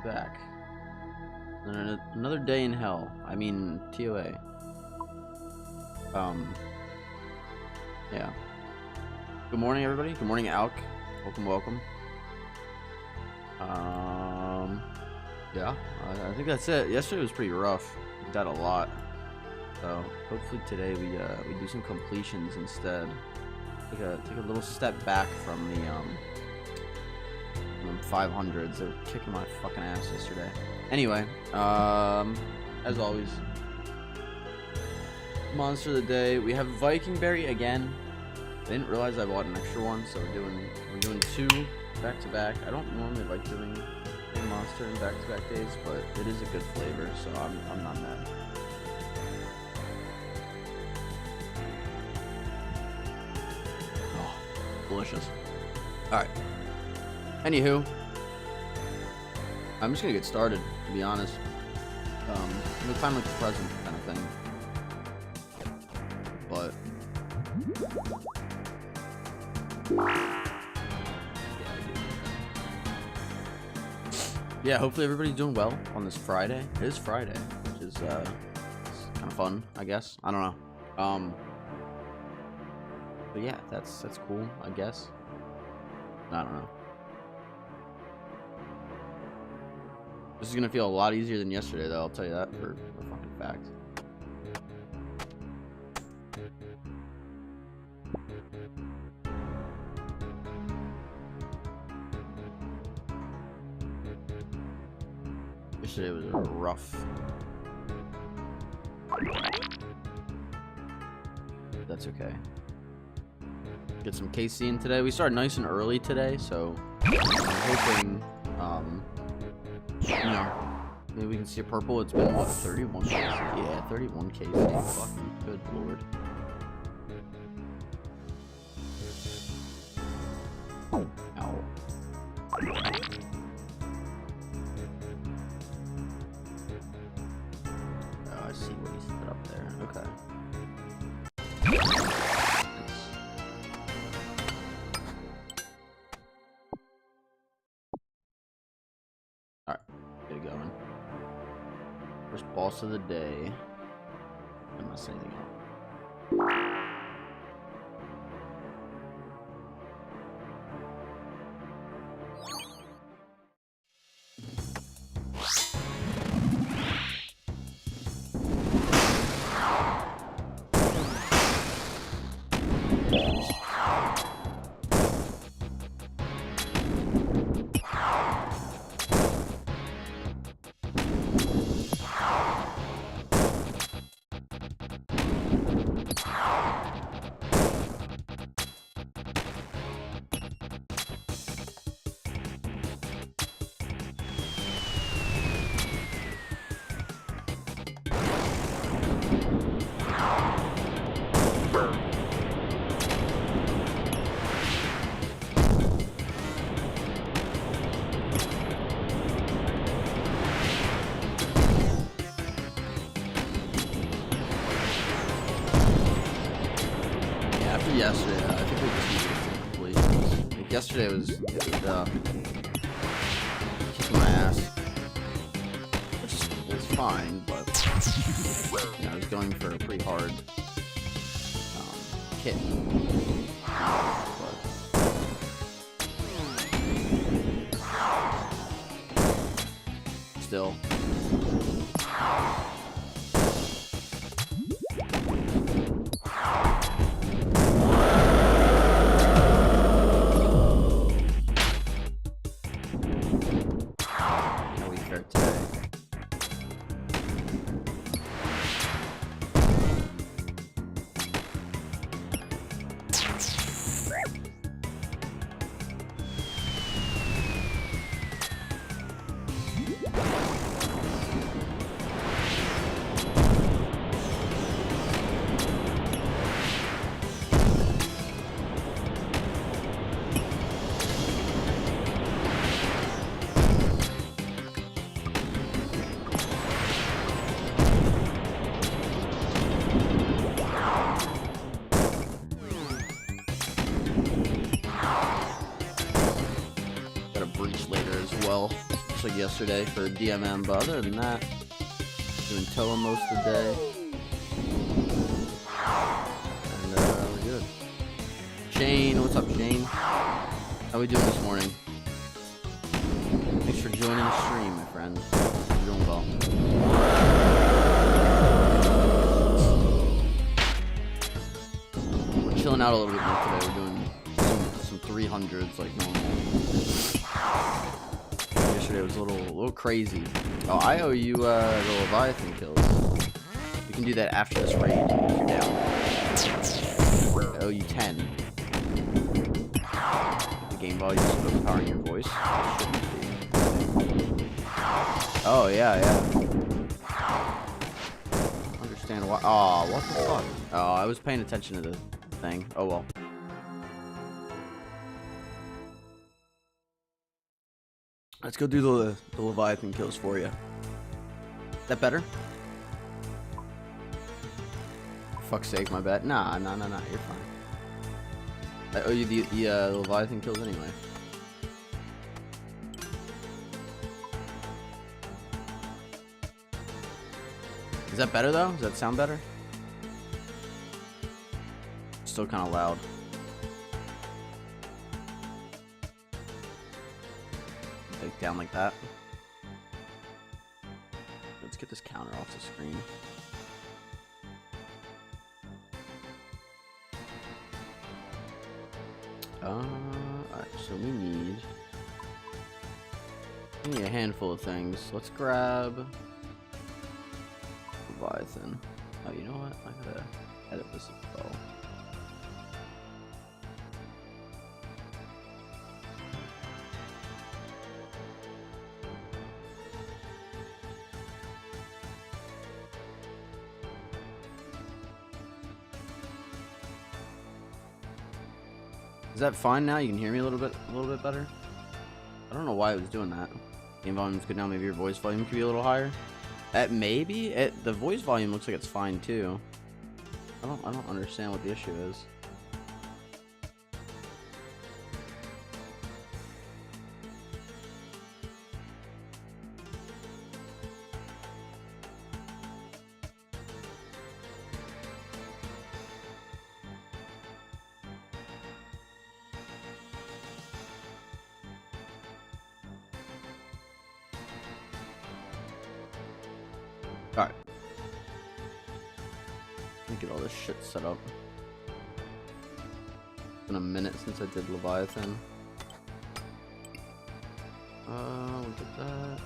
back. Another day in hell. I mean, TOA. Yeah. Good morning, everybody. Good morning, Alk. Welcome. Yeah. I think that's it. Yesterday was pretty rough. We did a lot. So hopefully today we do some completions instead. Take a little step back from the 500s. They were kicking my fucking ass yesterday. Anyway, as always, monster of the day. We have Viking Berry again. I didn't realize I bought an extra one, so we're doing two back to back. I don't normally like doing a monster in back to back days, but it is a good flavor, so I'm not mad. Oh, delicious. All right. Anywho, I'm just gonna get started, to be honest. No time like the present kind of thing. But yeah, hopefully everybody's doing well on this Friday. It is Friday, which is kind of fun, I guess. I don't know. But yeah, that's cool, I guess. I don't know. This is gonna feel a lot easier than yesterday, though. I'll tell you that for a fucking fact. Yesterday was rough. That's okay. Get some KC in today. We started nice and early today, so I'm hoping, you know, maybe we can see a purple. It's been what, 31 KC? Yeah, 31 KC. Fucking good lord. Ow. Oh, I see what he's put up there. Okay. Alright, get it going. First boss of the day. Don't mess anything up. Yesterday, I think we just needed to complete. Like yesterday was kicking my ass, which is fine, but you know, I was going for a pretty hard kick. But still. yesterday for DMM, but other than that, doing Toa most of the day. And we're good. Shane, what's up, Shane? How we doing this morning? Thanks for joining the stream, my friend. You're doing well. We're chilling out a little bit more today. We're doing some 300s like normal. Yesterday was a little crazy. Oh, I owe you the Leviathan kills. We can do that after this raid. Down. I owe you 10. The game volume is overpowering your voice. Oh yeah. Understand why? Oh, what the fuck? Oh, I was paying attention to the thing. Oh well. Let's go do the Leviathan kills for you. Is that better? For fuck's sake, my bad. Nah, you're fine. I owe you the Leviathan kills anyway. Is that better though? Does that sound better? Still kind of loud. Like down like that. Let's get this counter off the screen. Alright, so we need a handful of things. Let's grab Leviathan. Oh, you know what? I gotta edit this as well. Is that fine now? You can hear me a little bit better? I don't know why it was doing that. Game volume's good now. Maybe your voice volume could be a little higher. Maybe the voice volume looks like it's fine too. I don't understand what the issue is. Alright. Let me get all this shit set up. It's been a minute since I did Leviathan. We'll get that.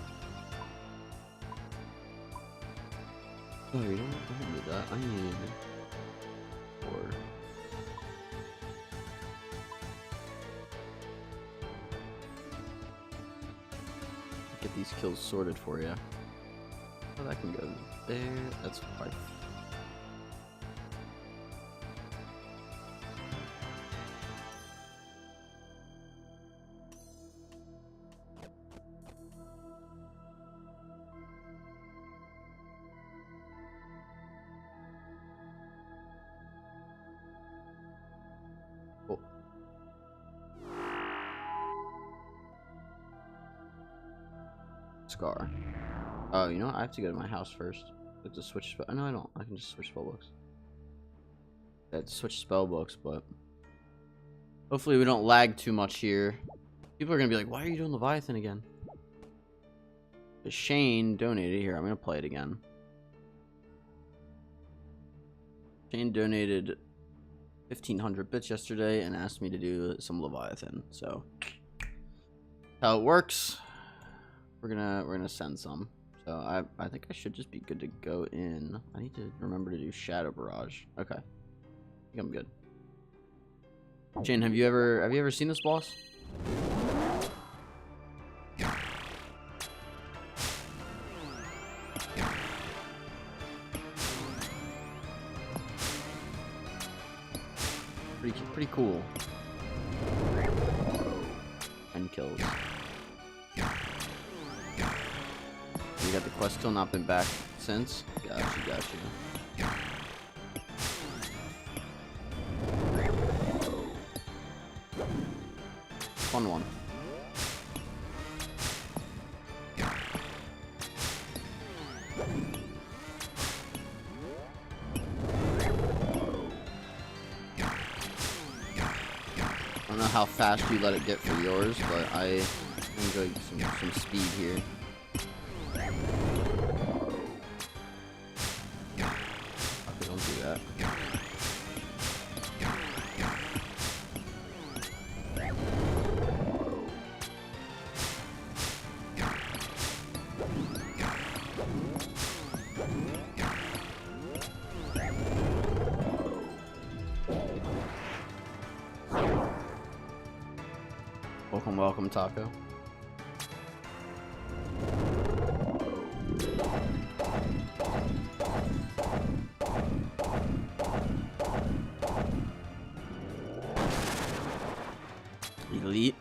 Oh, you know what? I don't need that. I need 4. Get these kills sorted for you. Oh, that can go there. That's fine. Cool. Scar. Oh, you know what? I have to go to my house first. I have to switch spell. No, I don't. I can just switch spellbooks. I have to switch spellbooks, but hopefully we don't lag too much here. People are gonna be like, "Why are you doing Leviathan again?" But Shane donated here. I'm gonna play it again. Shane donated 1,500 bits yesterday and asked me to do some Leviathan. So how it works? We're gonna send some. So I think I should just be good to go in. I need to remember to do Shadow Barrage. Okay. I think I'm good. Jane, have you ever seen this boss? Pretty cool. 10 kills. You got the quest still not been back since? Got you. Fun one. I don't know how fast you let it get for yours, but I enjoy some speed here. Okay, don't do that. Welcome, Taco. Elite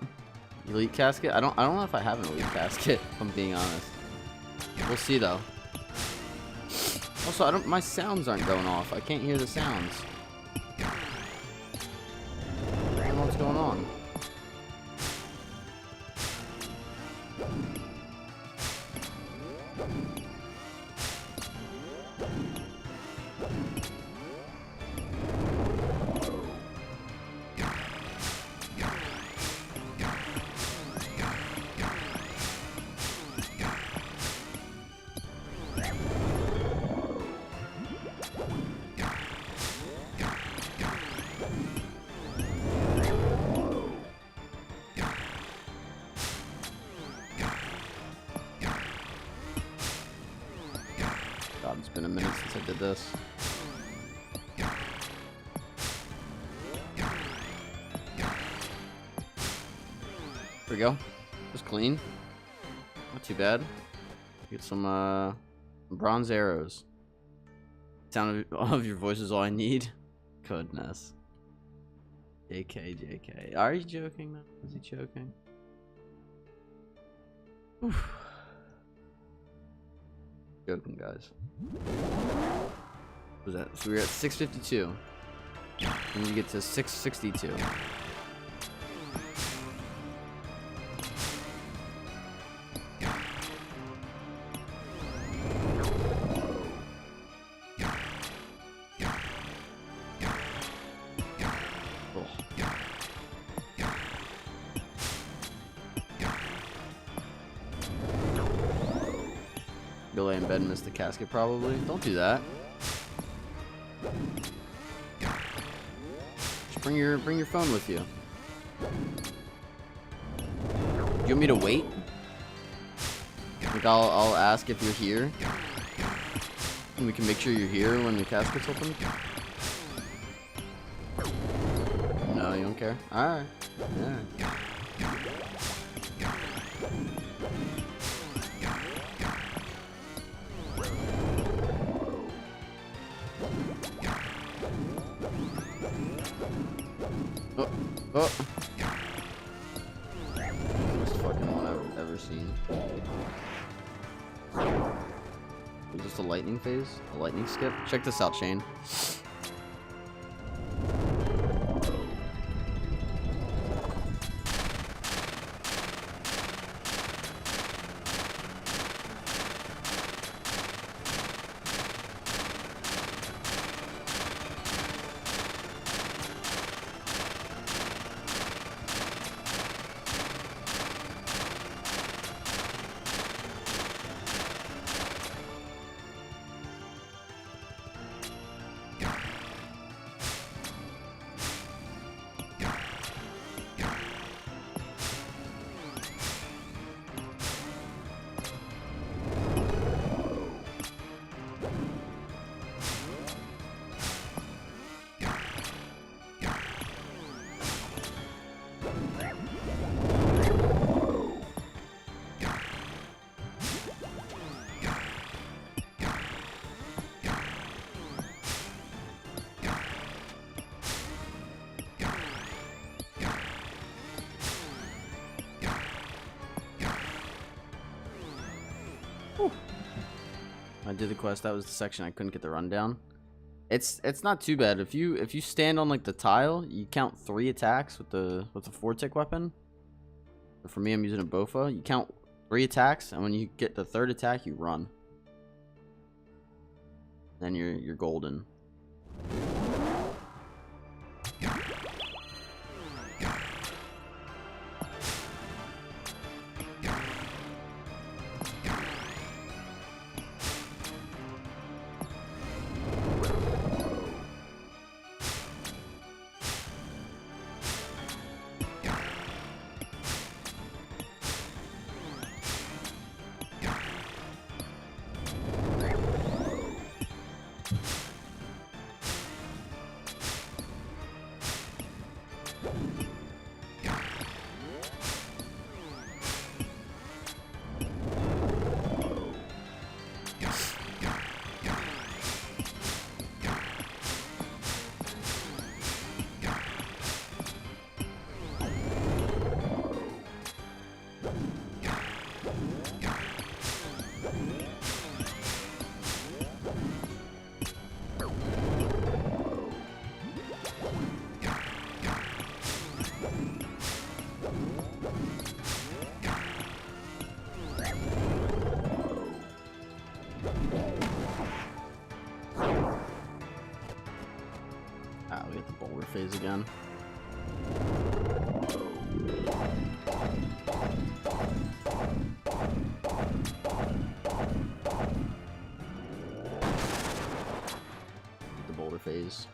casket? I don't know if I have an elite casket, if I'm being honest. We'll see though. Also, my sounds aren't going off. I can't hear the sounds. I don't know what's going on. It's been a minute since I did this. There we go. Just clean. Not too bad. Get some bronze arrows. Sound of your voice is all I need. Goodness. JK. Are you joking, man? Is he joking? Oof. Joking, guys. What was that? So we're at 652. And you get to 662. Go lay in bed and miss the casket, probably. Don't do that. Just bring your phone with you. Do you want me to wait? Like I'll ask if you're here, and we can make sure you're here when the casket's open. No, you don't care. All right. Yeah. Oh. Worst fucking one I've ever seen. Was this a lightning phase? A lightning skip? Check this out, Shane. I did the quest. That was the section I couldn't get the rundown. It's not too bad. If you stand on like the tile, you count 3 attacks with the 4-tick weapon. But for me, I'm using a Bofa. You count 3 attacks, and when you get the 3rd attack, you run. then you're golden. We hit the boulder phase again. The boulder phase.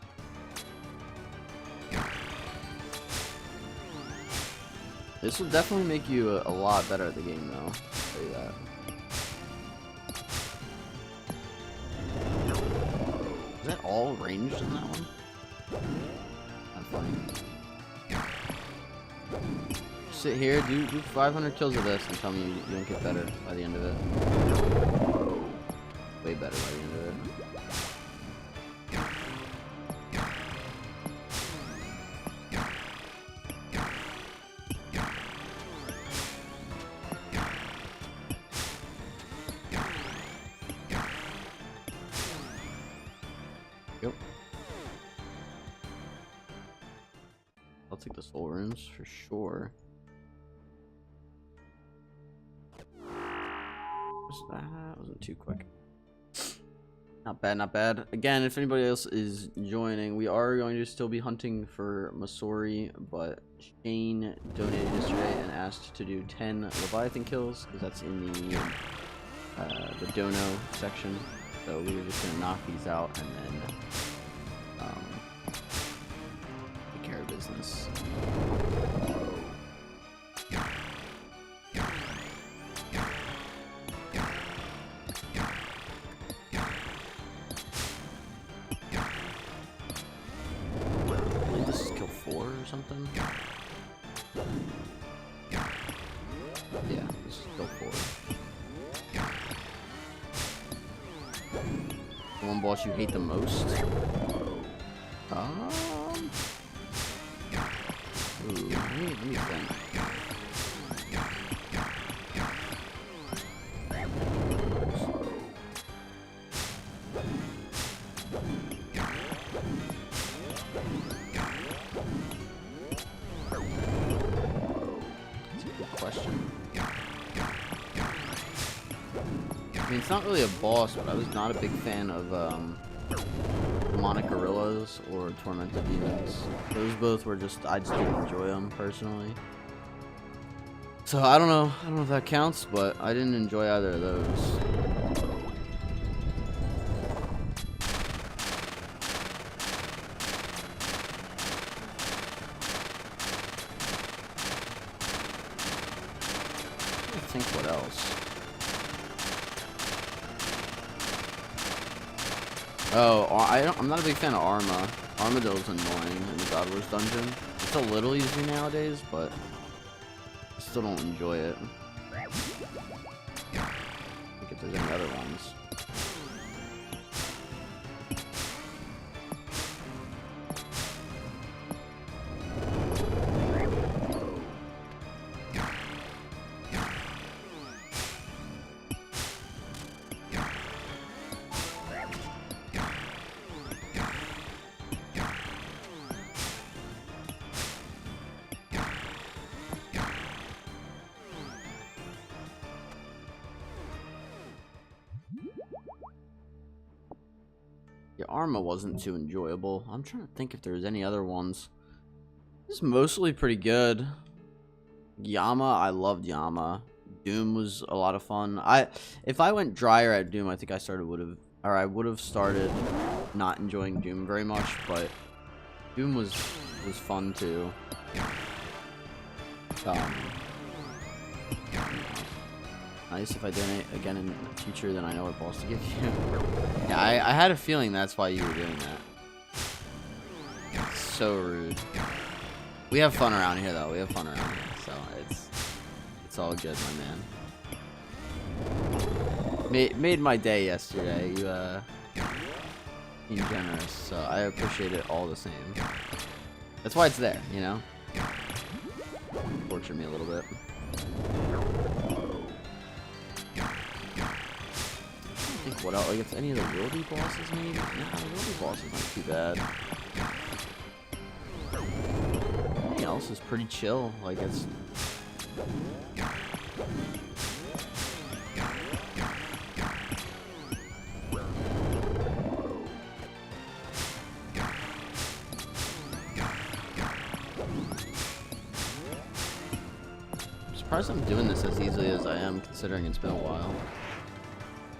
This will definitely make you a lot better at the game, though. I'll tell you that. Is that all ranged in that one? Not funny. Sit here, do 500 kills of this, and tell me you don't get better by the end of it. Way better by the end of it. Yep. I'll take the soul runes for sure. That wasn't too quick. Not bad, not bad. Again, if anybody else is joining, we are going to still be hunting for Masori, but Shane donated yesterday and asked to do 10 Leviathan kills, because that's in the dono section. So we were just gonna knock these out and then take care of business. Something. Yeah, this is go forward. The one boss you hate the most? Ooh, let me think. I mean, it's not really a boss, but I was not a big fan of demonic gorillas or tormented demons. Those both were just, I just didn't enjoy them personally. So I don't know if that counts, but I didn't enjoy either of those. I think what else? Oh, I'm not a big fan of Arma. Armadill's annoying in the God Wars dungeon. It's a little easier nowadays, but I still don't enjoy it. I think if there's any other ones. Yeah, Arma wasn't too enjoyable. I'm trying to think if there's any other ones. It's mostly pretty good. Yama, I loved Yama. Doom was a lot of fun. If I went drier at Doom, I think I would have started not enjoying Doom very much, but Doom was fun too. Nice if I donate again in the future, then I know what boss to give you. Yeah, I had a feeling that's why you were doing that. It's so rude. We have fun around here, though. We have fun around here, so it's all good, my man. Made my day yesterday. You being generous, so I appreciate it all the same. That's why it's there, you know. Torture me a little bit. I think what else? Like if any of the Wildy bosses, maybe. Nah, the Wildy boss is not too bad. Everything else is pretty chill. Like it's. I'm surprised I'm doing this as easily as I am, considering it's been a while.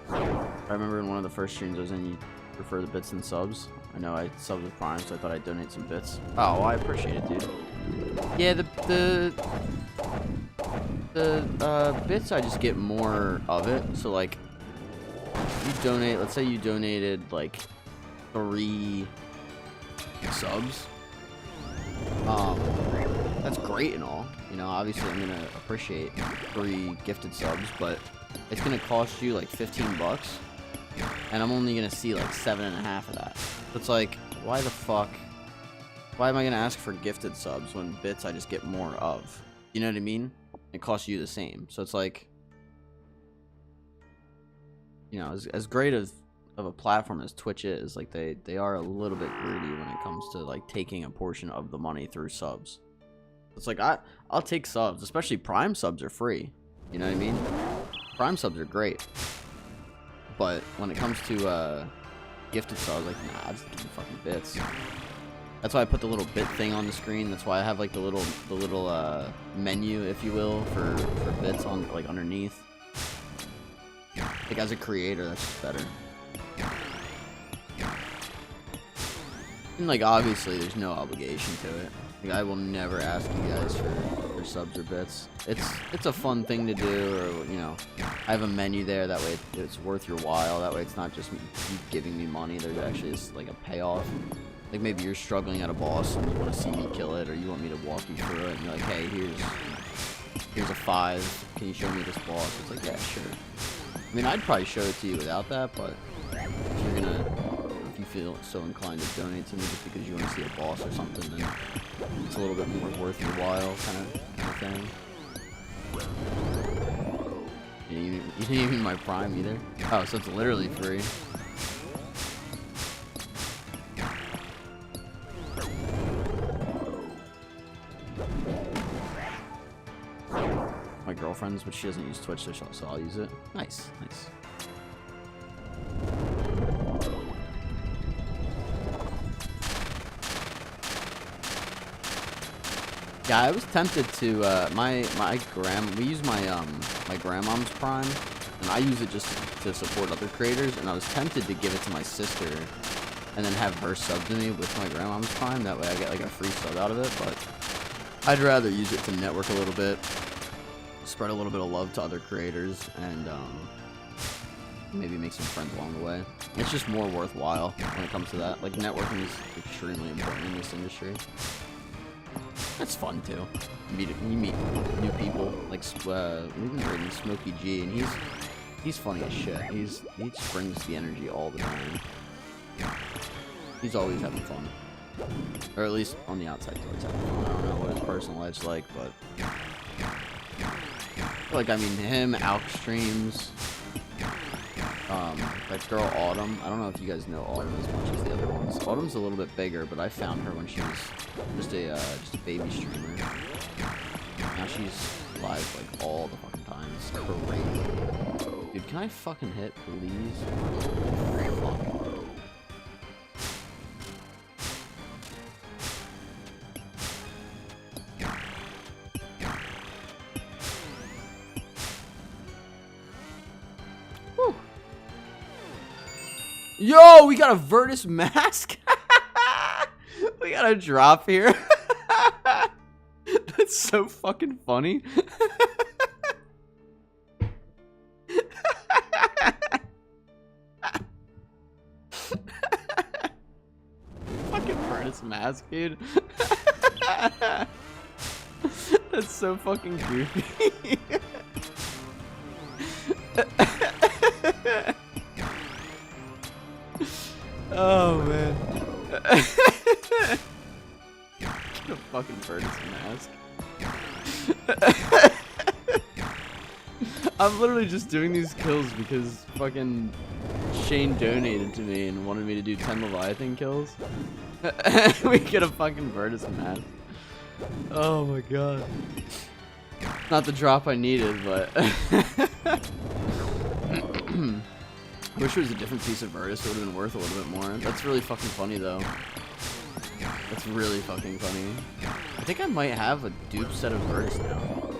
I remember in one of the first streams I was in, you prefer the bits and subs. I know I subbed with Prime, so I thought I'd donate some bits. Oh, well, I appreciate it, dude. Yeah, the bits, I just get more of it. So, like, you donate, let's say you donated, like, 3 subs. That's great and all. You know, obviously I'm gonna appreciate 3 gifted subs, but it's gonna cost you like 15 bucks, and I'm only gonna see like 7.5 of that. So it's like, why the fuck? Why am I gonna ask for gifted subs when bits I just get more of? You know what I mean? It costs you the same. So it's like, you know, as great of a platform as Twitch is, like they are a little bit greedy when it comes to like taking a portion of the money through subs. It's like I'll take subs, especially Prime subs are free. You know what I mean? Prime subs are great, but when it comes to gifted subs, like nah, just give me fucking bits. That's why I put the little bit thing on the screen. That's why I have like the little menu, if you will, for bits on like underneath. Like as a creator, that's just better. And like obviously, there's no obligation to it. Like, I will never ask you guys for subs or bits. It's a fun thing to do, or you know, I have a menu there. That way it's worth your while. That way it's not just you giving me money. There's actually just like a payoff. Like maybe you're struggling at a boss and you want to see me kill it, or you want me to walk you through it, and you're like, hey, here's a 5. Can you show me this boss? It's like, yeah, sure. I mean, I'd probably show it to you without that, but if you feel so inclined to donate to me just because you want to see a boss or something, then it's a little bit more worth your while, kind of thing. You didn't even my Prime either. Oh, so it's literally free. My girlfriend's, but she doesn't use Twitch, so I'll use it. Nice, nice. Yeah, I was tempted to we use my grandmom's Prime, and I use it just to support other creators, and I was tempted to give it to my sister and then have her sub to me with my grandmom's Prime. That way I get like a free sub out of it, but I'd rather use it to network a little bit, spread a little bit of love to other creators, and maybe make some friends along the way. It's just more worthwhile when it comes to that. Like, networking is extremely important in this industry. It's fun too. You meet new people. Like we've been raiding Smokey G, and he's funny as shit. He just brings the energy all the time. He's always having fun, or at least on the outside he's always having fun. I don't know what his personal life's like, but like I mean him, Alk streams. That girl Autumn. I don't know if you guys know Autumn as much as the other ones. Autumn's a little bit bigger, but I found her when she was just a baby streamer. Now she's live like all the fucking time. It's crazy. Dude, can I fucking hit, please? Fuck. Yo, we got a Virtus mask. We got a drop here. That's so fucking funny. Fucking Virtus mask, dude. That's so fucking goofy. Oh man. The fucking Virtus mask. I'm literally just doing these kills because fucking Shane donated to me and wanted me to do 10 Leviathan kills. We get a fucking Virtus mask. Oh my god. Not the drop I needed, but wish it was a different piece of Virtus. It would have been worth a little bit more. That's really fucking funny though. That's really fucking funny. I think I might have a dupe set of Virtus now.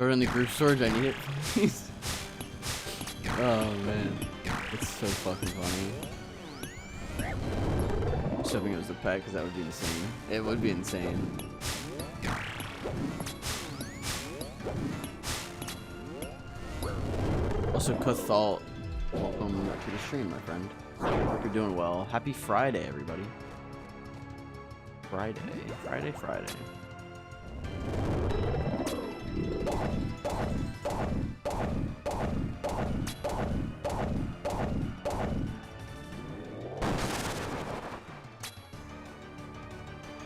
Or in the group storage, I need it, please. Oh man, it's so fucking funny. I'm just hoping it was the pet, because that would be insane. It would be insane. Also, Cathal, welcome to the stream, my friend. Hope you're doing well. Happy Friday, everybody. Friday.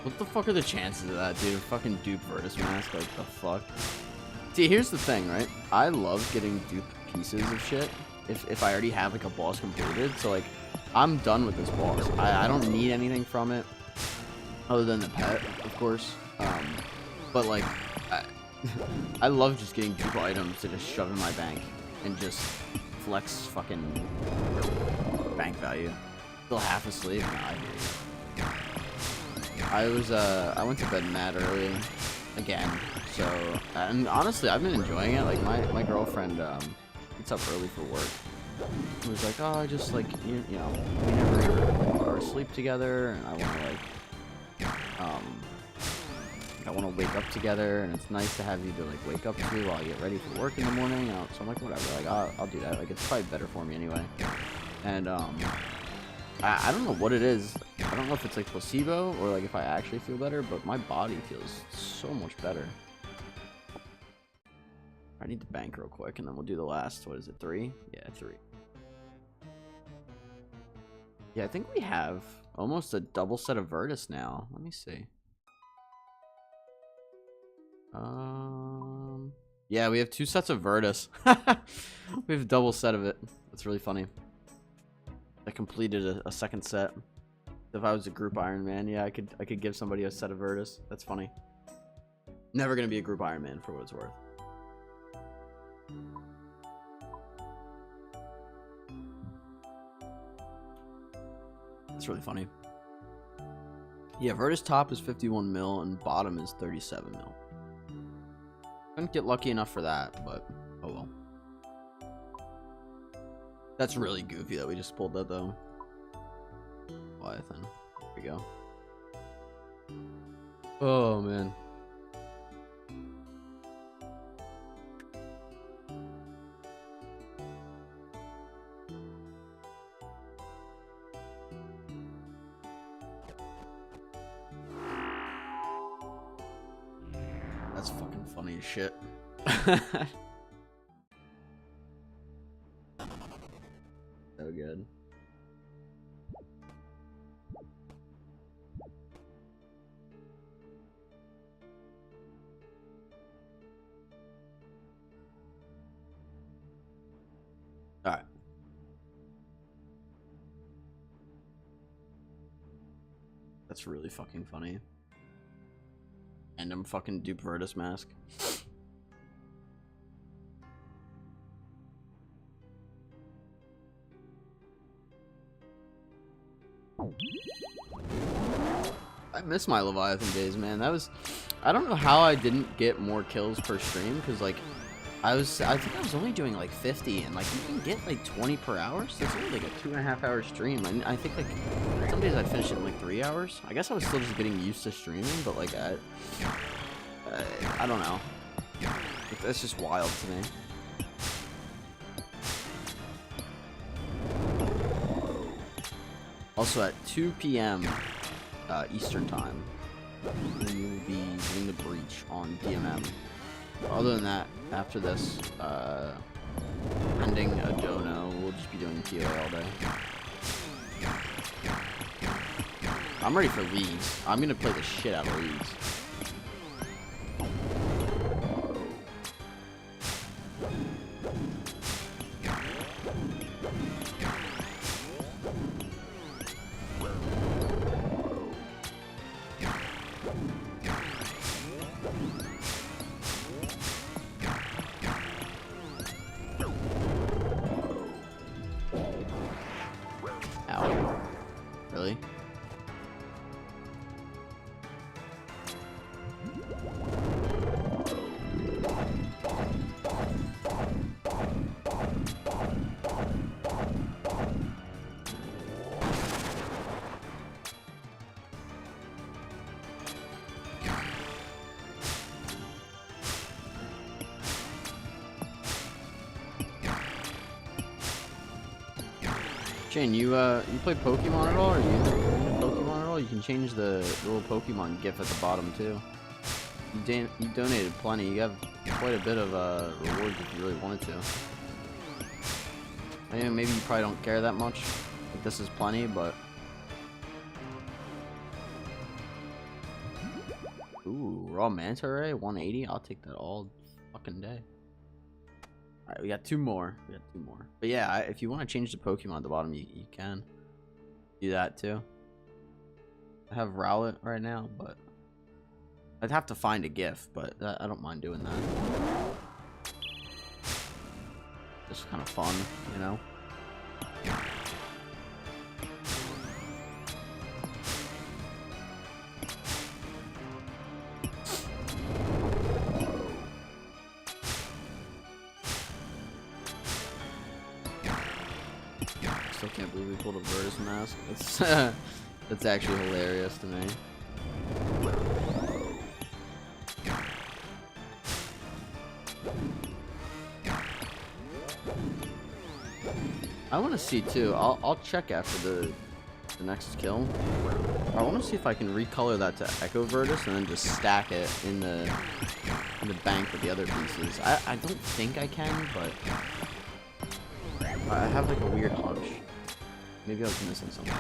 What the fuck are the chances of that, dude? Fucking dupe Virtus mask, like the fuck? See, here's the thing, right? I love getting dupe pieces of shit if I already have like a boss completed. So like, I'm done with this boss. I don't need anything from it other than the pet, of course. But like, I love just getting dupe items to just shove in my bank and just flex fucking bank value. Still half asleep. Nah, I hear you. I went to bed mad early again. So, and honestly, I've been enjoying it. Like my girlfriend gets up early for work. It was like, oh, I just like you know, we never are asleep together, and I want to like I want to wake up together, and it's nice to have you to like wake up to while I get ready for work in the morning. So I'm like, whatever, like I'll do that. Like it's probably better for me anyway. And I don't know what it is. I don't know if it's like placebo or like if I actually feel better, but my body feels so much better. I need to bank real quick, and then we'll do the last. What is it? 3? Yeah, 3. Yeah, I think we have almost a double set of Virtus now. Let me see. Yeah, we have 2 sets of Virtus. We have a double set of it. That's really funny. I completed a second set. If I was a group Ironman, yeah, I could give somebody a set of Virtus. That's funny. Never gonna be a group Ironman for what it's worth. That's really funny. Yeah, Virtus top is 51 mil and bottom is 37 mil. Couldn't get lucky enough for that, but oh well. That's really goofy that we just pulled that though. Leviathan. There we go. Oh man. That's fucking funny as shit. So good. All right. That's really fucking funny. And I'm fucking dupe Virtus mask. I miss my Leviathan days, man. That was... I don't know how I didn't get more kills per stream, because, like, I think I was only doing like 50, and like you can get like 20 per hour, so it's only like a 2.5-hour stream. And I think like some days I'd finish it in like 3 hours. I guess I was still just getting used to streaming, but like I don't know. That's just wild to me. Also at 2 p.m. Eastern time, we will be doing the breach on DMM. Other than that, after this, ending a dono, we'll just be doing POA all day. I'm ready for leagues. I'm gonna play the shit out of leagues. Really? Jane, you play Pokemon at all? Or you into Pokemon at all? You can change the little Pokemon GIF at the bottom too. You donated plenty. You have quite a bit of rewards if you really wanted to. I mean, maybe you probably don't care that much. Like, this is plenty, but ooh, raw manta ray 180. I'll take that all fucking day. Alright, we got two more. But yeah, if you want to change the Pokemon at the bottom, you can do that too. I have Rowlet right now, but I'd have to find a GIF, but I don't mind doing that. Just kind of fun, you know? Still can't believe we pulled a Virtus mask. That's actually hilarious to me. I want to see too. I'll check after the next kill. I want to see if I can recolor that to Echo Virtus and then just stack it in the bank with the other pieces. I don't think I can, but I have like a weird hunch. Maybe I was missing something.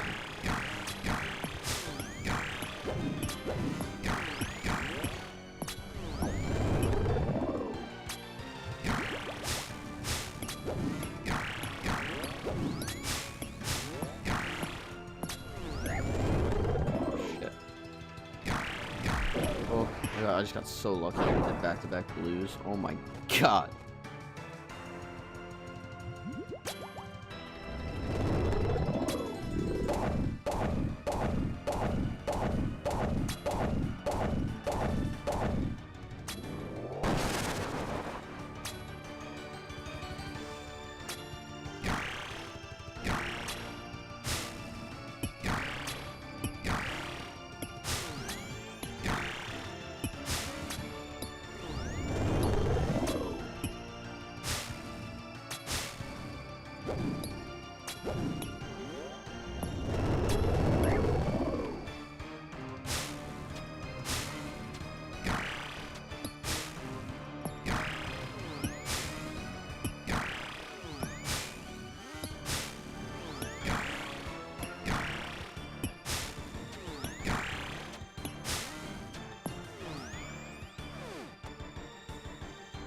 Shit. Oh my god, I just got so lucky I did back-to-back blues. Oh my god.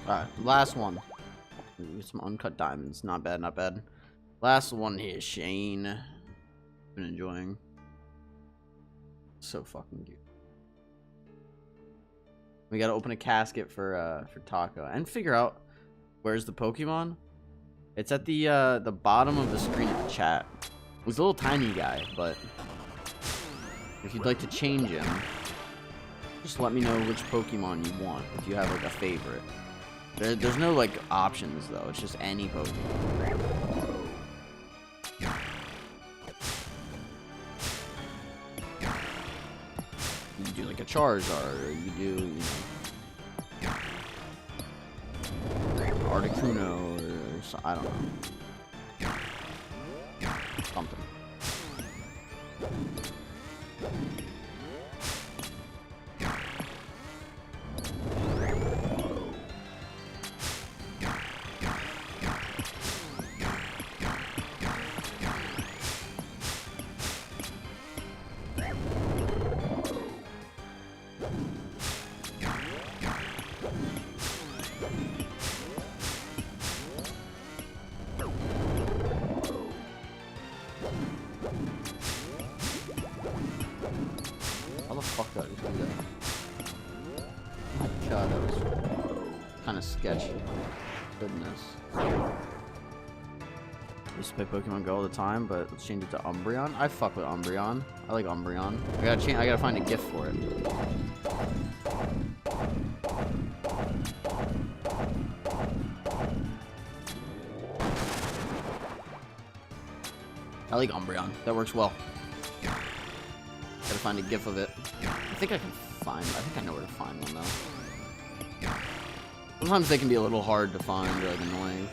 Alright, last one. Some uncut diamonds. Not bad, not bad. Last one here, Shane. Been enjoying. So fucking cute. We gotta open a casket for Taco and figure out where's the Pokemon. It's at the bottom of the screen of the chat. He's a little tiny guy, but if you'd like to change him, just let me know which Pokemon you want if you have like a favorite. There's no like options though. It's just any Pokemon. You can do like a Charizard, or you do, you know, Articuno, or so, I don't know, something. How the fuck did I just do that? Oh my god, that was kind of sketchy. Goodness. I used to play Pokemon Go all the time, but let's change it to Umbreon. I fuck with Umbreon. I like Umbreon. I gotta find a gift for it. I like Umbreon. That works well. Gotta find a gif of it. I think I can find. I think I know where to find one though. Sometimes they can be a little hard to find or like annoying.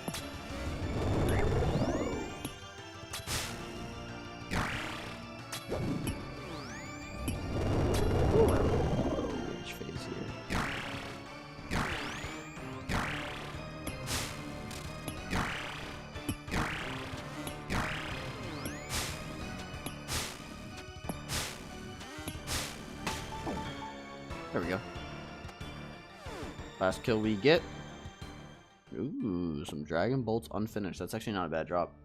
Which phase here? There we go. Last kill we get. Ooh, some Dragon Bolts unfinished. That's actually not a bad drop.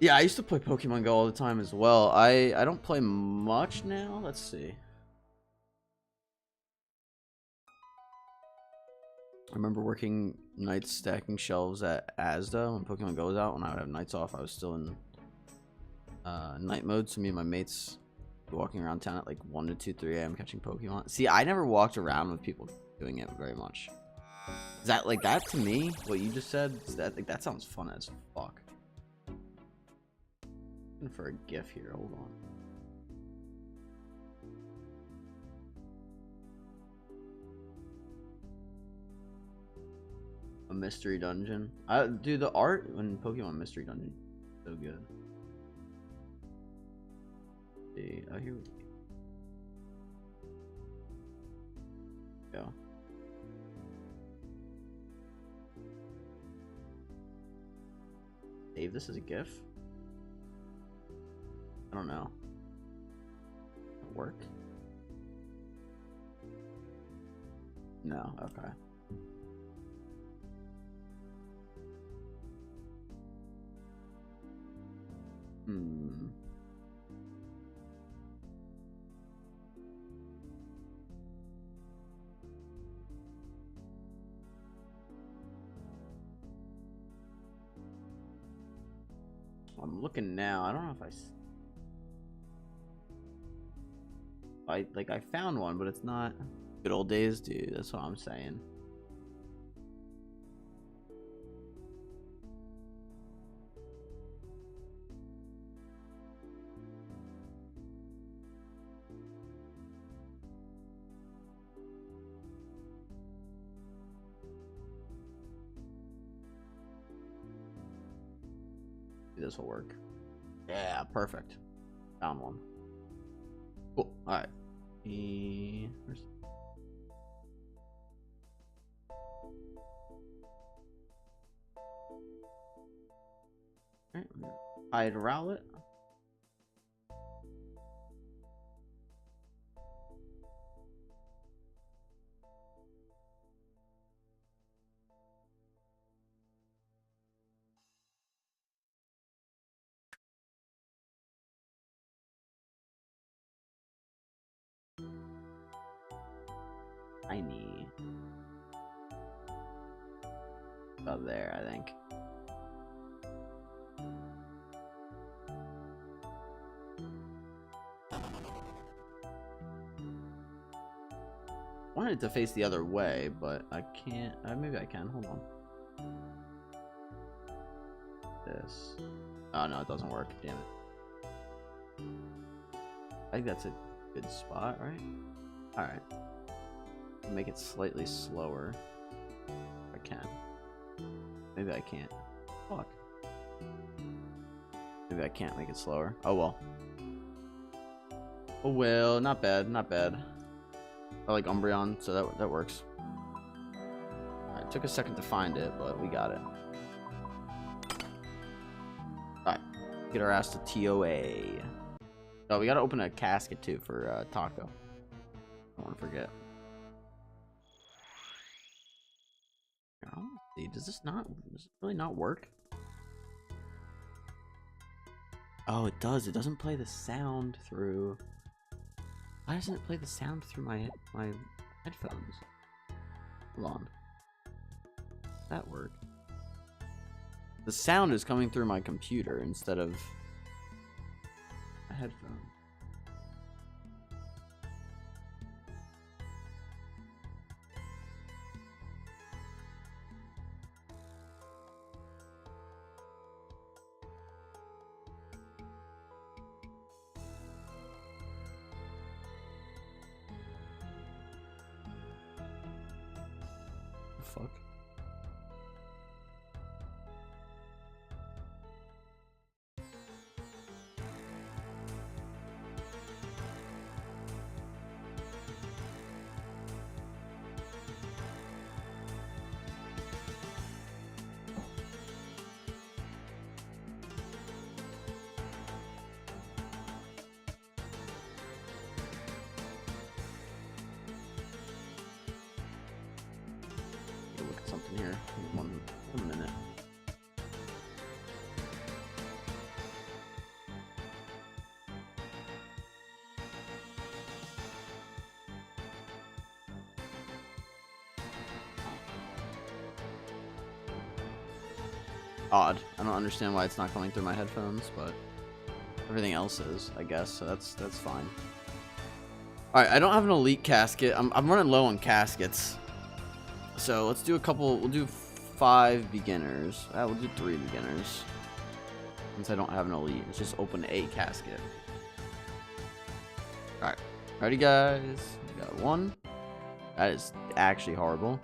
Yeah, I used to play Pokemon Go all the time as well. I don't play much now. Let's see. I remember working nights stacking shelves at Asda when Pokemon Go was out. When I would have nights off, I was still in night mode. So me and my mates were walking around town at like 1 to 2, 3 a.m. catching Pokemon. See, I never walked around with people doing it very much. Is that like that to me? What you just said? Is that like that sounds fun as fuck. Looking for a GIF here. Hold on. A mystery dungeon. Dude, the art in Pokemon Mystery Dungeon is so good. Let's see, oh, here we go. Save this as a GIF? I don't know. Work? No, okay. I'm looking now. I don't know if I found one, but it's not good old days, dude. That's what I'm saying. This will work. Yeah, perfect. Found one. Cool. All right. I'd Rowlet. Tiny. About there, I think. wanted it to face the other way, but I can't. Maybe I can. Hold on. This. Oh no, it doesn't work. Damn it. I think that's a good spot, right? All right. Make it slightly slower. If I can. Maybe I can't. Fuck. Maybe I can't make it slower. Oh well. Oh well, not bad, not bad. I like Umbreon, so that works. Alright, took a second to find it, but we got it. Alright, get our ass to TOA. Oh, we gotta open a casket too for Taco. I don't want to forget. I want to see, does it really not work? Oh, it does. It doesn't play the sound through. Why doesn't it play the sound through my headphones? Hold on. Does that work? The sound is coming through my computer instead of a headphone. Fuck. Look at something here. One minute. Odd. I don't understand why it's not coming through my headphones, but everything else is, I guess. So that's fine. All right, I don't have an elite casket. I'm running low on caskets. So let's do a couple. We'll do 5 beginners. We'll do 3 beginners. Since I don't have an elite, let's just open a casket. All right, ready, guys? We got 1. That is actually horrible.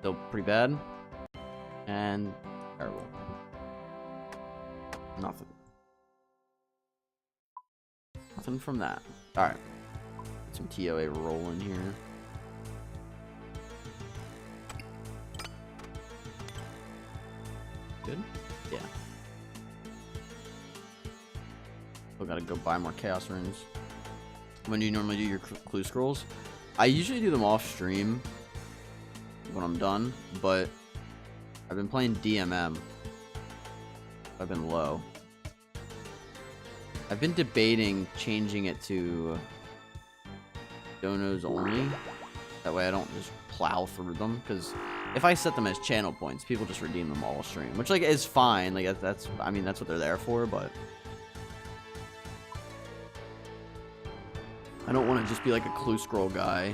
Still pretty bad. And terrible. Nothing. Nothing from that. All right. Get some TOA rolling here. Good? Yeah. Still gotta go buy more chaos runes. When do you normally do your clue scrolls? I usually do them off stream when I'm done, but I've been playing DMM. I've been low. I've been debating changing it to donos only. That way I don't just plow through them, because if I set them as channel points, people just redeem them all stream, which like is fine. Like that's I mean that's what they're there for, but I don't want to just be like a clue scroll guy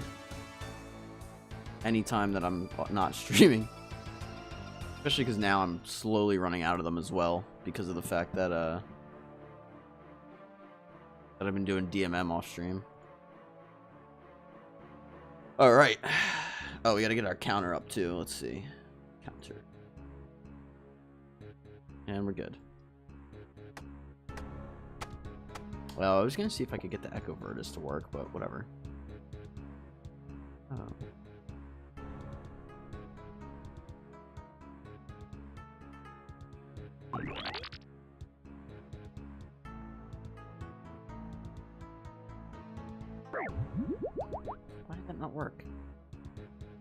anytime that I'm not streaming. Especially because now I'm slowly running out of them as well, because of the fact that that I've been doing DMM off stream. All right. Oh, we gotta get our counter up too. Let's see. Counter. And we're good. Well, I was gonna see if I could get the Echo Virtus to work, but whatever. Oh. Why did that not work?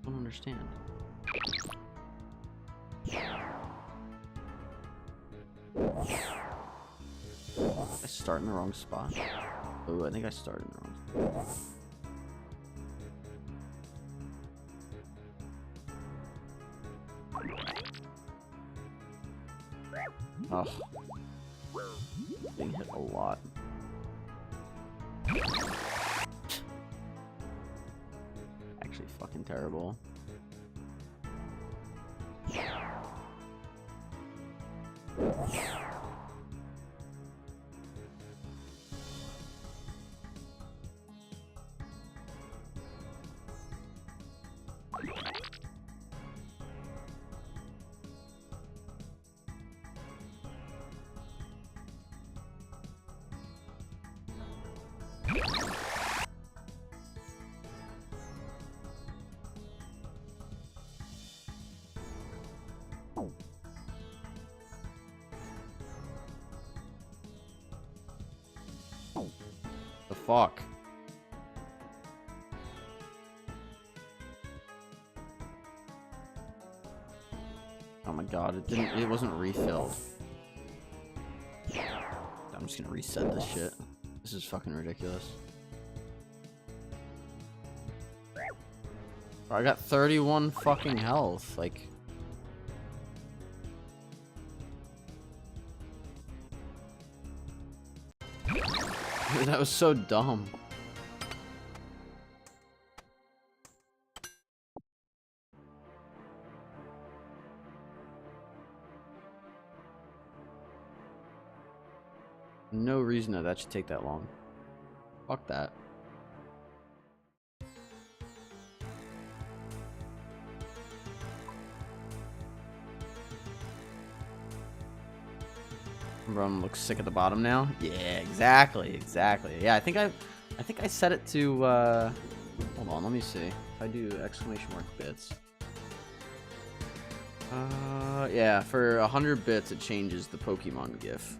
I don't understand. I start in the wrong spot. Oh, I think I started in the wrong spot. Ugh. Being hit a lot. actually fucking terrible. The fuck? Oh my god, it wasn't refilled. I'm just gonna reset this shit. This is fucking ridiculous. Bro, I got 31 fucking health, like... Dude, that was so dumb. No reason that should take that long. Fuck that. Everyone looks sick at the bottom now. Yeah, exactly. Yeah, I think I set it to hold on, let me see. If I do exclamation mark bits. Yeah, for 100 bits it changes the Pokemon GIF.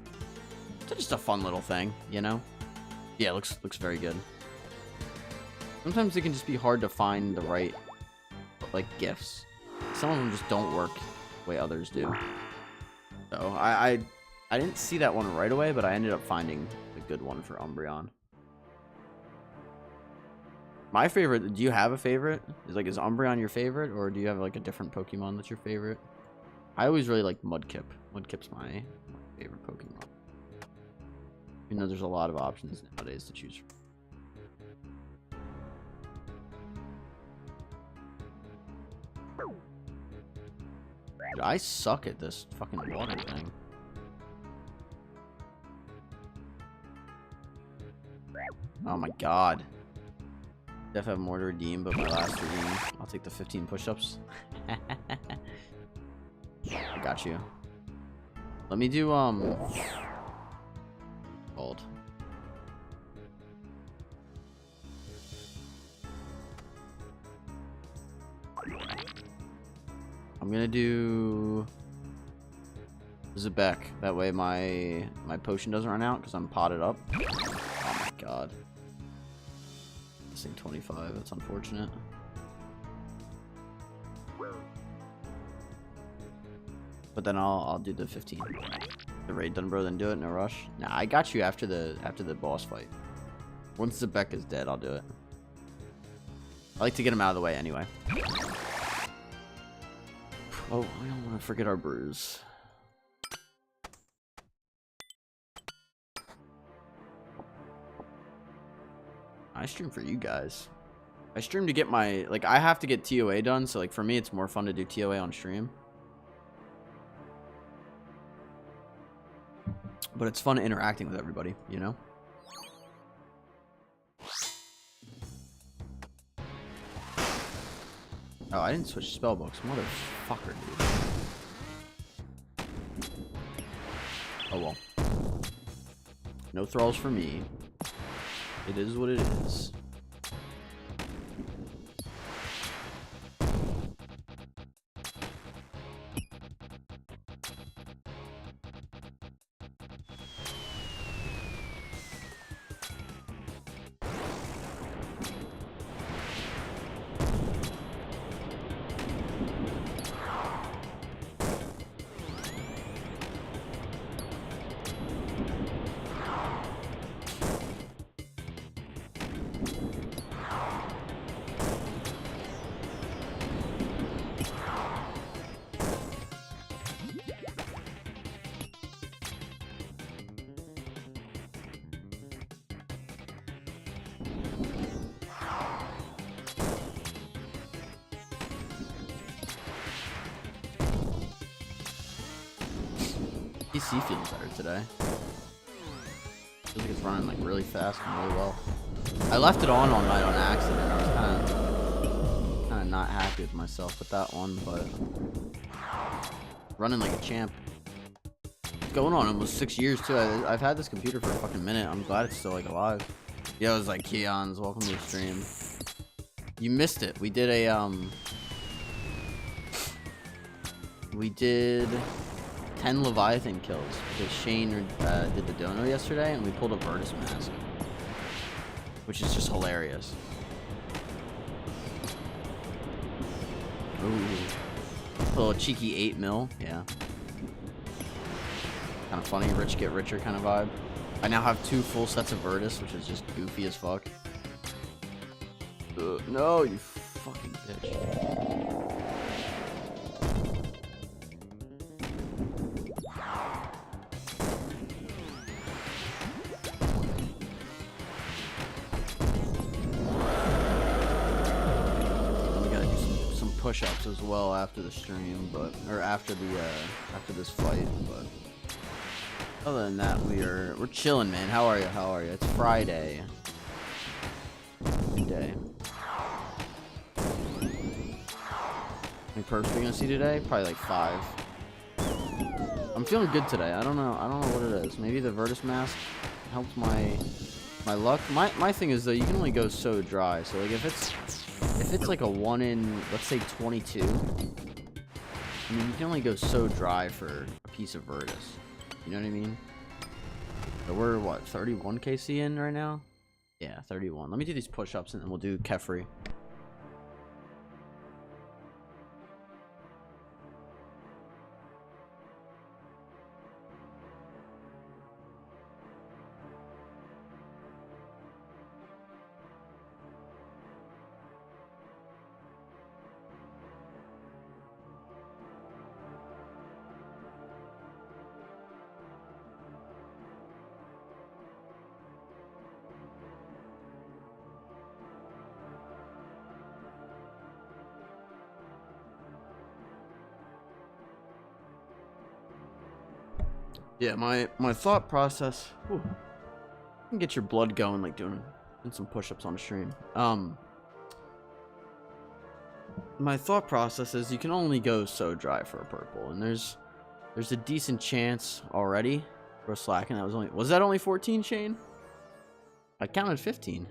It's just a fun little thing, you know? Yeah, it looks very good. Sometimes it can just be hard to find the right like GIFs. Some of them just don't work the way others do. So I didn't see that one right away, but I ended up finding a good one for Umbreon. My favorite, do you have a favorite? Is Umbreon your favorite, or do you have like a different Pokemon that's your favorite? I always really like Mudkip. Mudkip's my favorite Pokemon. Even though there's a lot of options nowadays to choose from. Dude, I suck at this fucking water thing. Oh my god. Def have more to redeem, but my last redeem, I'll take the 15 push-ups. I got you. Let me do, hold. I'm gonna do Zebek. That way my potion doesn't run out because I'm potted up. Oh my god. Missing 25. That's unfortunate. But then I'll do the 15. The raid done, bro. Then do it. No rush. Nah, I got you after the boss fight. Once Zebek is dead, I'll do it. I like to get him out of the way anyway. Oh, I don't want to forget our brews. I stream for you guys. I stream to get my, like, I have to get TOA done, so, like, for me, it's more fun to do TOA on stream. But it's fun interacting with everybody, you know? Oh, I didn't switch spellbooks. Motherfucker, dude. Oh, well. No thralls for me. It is what it is. PC feels better today. Feels like it's running like really fast and really well. I left it on all night on accident. I was kind of not happy with myself with that one, but running like a champ. It's going on almost 6 years too. I've had this computer for a fucking minute. I'm glad it's still like alive. Yo, it's like Keons, welcome to the stream. You missed it. We did a we did 10 Leviathan kills because Shane did the dono yesterday, and we pulled a Virtus mask, which is just hilarious. Ooh, a little cheeky 8 mil, yeah. Kind of funny, rich get richer kind of vibe. I now have 2 full sets of Virtus, which is just goofy as fuck. No, you fucking bitch. Push-ups as well after the stream, or after this fight, but other than that, we're chilling, man. How are you? It's Friday. Good day. How many perks are we gonna see today? Probably like 5. I'm feeling good today. I don't know what it is. Maybe the Virtus mask helped my luck. My thing is though, you can only go so dry. So like if it's like a 1 in, let's say 22, I mean, you can only go so dry for a piece of Virtus. You know what I mean? So we're, what, 31 KC in right now? Yeah, 31. Let me do these push-ups and then we'll do Kefri. Yeah, my thought process. Whew, you can get your blood going like doing some push-ups on a stream. My thought process is you can only go so dry for a purple, and there's a decent chance already. We're slacking. Was that only 14, Shane? I counted 15.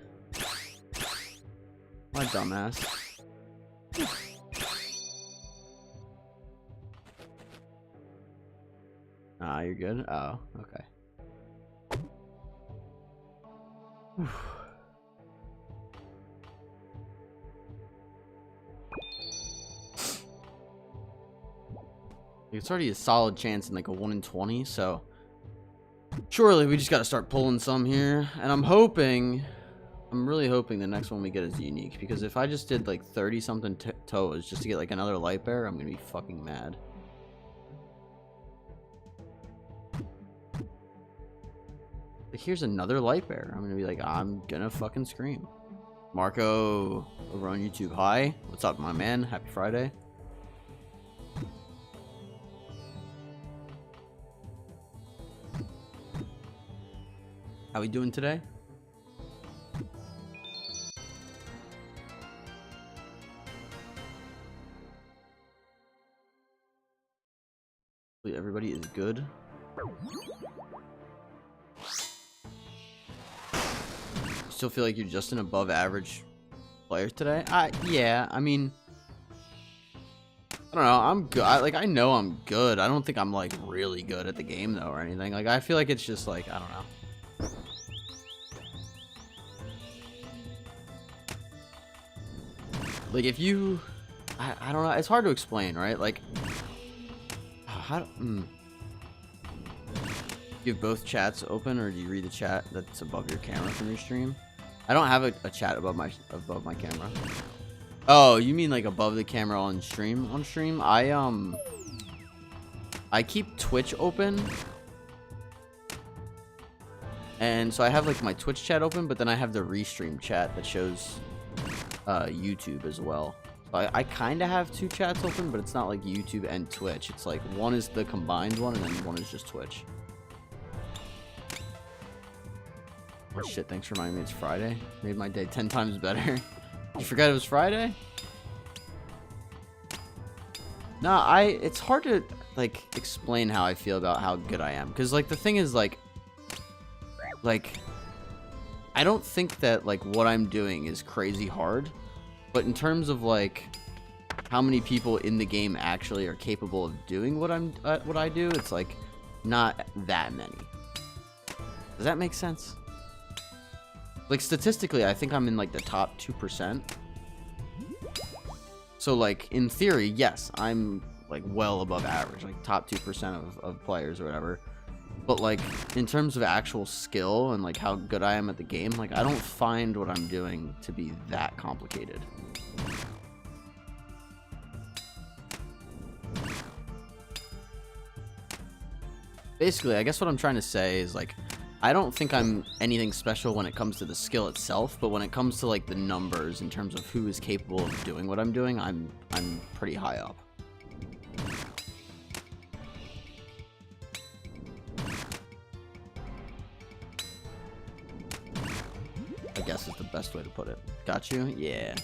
My dumbass. Ah, you're good? Oh, okay. Whew. It's already a solid chance in like a 1 in 20, so surely we just gotta start pulling some here. And I'm really hoping the next one we get is unique, because if I just did like 30 something toes just to get like another light bear, I'm gonna be fucking mad. Like, here's another light bear. I'm gonna be like, I'm gonna fucking scream. Marco over on YouTube, hi. What's up, my man? Happy Friday. How we doing today? Everybody is good. Still feel like you're just an above average player today? Yeah, I mean, I don't know. I'm good. I know I'm good. I don't think I'm like really good at the game though or anything. Like, I feel like it's just like, I don't know. Like, if you, I don't know. It's hard to explain, right? Like, you have both chats open, or do you read the chat that's above your camera from your stream? I don't have a chat above my camera. Oh, you mean like above the camera on stream? On stream, I keep Twitch open, and so I have like my Twitch chat open, but then I have the restream chat that shows YouTube as well. So I kind of have 2 chats open, but it's not like YouTube and Twitch. It's like one is the combined one, and then one is just Twitch. Oh shit, thanks for reminding me it's Friday. Made my day 10 times better. You forgot it was Friday? Nah, it's hard to, like, explain how I feel about how good I am. Because, like, the thing is, like, I don't think that, like, what I'm doing is crazy hard. But in terms of, like, how many people in the game actually are capable of doing what I do, it's, like, not that many. Does that make sense? Like, statistically, I think I'm in, like, the top 2%. So, like, in theory, yes, I'm, like, well above average. Like, top 2% of players or whatever. But, like, in terms of actual skill and, like, how good I am at the game, like, I don't find what I'm doing to be that complicated. Basically, I guess what I'm trying to say is, like, I don't think I'm anything special when it comes to the skill itself, but when it comes to, like, the numbers in terms of who is capable of doing what I'm doing, I'm pretty high up. I guess is the best way to put it. Got you? Yeah.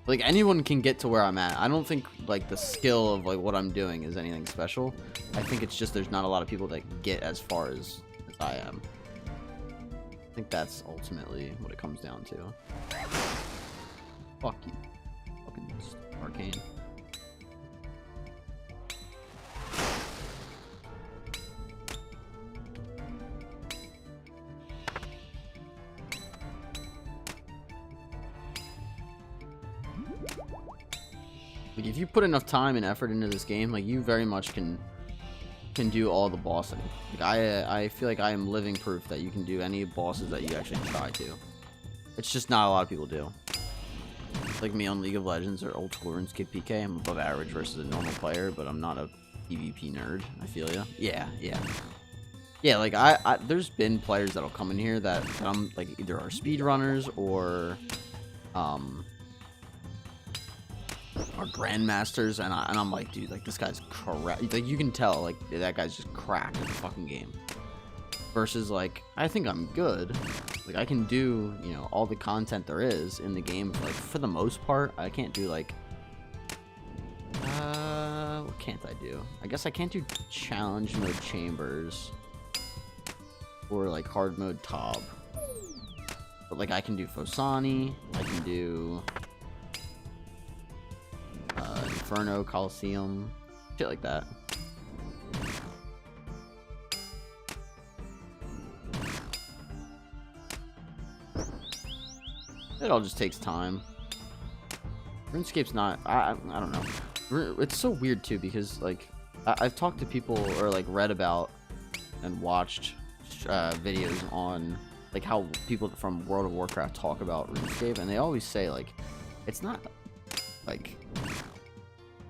Like, anyone can get to where I'm at. I don't think, like, the skill of, like, what I'm doing is anything special. I think it's just there's not a lot of people that get as far as I am. I think that's ultimately what it comes down to. Fuck you. Fucking arcane. Like, if you put enough time and effort into this game, like, you very much can do all the bossing. Like, I feel like I am living proof that you can do any bosses that you actually try to. It's just not a lot of people do. Like me on League of Legends or old school RuneScape PK, I'm above average versus a normal player, but I'm not a PvP nerd. I feel ya. Yeah, like, there's been players that'll come in here that I'm, like, either are speedrunners or, are grandmasters, and I'm like, dude, like, this guy's correct. Like, you can tell, like, that guy's just cracked at the fucking game. Versus, like, I think I'm good. Like, I can do, you know, all the content there is in the game. Like, for the most part, I can't do, like, what can't I do? I guess I can't do challenge mode chambers or, like, hard mode Tob. But, like, I can do Fosani. I can do Inferno, Coliseum, shit like that. It all just takes time. RuneScape's not, I don't know. It's so weird too, because, like, I've talked to people or, like, read about and watched videos on, like, how people from World of Warcraft talk about RuneScape, and they always say, like, it's not, like,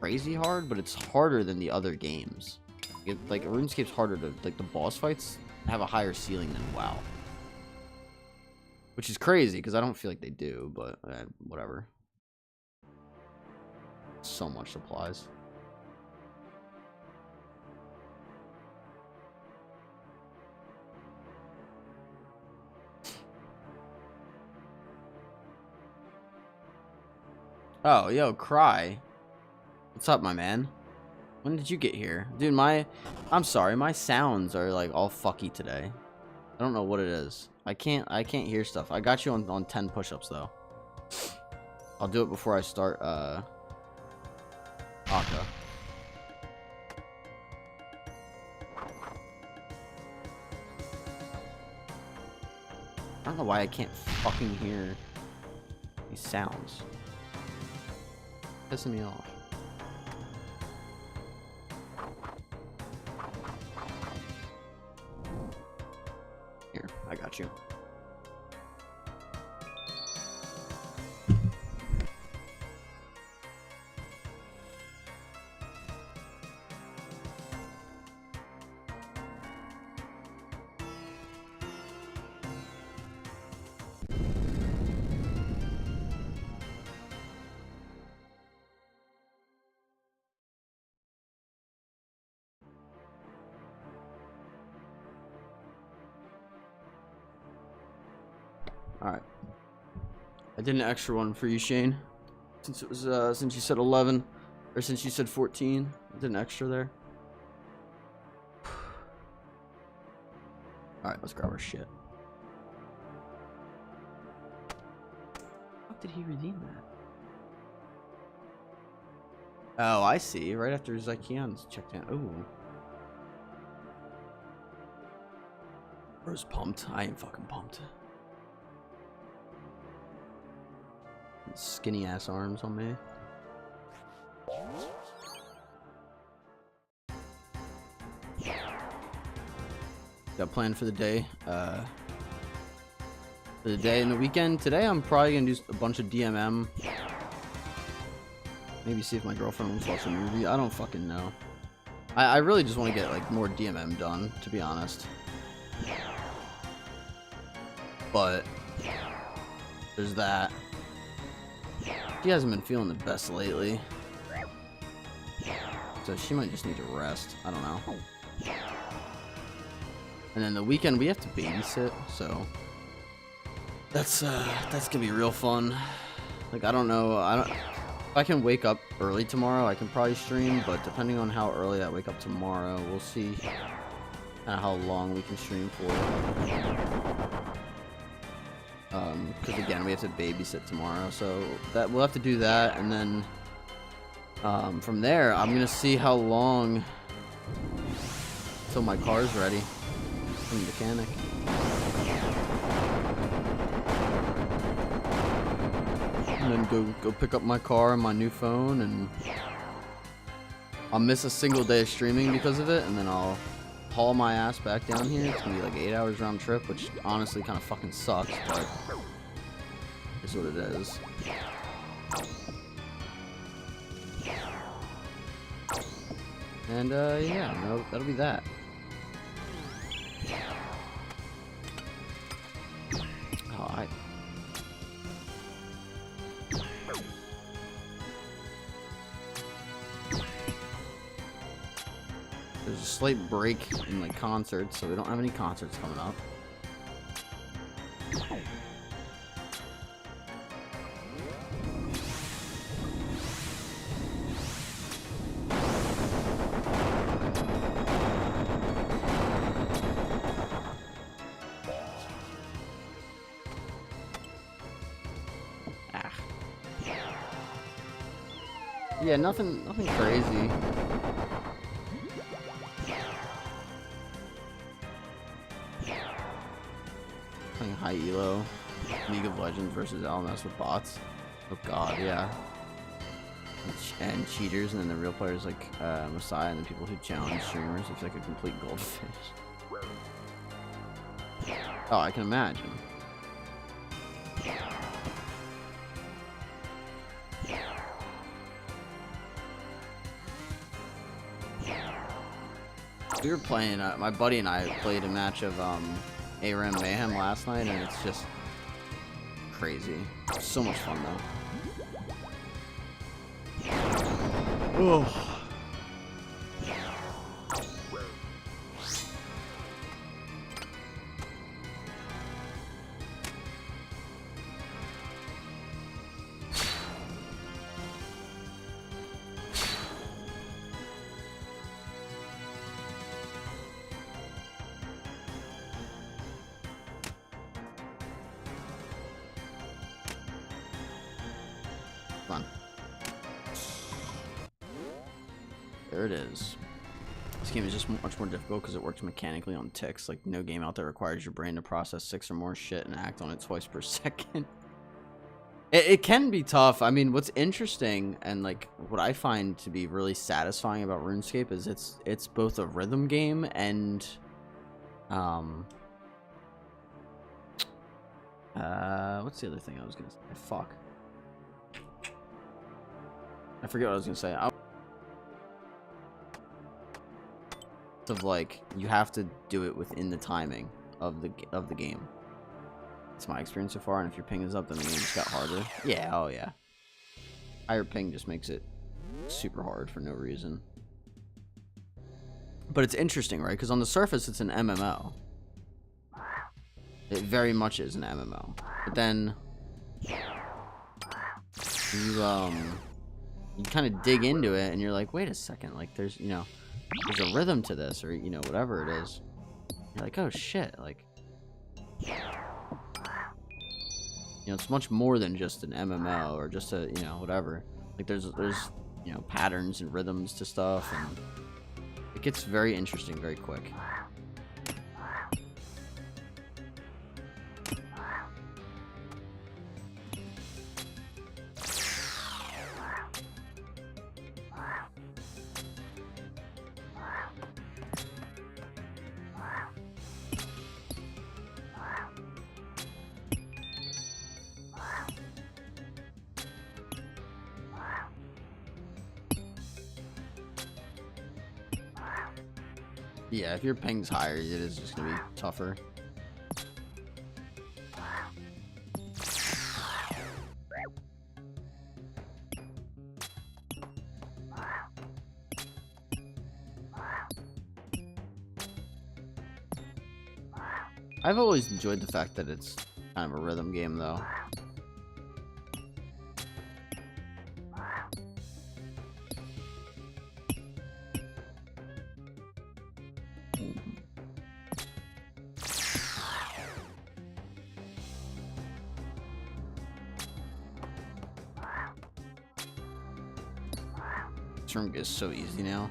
crazy hard, but it's harder than the other games. Like, RuneScape's harder to, like, the boss fights have a higher ceiling than WoW. Which is crazy, because I don't feel like they do, but whatever. So much supplies. Oh, yo, Cry. What's up, my man? When did you get here? Dude, I'm sorry, my sounds are, like, all fucky today. I don't know what it is. I can't hear stuff. I got you on 10 push-ups, though. I'll do it before I start, Akka. I don't know why I can't fucking hear these sounds. Pissing me off. Here, I got you. Alright. I did an extra one for you, Shane. Since it was, since you said 11, or since you said 14, I did an extra there. Alright, let's grab our shit. How did he redeem that? Oh, I see. Right after Zykeon's checked in. Ooh. Bro's pumped. I ain't fucking pumped. Skinny ass arms on me. Got planned for the day. For the day and the weekend. Today I'm probably gonna do a bunch of DMM. Maybe see if my girlfriend wants to watch a movie. I don't fucking know. I really just want to get like more DMM done, to be honest. But there's that. She hasn't been feeling the best lately, so she might just need to rest. I don't know. And then the weekend we have to babysit, so that's gonna be real fun. Like I don't know. If I can wake up early tomorrow, I can probably stream. But depending on how early I wake up tomorrow, we'll see how long we can stream for. Because again, we have to babysit tomorrow, so that we'll have to do that, and then from there, I'm gonna see how long till my car's ready from the mechanic. And then go pick up my car and my new phone, and I'll miss a single day of streaming because of it, and then I'll haul my ass back down here. It's gonna be like 8 hours round trip, which honestly kind of fucking sucks, but it's what it is. And yeah, no, that'll be that. Oh, there's a slight break in like concerts, so we don't have any concerts coming up. Yeah, nothing crazy. Playing high elo, League of Legends versus LMS with bots. Oh god, yeah. And cheaters, and then the real players like Masori, and the people who challenge streamers. It's like a complete goldfish. Oh, I can imagine. We were playing, my buddy and I played a match of Ironman Mayhem last night, and it's just crazy. So much fun though. Oh. Fun. There it is. This game is just much more difficult because it works mechanically on ticks. Like, no game out there requires your brain to process 6 or more shit and act on it twice per second. It can be tough. I mean, what's interesting and like what I find to be really satisfying about RuneScape is it's both a rhythm game and what's the other thing I was gonna say? Fuck. I forget what I was gonna say. Of like, you have to do it within the timing of the game. It's my experience so far, and if your ping is up, then the game just got harder. Yeah, oh yeah. Higher ping just makes it super hard for no reason. But it's interesting, right? Because on the surface, it's an MMO. It very much is an MMO. But then you kind of dig into it and you're like, wait a second, like there's there's a rhythm to this, or whatever it is. You're like, oh shit, like it's much more than just an MMO or just a whatever. Like there's patterns and rhythms to stuff, and it gets very interesting very quick. Yeah, if your ping's higher, it is just gonna be tougher. I've always enjoyed the fact that it's kind of a rhythm game, though. This room is so easy now.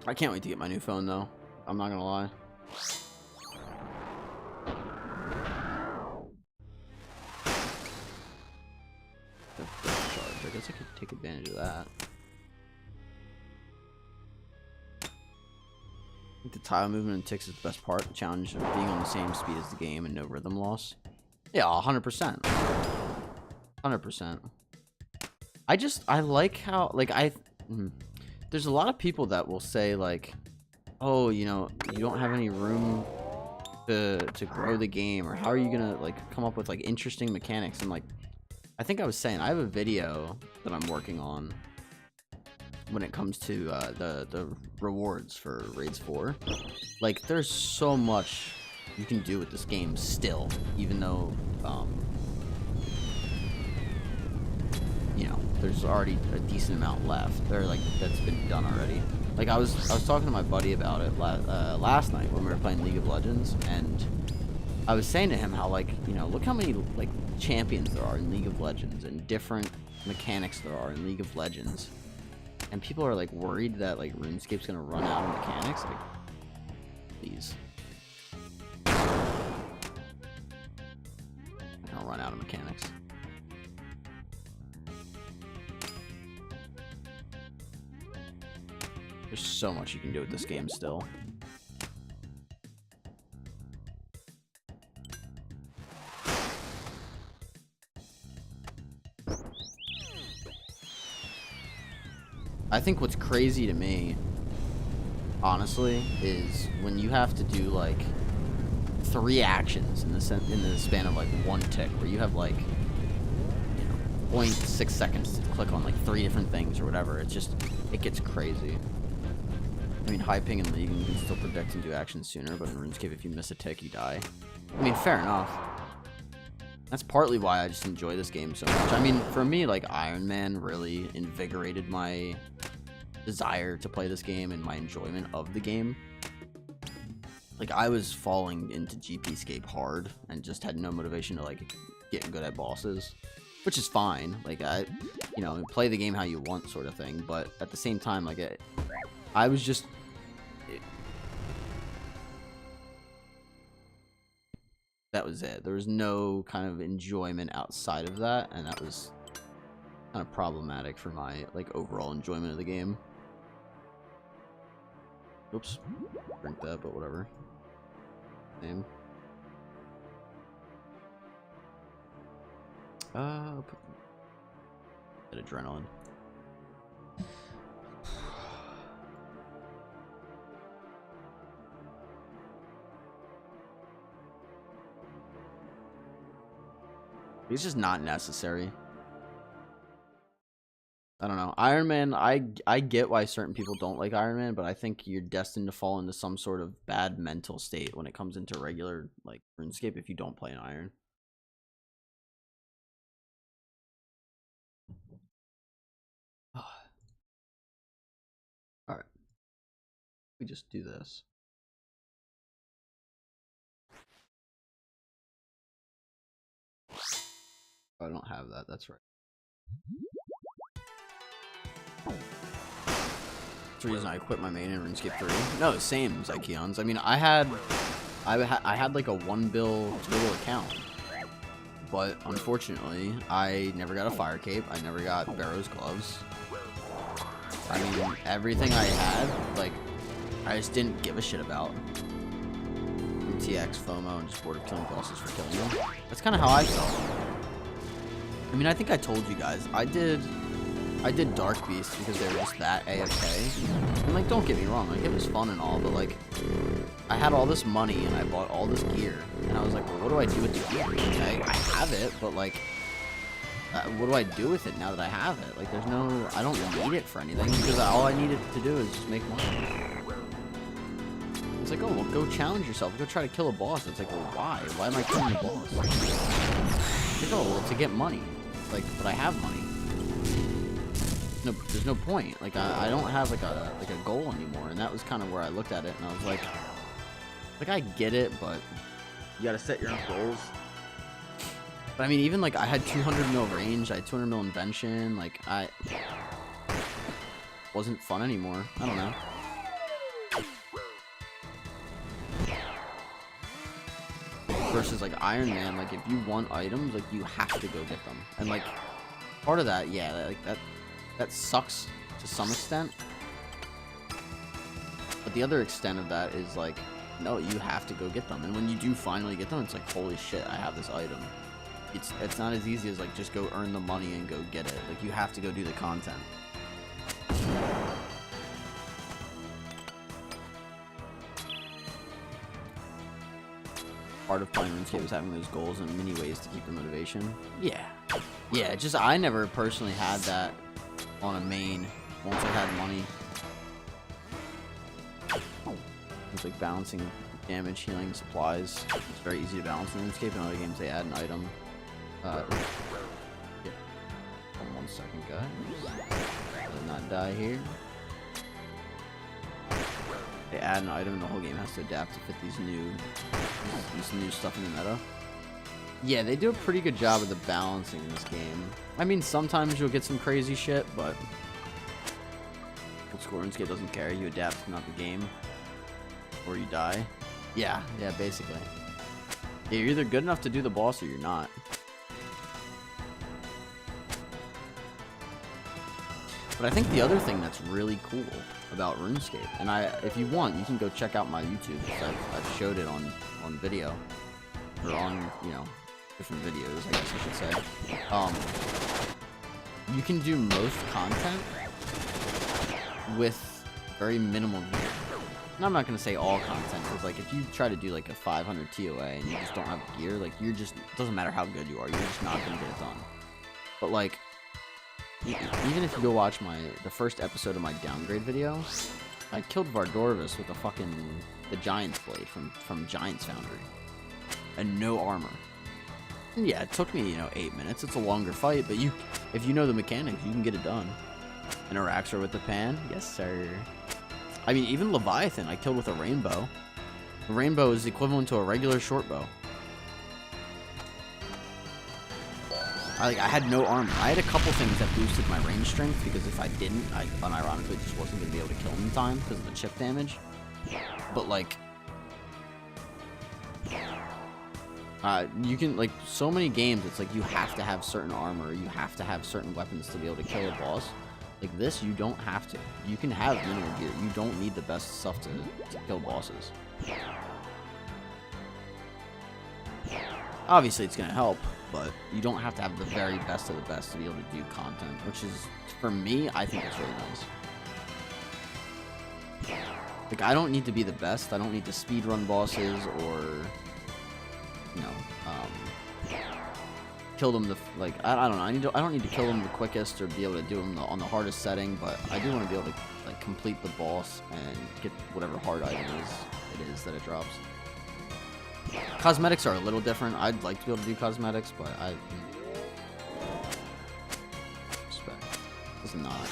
I can't wait to get my new phone, though. I'm not gonna lie. I guess I could take advantage of that. I think the tile movement and ticks is the best part. The challenge of being on the same speed as the game and no rhythm loss. Yeah, 100%. 100%. I like how, like, there's a lot of people that will say, like, oh, you don't have any room to grow the game, or how are you gonna, like, come up with, like, interesting mechanics? And, like, I think I was saying, I have a video that I'm working on when it comes to the rewards for Raids 4. Like, there's so much you can do with this game still, even though, there's already a decent amount left. That's been done already. Like, I was talking to my buddy about it last night when we were playing League of Legends, and I was saying to him how, like, look how many, like, champions there are in League of Legends and different mechanics there are in League of Legends. And people are, like, worried that, like, RuneScape's gonna run out of mechanics. Like, please. Not gonna run out of mechanics. There's so much you can do with this game still. I think what's crazy to me, honestly, is when you have to do, like, 3 actions in the span of, like, 1 tick, where you have, like, 0.6 seconds to click on, like, 3 different things or whatever. It gets crazy. I mean, high ping in League, you can still predict and do actions sooner, but in RuneScape, if you miss a tick, you die. I mean, fair enough. That's partly why I just enjoy this game so much. I mean, for me, like, Ironman really invigorated my desire to play this game and my enjoyment of the game. Like, I was falling into GPscape hard and just had no motivation to, like, get good at bosses, which is fine. Like, play the game how you want sort of thing, but at the same time, like, I was just... that was it. There was no kind of enjoyment outside of that, and that was kind of problematic for my, like, overall enjoyment of the game. Oops. Drink that, but whatever. Same. Put bit of adrenaline. It's just not necessary. I don't know. Ironman, I get why certain people don't like Ironman, but I think you're destined to fall into some sort of bad mental state when it comes into regular, like, RuneScape if you don't play an Iron. Alright. We just do this. Oh, I don't have that, that's right. That's the reason I quit my main in RuneScape 3. No, same, Zykeons. I mean, I had like a 1 bill total account. But unfortunately, I never got a fire cape. I never got Barrow's gloves. I mean, everything I had, like, I just didn't give a shit about. TX, FOMO, and just bored of killing bosses for killing them. That's kind of how I felt. I mean, I think I told you guys, I did Dark Beast because they were just that AFK. And, like, don't get me wrong, like, it was fun and all, but, like, I had all this money and I bought all this gear. And I was like, well, what do I do with the gear? Okay, I have it, but, like, what do I do with it now that I have it? Like, there's no, I don't need it for anything because all I needed to do is just make money. It's like, oh, well, go challenge yourself. Go try to kill a boss. It's like, well, why? Why am I killing a boss? It's like, oh, well, to get money. Like, but I have money. No, there's no point. Like, I don't have like a goal anymore, and that was kind of where I looked at it, and I was like, I get it, but you gotta set your own goals. But I mean, even like I had 200 mil range, I had 200 mil invention. Like, I wasn't fun anymore. I don't know. Versus like Ironman, like if you want items, like you have to go get them, and like part of that, yeah, like that sucks to some extent. But the other extent of that is like, no, you have to go get them, and when you do finally get them, it's like, holy shit, I have this item. It's not as easy as like just go earn the money and go get it. Like, you have to go do the content. Part of playing RuneScape is having those goals and many ways to keep the motivation. Yeah, just I never personally had that on a main once I had money. It's like balancing damage, healing, supplies. It's very easy to balance in RuneScape. In other games, they add an item. Yeah. Hold on 1 second, guys. Did not die here. They add an item and the whole game has to adapt to fit these new stuff in the meta. Yeah, they do a pretty good job of the balancing in this game. I mean, sometimes you'll get some crazy shit, but old school RuneScape doesn't care. You adapt, not the game, or you die. Yeah, basically. Yeah, you're either good enough to do the boss or you're not. But I think the other thing that's really cool about RuneScape, and if you want, you can go check out my YouTube, because I've showed it on video, or on, you know, different videos, I guess I should say. You can do most content with very minimal gear. And I'm not going to say all content, because, like, if you try to do, like, a 500 TOA and you just don't have gear, like, you're just, it doesn't matter how good you are, you're just not going to get it done. But, like, even if you go watch the first episode of my downgrade video, I killed Vardorvis with the Giant's Blade from Giant's Foundry. And no armor. And yeah, it took me, 8 minutes. It's a longer fight, but if you know the mechanics, you can get it done. And Araxor with the pan? Yes, sir. I mean, even Leviathan, I killed with a rainbow. A rainbow is equivalent to a regular short bow. I had no armor. I had a couple things that boosted my range strength, because if I didn't, I unironically just wasn't going to be able to kill him in time because of the chip damage. But, like, you can, like, so many games, it's like you have to have certain armor, you have to have certain weapons to be able to kill a boss. Like this, you don't have to. You can have minimal gear. You don't need the best stuff to kill bosses. Obviously, it's going to help, but you don't have to have the very best of the best to be able to do content, which is, for me, I think it's really nice. Like, I don't need to be the best. I don't need to speedrun bosses or, kill them like I don't know. I don't need to kill them the quickest or be able to do them on the hardest setting, but I do want to be able to like complete the boss and get whatever hard item it is that it drops. Cosmetics are a little different. I'd like to be able to do cosmetics, but I respect. It's not.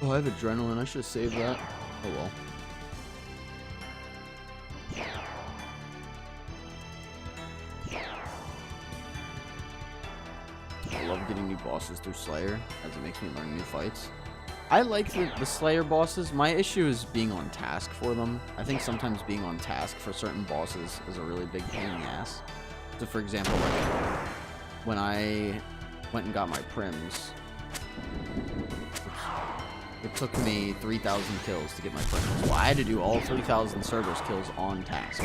Oh, I have adrenaline. I should have saved that. Oh well. I love getting new bosses through Slayer, as it makes me learn new fights. I like the Slayer bosses. My issue is being on task for them. I think sometimes being on task for certain bosses is a really big pain in the ass. So for example, like when I went and got my prims, it took me 3,000 kills to get my prims. So I had to do all 3,000 Cerberus kills on task.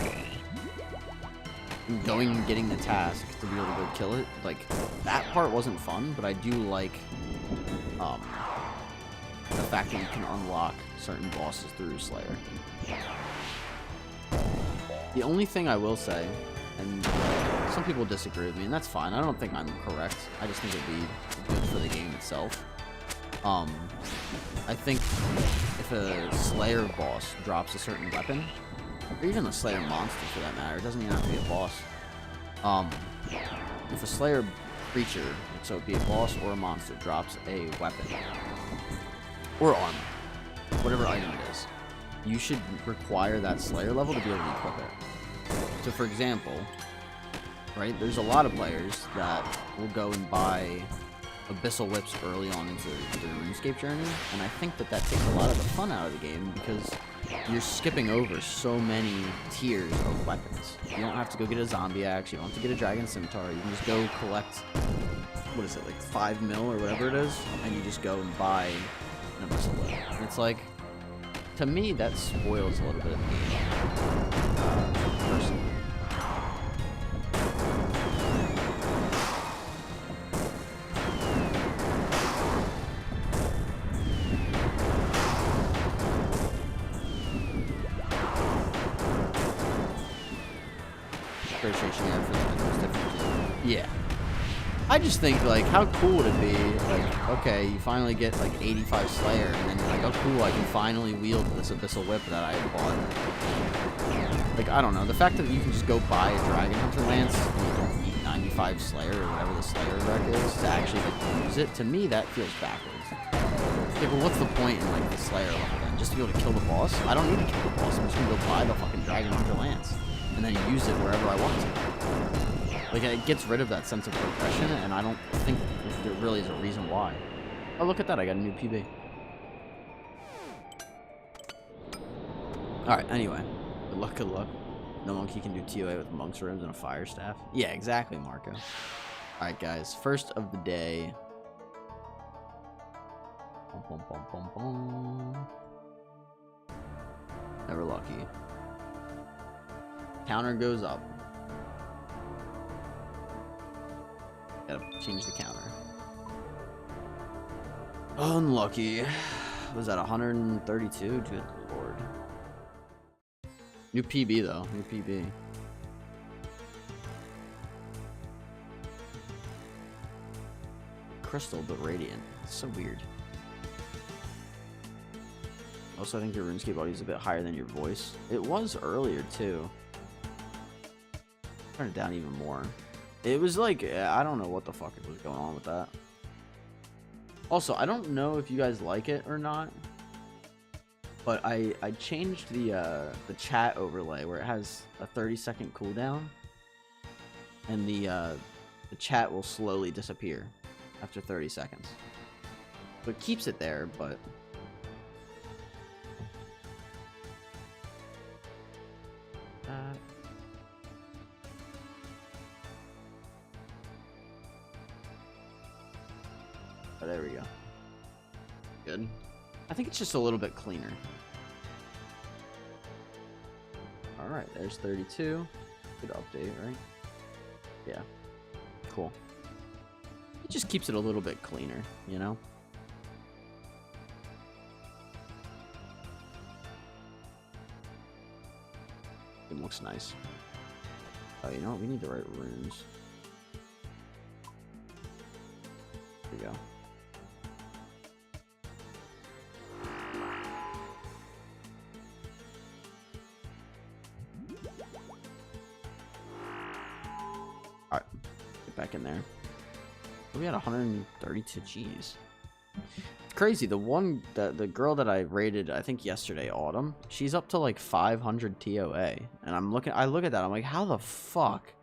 Going and getting the task to be able to go kill it, like, that part wasn't fun, but I do like, the fact that you can unlock certain bosses through Slayer. The only thing I will say, and some people disagree with me, and that's fine, I don't think I'm correct, I just think it'd be good for the game itself. I think if a Slayer boss drops a certain weapon, or even a Slayer monster for that matter, it doesn't even have to be a boss. If a Slayer creature, so it be a boss or a monster, drops a weapon, or armor, whatever item it is, you should require that Slayer level to be able to equip it. So for example, right, there's a lot of players that will go and buy Abyssal Whips early on into their RuneScape journey, and I think that takes a lot of the fun out of the game, because you're skipping over so many tiers of weapons. You don't have to go get a zombie axe, you don't have to get a dragon scimitar, you can just go collect, what is it, like 5 mil or whatever it is, and you just go and buy an Abyssal Whip. And it's like, to me, that spoils a little bit of the game, personally. Yeah. I just think, like, how cool would it be, like, okay, you finally get, like, 85 Slayer, and then you're like, oh, cool, I can finally wield this Abyssal Whip that I had bought. Like, I don't know, the fact that you can just go buy a Dragon Hunter Lance, and you don't need 95 Slayer, or whatever the Slayer rec is, to actually, like, use it, to me, that feels backwards. Okay, but what's the point in, like, the Slayer level, then? Just to be able to kill the boss? I don't need to kill the boss, I'm just gonna go buy the fucking Dragon Hunter Lance, and then use it wherever I want to. Like, it gets rid of that sense of progression, and I don't think there really is a reason why. Oh, look at that, I got a new PB. Alright, anyway. Good luck, good luck. No monkey can do TOA with monk's ribs and a fire staff. Yeah, exactly, Marco. Alright, guys, first of the day. Bum, bum, bum, bum, bum. Never lucky. Counter goes up. Gotta change the counter. Unlucky. Was that 132? Good lord. New PB though. New PB. Crystal but radiant. It's so weird. Also, I think your RuneScape audio is a bit higher than your voice. It was earlier too. Turn it down even more. It was like, I don't know what the fuck was going on with that. Also, I don't know if you guys like it or not, but I changed the chat overlay where it has a 30-second cooldown, and the chat will slowly disappear after 30 seconds. So it keeps it there, but oh, there we go. Good. I think it's just a little bit cleaner. Alright, there's 32. Good update, right? Yeah. Cool. It just keeps it a little bit cleaner, you know? It looks nice. Oh, you know what? We need the right runes. There we go. Alright. Get back in there. We had 132 G's. It's crazy. The girl that I rated, I think yesterday, Autumn, she's up to like 500 TOA. And I look at that, I'm like, how the fuck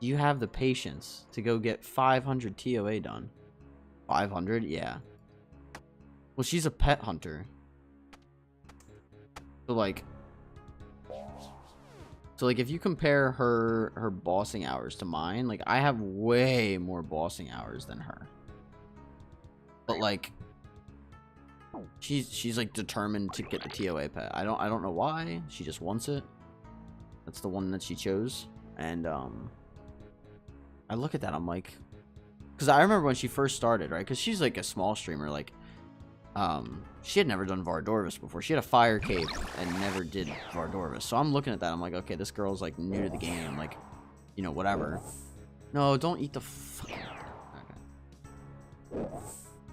do you have the patience to go get 500 TOA done? 500? Yeah. Well, she's a pet hunter. So like if you compare her bossing hours to mine, like I have way more bossing hours than her. But like she's like determined to get the TOA pet. I don't know why. She just wants it. That's the one that she chose. And I look at that, I'm like, because I remember when she first started, right? Because she's like a small streamer, like she had never done Vardorvis before. She had a fire cape and never did Vardorvis. So I'm looking at that, I'm like, okay, this girl's like new to the game. I'm like, you know, whatever. No, don't eat the fucking... Okay.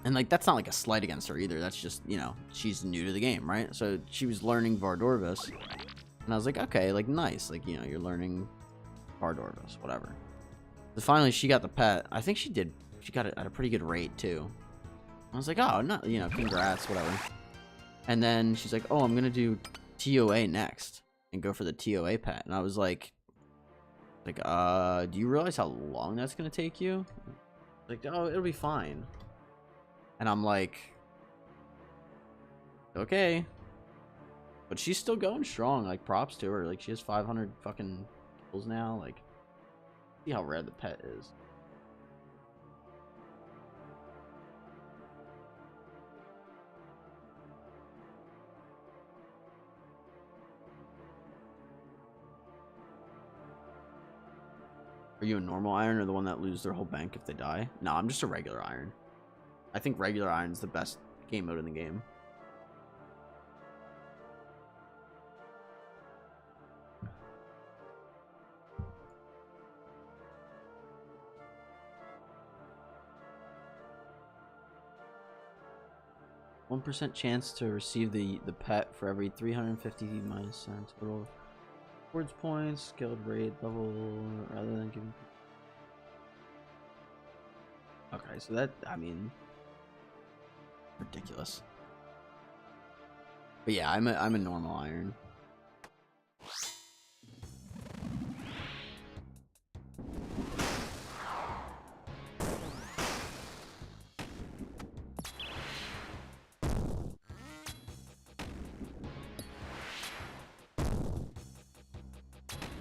And like that's not like a slight against her either. That's just, you know, she's new to the game, right? So she was learning Vardorvis, and I was like, okay, like nice, like, you know, you're learning Vardorvis, whatever. But finally she got the pet. I think she got it at a pretty good rate too. I was like, oh, no, you know, congrats, whatever. And then she's like, oh, I'm gonna do TOA next and go for the TOA pet. And I was like, do you realize how long that's gonna take you? Like, oh, it'll be fine. And I'm like, okay. But she's still going strong. Like, props to her. Like, she has 500 fucking kills now. Like, see how rare the pet is. Are you a normal iron or the one that lose their whole bank if they die? No, I'm just a regular iron. I think regular iron's the best game mode in the game. %1 chance to receive the pet for every 350 minus total rewards points, skilled rate level, rather than giving. Okay, so that, I mean, ridiculous. But yeah, I'm a normal iron.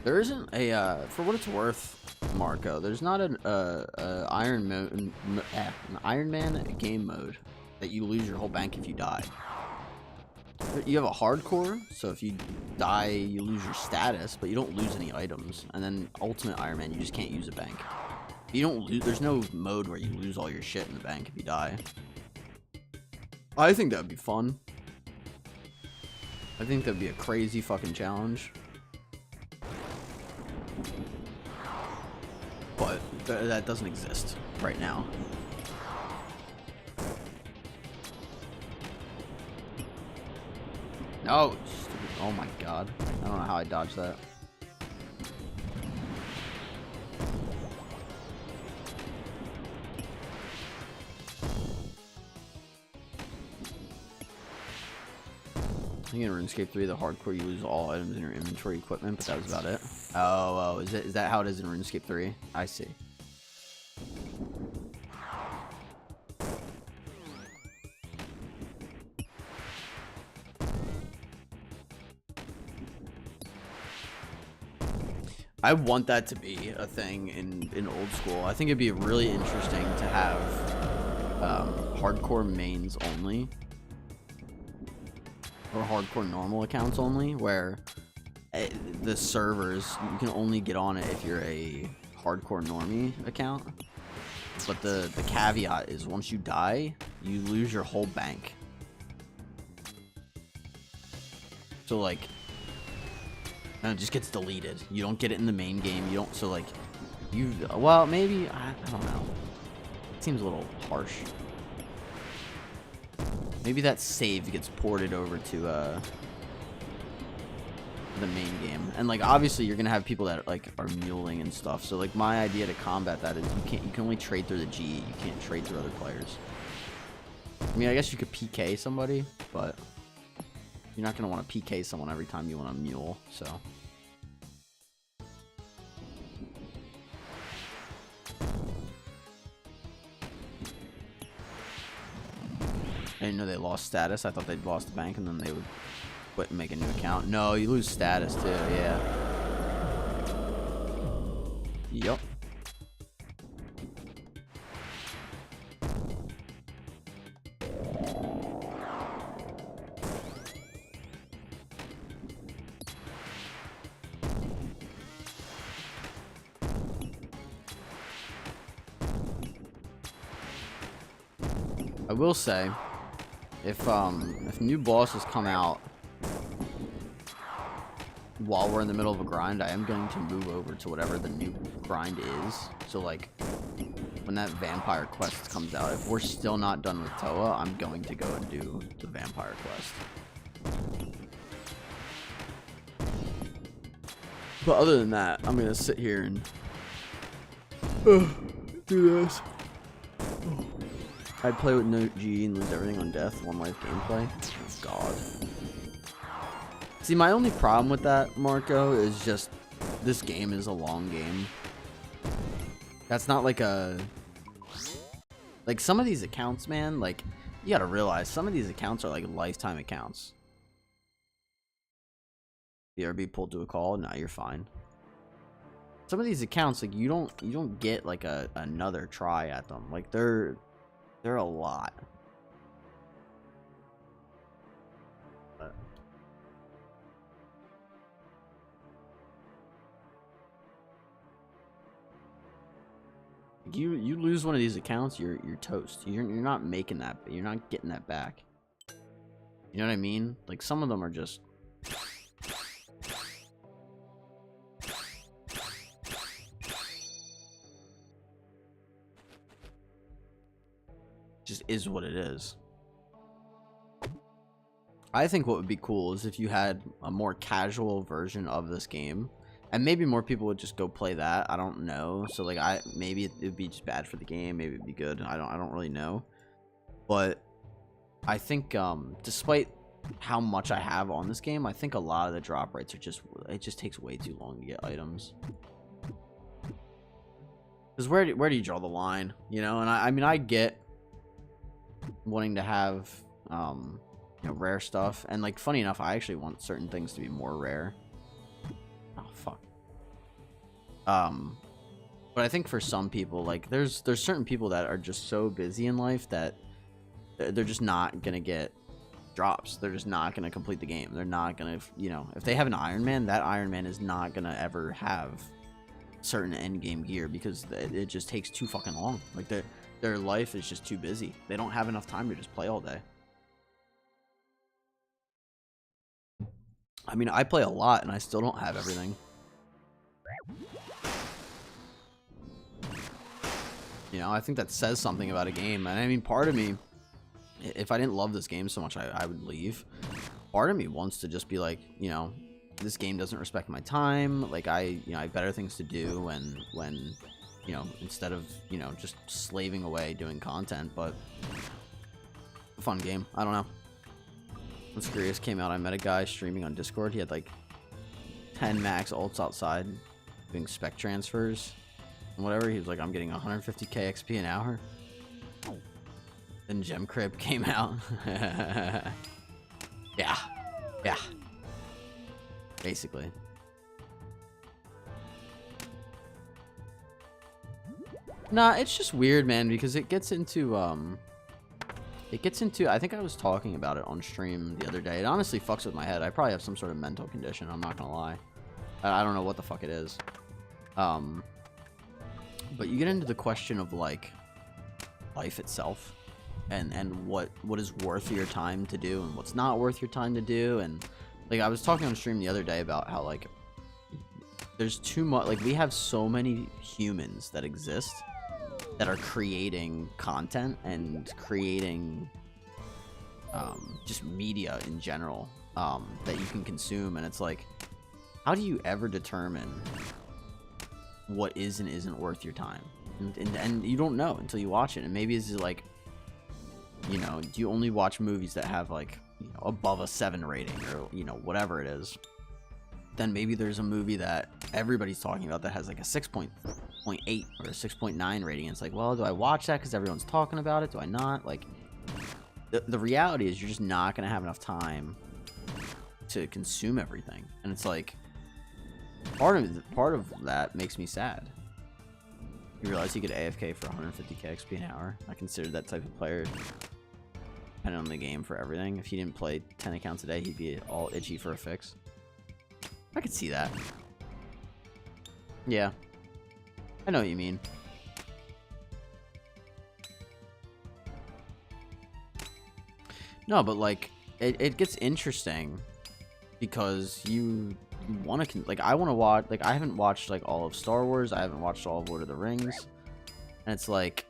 There isn't a for what it's worth, Marco, there's not an an Ironman game mode that you lose your whole bank if you die. You have a hardcore, so if you die you lose your status, but you don't lose any items. And then ultimate Ironman, you just can't use a bank. You don't lose, there's no mode where you lose all your shit in the bank if you die. I think that'd be fun. I think that'd be a crazy fucking challenge. But that doesn't exist right now. No! Stupid. Oh my god. I don't know how I dodged that. I think in RuneScape 3, the hardcore, you lose all items in your inventory equipment, but that was about it. Oh, is that how it is in RuneScape 3? I see. I want that to be a thing in old school. I think it'd be really interesting to have hardcore mains only. Or hardcore normal accounts only, where the servers, you can only get on it if you're a hardcore normie account. But the caveat is once you die, you lose your whole bank. So like, And it just gets deleted. You don't get it in the main game. You don't, so like, well, maybe, I don't know. It seems a little harsh. Maybe that save gets ported over to, the main game. And like, obviously you're gonna have people that like are muling and stuff. So like, my idea to combat that is you can only trade through the G. You can't trade through other players. I mean, I guess you could PK somebody, but you're not gonna want to PK someone every time you want to mule, so. I didn't know they lost status. I thought they'd lost the bank and then they would quit and make a new account. No, you lose status too, yeah. Yup. I will say, if new bosses come out while we're in the middle of a grind, I am going to move over to whatever the new grind is. So like, when that vampire quest comes out, if we're still not done with Toa, I'm going to go and do the vampire quest. But other than that, I'm gonna sit here and do this. I'd play with no G and lose everything on death, one life gameplay. Oh, God. See, my only problem with that, Marco, is just this game is a long game. That's not like a... Like, some of these accounts, man, like, you gotta realize, some of these accounts are like lifetime accounts. BRB pulled to a call? Nah, you're fine. Some of these accounts, like, you don't get, like, another try at them. Like, they're a lot. But you lose one of these accounts, you're toast. You're not making that. You're not getting that back. You know what I mean? Like, some of them are just. Just is what it is. I think what would be cool is if you had a more casual version of this game, and maybe more people would just go play that. I don't know. So like, maybe it would be just bad for the game. Maybe it'd be good. I don't really know. But I think despite how much I have on this game, I think a lot of the drop rates are just, it just takes way too long to get items. Because where do you draw the line? You know, and I mean, I get wanting to have you know, rare stuff, and like, funny enough, I actually want certain things to be more rare. Oh fuck. But I think for some people, like, there's certain people that are just so busy in life that they're just not gonna get drops. They're just not gonna complete the game. They're not gonna, you know, if they have an Ironman, that Ironman is not gonna ever have certain end game gear because it just takes too fucking long. Like, their life is just too busy. They don't have enough time to just play all day. I mean, I play a lot and I still don't have everything. You know, I think that says something about a game. And I mean, part of me, if I didn't love this game so much, I would leave. Part of me wants to just be like, you know, this game doesn't respect my time. Like, I have better things to do when you know, instead of, you know, just slaving away doing content. But a fun game. I don't know. When Scurious came out, I met a guy streaming on Discord. He had like 10 max ults outside doing spec transfers and whatever. He was like, I'm getting 150k XP an hour. Then Gem Crib came out. Yeah. Basically. Nah, it's just weird, man, because it gets into, I think I was talking about it on stream the other day. It honestly fucks with my head. I probably have some sort of mental condition, I'm not gonna lie. I don't know what the fuck it is. But you get into the question of, like, life itself. And what is worth your time to do and what's not worth your time to do. And, like, I was talking on stream the other day about how, like, there's too much. Like, we have so many humans that exist that are creating content and creating just media in general that you can consume, and it's like, how do you ever determine what is and isn't worth your time? And you don't know until you watch it. And maybe it's like, you know, do you only watch movies that have like, you know, above a 7 rating, or, you know, whatever it is? Then maybe there's a movie that everybody's talking about that has like a 6.8 or a 6.9 rating. It's like, well, do I watch that because everyone's talking about it? Do I not? Like, the reality is you're just not going to have enough time to consume everything. And it's like, part of that makes me sad. You realize you get AFK for 150k XP an hour? I consider that type of player, depending on the game, for everything. If he didn't play 10 accounts a day, he'd be all itchy for a fix. I could see that. Yeah. I know what you mean. No, but like, it gets interesting because you want to, like, I want to watch, like, I haven't watched like all of Star Wars, I haven't watched all of Lord of the Rings, and it's like,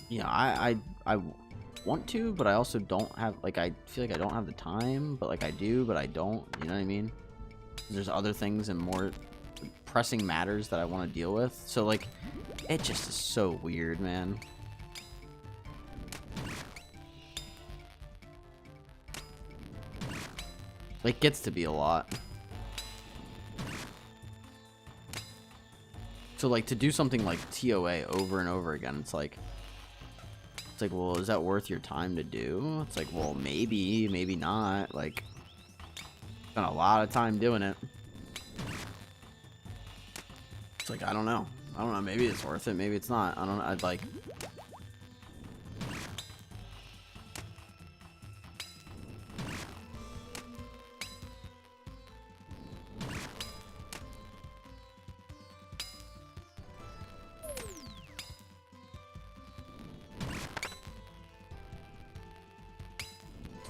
you know, I want to, but I also don't have, like, I feel like I don't have the time, but like I do, but I don't, you know what I mean? There's other things and more pressing matters that I want to deal with, so like, it just is so weird, man. It gets to be a lot. So like, to do something like TOA over and over again, it's like, well, is that worth your time to do? It's like, well, maybe, maybe not. Like, spent a lot of time doing it. It's like, I don't know. Maybe it's worth it. Maybe it's not. I don't know. I'd like,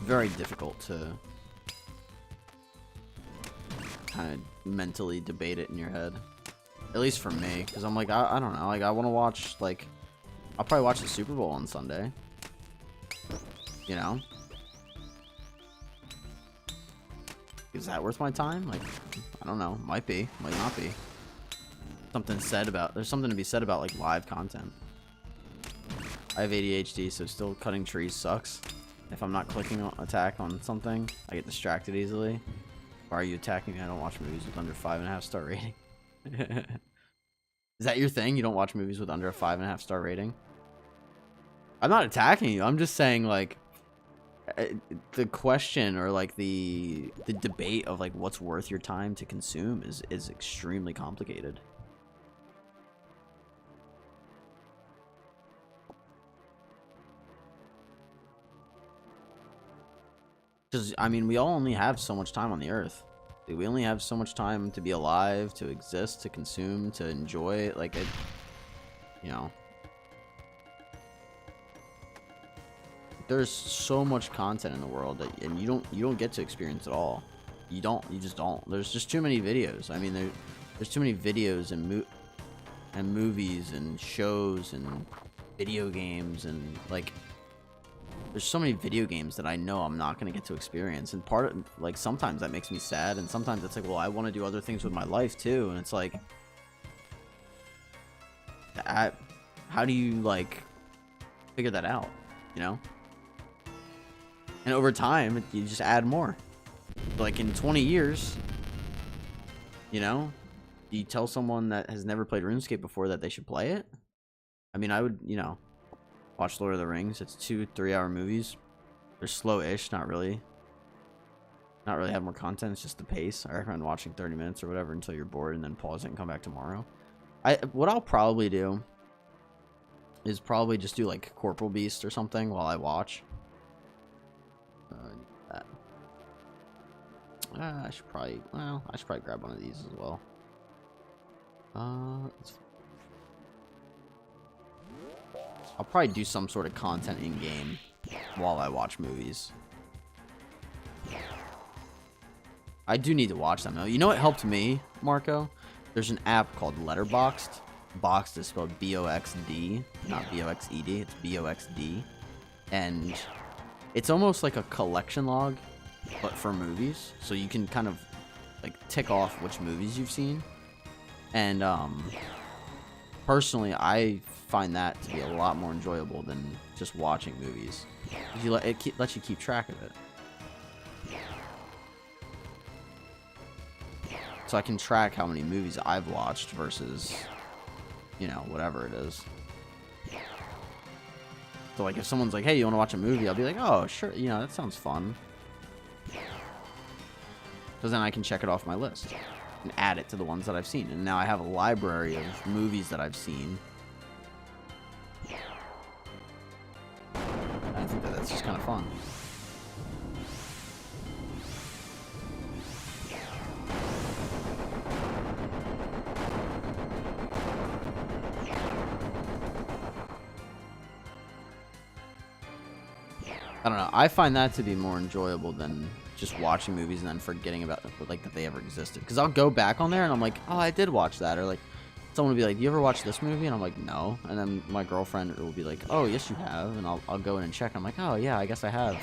very difficult to kind of mentally debate it in your head, at least for me, because I'm like, I don't know, like, I want to watch, like, I'll probably watch the Super Bowl on Sunday, you know, is that worth my time? Like, I don't know, might be, might not be. There's something to be said about like live content. I have ADHD, so still cutting trees sucks. If I'm not clicking on attack on something, I get distracted easily. Why are you attacking me? I don't watch movies with under 5.5 star rating. Is that your thing? You don't watch movies with under a 5.5 star rating? I'm not attacking you. I'm just saying, like, the question, or like the debate of like what's worth your time to consume is extremely complicated. Because, I mean, we all only have so much time on the earth. We only have so much time to be alive, to exist, to consume, to enjoy. Like, it, you know. There's so much content in the world that, and you don't get to experience it all. You just don't. There's just too many videos. I mean, there's too many videos and movies and shows and video games, and like, there's so many video games that I know I'm not going to get to experience. And part of, like, sometimes that makes me sad, and sometimes it's like, well, I want to do other things with my life too. And it's like, how do you, like, figure that out, you know? And over time, you just add more. Like, in 20 years, you know, do you tell someone that has never played RuneScape before that they should play it? I mean, I would, you know, watch Lord of the Rings. It's 2-3 hour movies. They're slow-ish, not really have more content. It's just the pace. I recommend watching 30 minutes or whatever until you're bored, and then pause it and come back tomorrow. What I'll probably do is probably just do like Corporal Beast or something while I watch. I should probably grab one of these as well. I'll probably do some sort of content in game while I watch movies. I do need to watch them though. You know what helped me, Marco? There's an app called Letterboxd. Boxed is spelled B-O-X-D, not B-O-X-E-D. It's B-O-X-D, and it's almost like a collection log, but for movies. So you can kind of like tick off which movies you've seen. And personally, I find that to be a lot more enjoyable than just watching movies. It lets you keep track of it. So I can track how many movies I've watched versus, you know, whatever it is. So like if someone's like, hey, you want to watch a movie? I'll be like, oh, sure. You know, that sounds fun. Because then I can check it off my list and add it to the ones that I've seen. And now I have a library of movies that I've seen. I think that's just kind of fun. I don't know. I find that to be more enjoyable than just watching movies and then forgetting about like that they ever existed. Because I'll go back on there and I'm like, oh, I did watch that. Or like someone will be like, do you ever watch this movie? And I'm like, no. And then my girlfriend will be like, oh, yes, you have. And I'll go in and check. And I'm like, oh yeah, I guess I have.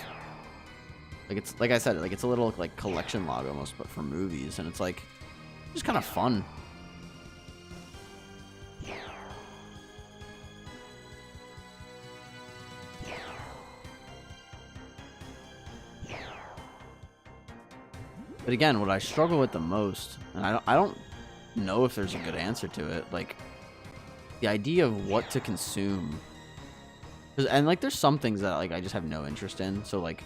Like it's like I said, like it's a little like collection log almost, but for movies, and it's like just kind of fun. But again, what I struggle with the most, and I don't know if there's a good answer to it, like the idea of what to consume. And like there's some things that like I just have no interest in. So like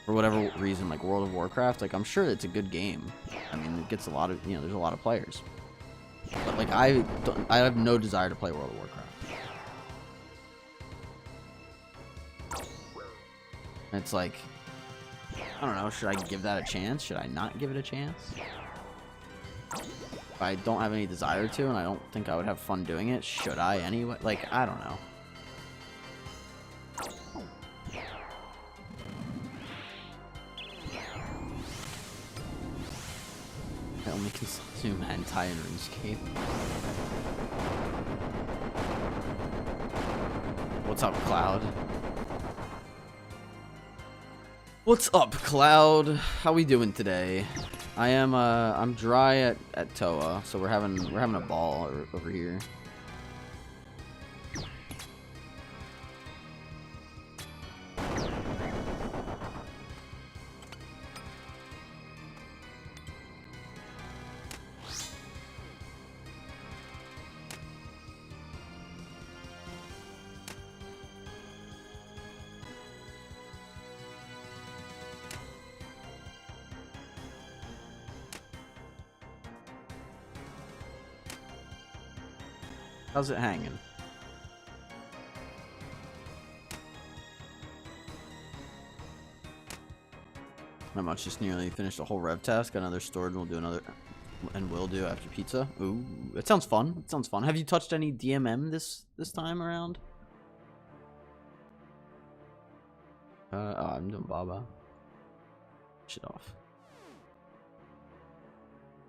for whatever reason, like World of Warcraft, like I'm sure it's a good game. I mean, it gets a lot of, you know, there's a lot of players. But like I have no desire to play World of Warcraft. And it's like, I don't know, should I give that a chance? Should I not give it a chance? If I don't have any desire to, and I don't think I would have fun doing it, should I anyway? Like, I don't know. I only consume hentai and RuneScape. What's up, Cloud? What's up, Cloud? How we doing today? I am I'm dry at Toa, so we're having a ball over here. How's it hanging? Not much, just nearly finished a whole rev task. Got another stored, and we'll do another, and we'll do after pizza. Ooh, it sounds fun. It sounds fun. Have you touched any DMM this time around? Oh, I'm doing Baba. Shit off.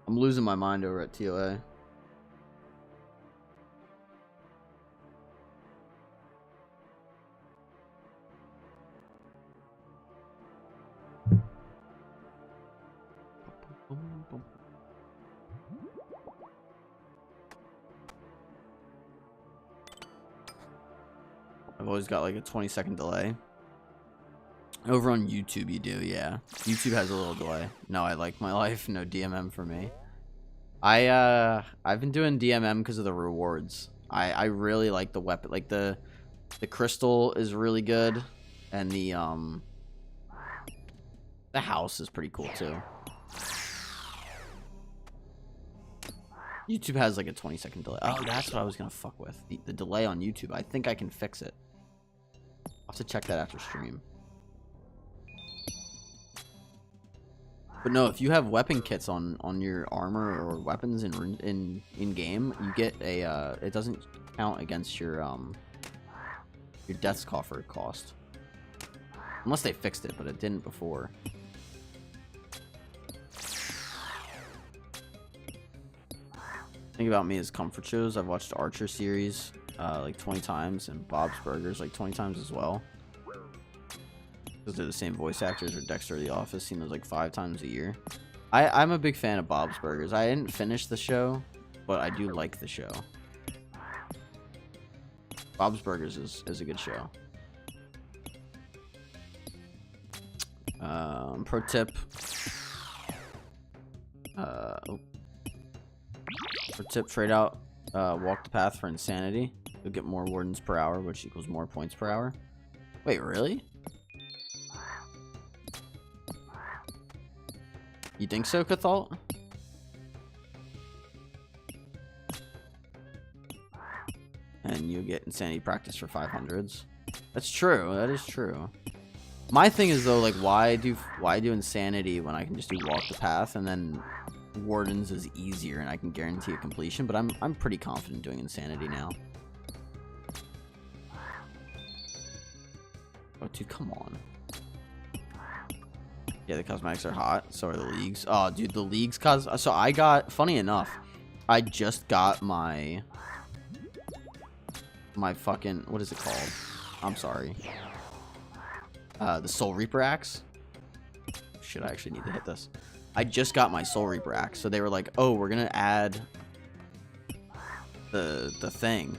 I'm losing my mind over at TOA. I've always got like a 20-second delay. Over on YouTube you do, yeah. YouTube has a little delay. No, I like my life. No DMM for me. I've been doing DMM because of the rewards. I really like the weapon. Like the crystal is really good, and the house is pretty cool too. YouTube has like a 20-second delay. Oh, that's what I was gonna fuck with. The delay on YouTube. I think I can fix it. I'll have to check that after stream. But no, if you have weapon kits on your armor or weapons in game, you get a it doesn't count against your death's coffer cost. Unless they fixed it, but it didn't before. Think about me as comfort shows. I've watched Archer series like 20 times and Bob's Burgers like 20 times as well. Because they're the same voice actors, or Dexter The Office, seen those like 5 times a year. I'm a big fan of Bob's Burgers. I didn't finish the show, but I do like the show. Bob's Burgers is a good show. Pro tip. Pro tip, trade out Walk the Path for Insanity. You'll get more wardens per hour, which equals more points per hour. Wait, really? You think so, Cathalt? And you get Insanity practice for 500s. That's true. That is true. My thing is though, like, why do Insanity when I can just do Walk the Path, and then Wardens is easier and I can guarantee a completion? But I'm pretty confident doing Insanity now. Oh, dude, come on. Yeah, the cosmetics are hot. So are the leagues. Oh, dude, the leagues so I got, funny enough, I just got my fucking, what is it called? I'm sorry. The Soul Reaper axe. Shit, I actually need to hit this. I just got my Soul Reaper axe. So they were like, "Oh, we're going to add the thing."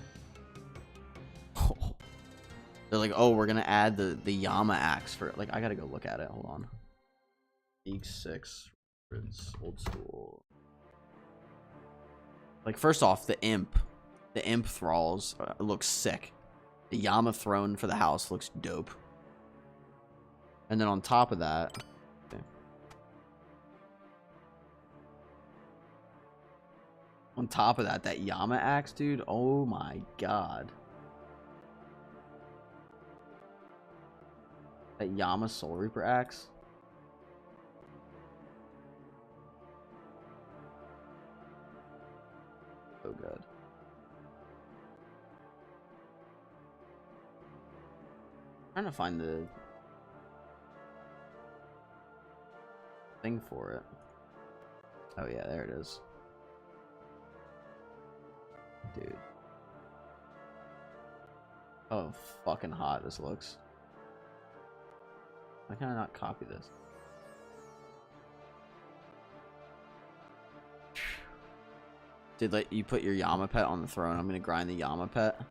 They're like, "Oh, we're going to add the Yama axe for," like, I got to go look at it. Hold on. League 6, old school. Like, first off, the imp thralls looks sick. The Yama throne for the house looks dope. And then on top of that, okay. On top of that, that Yama axe, dude. Oh my god. That Yama Soul Reaper axe. So good. Trying to find the thing for it. Oh yeah, there it is. Dude. Oh, fucking hot this looks. Why can I not copy this? Did like you put your Yama pet on the throne? I'm gonna grind the Yama pet.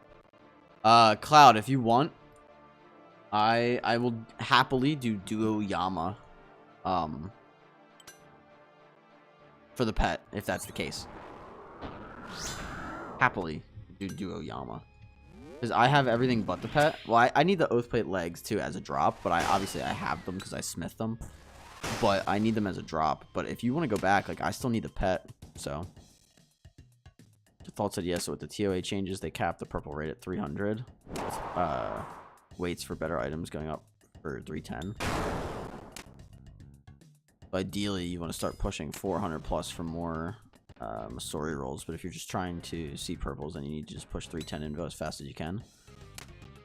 Cloud, if you want, I will happily do duo Yama, for the pet, if that's the case. Happily do duo Yama, because I have everything but the pet. Well, I need the Oathplate legs too as a drop, but I have them because I smith them. But I need them as a drop. But if you want to go back, like, I still need the pet. So Default said yes. So with the TOA changes, they cap the purple rate at 300. Weights for better items going up for 310. Ideally, you want to start pushing 400 plus for more Masori rolls, but if you're just trying to see purples, then you need to just push 310 invo as fast as you can.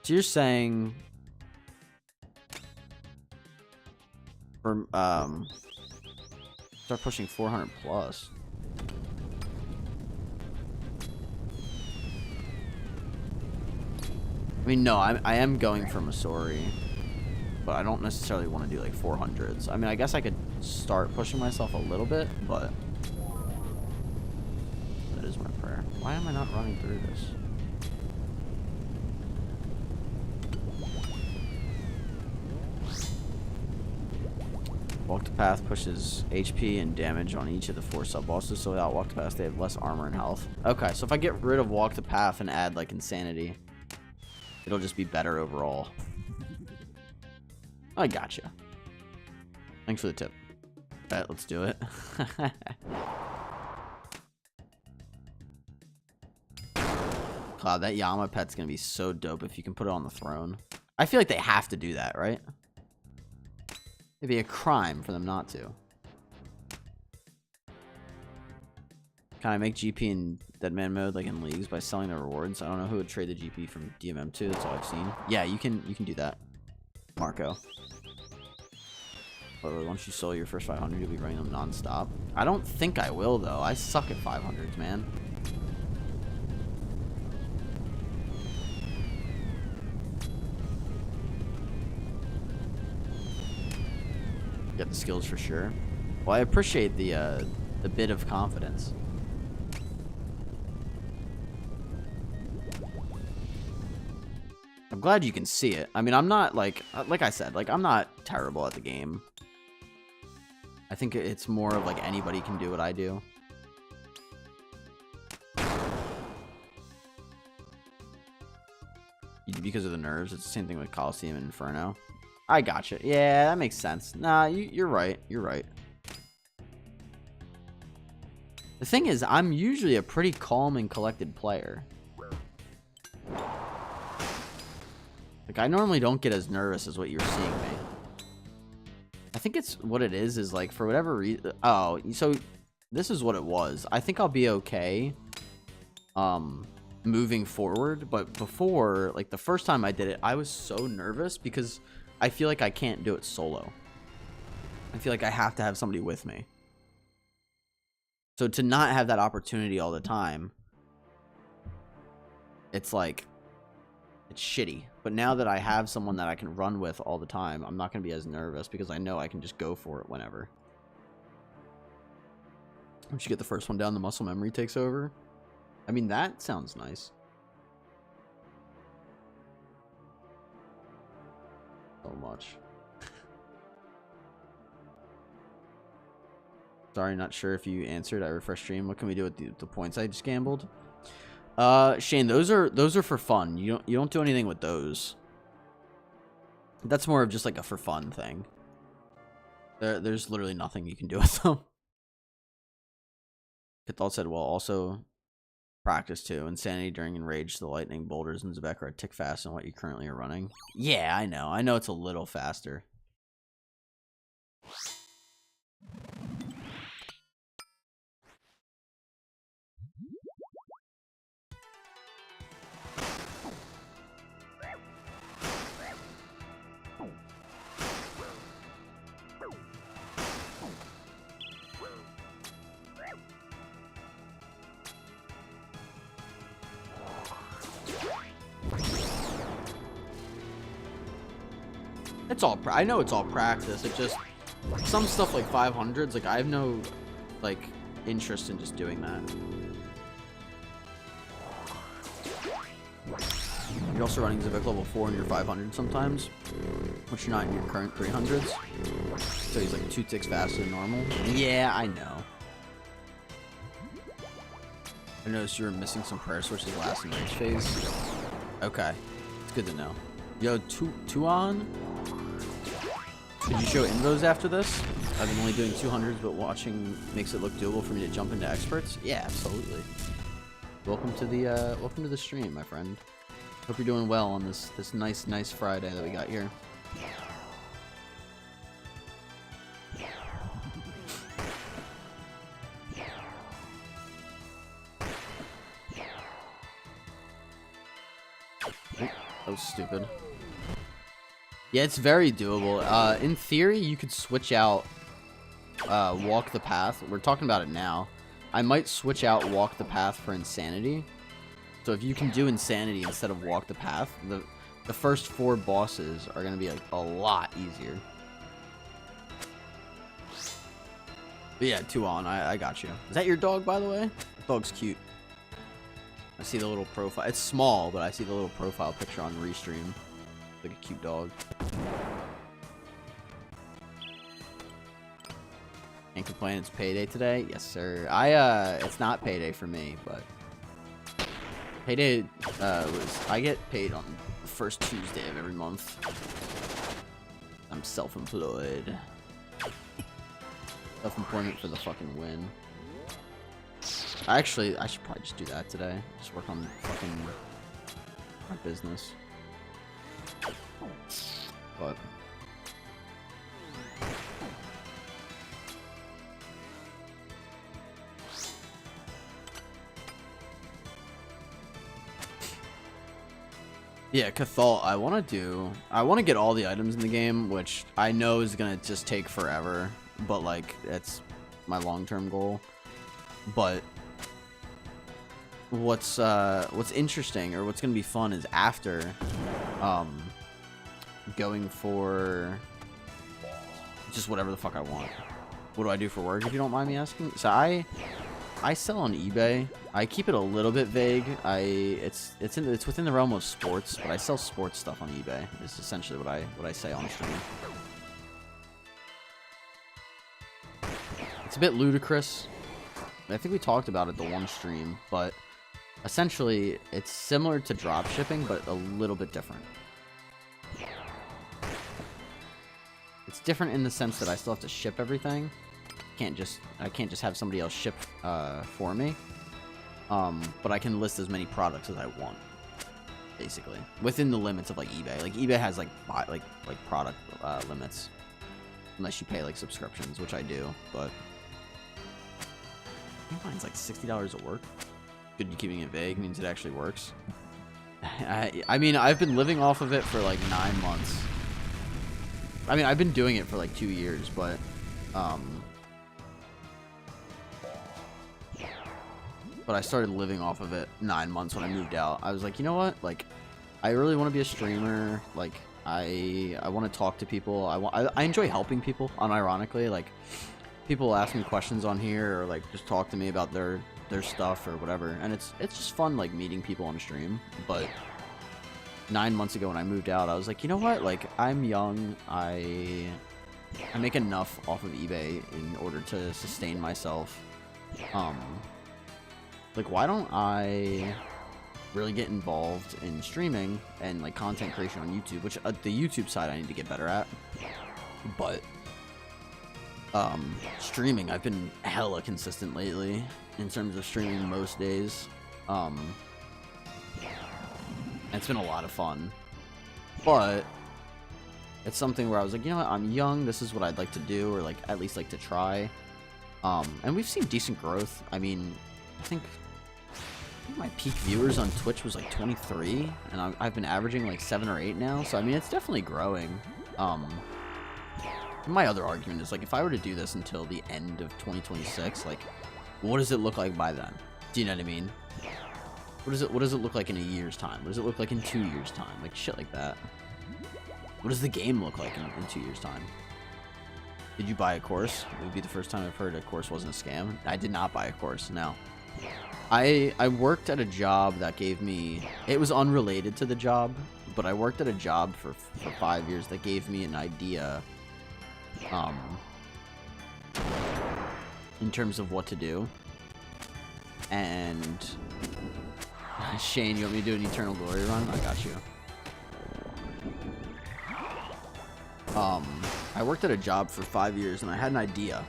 So you're saying for start pushing 400 plus. I mean, no, I am going for Masori, but I don't necessarily want to do like 400s. I mean, I guess I could start pushing myself a little bit, but that is my prayer. Why am I not running through this? Walk the Path pushes HP and damage on each of the 4 sub-bosses, so without Walk the Path, they have less armor and health. Okay, so if I get rid of Walk the Path and add, like, Insanity, it'll just be better overall. I gotcha. Thanks for the tip. Bet, let's do it. God, that Yama pet's gonna be so dope if you can put it on the throne. I feel like they have to do that, right? It'd be a crime for them not to. Can I make GP in Deadman mode, like in leagues, by selling the rewards? I don't know who would trade the GP from DMM to. That's all I've seen. Yeah, you can do that, Marco. But once you sell your first 500, you'll be running them non-stop. I don't think I will, though. I suck at 500s, man. Get the skills for sure. Well, I appreciate the bit of confidence. I'm glad you can see it. I mean, I'm not like I said, like I'm not terrible at the game. I think it's more of like anybody can do what I do. Because of the nerves, it's the same thing with Coliseum and Inferno. I gotcha. Yeah, that makes sense. Nah, you're right. You're right. The thing is, I'm usually a pretty calm and collected player. Like, I normally don't get as nervous as what you're seeing me. I think it's what it is like, for whatever reason... Oh, so this is what it was. I think I'll be okay moving forward, but before, like, the first time I did it, I was so nervous because I feel like I can't do it solo. I feel like I have to have somebody with me. So to not have that opportunity all the time, it's like... It's shitty. But now that I have someone that I can run with all the time, I'm not going to be as nervous because I know I can just go for it whenever. Once you get the first one down, the muscle memory takes over. I mean, that sounds nice. So much. Sorry, not sure if you answered. I refreshed stream. What can we do with the points I just gambled? Shane, those are for fun. You don't do anything with those. That's more of just like a for fun thing. There's literally nothing you can do with them. Cathal said, well, also practice too. Insanity during Enrage, the lightning boulders and Zebek are a tick faster than what you currently are running. Yeah, I know. I know it's a little faster. It's all I know it's all practice. It just some stuff like 500s, like I have no like interest in just doing that. You're also running Zebek level 4 in your 500 sometimes, which you're not in your current 300s. So he's like 2 ticks faster than normal. Yeah, I know. I noticed you were missing some prayer switches last Enrage phase. Okay, it's good to know. Yo, two on. Did you show invos after this? I've been only doing 200s, but watching makes it look doable for me to jump into experts. Yeah, absolutely. Welcome to the stream, my friend. Hope you're doing well on this nice Friday that we got here. Oh, that was stupid. Yeah, it's very doable. In theory, you could switch out Walk the Path. We're talking about it now. I might switch out Walk the Path for Insanity. So if you can do Insanity instead of Walk the Path, the first 4 bosses are going to be a lot easier. But yeah, 2 on. I got you. Is that your dog, by the way? The dog's cute. I see the little profile. It's small, but I see the little profile picture on Restream. Like a cute dog. Can't complain, it's payday today. Yes, sir. It's not payday for me, but payday I get paid on the first Tuesday of every month. I'm self-employed. Self-employment for the fucking win. I should probably just do that today. Just work on fucking my business. But yeah, Cathal, I want to get all the items in the game, which I know is gonna just take forever, but like that's my long-term goal. But what's interesting, or what's gonna be fun, is after going for just whatever the fuck I want. What do I do for work, if you don't mind me asking? So I sell on eBay. I keep it a little bit vague. It's within the realm of sports, but I sell sports stuff on eBay. Is essentially what I say on stream. It's a bit ludicrous. I think we talked about it the one stream, but essentially it's similar to drop shipping, but a little bit different. It's different in the sense that I still have to ship everything. I can't just have somebody else ship for me. But I can list as many products as I want, basically, within the limits of like eBay. Like eBay has like product limits, unless you pay like subscriptions, which I do. But I think mine's like $60 a work. Good, you keeping it vague means it actually works. I mean, I've been living off of it for like 9 months. I mean, I've been doing it for like 2 years, but I started living off of it 9 months when I moved out. I was like, you know what? Like, I really want to be a streamer. Like, I want to talk to people. I enjoy helping people, unironically. Like, people ask me questions on here or like just talk to me about their stuff or whatever, and it's just fun, like, meeting people on stream. But 9 months ago when I moved out, I was like, you know what? Like, I'm young. I make enough off of eBay in order to sustain myself. Like, why don't I really get involved in streaming and like content creation on YouTube, which the YouTube side I need to get better at. But streaming, I've been hella consistent lately in terms of streaming most days. It's been a lot of fun, but it's something where I was like, you know what, I'm young, this is what I'd like to do, or like at least like to try. And we've seen decent growth. I mean, I think my peak viewers on Twitch was like 23, and I've been averaging like 7 or 8 now, so I mean, it's definitely growing. My other argument is, like, if I were to do this until the end of 2026, like, what does it look like by then? Do you know what I mean? What does it look like in a year's time? What does it look like in 2 years' time? Like, shit like that. What does the game look like in 2 years' time? Did you buy a course? It would be the first time I've heard a course wasn't a scam. I did not buy a course, no. I worked at a job that gave me... It was unrelated to the job, but I worked at a job for 5 years that gave me an idea in terms of what to do. And Shane, you want me to do an Eternal Glory run? I got you. I worked at a job for 5 years and I had an idea.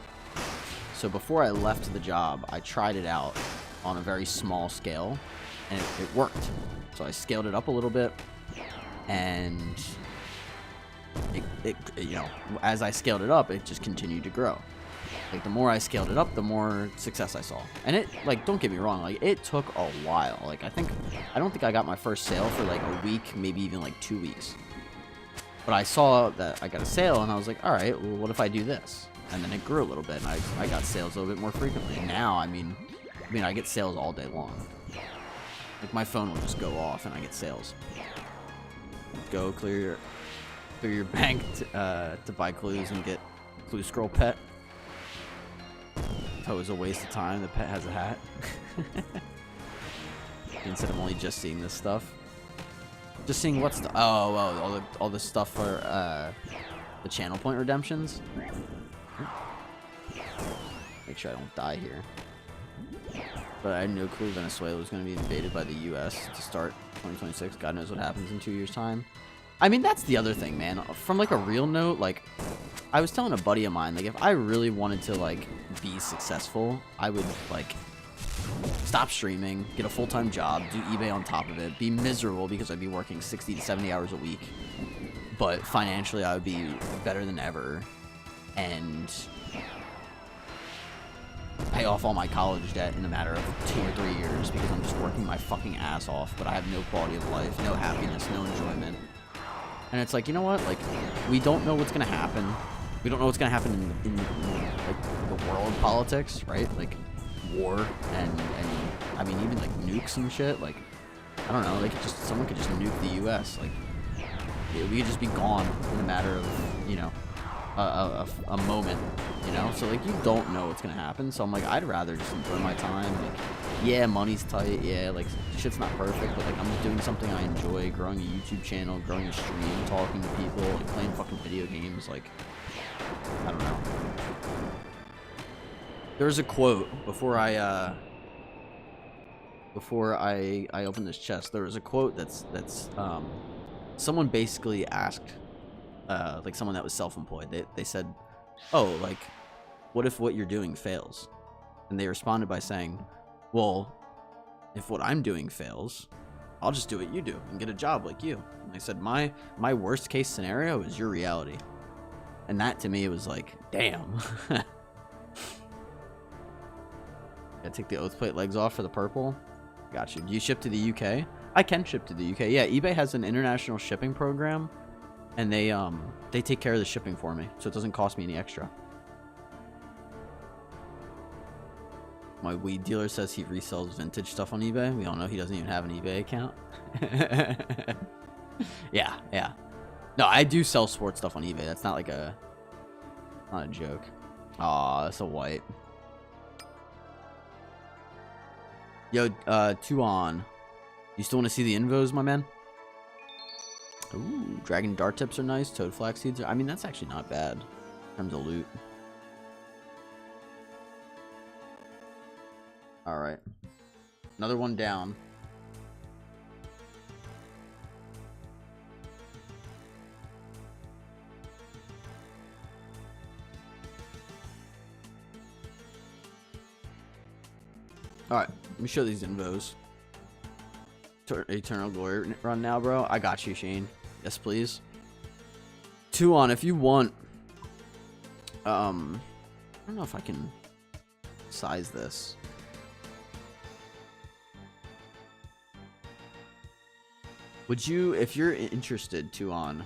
So before I left the job, I tried it out on a very small scale, and it worked. So I scaled it up a little bit, and it you know, as I scaled it up, it just continued to grow. Like, the more I scaled it up, the more success I saw. And it, like, don't get me wrong, like, it took a while. Like, I don't think I got my first sale for like a week, maybe even like 2 weeks. But I saw that I got a sale, and I was like, all right, well, what if I do this? And then it grew a little bit, and I got sales a little bit more frequently. And now, I mean, I get sales all day long. Like, my phone will just go off, and I get sales. Go clear your bank to buy clues and get Clue Scroll Pet. That was a waste of time. The pet has a hat. Instead of only just seeing this stuff. Just seeing what's the... all the stuff for the channel point redemptions. Make sure I don't die here. But I had no clue Venezuela was going to be invaded by the U.S. to start 2026. God knows what happens in 2 years' time. I mean, that's the other thing, man. From, like, a real note, like, I was telling a buddy of mine, like, if I really wanted to, like, be successful, I would, like, stop streaming, get a full-time job, do eBay on top of it, be miserable because I'd be working 60 to 70 hours a week. But financially, I would be better than ever. And pay off all my college debt in a matter of 2 or 3 years because I'm just working my fucking ass off, but I have no quality of life, no happiness, no enjoyment. And it's like, you know what? Like, we don't know what's gonna happen. We don't know what's gonna happen in like, the world politics, right? Like, war and I mean, even like nukes and shit. Like, I don't know. Like, someone could just nuke the U.S. Like, we could just be gone in a matter of, you know, a moment, you know? So, like, you don't know what's gonna happen. So I'm like, I'd rather just enjoy my time. Like, yeah, money's tight. Yeah, like, shit's not perfect. But, like, I'm just doing something I enjoy. Growing a YouTube channel, growing a stream, talking to people, like, playing fucking video games. Like, I don't know. There's a quote before I open this chest. There was a quote that's someone basically asked like someone that was self-employed. They said, "Oh, like, what if what you're doing fails?" And they responded by saying, "Well, if what I'm doing fails, I'll just do what you do and get a job like you." And they said, "My worst case scenario is your reality." And that to me was like, damn. Gotta take the oath plate legs off for the purple. Got you. Do you ship to the UK? I can ship to the UK. Yeah, eBay has an international shipping program, and they take care of the shipping for me, so it doesn't cost me any extra. My weed dealer says he resells vintage stuff on eBay. We all know he doesn't even have an eBay account. Yeah. No, I do sell sports stuff on eBay. That's not like not a joke. Aw, that's a white. Yo, Tuan, you still want to see the invos, my man? Ooh, dragon dart tips are nice. Toad flax seeds are... I mean, that's actually not bad in terms of loot. Alright. Another one down. Alright, let me show these invos. Eternal Glory run now, bro. I got you, Shane. Yes, please. 2 on if you want. I don't know if I can size this. Would you, if you're interested, 2 on,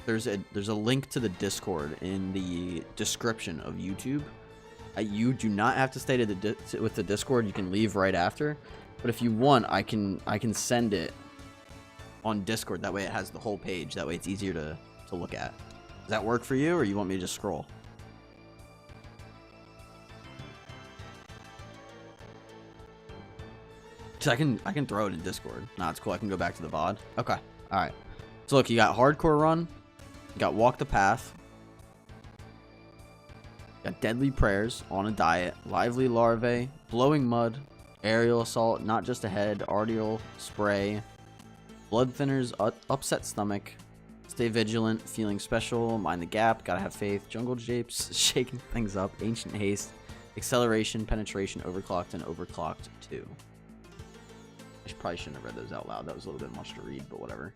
there's a link to the Discord in the description of YouTube. You do not have to stay to with the Discord. You can leave right after. But if you want, I can send it on Discord. That way it has the whole page. That way it's easier to look at. Does that work for you, or you want me to just scroll? So I can throw it in Discord. Nah, it's cool. I can go back to the VOD. Okay. All right. So look, you got Hardcore Run. You got Walk the Path. You got Deadly Prayers, On a Diet, Lively Larvae, Blowing Mud, Aerial Assault, Not Just a Head, Arterial Spray, Blood Thinners, Upset Stomach, Stay Vigilant, Feeling Special, Mind the Gap, Gotta Have Faith, Jungle Japes, Shaking Things Up, Ancient Haste, Acceleration, Penetration, Overclocked, and Overclocked 2. I probably shouldn't have read those out loud. That was a little bit much to read, but whatever.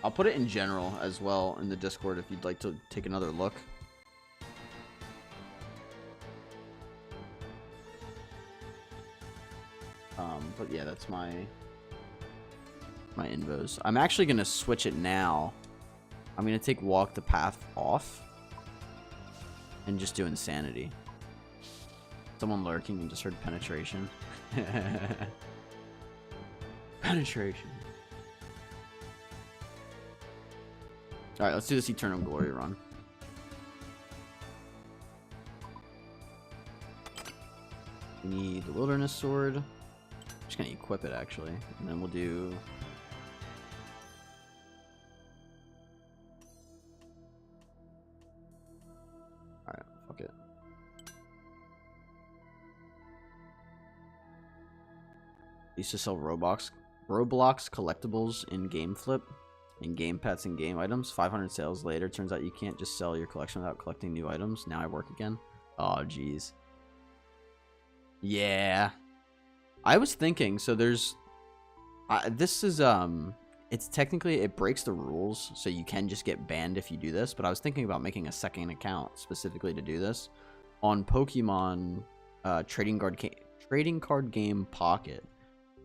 I'll put it in general as well in the Discord if you'd like to take another look. But yeah, that's my invos. I'm actually gonna switch it now. I'm gonna take Walk the Path off and just do Insanity. Someone lurking and just heard Penetration. Penetration. Alright, let's do this Eternal Glory run. We need the Wilderness Sword. I'm just gonna equip it actually. And then we'll do... Alright, fuck it. Used to sell Roblox collectibles in Game Flip. In-game pets and game items. 500 sales later. Turns out you can't just sell your collection without collecting new items. Now I work again. Oh, jeez. Yeah. I was thinking, so there's... this is, it's technically, it breaks the rules, so you can just get banned if you do this, but I was thinking about making a second account specifically to do this. On Pokemon Trading Card Game Pocket,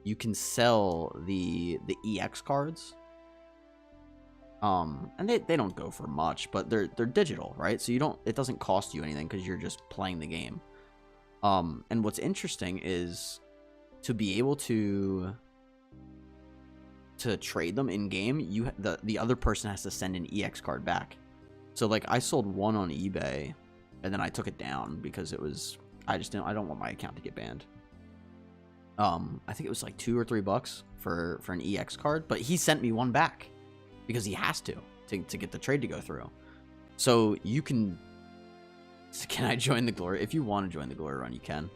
you can sell the EX cards. And they don't go for much, but they're digital, right? So it doesn't cost you anything because you're just playing the game. And what's interesting is to be able to to trade them in game, the other person has to send an EX card back. So like I sold one on eBay, and then I took it down because it was I don't want my account to get banned. I think it was like $2 or $3 for an EX card, but he sent me one back because he has to get the trade to go through. So you can I join the glory? If you want to join the glory run, you can.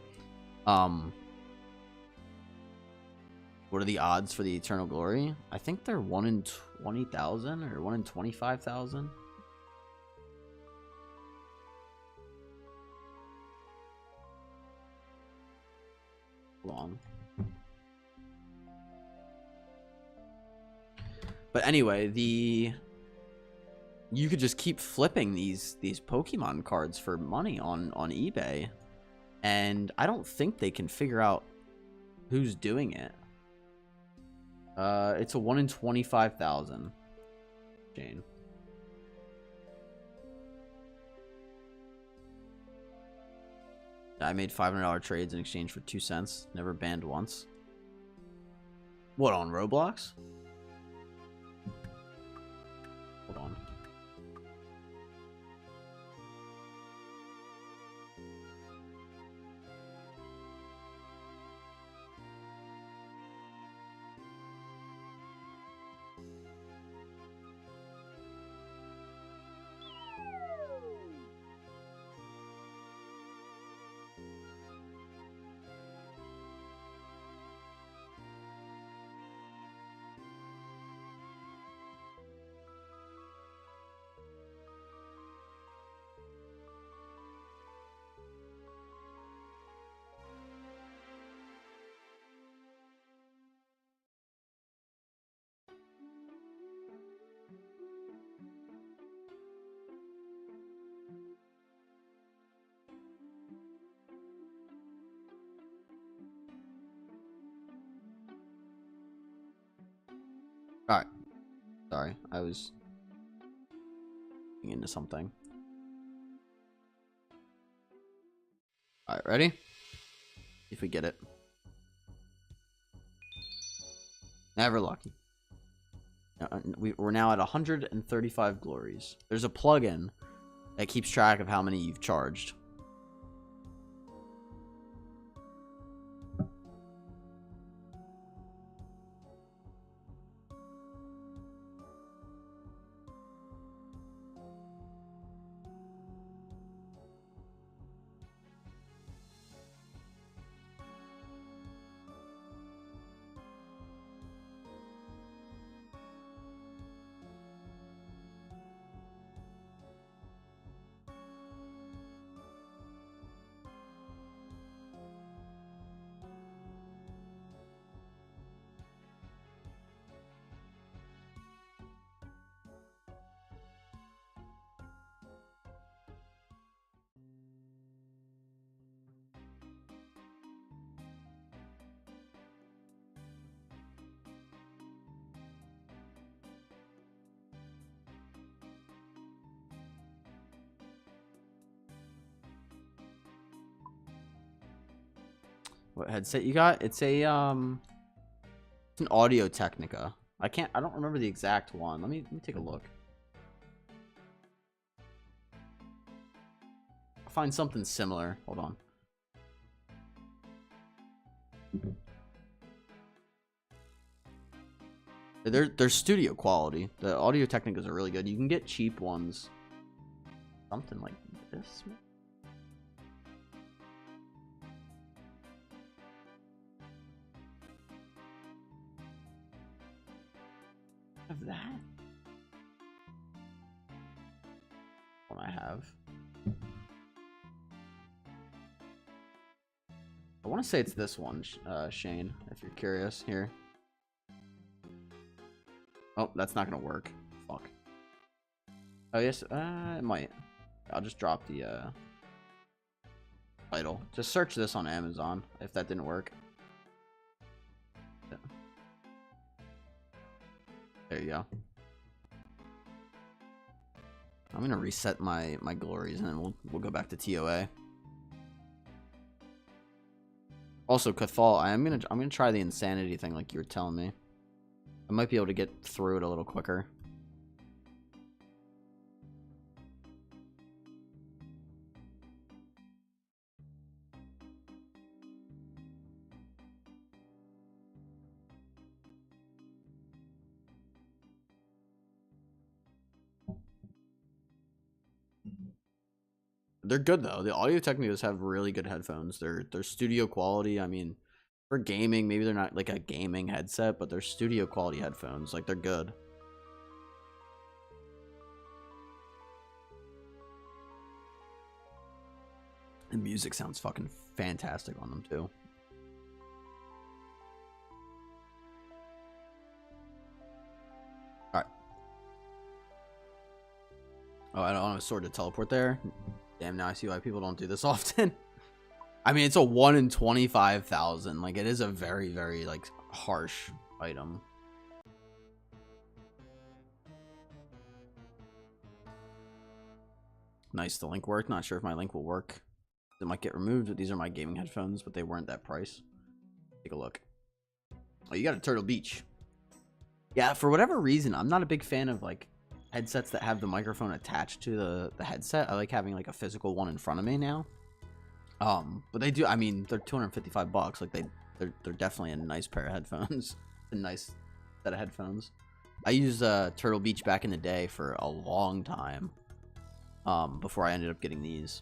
What are the odds for the eternal glory? I think they're 1 in 20,000 or 1 in 25,000. Hold on. But anyway, you could just keep flipping these Pokemon cards for money on eBay, and I don't think they can figure out who's doing it. It's a 1 in 25,000. Jane. I made $500 trades in exchange for 2 cents. Never banned once. What, on Roblox? Hold on. All right. Sorry, I was into something. All right, ready? If we get it. Never lucky. We're now at 135 glories. There's a plugin that keeps track of how many you've charged. What headset you got? It's a it's an Audio Technica. I don't remember the exact one. Let me take a look. I'll find something similar. Hold on. They're studio quality. The Audio Technicas are really good. You can get cheap ones. Something like this. Of that one I have. I want to say it's this one, Shane, if you're curious. Here. Oh, that's not gonna work. Fuck. Oh yes, it might. I'll just drop the title. Just search this on Amazon if that didn't work. There you go. I'm gonna reset my glories and then we'll go back to TOA. Also, Cathal, I'm gonna try the insanity thing like you were telling me. I might be able to get through it a little quicker. They're good though. The Audio Technicas have really good headphones. They're studio quality. I mean, for gaming, maybe they're not like a gaming headset, but they're studio quality headphones. Like, they're good. The music sounds fucking fantastic on them too. All right. Oh, I don't have a sword to teleport there. Damn, now I see why people don't do this often. I mean, it's a 1 in 25,000. Like, it is a very, very, like, harsh item. Nice, the link worked. Not sure if my link will work. It might get removed, but these are my gaming headphones, but they weren't that price. Take a look. Oh, you got a Turtle Beach. Yeah, for whatever reason, I'm not a big fan of, like, headsets that have the microphone attached to the headset. I like having, like, a physical one in front of me now. But they do, I mean, they're $255. Like, they're definitely a nice pair of headphones. A nice set of headphones. I used Turtle Beach back in the day for a long time. Before I ended up getting these.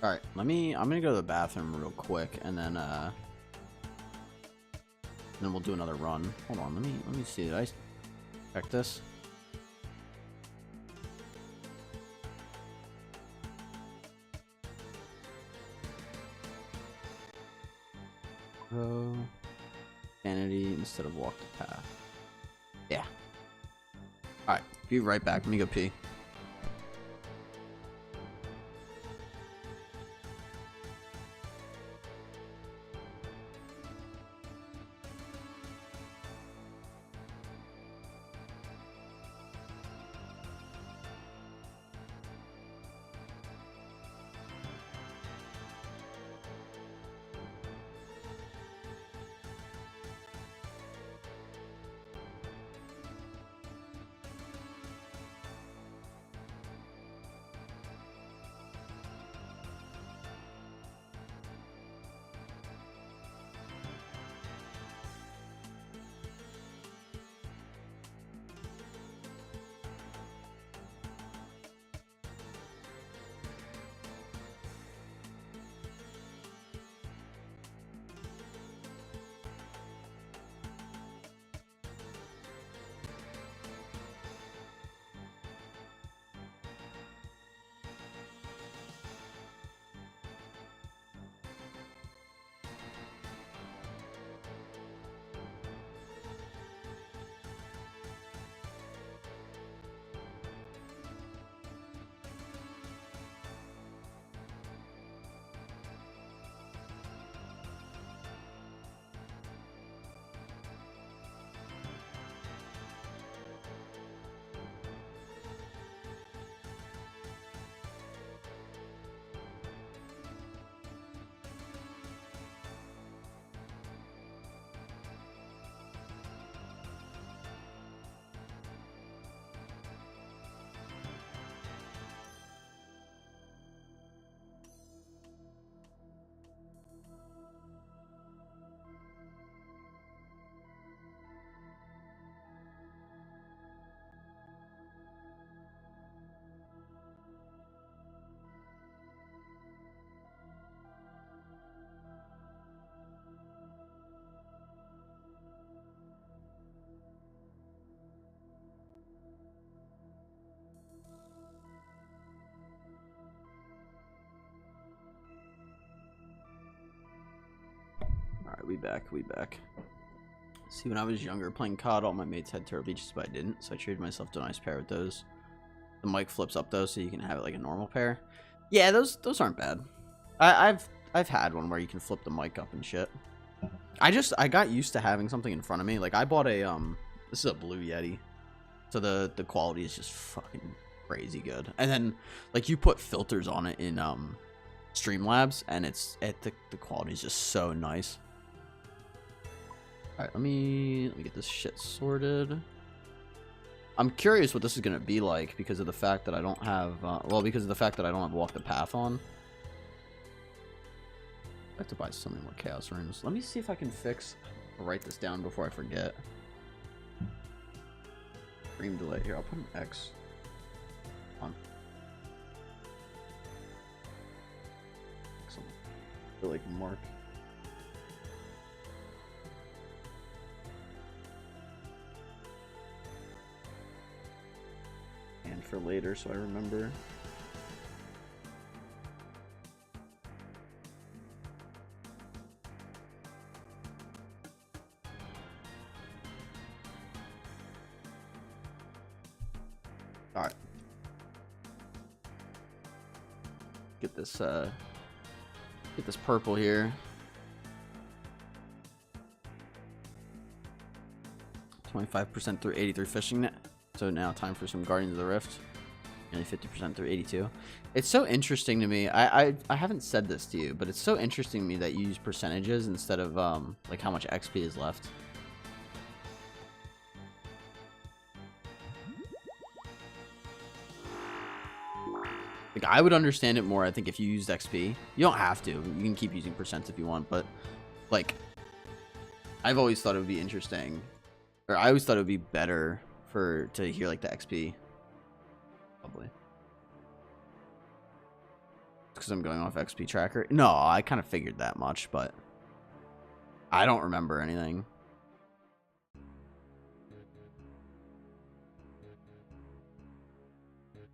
All right, I'm gonna go to the bathroom real quick, and then we'll do another run. Hold on, let me see. Did I check this? Sanity instead of walk the path. Yeah. All right, be right back. Let me go pee. Alright, we back. See, when I was younger playing COD, all my mates had turtle beaches, but I didn't, so I traded myself to a nice pair with those. The mic flips up though, so you can have it like a normal pair. Yeah, those aren't bad. I've had one where you can flip the mic up and shit. I got used to having something in front of me. Like I bought a this is a Blue Yeti, so the quality is just fucking crazy good. And then like you put filters on it in Streamlabs, and the quality is just so nice. All right, let me get this shit sorted. I'm curious what this is gonna be like because of the fact that I don't have because of the fact that I don't have Walk the Path on. I have to buy so many more chaos runes. Let me see if I can write this down before I forget. Stream delay here. I'll put an X on. Excellent. For like mark. And for later, so I remember. Alright. Get this purple here. 25% through 83 fishing net. So now time for some Guardians of the Rift. Nearly 50% through 82. It's so interesting to me. I haven't said this to you, but it's so interesting to me that you use percentages instead of like how much XP is left. Like I would understand it more, I think, if you used XP. You don't have to. You can keep using percents if you want, but like I've always thought it would be interesting, or I always thought it would be better to hear like the XP. Probably. Because I'm going off XP tracker. No, I kind of figured that much, but I don't remember anything.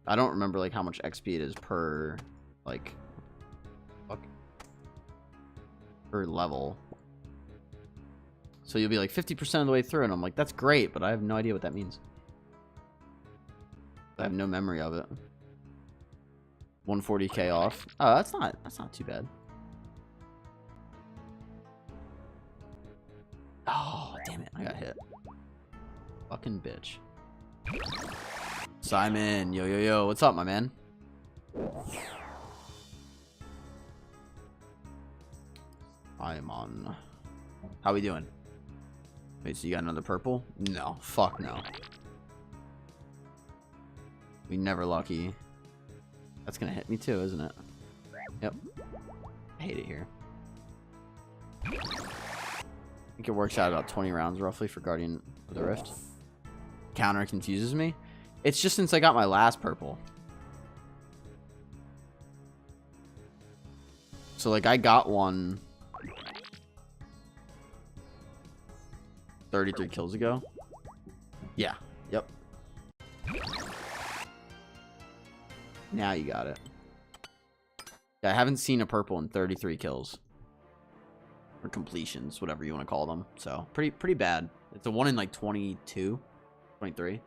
I don't remember like how much XP it is per like per level. So you'll be like 50% of the way through, and I'm like, that's great, but I have no idea what that means. I have no memory of it. 140k off. Oh, that's not too bad. Oh, damn it. I got hit. Fucking bitch. Simon, yo, what's up, my man? I'm on. How we doing? Wait, so you got another purple? No, fuck no. We never lucky. That's gonna hit me too, isn't it? Yep. I hate it here. I think it works out about 20 rounds roughly for Guardian of the Rift. Counter confuses me. It's just since I got my last purple. So like I got one 33 kills ago. Yeah. Yep. Now you got it. Yeah, I haven't seen a purple in 33 kills. Or completions, whatever you want to call them. So, pretty bad. It's a 1 in like 22, 23.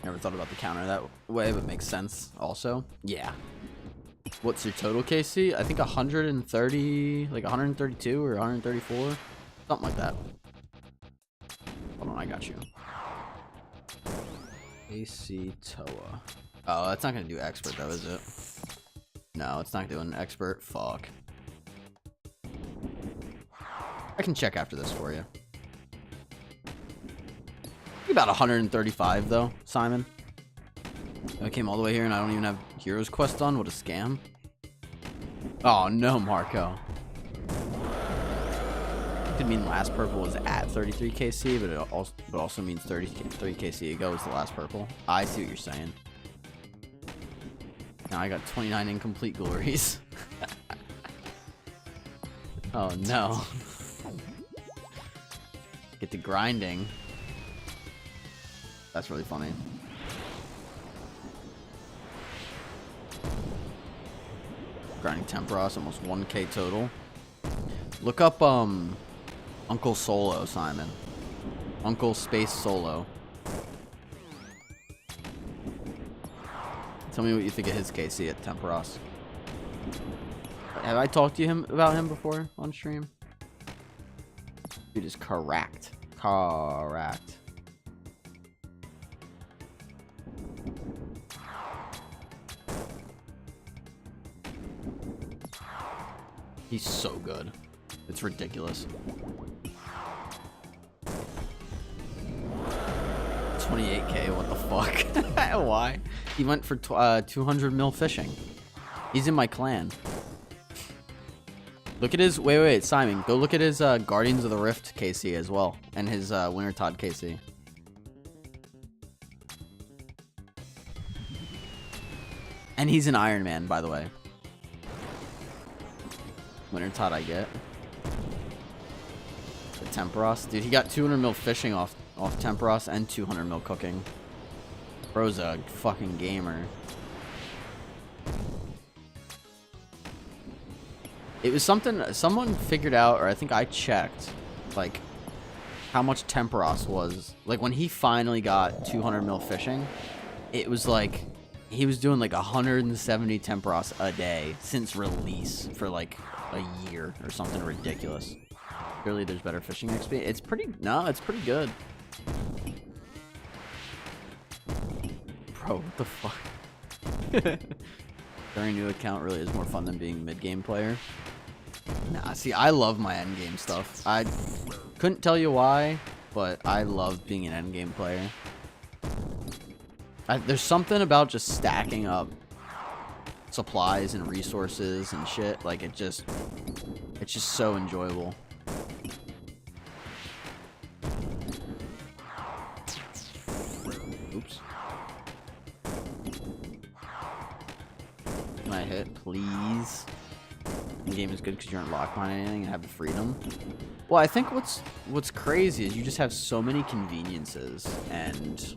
Never thought about the counter that way, but makes sense also. Yeah. What's your total, KC? I think 130, like 132 or 134. Something like that. Hold on, I got you. AC Toa. Oh, that's not going to do expert though, is it? No, it's not doing expert. Fuck. I can check after this for you. About 135 though, Simon. I came all the way here and I don't even have Heroes Quest done. What a scam. Oh no, Marco. Could mean last purple was at 33 KC, but it also means 33 KC ago was the last purple. I see what you're saying. Now I got 29 incomplete glories. Oh no. Get to grinding. That's really funny. Grinding Temperos, almost 1k total. Look up Uncle Solo, Simon. Uncle Space Solo. Tell me what you think of his KC at Temperos. Have I talked to him about him before on stream? Dude is correct. Correct. He's so good. It's ridiculous. 28k, what the fuck? Why? He went for 200 mil fishing. He's in my clan. Look at his... Wait, Simon. Go look at his Guardians of the Rift KC as well. And his Winter Todd KC. And he's an Ironman, by the way. Winter Todd I get. The Temperos. Dude, he got 200 mil fishing off Temperos and 200 mil cooking. Bro's a fucking gamer. It was something someone figured out, or I think I checked, like, how much Temperos was. Like, when he finally got 200 mil fishing, it was like, he was doing like 170 Temperos a day since release for like a year or something ridiculous. Clearly there's better fishing XP. It's pretty, no, it's pretty good. Bro, what the fuck? Starting a new account really is more fun than being mid-game player. Nah, see, I love my endgame stuff. I couldn't tell you why, but I love being an endgame player. There's something about just stacking up supplies and resources and shit. Like, it's just so enjoyable. Oops. Can I hit, please? The game is good because you aren't locked behind anything and have the freedom. Well, I think what's crazy is you just have so many conveniences, and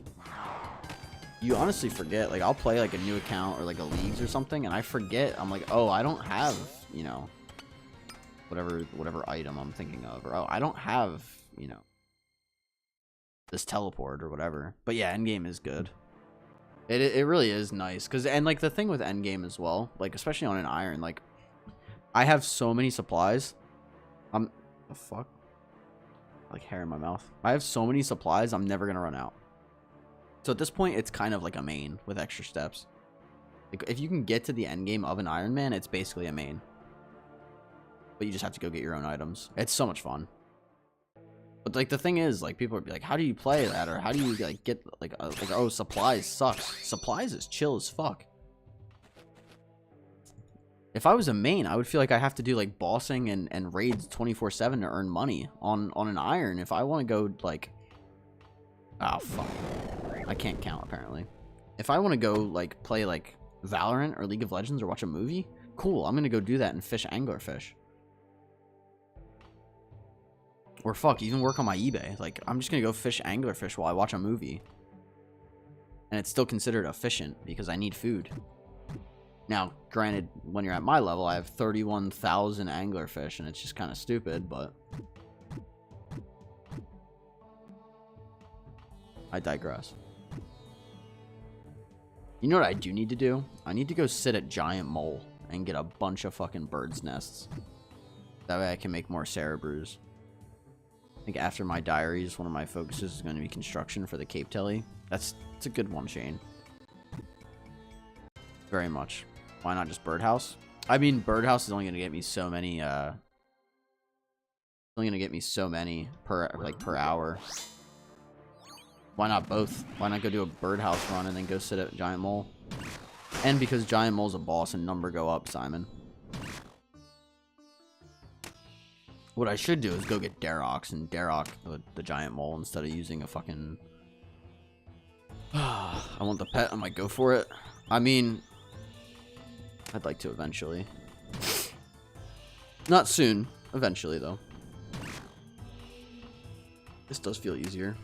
you honestly forget. Like, I'll play like a new account or like a leagues or something, and I forget. I'm like, oh, I don't have, you know, whatever item I'm thinking of, or oh, I don't have, you know, this teleport or whatever. But yeah, endgame is good. It really is nice, because, and like the thing with endgame as well, like especially on an iron, like I have so many supplies. The fuck? Like hair in my mouth. I have so many supplies, I'm never gonna run out. So at this point, it's kind of like a main with extra steps. Like, if you can get to the end game of an Ironman, it's basically a main. But you just have to go get your own items. It's so much fun. But like the thing is, like, people would be like, how do you play that? Or how do you like get like oh, supplies sucks. Supplies is chill as fuck. If I was a main, I would feel like I have to do like bossing and raids 24/7 to earn money on an iron. If I want to go like, oh fuck, I can't count apparently. If I want to go like play like Valorant or League of Legends or watch a movie, cool, I'm gonna go do that and fish anglerfish. Or fuck, even work on my eBay. Like, I'm just gonna go fish anglerfish while I watch a movie. And it's still considered efficient because I need food. Now, granted, when you're at my level, I have 31,000 anglerfish, and it's just kind of stupid, but I digress. You know what I do need to do? I need to go sit at Giant Mole and get a bunch of fucking birds' nests. That way I can make more Cerebrews. I think after my diaries, one of my focuses is going to be construction for the Cape Telly. It's a good one, Shane. Very much. Why not just birdhouse? I mean, birdhouse is only going to get me so many, only going to get me so many per hour. Why not both? Why not go do a birdhouse run and then go sit at Giant Mole? And because Giant Mole's a boss and number go up, Simon. What I should do is go get Darox and Darock the Giant Mole instead of using a fucking... I want the pet, I might go for it. I mean, I'd like to eventually. Not soon, Eventually, though. This does feel easier.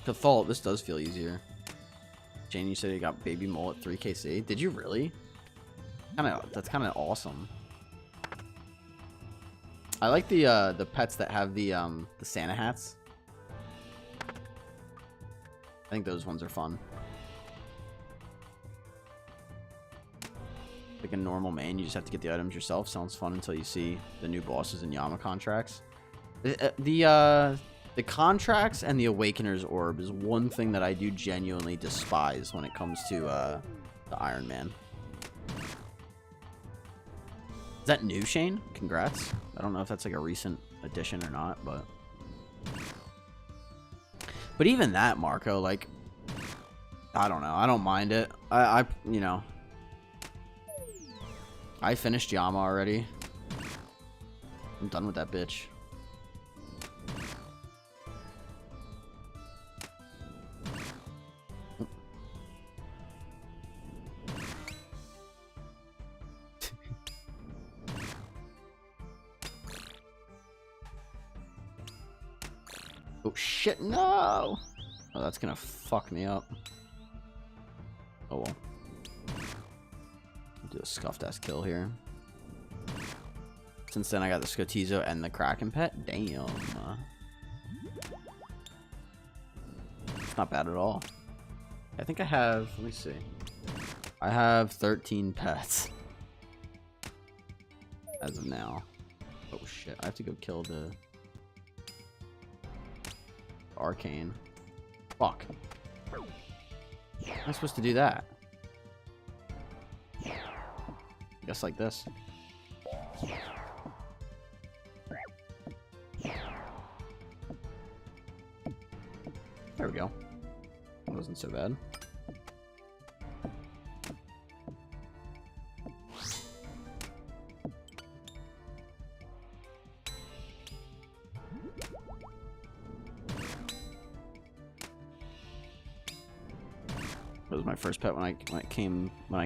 Cathal, this does feel easier. Jane, you said you got baby mole at 3KC. Did you really? That's kind of awesome. I like the pets that have the Santa hats. I think those ones are fun. Like a normal main, you just have to get the items yourself. Sounds fun until you see the new bosses and Yama contracts. The contracts and the Awakener's Orb is one thing that I do genuinely despise when it comes to the Ironman. Is that new, Shane? Congrats. I don't know if that's like a recent addition or not, but even that, Marco, like, I don't know. I don't mind it. You know, I finished Yama already. I'm done with that bitch. Oh shit, no! Oh, that's gonna fuck me up. Oh well. I'll do a scuffed ass kill here. Since then I got the Scotizo and the Kraken pet. Damn. It's not bad at all. I think I have, let me see. I have 13 pets. As of now. Oh shit, I have to go kill the Arcane. Fuck. How am I supposed to do that? I guess like this. There we go. That wasn't so bad. That was my first pet when I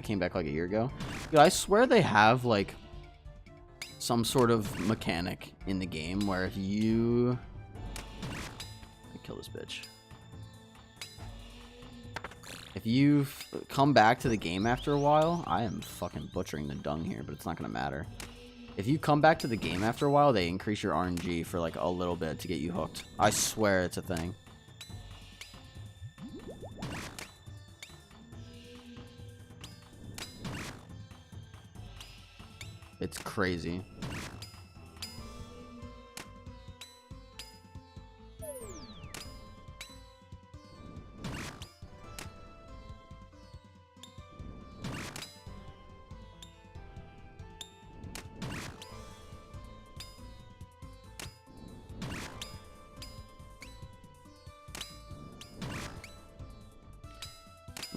came back like a year ago. Dude, I swear they have like some sort of mechanic in the game where if you kill this bitch. If you come back to the game after a while, I am fucking butchering the dung here, but it's not gonna matter. If you come back to the game after a while, they increase your RNG for like a little bit to get you hooked. I swear it's a thing. It's crazy.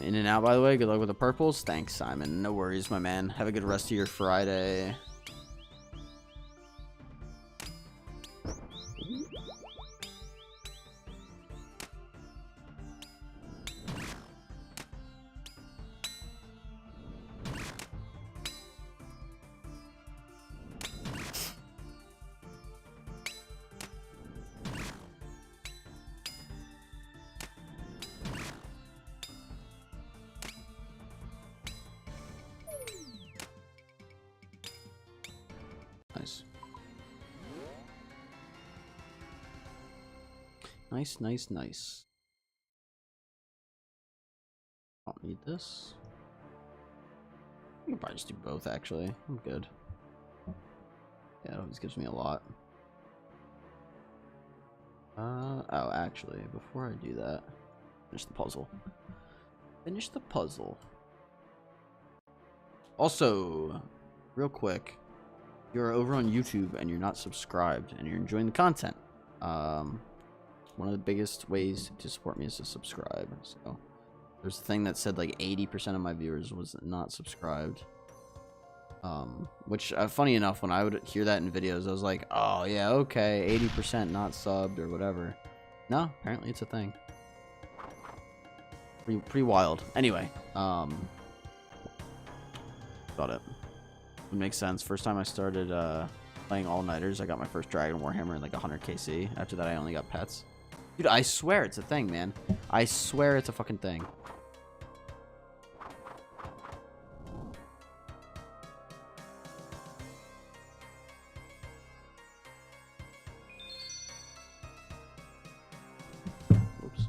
In and out, by the way. Good luck with the purples. Thanks, Simon. No worries, my man. Have a good rest of your Friday. Nice. Nice, nice, nice. Don't need this. I can probably just do both, actually. I'm good. Yeah, it always gives me a lot. Oh, actually, before I do that, finish the puzzle. Finish the puzzle. Also, real quick, you're over on YouTube and you're not subscribed and you're enjoying the content, one of the biggest ways to support me is to subscribe. So there's a thing that said like 80% of my viewers was not subscribed, which funny enough, when I would hear that in videos, I was like, oh yeah, okay, 80% not subbed or whatever. No, apparently it's a thing. Pretty wild. Anyway, Got it. It makes sense. First time I started playing all-nighters, I got my first Dragon Warhammer in like 100 KC. After that, I only got pets. Dude, I swear it's a thing, man. I swear it's a fucking thing. Oops.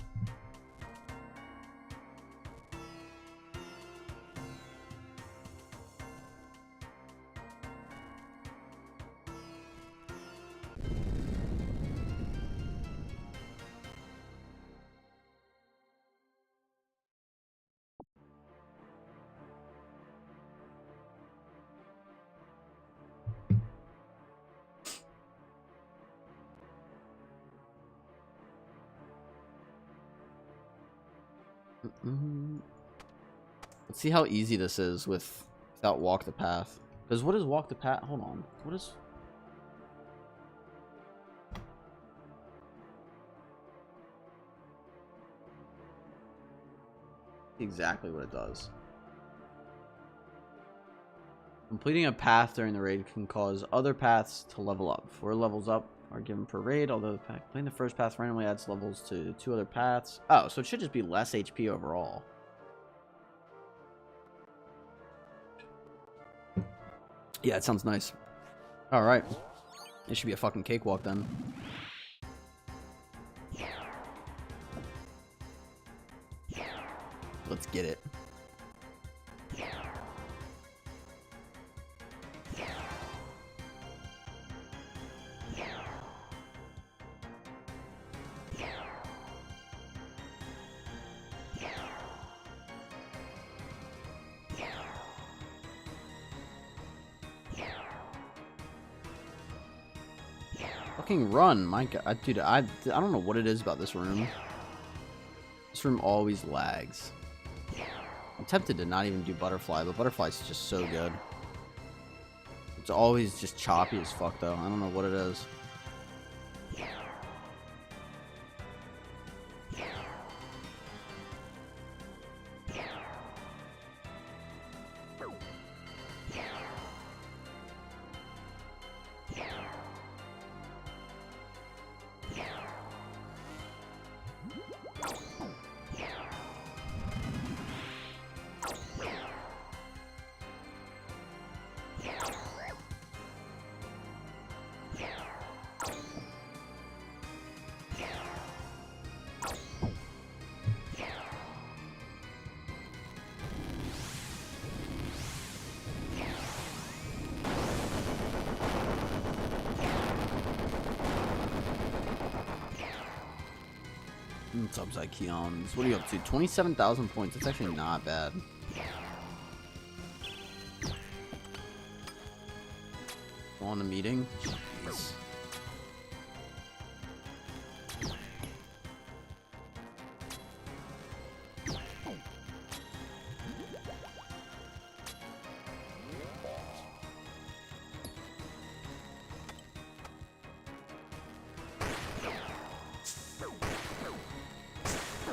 Let's see how easy this is without walk the path. Because what is walk the path? Hold on. What is... exactly what it does. Completing a path during the raid can cause other paths to level up. 4 levels up are given per raid, although completing the first path randomly adds levels to 2 other paths. Oh, so it should just be less HP overall. Yeah, it sounds nice. Alright. It should be a fucking cakewalk then. Let's get it. Fucking run, my god, dude! I don't know what it is about this room. This room always lags. I'm tempted to not even do butterfly, but butterfly's just so good. It's always just choppy as fuck, though. I don't know what it is. What's up, Zykeons? What are you up to? 27,000 points. That's actually not bad. Go on a meeting? Jeez.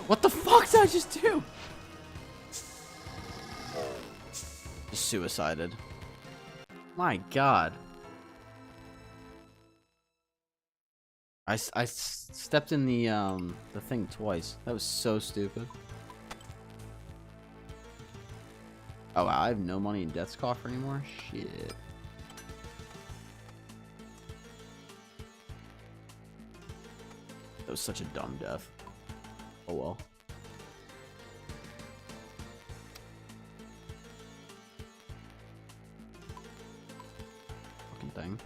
What the fuck did I just do? Just suicided. My god. I stepped in the thing twice. That was so stupid. Oh wow, I have no money in Death's Coffer anymore? Shit. That was such a dumb death. Oh well. Fucking thing.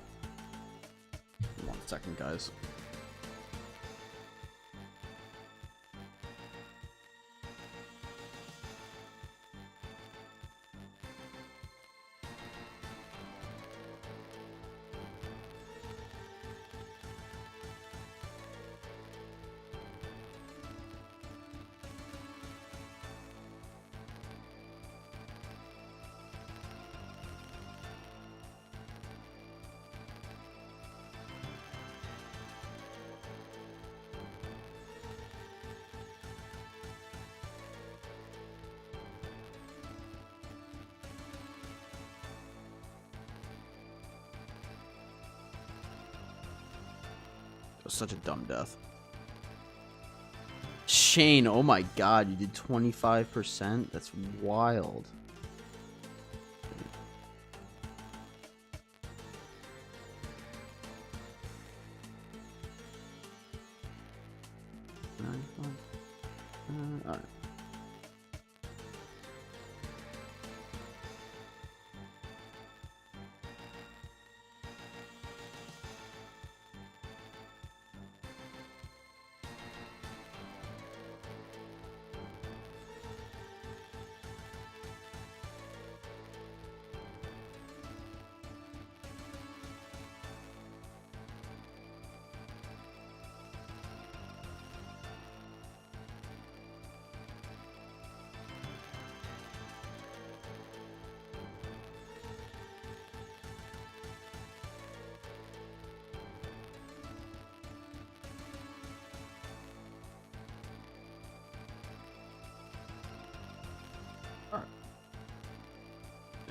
1 second, guys. was such a dumb death. Shane, oh my god, you did 25%? That's wild. Alright.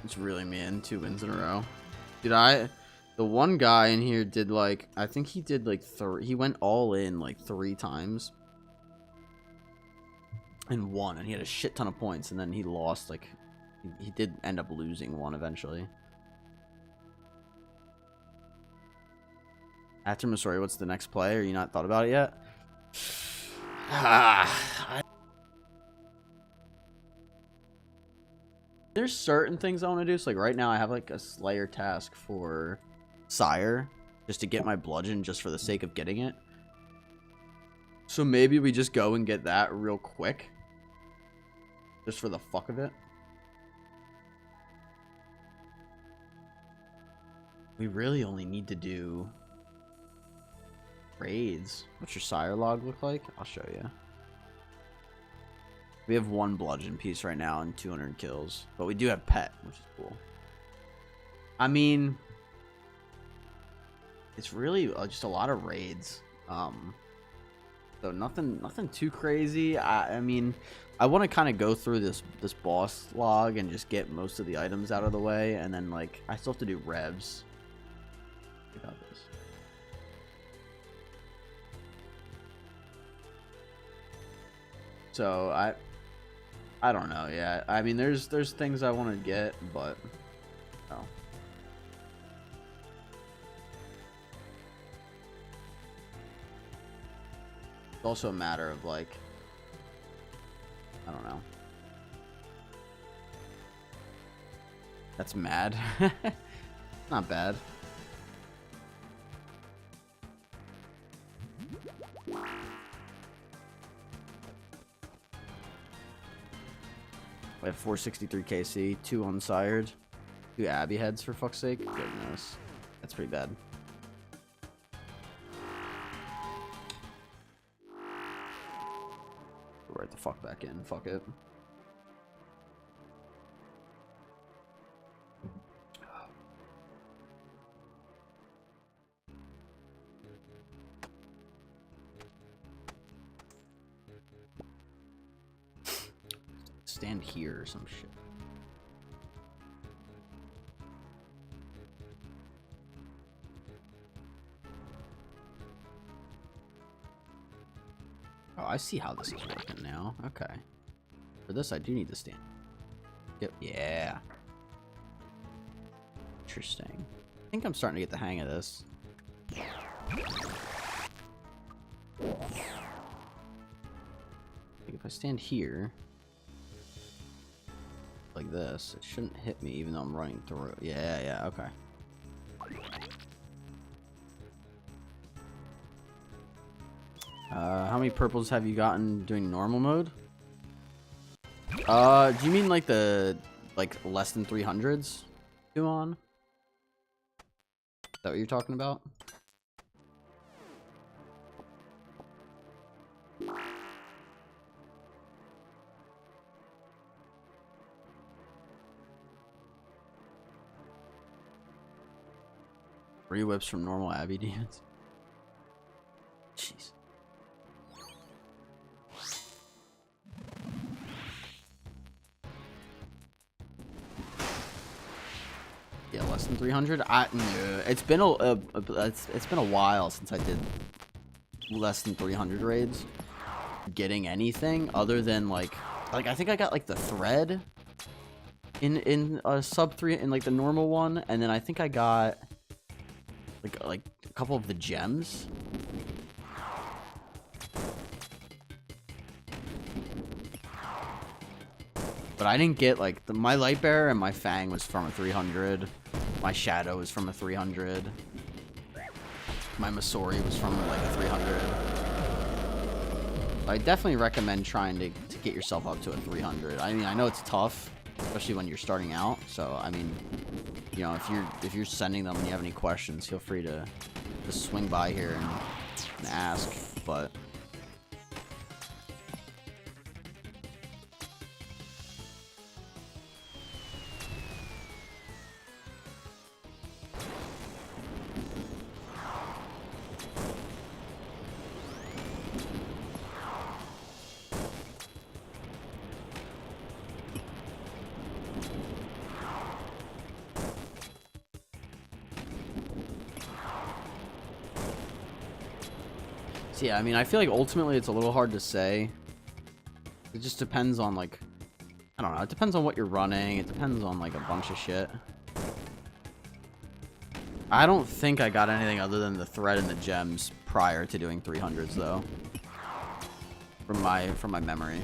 It's really man, 2 wins in a row. Dude, the one guy in here did like, I think he did like he went all in like 3 times and won, and he had a shit ton of points, and then he lost, like, he did end up losing one eventually. After Masori, what's the next play? Are you not thought about it yet? There's certain things I want to do. So like right now I have like a Slayer task for Sire, just to get my bludgeon, just for the sake of getting it. So maybe we just go and get that real quick, just for the fuck of it. We really only need to do raids. What's your Sire log look like? I'll show you. We have 1 bludgeon piece right now and 200 kills. But we do have pet, which is cool. I mean, it's really just a lot of raids. So nothing too crazy. I mean, I want to kind of go through this boss log and just get most of the items out of the way, and then like I still have to do revs. Check out this. So I don't know. Yeah, I mean, there's things I want to get, but no. It's also a matter of like, I don't know. That's mad. Not bad. We have 463 KC, 2 unsired, 2 Abbey heads for fuck's sake. Goodness. That's pretty bad. Right the fuck back in. Fuck it. Stand here or some shit. Oh, I see how this is working now. Okay. For this, I do need to stand. Yep. Yeah. Interesting. I think I'm starting to get the hang of this. Like if I stand here, like this, it shouldn't hit me even though I'm running through. Yeah, okay. How many purples have you gotten doing normal mode? Do you mean like the less than 300s you on? Is that what you're talking about? Whips from normal Abbey dance. Jeez. Yeah, less than 300. It's been a while since I did less than 300 raids getting anything other than like I think I got like the thread in a sub 3 in like the normal one, and then I think I got like a couple of the gems. But I didn't get like my light bearer and my fang was from a 300. My shadow was from a 300. My Masori was from like a 300. I definitely recommend trying to get yourself up to a 300. I mean, I know it's tough, especially when you're starting out. So I mean, you know, if you're sending them and you have any questions, feel free to swing by here and ask. But so yeah, I mean, I feel like ultimately it's a little hard to say. It just depends on like, I don't know, it depends on what you're running. It depends on like a bunch of shit. I don't think I got anything other than the thread and the gems prior to doing 300s though. From my memory.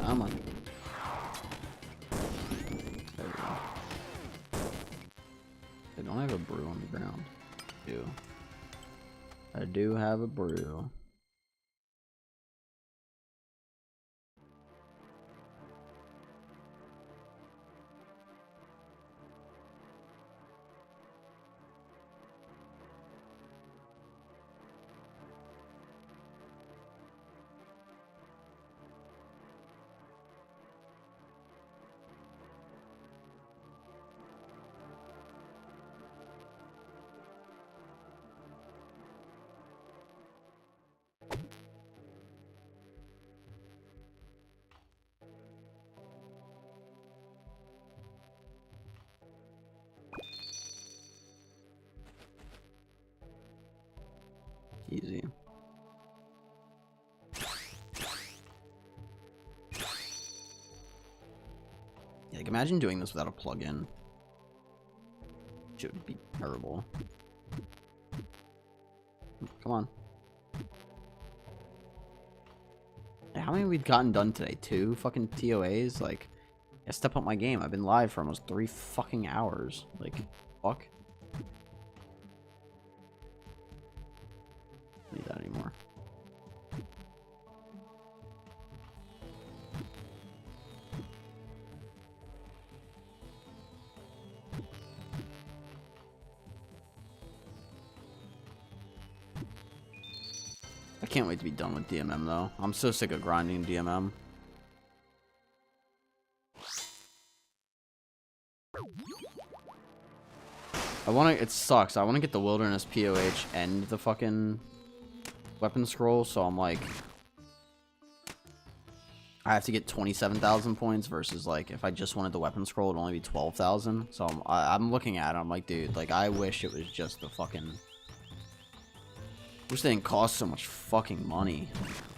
Come on. There we go. I don't have a brew on the ground. I do have a brew. Easy. Yeah, like imagine doing this without a plugin. It would be terrible. Come on. How many we've gotten done today? 2 fucking TOAs? Like, I step up my game. I've been live for almost 3 fucking hours. Like, fuck. Need that anymore. I can't wait to be done with DMM though. I'm so sick of grinding DMM. It sucks. I want to get the Wilderness POH and the fucking weapon scroll, so I'm like, I have to get 27,000 points versus like if I just wanted the weapon scroll, it'd only be 12,000. So I'm looking at it. I'm like, dude, like I wish it was just the fucking. Wish they didn't cost so much fucking money.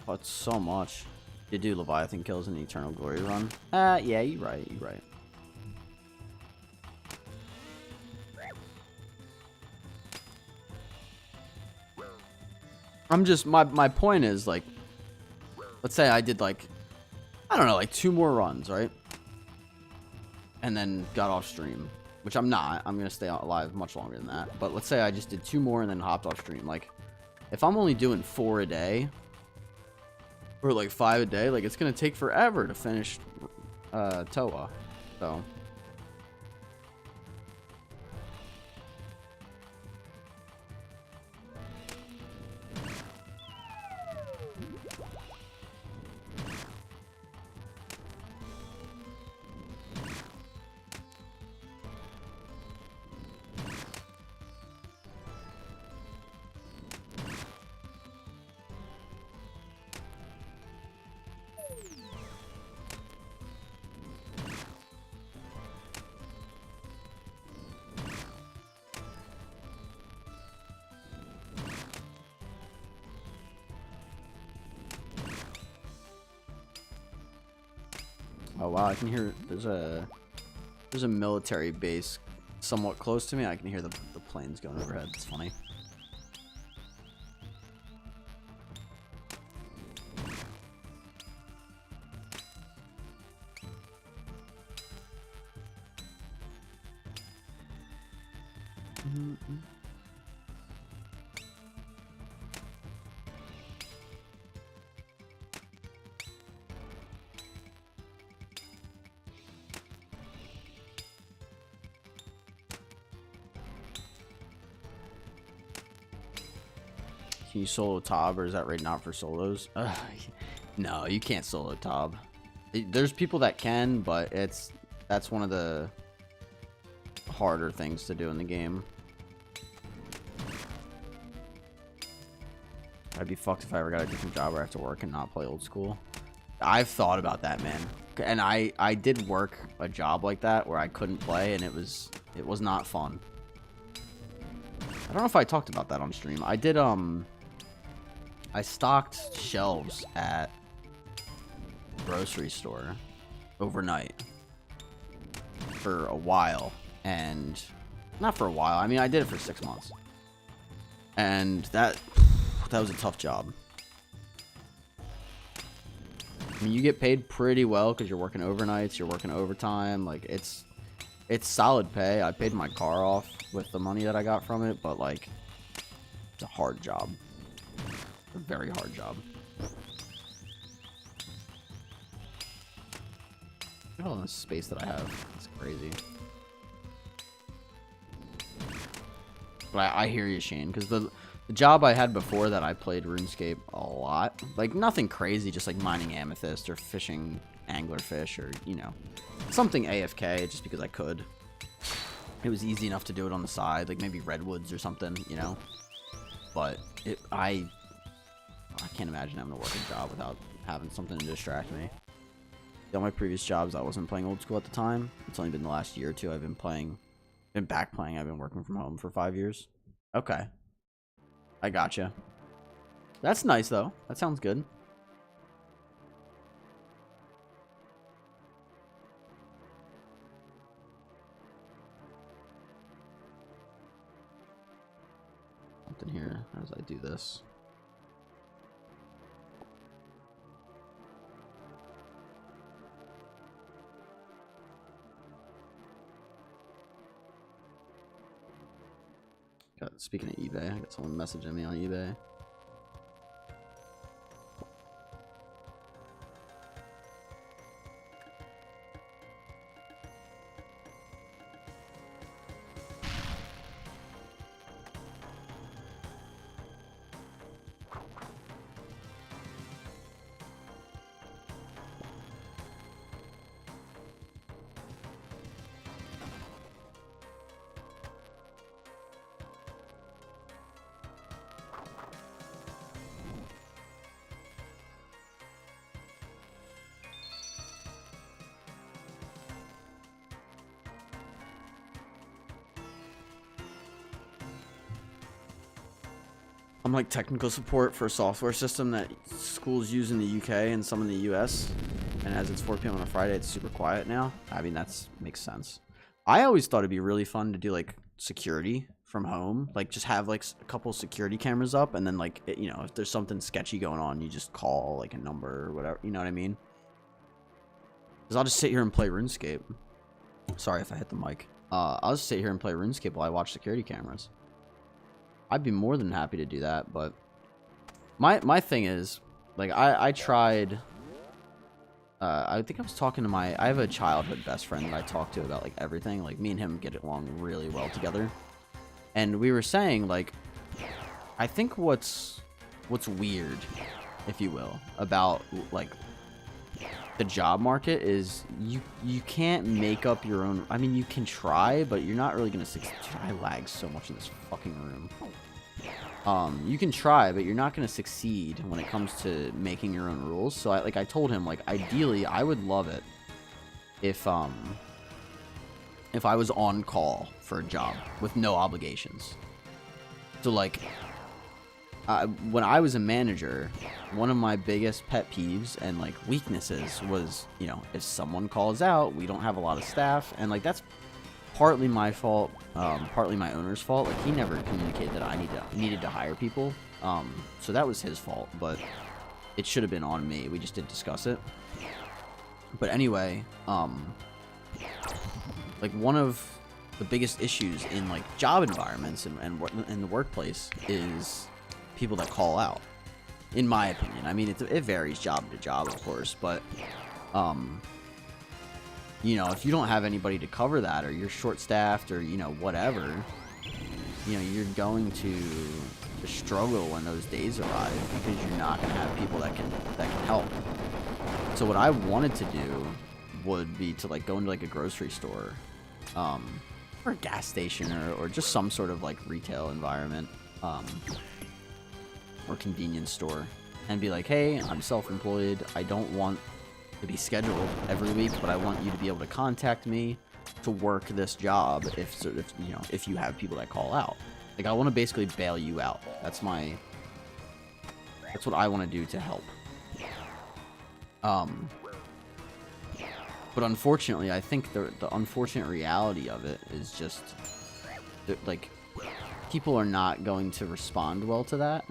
Oh, it's so much. You do Leviathan kills in the Eternal Glory run? Yeah, you're right. You're right. I'm just my point is like, let's say I did like, I don't know, like 2 more runs, right? And then got off stream, which I'm not. I'm gonna stay alive much longer than that. But let's say I just did 2 more and then hopped off stream. Like, if I'm only doing 4 a day, or like 5 a day, like it's gonna take forever to finish Toa. So. Oh wow, I can hear there's a military base somewhat close to me. I can hear the planes going overhead. It's funny. Can you solo Tob, or is that raid not for solos? No, you can't solo Tob. There's people that can, but that's one of the harder things to do in the game. I'd be fucked if I ever got a different job where I have to work and not play old school. I've thought about that, man. And I did work a job like that where I couldn't play, and it was not fun. I don't know if I talked about that on stream. I did I stocked shelves at a grocery store overnight for a while, and not for a while. I mean, I did it for 6 months, and that was a tough job. I mean, you get paid pretty well because you're working overnights, you're working overtime. Like it's solid pay. I paid my car off with the money that I got from it, but like it's a hard job. A very hard job. Look at all the space that I have. It's crazy. But I hear you, Shane, because the job I had before that, I played RuneScape a lot. Like nothing crazy, just like mining amethyst or fishing anglerfish, or you know, something AFK just because I could. It was easy enough to do it on the side, like maybe redwoods or something, you know. But I can't imagine having to work a job without having something to distract me. All my previous jobs, I wasn't playing old school at the time. It's only been the last year or two I've been back playing. I've been working from home for 5 years. Okay. I gotcha. That's nice, though. That sounds good. Something here as I do this. Speaking of eBay, I got someone messaging me on eBay. I'm like technical support for a software system that schools use in the UK and some in the US. And as it's 4 p.m. on a Friday, it's super quiet now. I mean, makes sense. I always thought it'd be really fun to do like security from home, like just have like a couple security cameras up, and then like if there's something sketchy going on, you just call like a number or whatever. You know what I mean? Because I'll just sit here and play RuneScape. Sorry if I hit the mic. I'll just sit here and play RuneScape while I watch security cameras. I'd be more than happy to do that, but my thing is, like, I tried. I think I was talking to I have a childhood best friend that I talk to about like everything. Like me and him get along really well together, and we were saying like, I think what's weird, if you will, about like the job market is you can't make up your own. I mean, you can try, but you're not really gonna succeed. I lag so much in this fucking room. You can try, but you're not gonna succeed when it comes to making your own rules. So I told him, like, ideally I would love it if I was on call for a job with no obligations. So like when I was a manager, one of my biggest pet peeves and like weaknesses was, if someone calls out, we don't have a lot of staff, and like that's partly my fault, partly my owner's fault. Like he never communicated that I needed to hire people, so that was his fault, but it should have been on me. We just didn't discuss it. But anyway, like one of the biggest issues in like job environments and in the workplace is people that call out, in my opinion. I mean, it varies job to job, of course, but if you don't have anybody to cover that, or you're short-staffed, or whatever, you're going to struggle when those days arrive, because you're not going to have people that can help. So what I wanted to do would be to like go into like a grocery store, or a gas station, or just some sort of like retail environment, or convenience store, and be like, hey, I'm self-employed. I don't want to be scheduled every week, but I want you to be able to contact me to work this job if you have people that call out. Like, I want to basically bail you out. That's what I want to do to help. But unfortunately, I think the unfortunate reality of it is just like people are not going to respond well to that.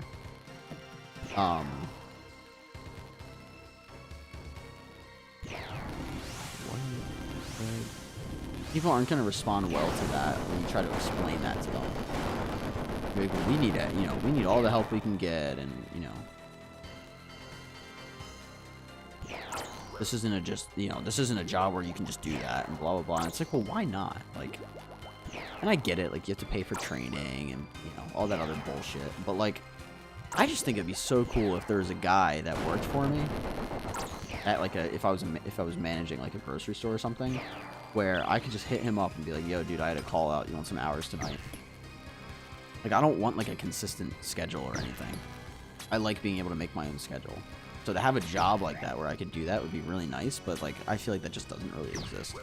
People aren't going to respond well to that when you try to explain that to them. Like, we need it, we need all the help we can get, and this isn't this isn't a job where you can just do that, and blah blah blah. And it's like, well, why not? Like, and I get it, like you have to pay for training and all that other bullshit, but like, I just think it'd be so cool if there was a guy that worked for me at like if I was managing like a grocery store or something, where I could just hit him up and be like, yo, dude, I had a call out. You want some hours tonight? Like, I don't want like a consistent schedule or anything. I like being able to make my own schedule. So to have a job like that where I could do that would be really nice, but like, I feel like that just doesn't really exist.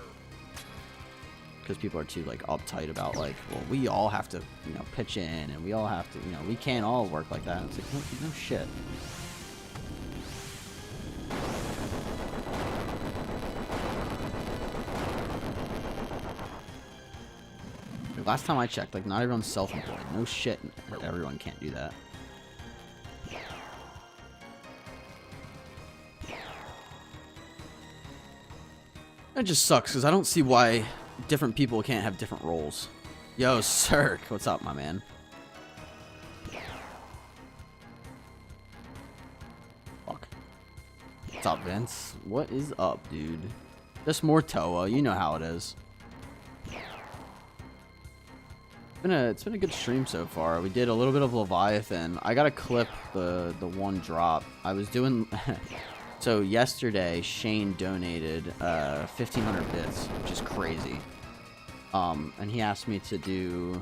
Because people are too like uptight about like, well, we all have to, pitch in, and we all have to, we can't all work like that. It's like, no shit. Last time I checked, like, not everyone's self-employed. No shit, everyone can't do that. It just sucks, because I don't see why different people can't have different roles. Yo, Cirque, what's up, my man? Fuck. What's up, Vince? What is up, dude? Just more Toa, you know how it is. It's been a good stream so far. We did a little bit of Leviathan. I gotta clip the one drop. I was doing so yesterday. Shane donated 1,500 bits, which is crazy. And he asked me to do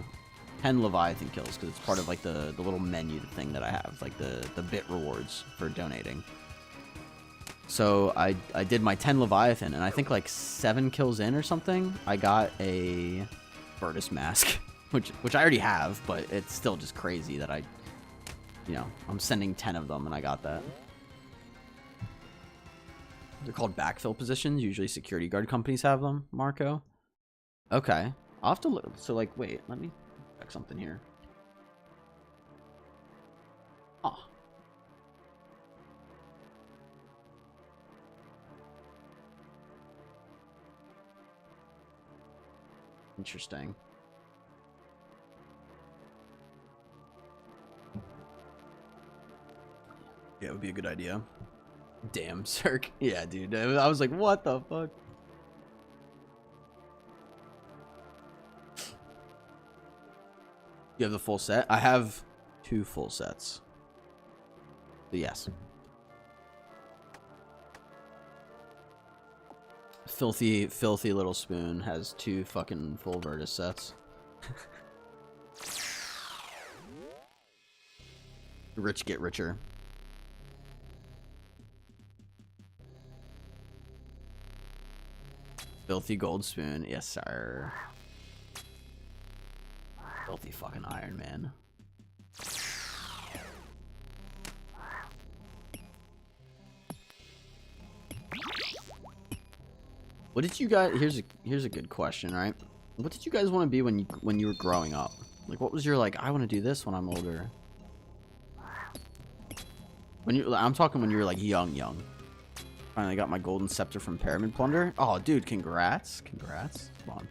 10 Leviathan kills because it's part of like the little menu thing that I have, like the bit rewards for donating. So I did my 10 Leviathan, and I think like 7 kills in or something, I got a Virtus mask. Which I already have, but it's still just crazy that I you know, I'm sending 10 of them, and I got that. They're called backfill positions. Usually security guard companies have them, Marco. Okay. I'll have to look. So, like, wait. Let me check something here. Oh. Interesting. Yeah, it would be a good idea. Damn, Cirque. Yeah, dude. I was like, what the fuck? You have the full set? I have 2 full sets. So yes. Filthy little spoon has 2 fucking full Virtus sets. Rich get richer. Filthy gold spoon. Yes, sir. Filthy fucking Ironman. What did you guys... Here's a good question, right? What did you guys want to be when you were growing up? Like, what was your, like, I want to do this when I'm older? I'm talking when you were, like, young. Finally got my golden scepter from Pyramid Plunder. Oh, dude, congrats. Congrats. Come on.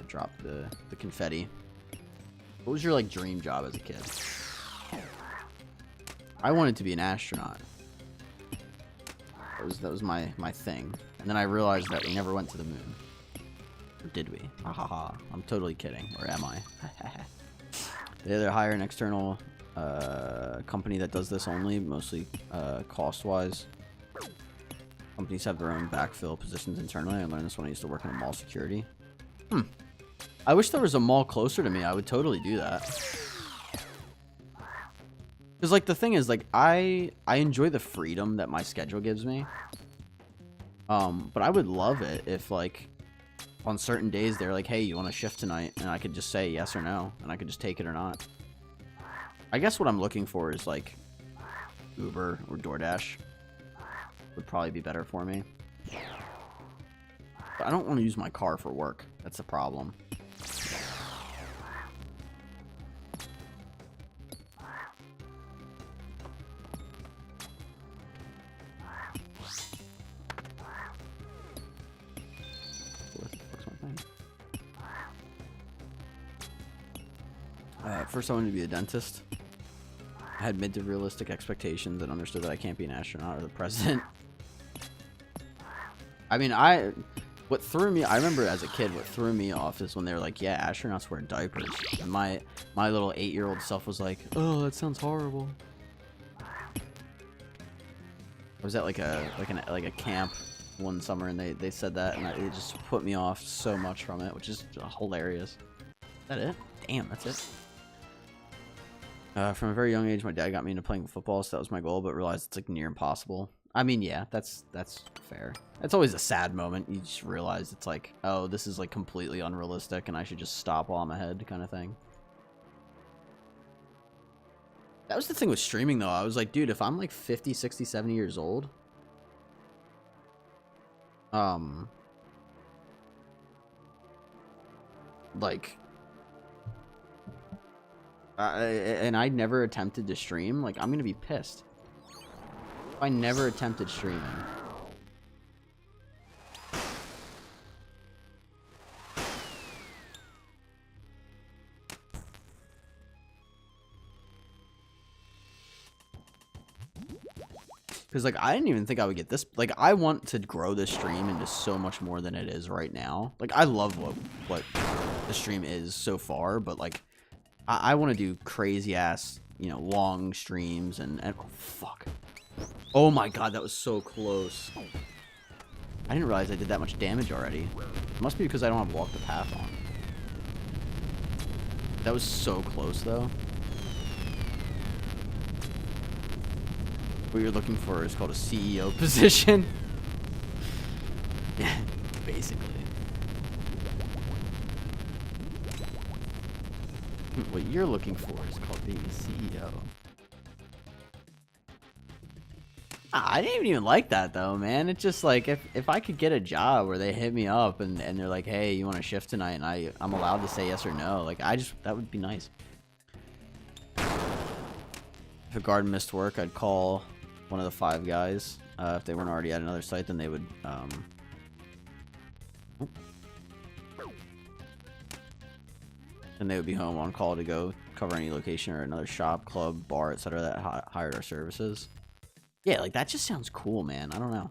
Drop the confetti. What was your, like, dream job as a kid? I wanted to be an astronaut. That was my thing. And then I realized that we never went to the moon. Or did we? Ha ha ha. I'm totally kidding. Or am I? They either hire an external company that does this only, mostly cost-wise. Companies have their own backfill positions internally. I learned this when I used to work in a mall security. I wish there was a mall closer to me. I would totally do that. Because, like, the thing is, like, I enjoy the freedom that my schedule gives me. But I would love it if, like, on certain days they're like, hey, you want to shift tonight? And I could just say yes or no. And I could just take it or not. I guess what I'm looking for is, like, Uber or DoorDash. Would probably be better for me. But I don't want to use my car for work. That's the problem. First, I wanted to be a dentist. I had mid to realistic expectations and understood that I can't be an astronaut or the president. I mean, what threw me, I remember as a kid, what threw me off is when they were like, yeah, astronauts wear diapers. And my little 8-year-old self was like, oh, that sounds horrible. I was at like a camp one summer and they said that, and it just put me off so much from it, which is hilarious. Is that it? Damn, that's it. From a very young age, my dad got me into playing football, so that was my goal, but realized it's like near impossible. I mean, yeah, that's fair. It's always a sad moment. You just realize it's like, oh, this is like completely unrealistic, and I should just stop while I'm ahead, kind of thing. That was the thing with streaming, though. I was like, dude, if I'm like 50, 60, 70 years old, like, and I never attempted to stream, like, I'm gonna be pissed. If I never attempted streaming. Because, like, I didn't even think I would get this. Like, I want to grow this stream into so much more than it is right now. Like, I love what the stream is so far, but, like, I want to do crazy ass, you know, long streams and oh, fuck. Oh my god, that was so close. I didn't realize I did that much damage already. It must be because I don't have Walk the Path on. That was so close, though. What you're looking for is called a CEO position. Yeah, basically. What you're looking for is called being a CEO. I didn't even like that though, man. It's just like if I could get a job where they hit me up and they're like, hey, you want to shift tonight, and I'm allowed to say yes or no. Like that would be nice. If a guard missed work, I'd call one of the 5 guys. If they weren't already at another site, then they would be home on call to go cover any location or another shop, club, bar, etc. that hired our services. Yeah, like that just sounds cool, man. I don't know.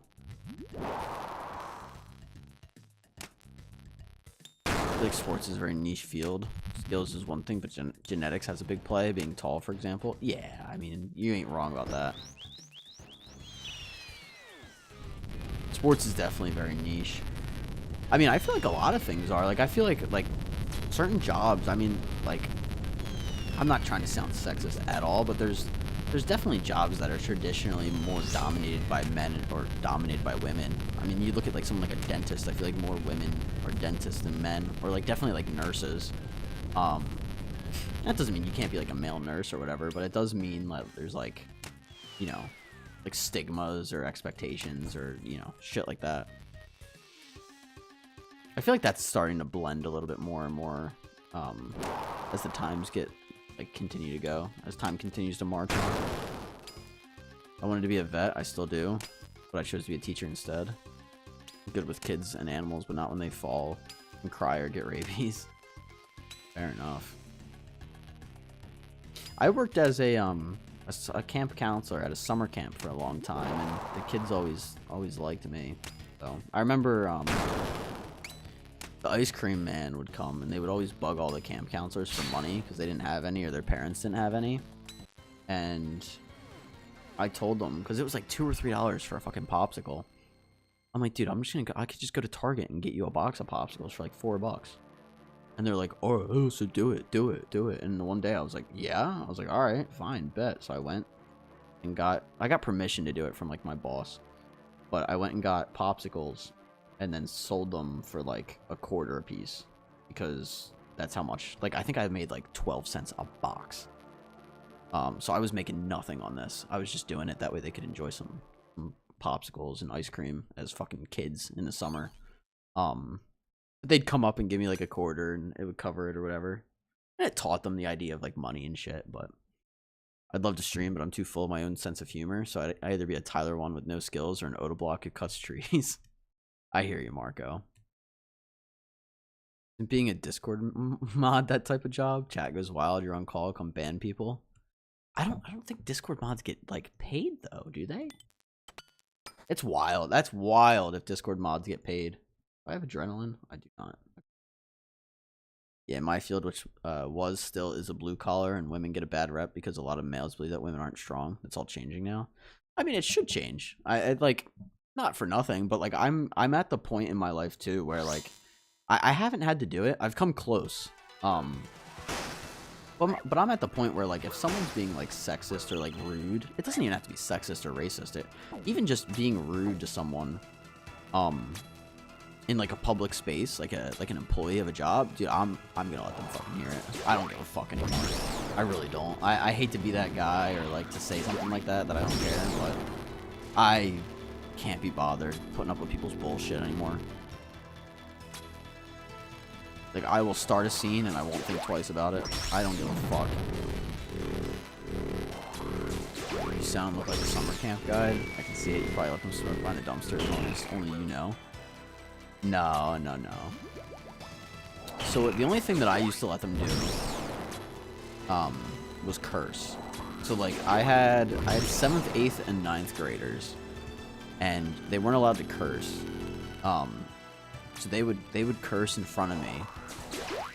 I feel like sports is a very niche field. Skills is one thing, but genetics has a big play. Being tall, for example. Yeah, I mean, you ain't wrong about that. Sports is definitely very niche. I mean, I feel like a lot of things are. Like, I feel like certain jobs, I mean, like, I'm not trying to sound sexist at all, but there's definitely jobs that are traditionally more dominated by men or dominated by women. I mean, you look at like someone like a dentist, I feel like more women are dentists than men, or like definitely like nurses. That doesn't mean you can't be like a male nurse or whatever, but it does mean like there's like, you know, like stigmas or expectations or, you know, shit like that. I feel like that's starting to blend a little bit more and more as the times continue to go, as time continues to march on. I wanted to be a vet, I still do, but I chose to be a teacher instead. I'm good with kids and animals, but not when they fall and cry or get rabies. Fair enough. I worked as a camp counselor at a summer camp for a long time, and the kids always liked me. So I remember the ice cream man would come, and they would always bug all the camp counselors for money because they didn't have any or their parents didn't have any. And I told them, because it was like $2 or $3 for a fucking popsicle. I'm like, dude, I could just go to Target and get you a box of popsicles for like $4. And they're like, oh, so do it. And one day I was like, yeah. I was like, all right, fine, bet. So I went and I got permission to do it from like my boss, but I went and got popsicles and then sold them for like $0.25 a piece, because that's how much, like, I think I made like 12 cents a box. So I was making nothing on this. I was just doing it that way they could enjoy some popsicles and ice cream as fucking kids in the summer. They'd come up and give me like $0.25 and it would cover it or whatever. And it taught them the idea of like money and shit, but I'd love to stream, but I'm too full of my own sense of humor. So I'd either be a Tyler one with no skills or an Oda block who cuts trees. I hear you, Marco. And being a Discord mod, that type of job, chat goes wild, you're on call, come ban people. I don't think Discord mods get like paid though, do they? It's wild. That's wild if Discord mods get paid. Do I have adrenaline? I do not. Yeah, my field, which still is a blue collar, and women get a bad rep because a lot of males believe that women aren't strong. It's all changing now. I mean, it should change. I like, not for nothing, but like I'm at the point in my life too where like I haven't had to do it. I've come close. But I'm at the point where like if someone's being like sexist or like rude, it doesn't even have to be sexist or racist. Even just being rude to someone, in like a public space, like an employee of a job, dude, I'm gonna let them fucking hear it. I don't give a fuck anymore. I really don't. I hate to be that guy or like to say something like that I don't care, but I can't be bothered putting up with people's bullshit anymore. Like, I will start a scene and I won't think twice about it. I don't give a fuck. You sound like a summer camp guy. I can see it. You probably let them smoke behind the dumpster as only you know. No. So the only thing that I used to let them do was curse. So like I had 7th, 8th, and 9th graders, and they weren't allowed to curse. So they would curse in front of me,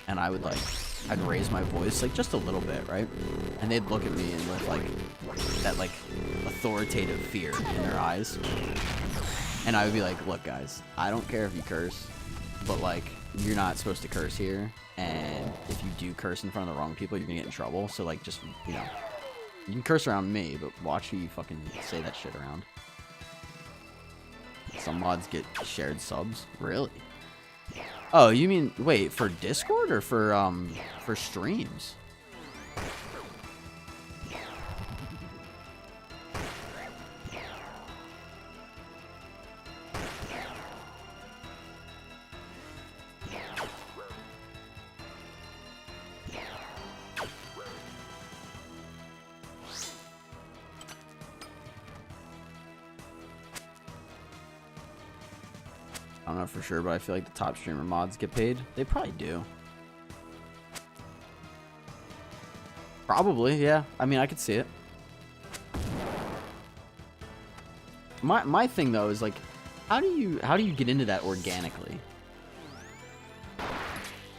and I'd raise my voice like just a little bit, right? And they'd look at me and with like that like authoritative fear in their eyes. And I would be like, look guys, I don't care if you curse, but like you're not supposed to curse here, and if you do curse in front of the wrong people, you're gonna get in trouble. So like just, you know, you can curse around me, but watch who you fucking say that shit around. Some mods get shared subs? Really? Oh, you mean, wait, for Discord or for streams? I don't know for sure, but I feel like the top streamer mods get paid. They probably do. Probably, yeah. I mean, I could see it. My thing though is like, how do you get into that organically?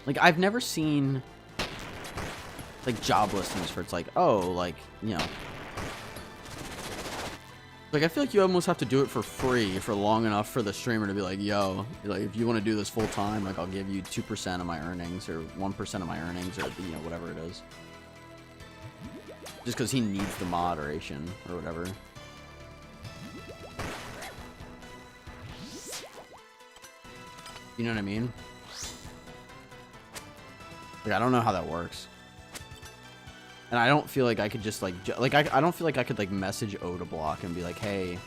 Like, I've never seen like job listings for it's like, oh, like, you know, like I feel like you almost have to do it for free for long enough for the streamer to be like, yo, like if you want to do this full time, like I'll give you 2% of my earnings or 1% of my earnings or, you know, whatever it is. Just because he needs the moderation or whatever. You know what I mean? Like, I don't know how that works. And I don't feel like I could just, like I don't feel like I could, like, message Odablock and be like, hey,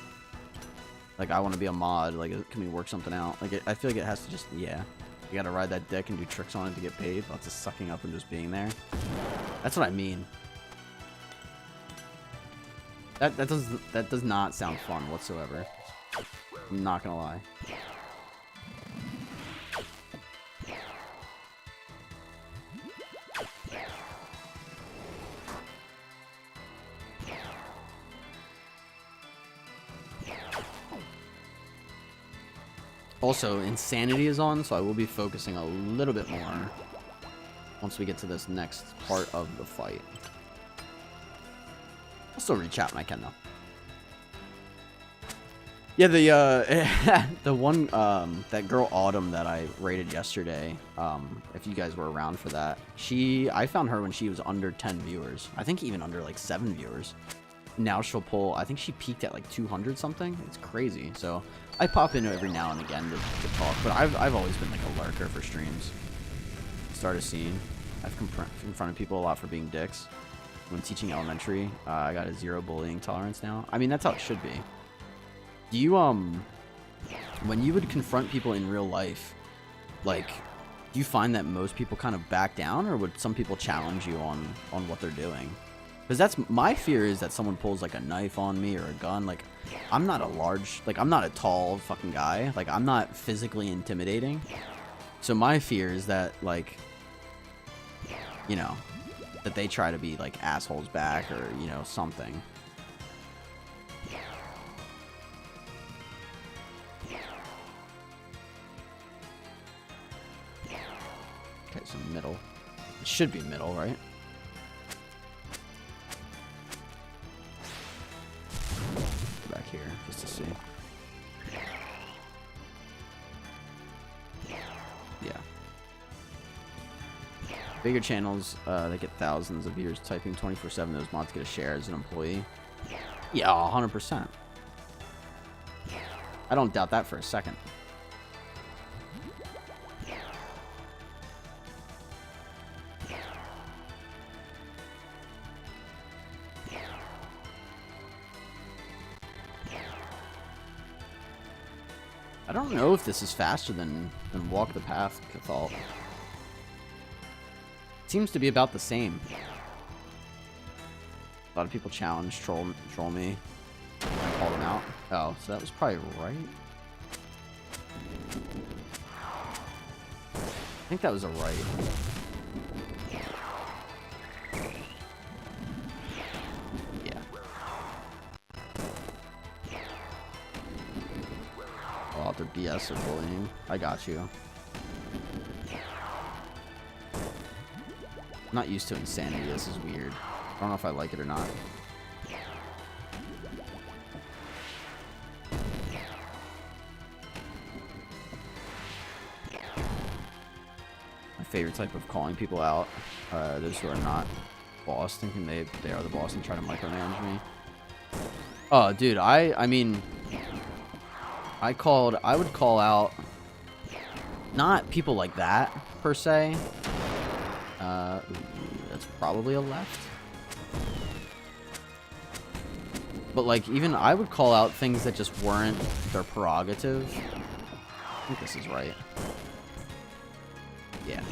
like, I want to be a mod. Like, can we work something out? Like, I feel like it has to just, yeah. You gotta ride that dick and do tricks on it to get paid. Lots of sucking up and just being there. That's what I mean. That does not sound fun whatsoever. I'm not gonna lie. Also, Insanity is on, so I will be focusing a little bit more once we get to this next part of the fight. I'll still reach out when I can, though. Yeah, the one, that girl Autumn that I rated yesterday, if you guys were around for that, I found her when she was under 10 viewers. I think even under, like, 7 viewers. Now she'll pull, I think she peaked at, like, 200 something. It's crazy, so I pop in every now and again to talk, but I've always been, like, a lurker for streams. Start a scene. I've confronted people a lot for being dicks. When teaching elementary, I got a 0 bullying tolerance now. I mean, that's how it should be. Do you, when you would confront people in real life, like, do you find that most people kind of back down, or would some people challenge you on what they're doing? Because that's, my fear is that someone pulls, like, a knife on me or a gun. Like, I'm not I'm not a tall fucking guy. Like, I'm not physically intimidating. So my fear is that, like, you know, that they try to be, like, assholes back or, you know, something. Okay, so middle. It should be middle, right? Back here, just to see. Yeah. Bigger channels, they get thousands of viewers typing 24/7. Those mods get a share as an employee. Yeah, 100%. I don't doubt that for a second. I don't know if this is faster than Walk the Path, Cathal. Seems to be about the same. A lot of people challenge, troll me. I call them out. Oh, so that was probably right. I think that was a right. Yeah. Oh, they're BS or bullying. I got you. I'm not used to Insanity. This is weird. I don't know if I like it or not. My favorite type of calling people out, those who are not boss, thinking they are the boss and try to micromanage me. Oh, dude, I mean, I would call out not people like that per se. That's probably a left. But, like, even I would call out things that just weren't their prerogative. I think this is right. Yeah.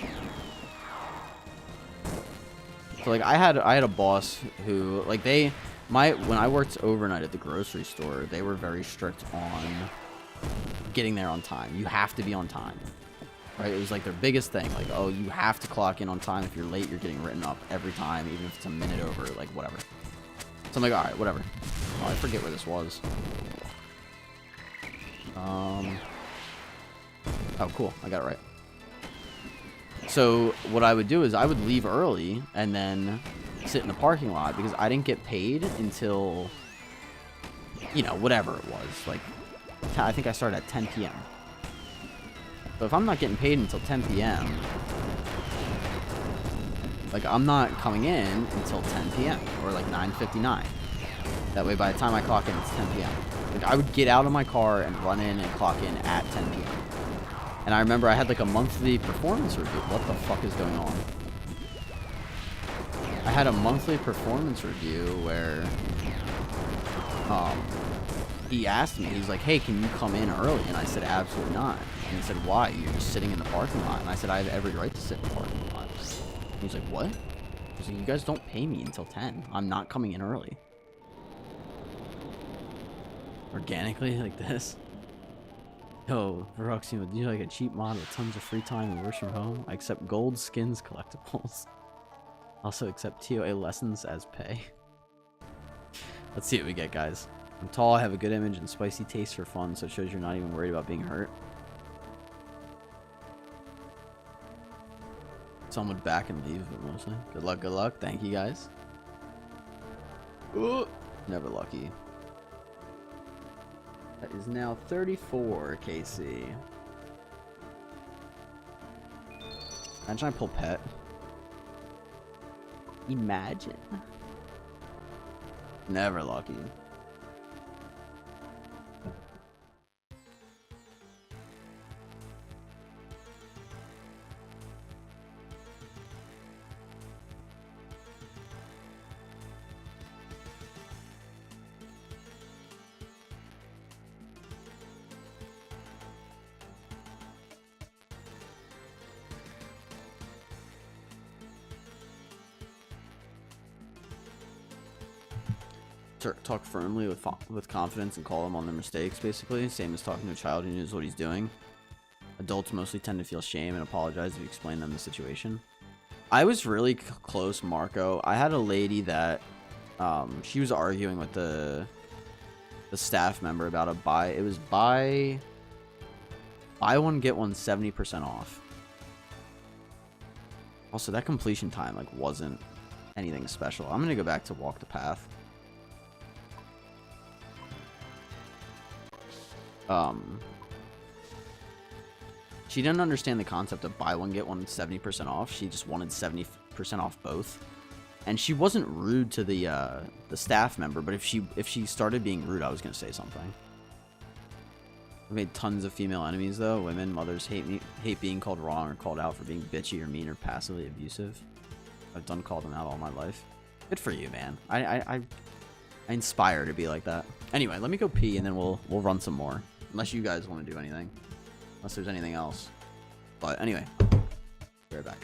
So, like, I had a boss who, like, when I worked overnight at the grocery store, they were very strict on getting there on time. You have to be on time. Right? It was like their biggest thing. Like, oh, you have to clock in on time. If you're late, you're getting written up every time, even if it's a minute over, like, whatever. So I'm like, all right, whatever. Oh, I forget where this was. Oh, cool. I got it right. So what I would do is I would leave early and then sit in the parking lot because I didn't get paid until, you know, whatever it was. Like, I think I started at 10 p.m. So if I'm not getting paid until 10 p.m., like, I'm not coming in until 10 p.m. or like 9:59. That way, by the time I clock in, it's 10 p.m. Like, I would get out of my car and run in and clock in at 10 p.m. And I remember I had like a monthly performance review. What the fuck is going on? I had a monthly performance review where he asked me, he's like, hey, can you come in early? And I said, absolutely not. And he said, why? You're just sitting in the parking lot. And I said, I have every right to sit in the parking lot. And he's like, what? He's like, you guys don't pay me until 10. I'm not coming in early. Organically, like this. Yo, Roxy, do you like a cheap mod with tons of free time and works from home? I accept gold skins collectibles. Also accept TOA lessons as pay. Let's see what we get, guys. I'm tall, I have a good image, and spicy taste for fun, so it shows you're not even worried about being hurt. Some would back and leave, but mostly. Good luck, good luck. Thank you, guys. Ooh, never lucky. That is now 34, KC. Imagine I pull pet. Imagine. Never lucky. Talk firmly with confidence and call them on their mistakes, basically. Same as talking to a child who knows what he's doing. Adults mostly tend to feel shame and apologize if you explain them the situation. I was really close, Marco. I had a lady that she was arguing with the staff member about a buy. It was buy one get one 70% off. Also, that completion time like wasn't anything special. I'm gonna go back to walk the path. She didn't understand the concept of buy one get one 70% off. She just wanted 70% off both, and she wasn't rude to the staff member. But if she started being rude, I was gonna say something. I've made tons of female enemies though. Women, mothers hate being called wrong or called out for being bitchy or mean or passively abusive. I've done call them out all my life. Good for you, man. I inspire to be like that. Anyway, let me go pee and then we'll run some more. Unless you guys want to do anything. Unless there's anything else. But anyway, be right back.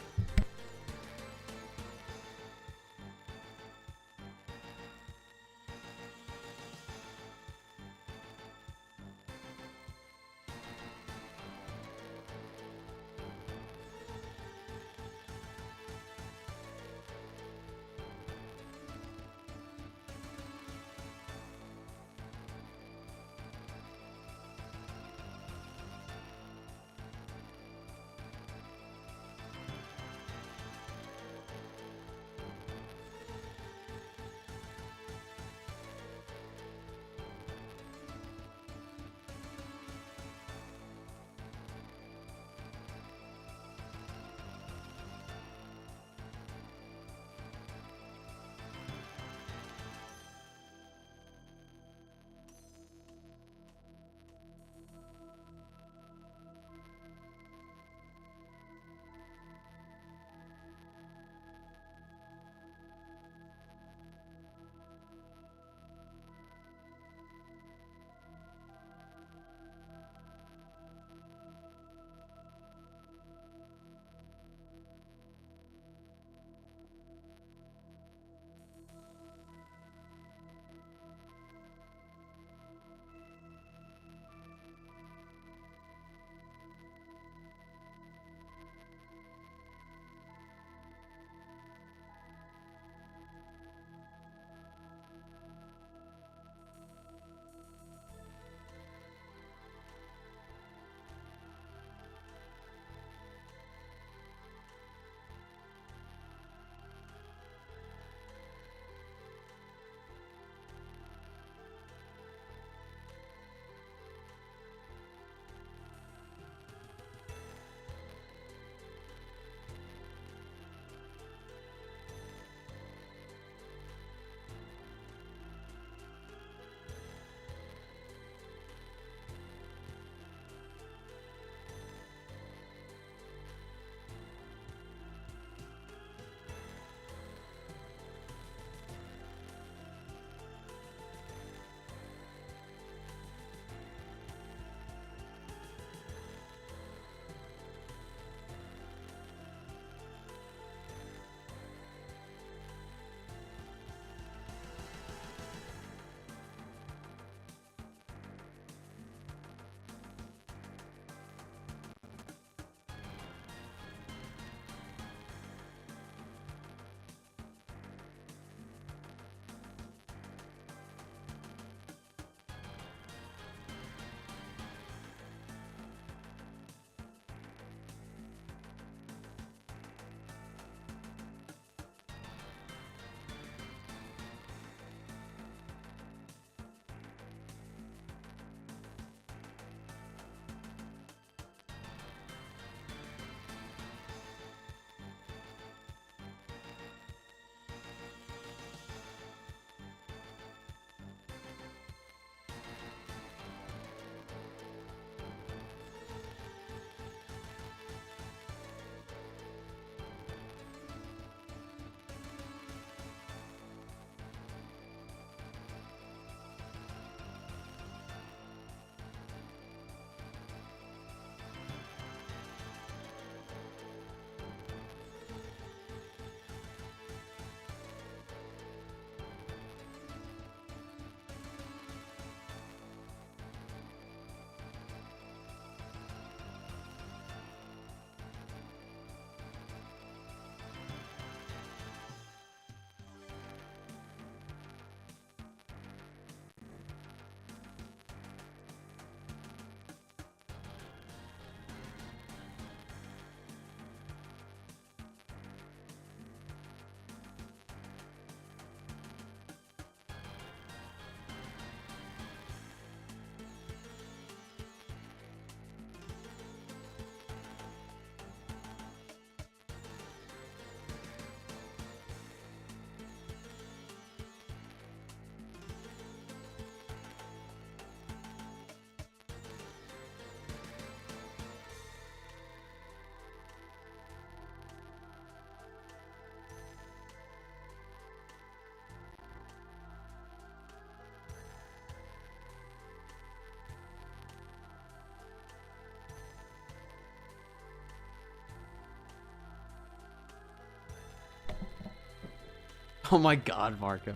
Oh my god, Marco.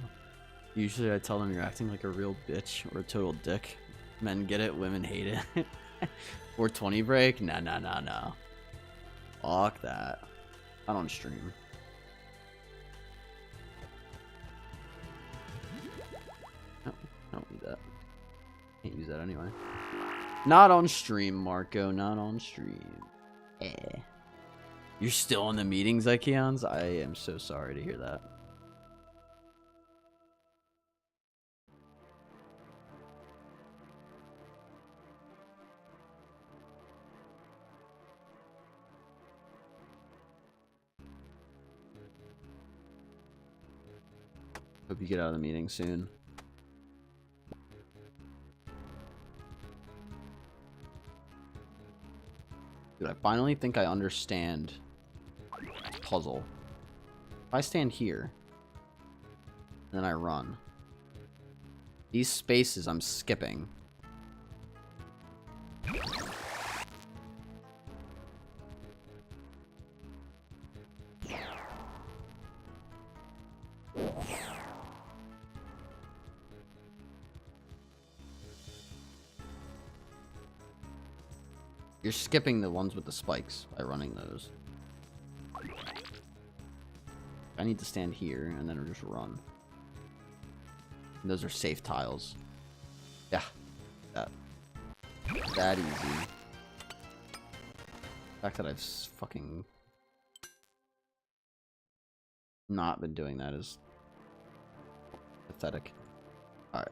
Usually I tell them you're acting like a real bitch or a total dick. Men get it, women hate it. 420 break? Nah. Fuck that. Not on stream. No, I don't need that. Can't use that anyway. Not on stream, Marco. Not on stream. You're still in the meetings, Ikeons? I am so sorry to hear that. Hope you get out of the meeting soon. Dude, I finally think I understand the puzzle. If I stand here, then I run. These spaces I'm skipping. You're skipping the ones with the spikes by running those. I need to stand here and then just run. And those are safe tiles. Yeah. That easy. The fact that I've fucking not been doing that is pathetic. Alright.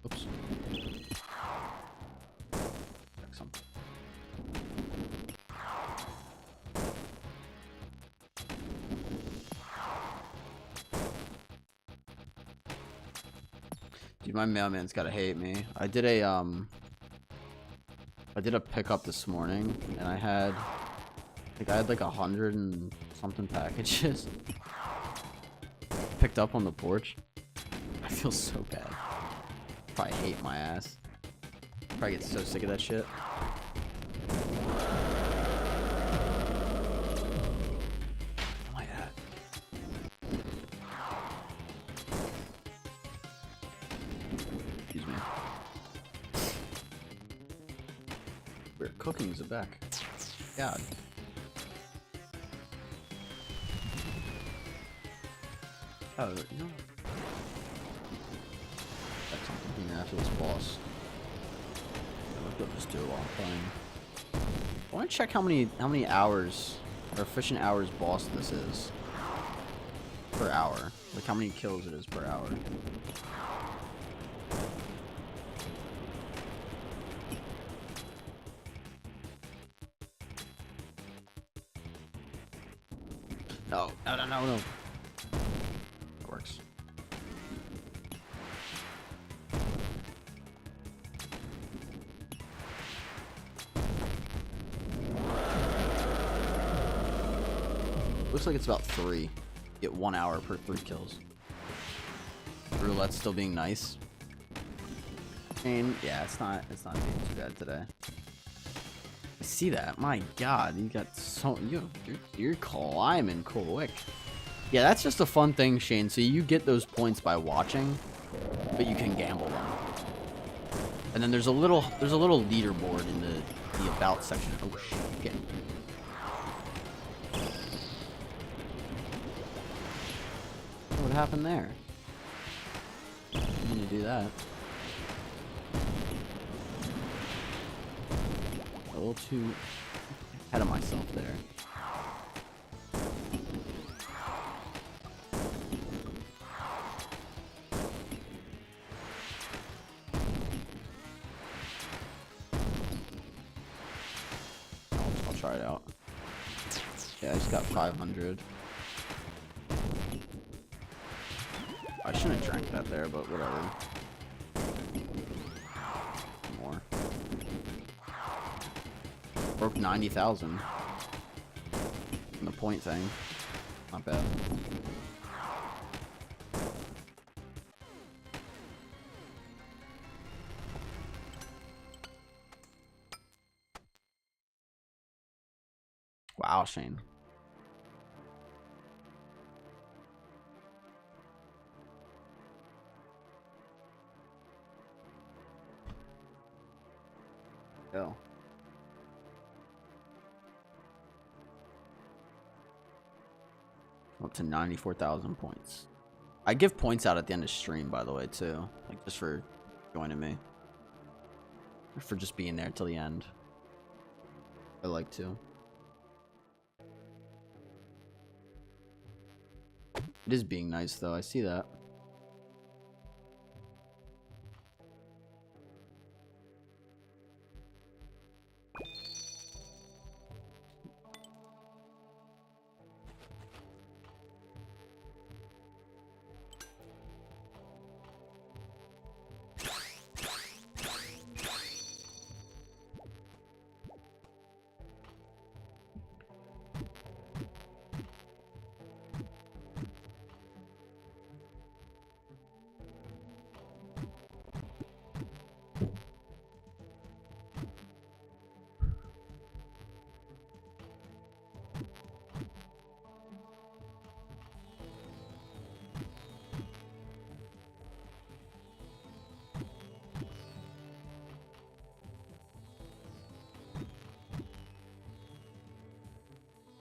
Oops. Check something. Dude, my mailman's gotta hate me. I did a pickup this morning and I had like 100 and something packages picked up on the porch. I feel so bad. Probably hate my ass. Probably get so sick of that shit. Where am I at? Excuse me. Weird cooking's back. God. Oh, you know. That's something here after this boss. Let's go just do it while I'm playing. I want to check how many hours or efficient hours boss this is per hour. Like how many kills it is per hour. No. That works. Looks like it's about 3. Get 1 hour per 3 kills. Roulette's still being nice. I mean, yeah, it's not being too bad today. I see that. My God, you got so you're climbing quick. Yeah, that's just a fun thing, Shane. So you get those points by watching, but you can gamble them. And then there's a little leaderboard in the about section. Oh shit. What happened there? I'm gonna do that. A little too ahead of myself there. I'll try it out. Yeah, I just got 500. I shouldn't have drank that there, but whatever. More. Broke 90,000. The point thing. Not bad. Wow, Shane. Go. Up to 94,000 points. I give points out at the end of stream, by the way, too. Like, just for joining me. Or for just being there till the end. I like to. It is being nice, though. I see that.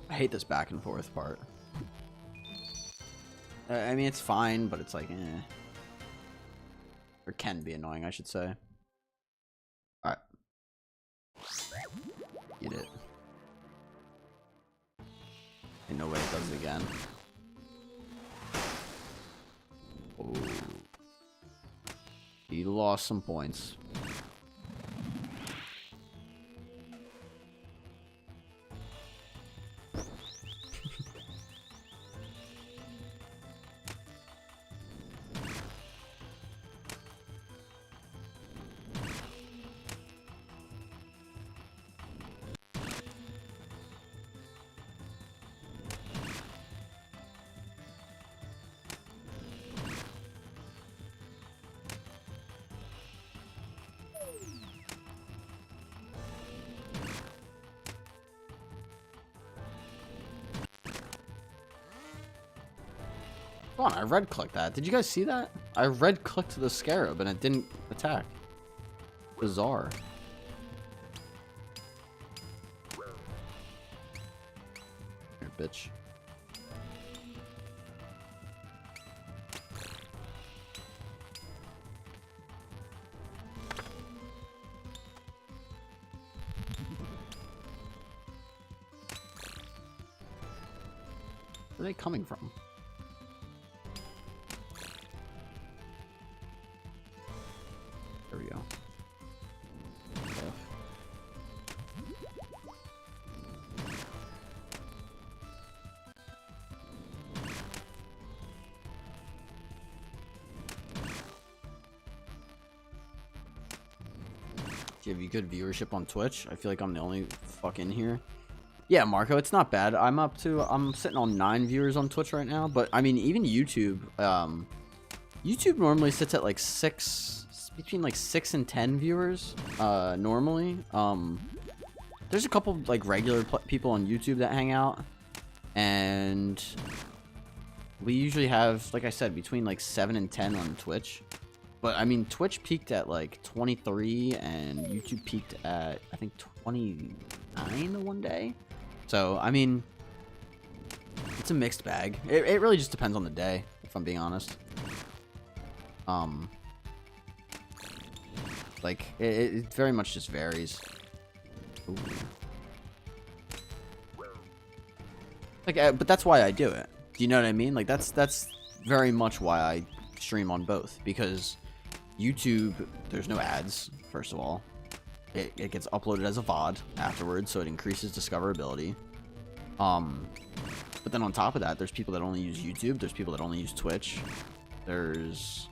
I hate this back and forth part. I mean, it's fine, but it's like, eh. Or can be annoying, I should say. Alright. Eat it. Ain't no way it does it again. Oh. He lost some points. Come on, I red clicked that. Did you guys see that? I red clicked the scarab and it didn't attack. Bizarre. Here, bitch. Where are they coming from? There we go. Do you have good viewership on Twitch? I feel like I'm the only fuck in here. Yeah, Marco, it's not bad. I'm sitting on 9 viewers on Twitch right now, but I mean, even YouTube, YouTube normally sits at like 6, between like 6 and 10 viewers, normally. There's a couple like regular people on YouTube that hang out, and we usually have, like I said, between like 7 and 10 on Twitch. But I mean, Twitch peaked at like 23, and YouTube peaked at, I think, 29 one day. So, I mean, it's a mixed bag. It really just depends on the day, if I'm being honest. Like, it very much just varies. Ooh. Like, but that's why I do it. Do you know what I mean? Like, that's very much why I stream on both. Because YouTube, there's no ads, first of all. It gets uploaded as a VOD afterwards, so it increases discoverability. But then on top of that, there's people that only use YouTube. There's people that only use Twitch. There's...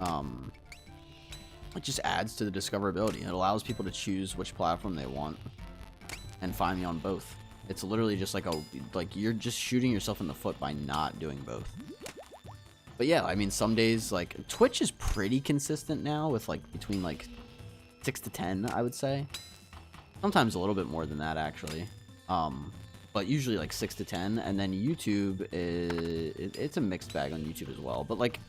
it just adds to the discoverability. It allows people to choose which platform they want. and find me on both. It's literally just like you're just shooting yourself in the foot by not doing both. But yeah, I mean, some days, like, Twitch is pretty consistent now with, like, between, like, 6 to 10, I would say. Sometimes a little bit more than that, actually. But usually, like, 6 to 10. And then YouTube, it's a mixed bag on YouTube as well. But, like,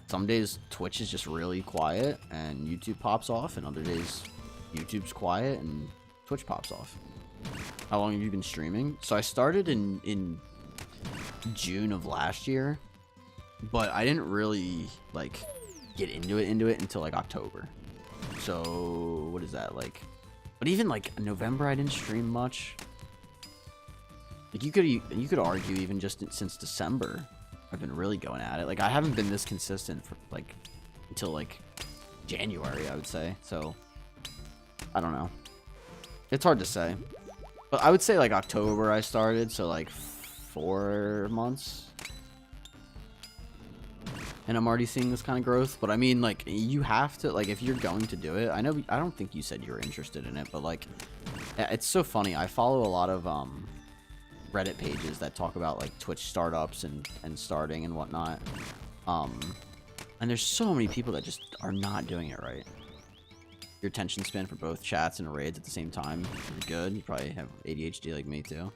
some days Twitch is just really quiet and YouTube pops off. And other days YouTube's quiet and Twitch pops off. How long have you been streaming? So I started in June of last year. But I didn't really, like, get into it until, like, October. So, what is that, like? But even, like, November, I didn't stream much. Like, you could argue even just since December, I've been really going at it. Like, I haven't been this consistent for, like, until, like, January, I would say. So, I don't know. It's hard to say. But I would say, like, October I started, so, like, 4 months. And I'm already seeing this kind of growth. But I mean, like, you have to, like, if you're going to do it, I don't think you said you were interested in it, but, like, it's so funny. I follow a lot of Reddit pages that talk about, like, Twitch startups and starting and whatnot. And there's so many people that just are not doing it right. Your attention span for both chats and raids at the same time is good. You probably have ADHD like me too.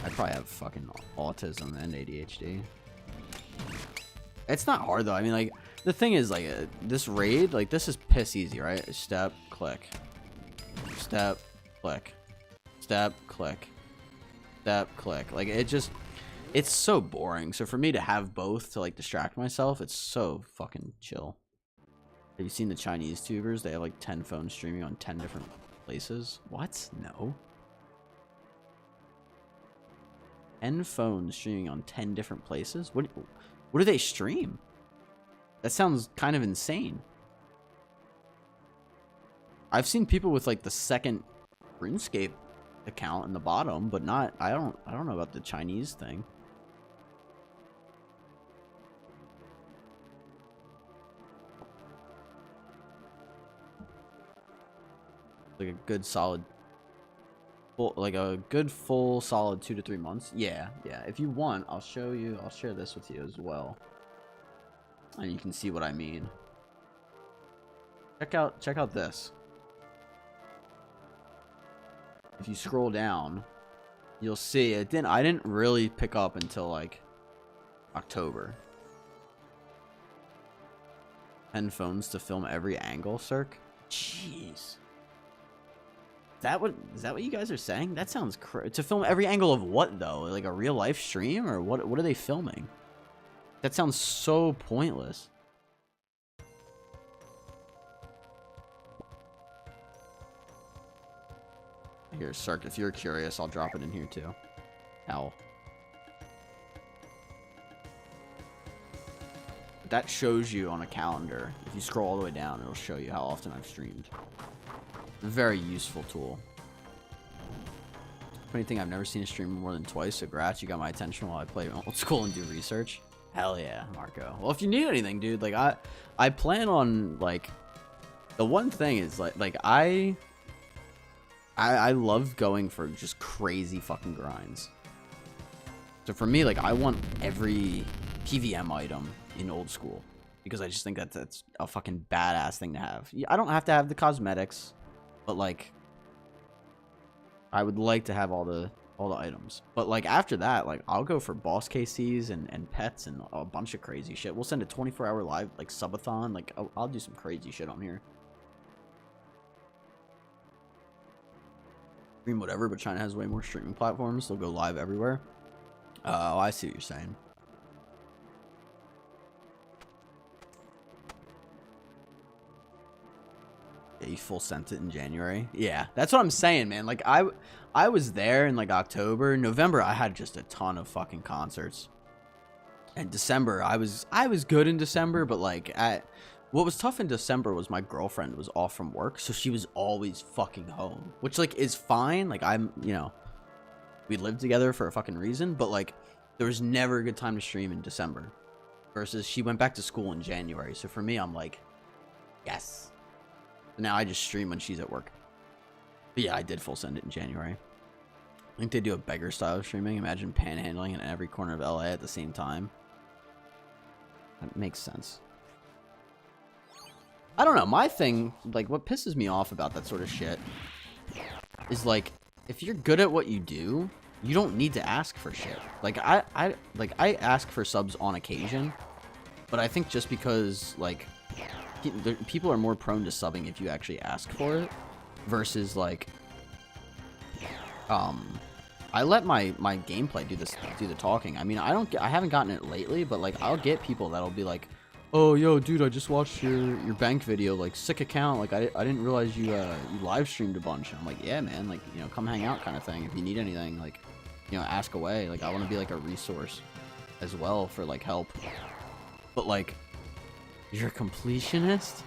I probably have fucking autism and ADHD. It's not hard though. I mean, like, the thing is, like, this raid, like, this is piss easy, right? Step, click. Step, click. Step, click. Step, click. Like, it's so boring. So for me to have both to, like, distract myself, it's so fucking chill. Have you seen the Chinese tubers? They have, like, 10 phones streaming on 10 different places. What? No. 10 phones streaming on 10 different places? What do they stream? That sounds kind of insane. I've seen people with, like, the second RuneScape account in the bottom, but not, I don't know about the Chinese thing. Like a good solid full solid 2 to 3 months. Yeah. If you want, I'll share this with you as well. And you can see what I mean. Check out this. If you scroll down, you'll see I didn't really pick up until, like, October. 10 phones to film every angle, Cirque. Jeez. Is that what you guys are saying? That sounds to film every angle of what, though? Like a real life stream, or what are they filming? That sounds so pointless. Here, Cirque, if you're curious, I'll drop it in here too. Ow. That shows you on a calendar. If you scroll all the way down, it'll show you how often I've streamed. Very useful tool. Funny thing, I've never seen a streamer more than twice, so grats, you got my attention while I play old school and do research. Hell yeah, Marco. Well, if you need anything, dude, like, I plan on, like, the one thing is, like I love going for just crazy fucking grinds. So for me, like, I want every PVM item in old school, because I just think that's a fucking badass thing to have. I don't have to have the cosmetics, but, like, I would like to have all the items. But, like, after that, like, I'll go for boss KCs and pets and a bunch of crazy shit. We'll send a 24-hour live, like, subathon. Like, I'll do some crazy shit on here. Stream whatever, but China has way more streaming platforms. They'll go live everywhere. Oh, I see what you're saying. Yeah, you full sent it in January. Yeah, that's what I'm saying, man. Like, I was there in, like, October. November, I had just a ton of fucking concerts. And December, I was good in December, but, like, what was tough in December was my girlfriend was off from work, so she was always fucking home, which, like, is fine. Like, we lived together for a fucking reason, but, like, there was never a good time to stream in December, versus she went back to school in January. So for me, I'm like, yes. Now I just stream when she's at work. But yeah, I did full send it in January. I think they do a beggar style of streaming. Imagine panhandling in every corner of LA at the same time. That makes sense. I don't know. My thing, like, what pisses me off about that sort of shit is, like, if you're good at what you do, you don't need to ask for shit. Like, I ask for subs on occasion, but I think just because, like, people are more prone to subbing if you actually ask for it versus, like, I let my gameplay do the talking. I mean, I haven't gotten it lately, but, like, I'll get people that'll be like, oh, yo, dude, I just watched your bank video, like, sick account, like, I didn't realize you live streamed a bunch. And I'm like, yeah, man, like, you know, come hang out kind of thing. If you need anything, like, you know, ask away. Like, I want to be, like, a resource as well for, like, help. But, like, you're a completionist?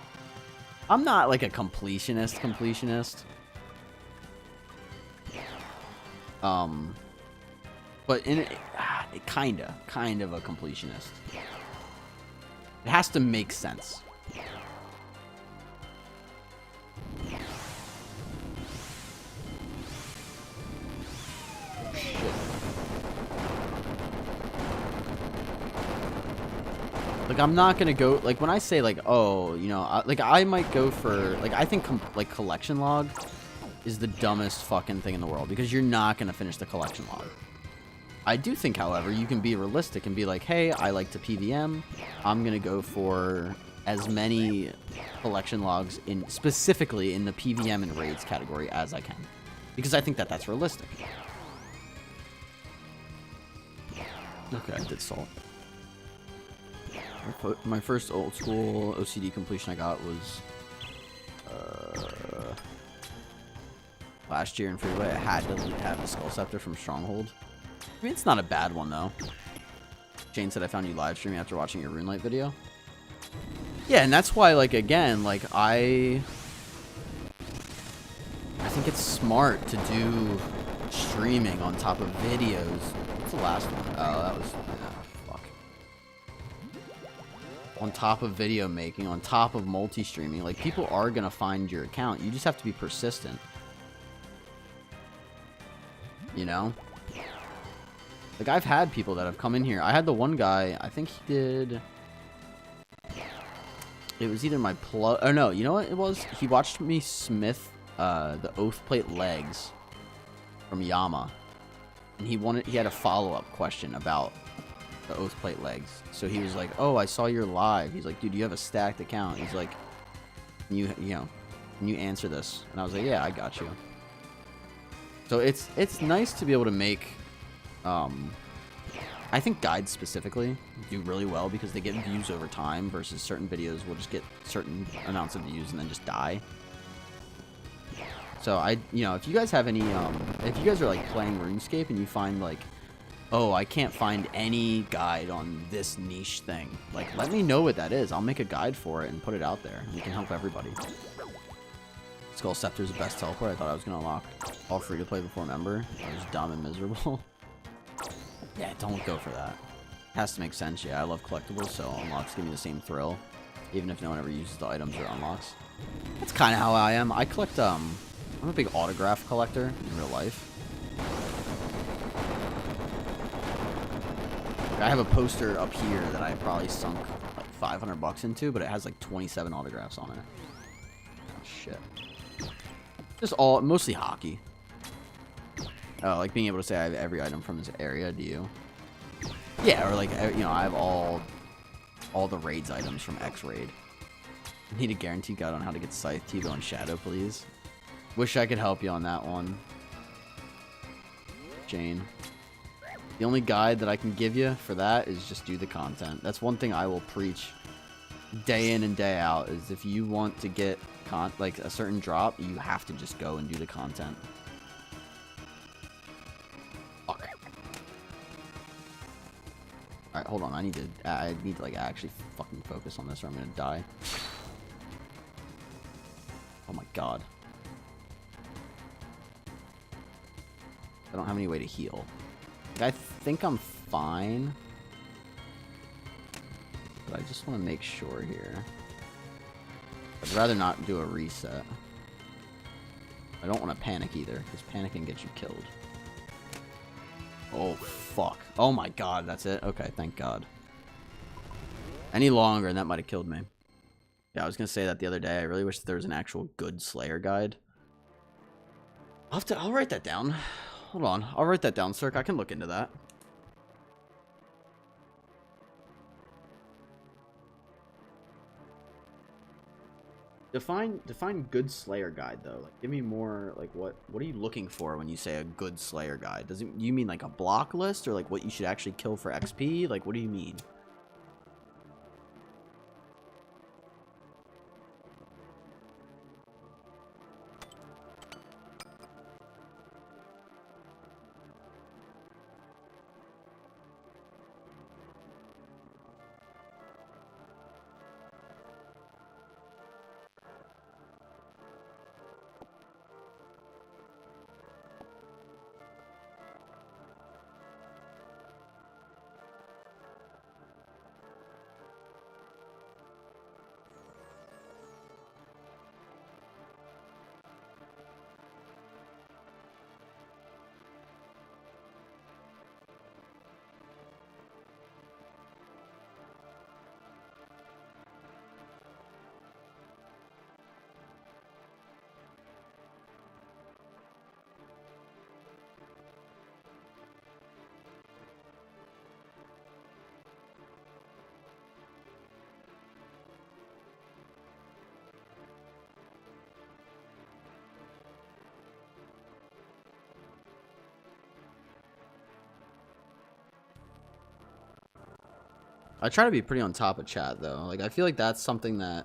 I'm not, like, a completionist. But in it kind of a completionist. It has to make sense. Oh, shit. Like, I'm not gonna go, like, when I say, like, oh, you know, like, I might go for, like, I think, like, collection log is the dumbest fucking thing in the world, because you're not gonna finish the collection log. I do think, however, you can be realistic and be like, hey, I like to PVM. I'm going to go for as many collection logs specifically in the PVM and raids category as I can. Because I think that's realistic. Okay, I did salt. My first old school OCD completion I got was last year in Freeway. I had to have the Skull Scepter from Stronghold. I mean, it's not a bad one, though. Jane said I found you live streaming after watching your RuneLight video. Yeah, and that's why, like, again, like, I think it's smart to do streaming on top of videos. What's the last one? Oh, that was... fuck. On top of video making, on top of multi-streaming. Like, people are going to find your account. You just have to be persistent. You know? Like, I've had people that have come in here. I had the one guy, I think he did... It was either my plug... Oh, no, you know what it was? He watched me smith the Oath Plate legs from Yama. And he had a follow-up question about the Oath Plate legs. So he was like, oh, I saw your live. He's like, dude, you have a stacked account. He's like, you know, can you answer this? And I was like, yeah, I got you. So it's nice to be able to make... I think guides specifically do really well because they get views over time versus certain videos will just get certain amounts of views and then just die. So you know, if you guys have any, if you guys are like playing RuneScape and you find like, oh, I can't find any guide on this niche thing, like, let me know what that is. I'll make a guide for it and put it out there. We can help everybody. Skull Scepter is the best teleport. I thought I was gonna unlock all free to play before member. I was dumb and miserable. Yeah, don't go for that. It has to make sense. Yeah, I love collectibles, so unlocks give me the same thrill, even if no one ever uses the items or unlocks. That's kind of how I am. I collect, I'm a big autograph collector in real life. I have a poster up here that I probably sunk like $500 into, but it has like 27 autographs on it. Oh, shit. Just mostly hockey. Oh, like being able to say I have every item from this area, do you? Yeah, or like, you know, I have all the raids items from X raid. Need a guaranteed guide on how to get Scythe, T-Bow, and Shadow, please. Wish I could help you on that one, Jane. The only guide that I can give you for that is just do the content. That's one thing I will preach day in and day out, is if you want to get like a certain drop, you have to just go and do the content. Alright, hold on. I need to like actually fucking focus on this or I'm gonna die. Oh my god. I don't have any way to heal. Like, I think I'm fine. But I just want to make sure here. I'd rather not do a reset. I don't want to panic either, because panicking gets you killed. Oh, fuck. Oh my god, that's it? Okay, thank god. Any longer, and that might have killed me. Yeah, I was going to say that the other day. I really wish there was an actual good Slayer guide. I'll write that down. Hold on. I'll write that down, Cirque. I can look into that. Define good Slayer guide though. Like, give me more. Like, what are you looking for when you say a good Slayer guide? You mean like a block list, or like what you should actually kill for XP? Like, what do you mean? I try to be pretty on top of chat though. Like, I feel like that's something that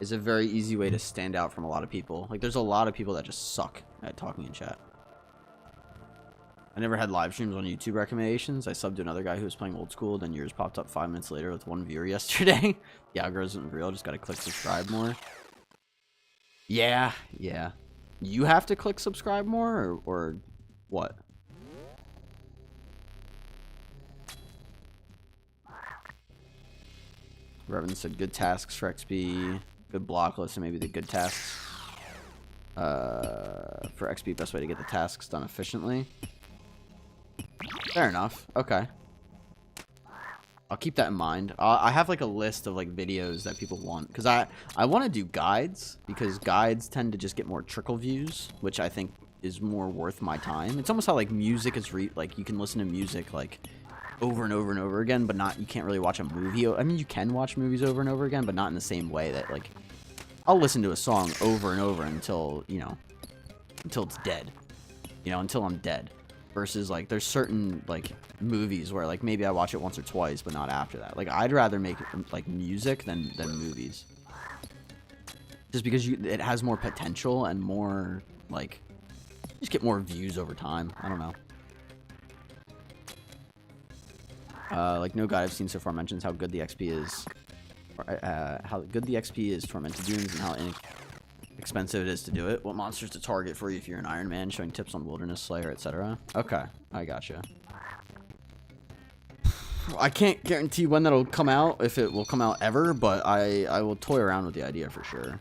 is a very easy way to stand out from a lot of people. Like, there's a lot of people that just suck at talking in chat. I never had live streams on YouTube recommendations. I subbed to another guy who was playing old school, then yours popped up 5 minutes later with 1 viewer yesterday. The algorithm isn't real, just gotta click subscribe more. Yeah. You have to click subscribe more, or what? Reverend said good tasks for XP, good block list, and maybe the good tasks. For XP, best way to get the tasks done efficiently. Fair enough. Okay. I'll keep that in mind. I have like a list of like videos that people want, because I want to do guides, because guides tend to just get more trickle views, which I think is more worth my time. It's almost how like music is like you can listen to music like over and over and over again, but you can't really watch a movie. I mean, you can watch movies over and over again, but not in the same way that, like, I'll listen to a song over and over until, you know, until it's dead, you know, until I'm dead. Versus, like, there's certain, like, movies where, like, maybe I watch it once or twice, but not after that. Like, I'd rather make, like, music than movies. Just because it has more potential and more, like, just get more views over time. I don't know. Like, no guide I've seen so far mentions how good the XP is. How good the XP is Tormented Dunes and how expensive it is to do it. What monsters to target for you if you're an Ironman, showing tips on Wilderness Slayer, etc. Okay, I gotcha. I can't guarantee when that'll come out, if it will come out ever, but I will toy around with the idea for sure.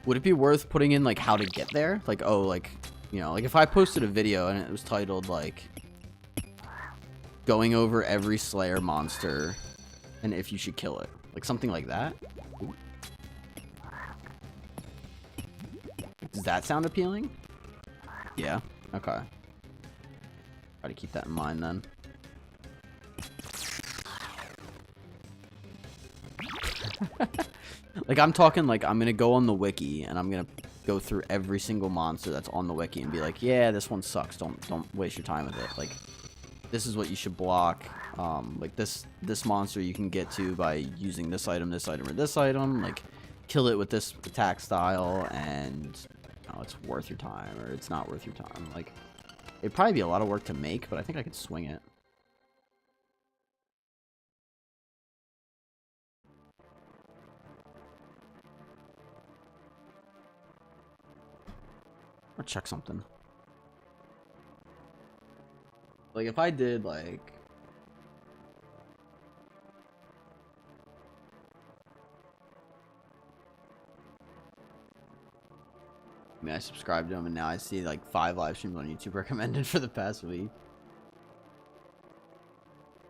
Would it be worth putting in, like, how to get there? Like, oh, like, you know, like, if I posted a video and it was titled, like, going over every Slayer monster and if you should kill it. Like, something like that? Ooh. Does that sound appealing? Yeah? Okay. Try to keep that in mind, then. Like, I'm talking, like, I'm gonna go on the wiki, and I'm gonna go through every single monster that's on the wiki and be like, yeah, this one sucks, don't waste your time with it. Like, this is what you should block. Like, this monster you can get to by using this item, or this item. Like, kill it with this attack style, and, you know, it's worth your time, or it's not worth your time. Like, it'd probably be a lot of work to make, but I think I could swing it. I'll check something. Like, if I did, like... I mean, I subscribed to him, and now I see, like, 5 live streams on YouTube recommended for the past week.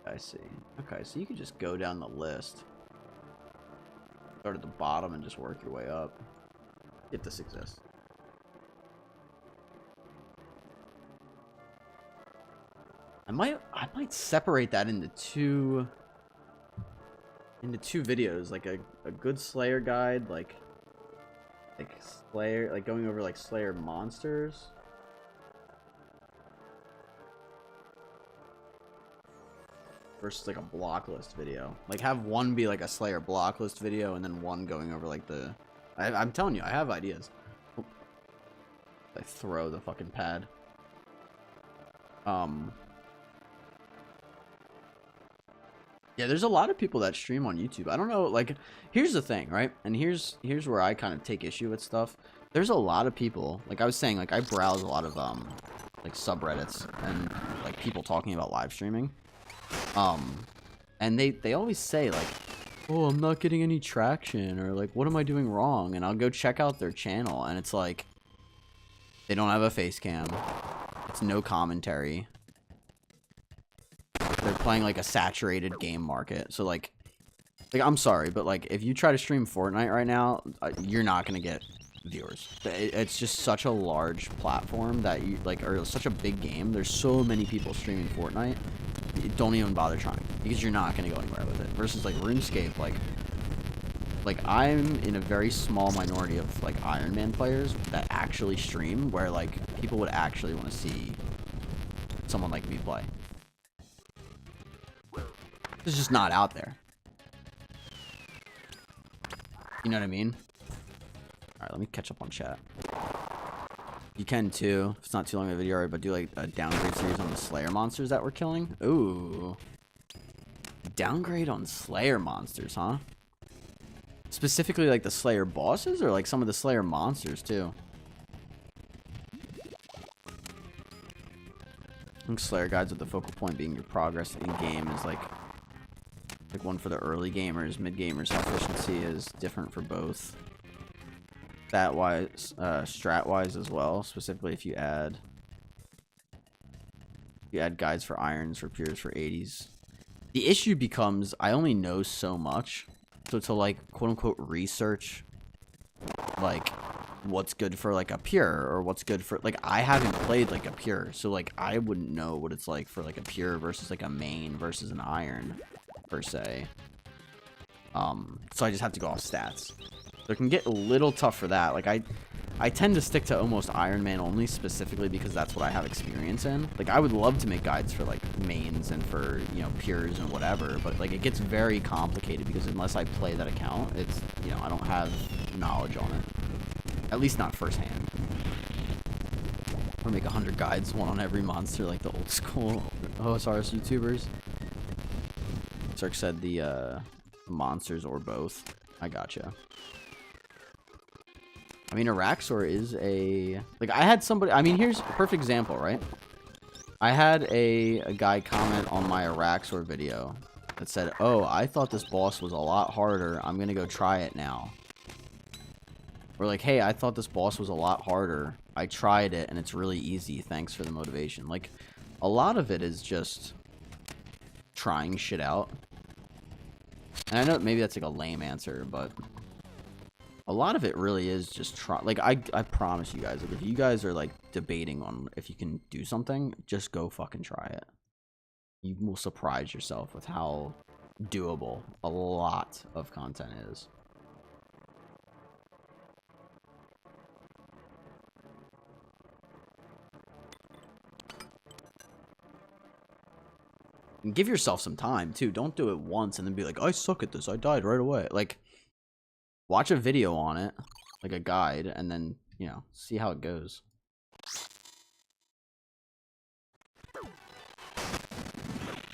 I see. Okay, so you can just go down the list. Start at the bottom and just work your way up. If this exists. I might separate that into two videos, like a good Slayer guide, like Slayer, like going over like Slayer monsters. Versus like a block list video. Like have one be like a Slayer block list video and then one going over like the... I'm telling you, I have ideas. Oh. I throw the fucking pad. Yeah, there's a lot of people that stream on YouTube. I don't know, like, here's the thing, right? And here's where I kind of take issue with stuff. There's a lot of people, like I was saying, like I browse a lot of like subreddits and like people talking about live streaming. And they always say like, oh, I'm not getting any traction, or like, what am I doing wrong? And I'll go check out their channel and it's like, they don't have a face cam. It's no commentary. They're playing like a saturated game market. So like I'm sorry, but like if you try to stream Fortnite right now, you're not gonna get viewers. It's just such a large platform that you like, or such a big game. There's so many people streaming Fortnite. Don't even bother trying because you're not gonna go anywhere with it. Versus like RuneScape, like I'm in a very small minority of like Ironman players that actually stream, where like people would actually want to see someone like me play. It's just not out there. You know what I mean? Alright, let me catch up on chat. You can too. If it's not too long of a video, right, but do like a downgrade series on the Slayer monsters that we're killing. Ooh. Downgrade on Slayer monsters, huh? Specifically like the Slayer bosses or like some of the Slayer monsters too? I think Slayer guides with the focal point being your progress in game is like one for the early gamers, mid gamers. How efficiency is different for both. Stat wise, strat wise as well. Specifically, if you add guides for irons, for pures, for 80s. The issue becomes I only know so much, so to like quote unquote research, like what's good for like a pure or what's good for like I haven't played like a pure, so like I wouldn't know what it's like for like a pure versus like a main versus an iron per se. So I just have to go off stats. So it can get a little tough for that. Like I tend to stick to almost Ironman only, specifically because that's what I have experience in. Like I would love to make guides for like mains and for, you know, pures and whatever, but like it gets very complicated because unless I play that account, it's, you know, I don't have knowledge on it. At least not firsthand. I'm gonna make 100 guides, one on every monster, like the old school OSRS YouTubers. Cirque said the monsters or both. I gotcha. I mean, Araxor is a... Like, I had somebody... I mean, here's a perfect example, right? I had a guy comment on my Araxor video that said, oh, I thought this boss was a lot harder. I'm gonna go try it now. Or like, hey, I thought this boss was a lot harder. I tried it, and it's really easy. Thanks for the motivation. Like, a lot of it is just trying shit out. And I know maybe that's like a lame answer, but... A lot of it really is just try. Like I promise you guys, like if you guys are like debating on if you can do something, just go fucking try it. You will surprise yourself with how doable a lot of content is. And give yourself some time too. Don't do it once and then be like, I suck at this. I died right away. Like, watch a video on it, like a guide, and then, you know, see how it goes.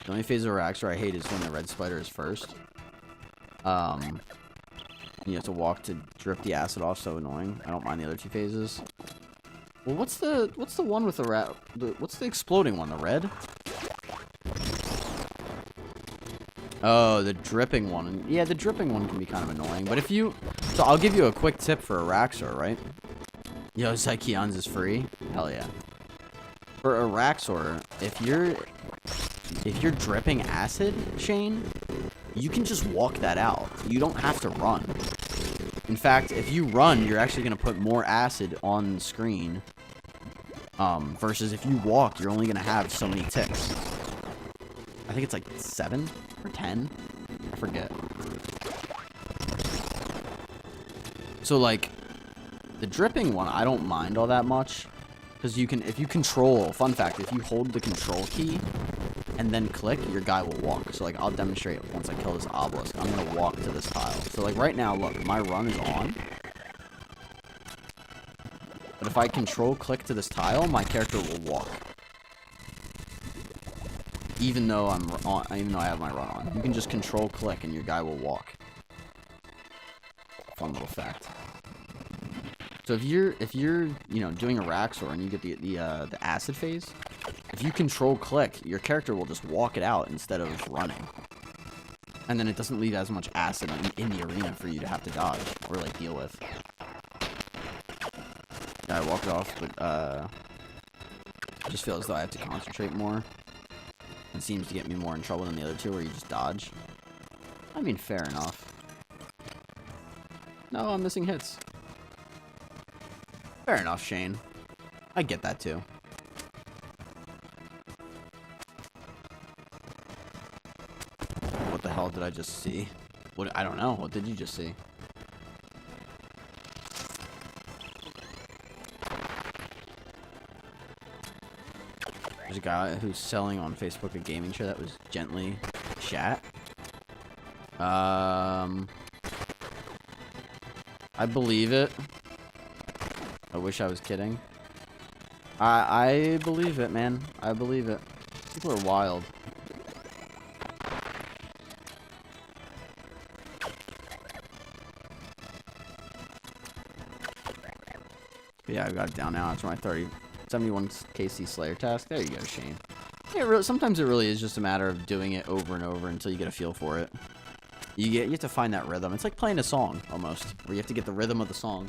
The only phase of Araxor I hate is when the red spider is first. And you have to walk to drip the acid off, so annoying. I don't mind the other two phases. Well, what's the one with the what's the exploding one? The red? Oh, the dripping one. Yeah, the dripping one can be kind of annoying. But if you... So I'll give you a quick tip for a Raxor, right? Yo, Zykeon's is free? Hell yeah. For a Raxor, if you're dripping acid, Shane, you can just walk that out. You don't have to run. In fact, if you run, you're actually going to put more acid on the screen. Versus if you walk, you're only going to have so many ticks. I think it's like 7 or 10. I forget. So, like, the dripping one, I don't mind all that much. Because you can, if you control, fun fact, if you hold the control key and then click, your guy will walk. So, like, I'll demonstrate once I kill this obelisk. I'm going to walk to this tile. So, like, right now, look, my run is on. But if I control click to this tile, my character will walk. Even though I'm on, even though I have my run on. You can just control click and your guy will walk. Fun little fact. So if you're you know, doing a Raxor and you get the acid phase, if you control click, your character will just walk it out instead of running. And then it doesn't leave as much acid in the arena for you to have to dodge or like deal with. Yeah, I walked off, but I just feel as though I have to concentrate more. It seems to get me more in trouble than the other two where you just dodge. I mean, fair enough. No, I'm missing hits. Fair enough, Shane. I get that too. What the hell did I just see? What? I don't know. What did you just see? There's a guy who's selling on Facebook a gaming chair that was gently chat. I believe it. I wish I was kidding. I believe it, man. I believe it. People are wild. But yeah, I got it down now. It's my 71 KC Slayer task. There you go, Shane. Yeah, sometimes it really is just a matter of doing it over and over until you get a feel for it. You have to find that rhythm. It's like playing a song, almost, where you have to get the rhythm of the song.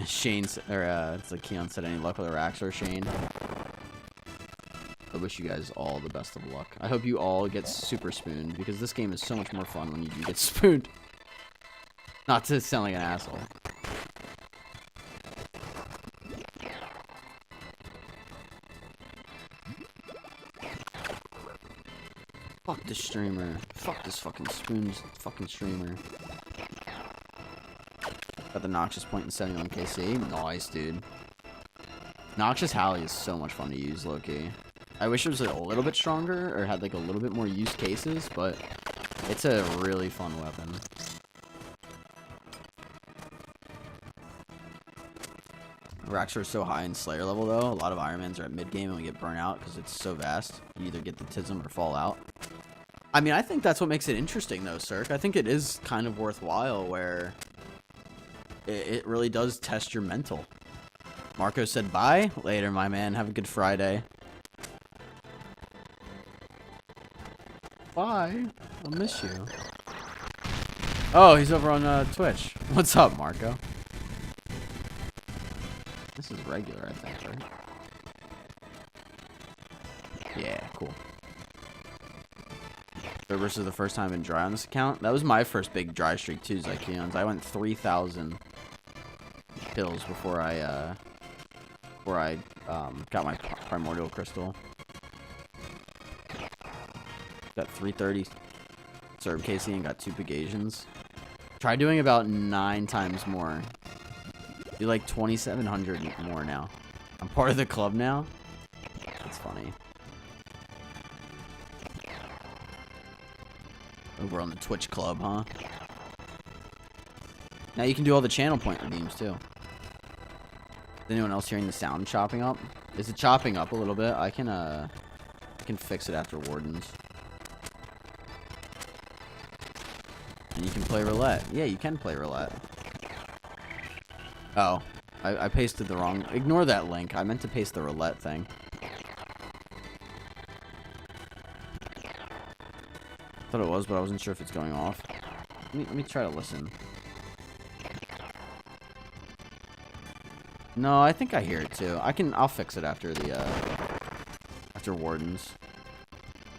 Shane's, or it's like Keon said, any luck with a Raxor, Shane? I wish you guys all the best of luck. I hope you all get super spooned, because this game is so much more fun when you do get spooned. Not to sound like an asshole. Fuck this streamer. Fuck this fucking streamer. Got the Noxious point in 71 KC. Nice, dude. Noxious Halley is so much fun to use, low-key. I wish it was a little bit stronger, or had like a little bit more use cases, but it's a really fun weapon. Raxor is so high in Slayer level, though. A lot of Ironmans are at mid-game and we get burnt out because it's so vast. You either get the Tism or fall out. I mean, I think that's what makes it interesting, though, Cirque. I think it is kind of worthwhile where it really does test your mental. Marco said bye. Later, my man. Have a good Friday. Bye. I'll miss you. Oh, he's over on Twitch. What's up, Marco? This is regular, I think, right? Yeah, cool. This is the first time I've been dry on this account. That was my first big dry streak too, Zykeons. I went 3,000 kills before I got my primordial crystal. Got 330 Serb KC and got 2 Pegasians. Try doing about 9 times more. Do like 2,700 more now. I'm part of the club now. That's funny. Over on the Twitch club, huh? Now you can do all the channel point redeems too. Is anyone else hearing the sound chopping up? Is it chopping up a little bit? I can fix it after Wardens. And you can play roulette. Yeah, you can play roulette. Oh, I pasted the wrong... Ignore that link. I meant to paste the roulette thing. Thought it was, but I wasn't sure if it's going off. Let me try to listen. No, I think I hear it too. I'll fix it after the after Wardens.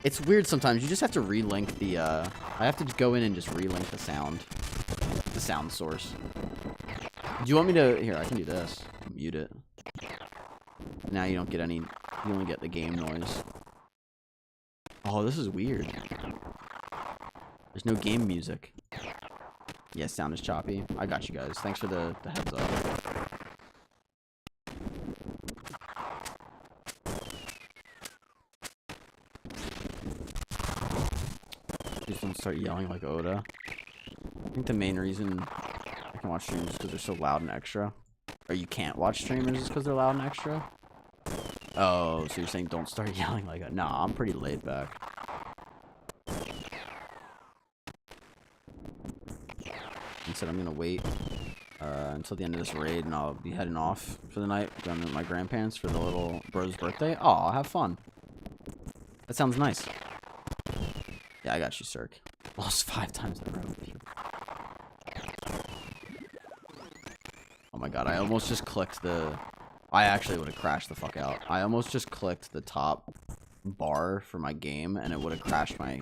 It's weird sometimes. You just have to relink the I have to go in and just relink the sound source. Do you want me to... Here, I can do this. Mute it. Now you don't get any... You only get the game noise. Oh, this is weird. There's no game music. Yeah, sound is choppy. I got you guys. Thanks for the heads up. Please don't start yelling like Oda. I think the main reason I can watch streamers is because they're so loud and extra. Or you can't watch streamers is because they're loud and extra? Oh, so you're saying don't start yelling like that? Nah, I'm pretty laid back. Instead, I'm gonna wait until the end of this raid, and I'll be heading off for the night. Going with my grandparents for the little bro's birthday. Oh, I'll have fun. That sounds nice. Yeah, I got you, Cirque. Lost 5 times in a row. Oh my god, I almost just clicked the... I actually would have crashed the fuck out. I almost just clicked the top bar for my game, and it would have crashed my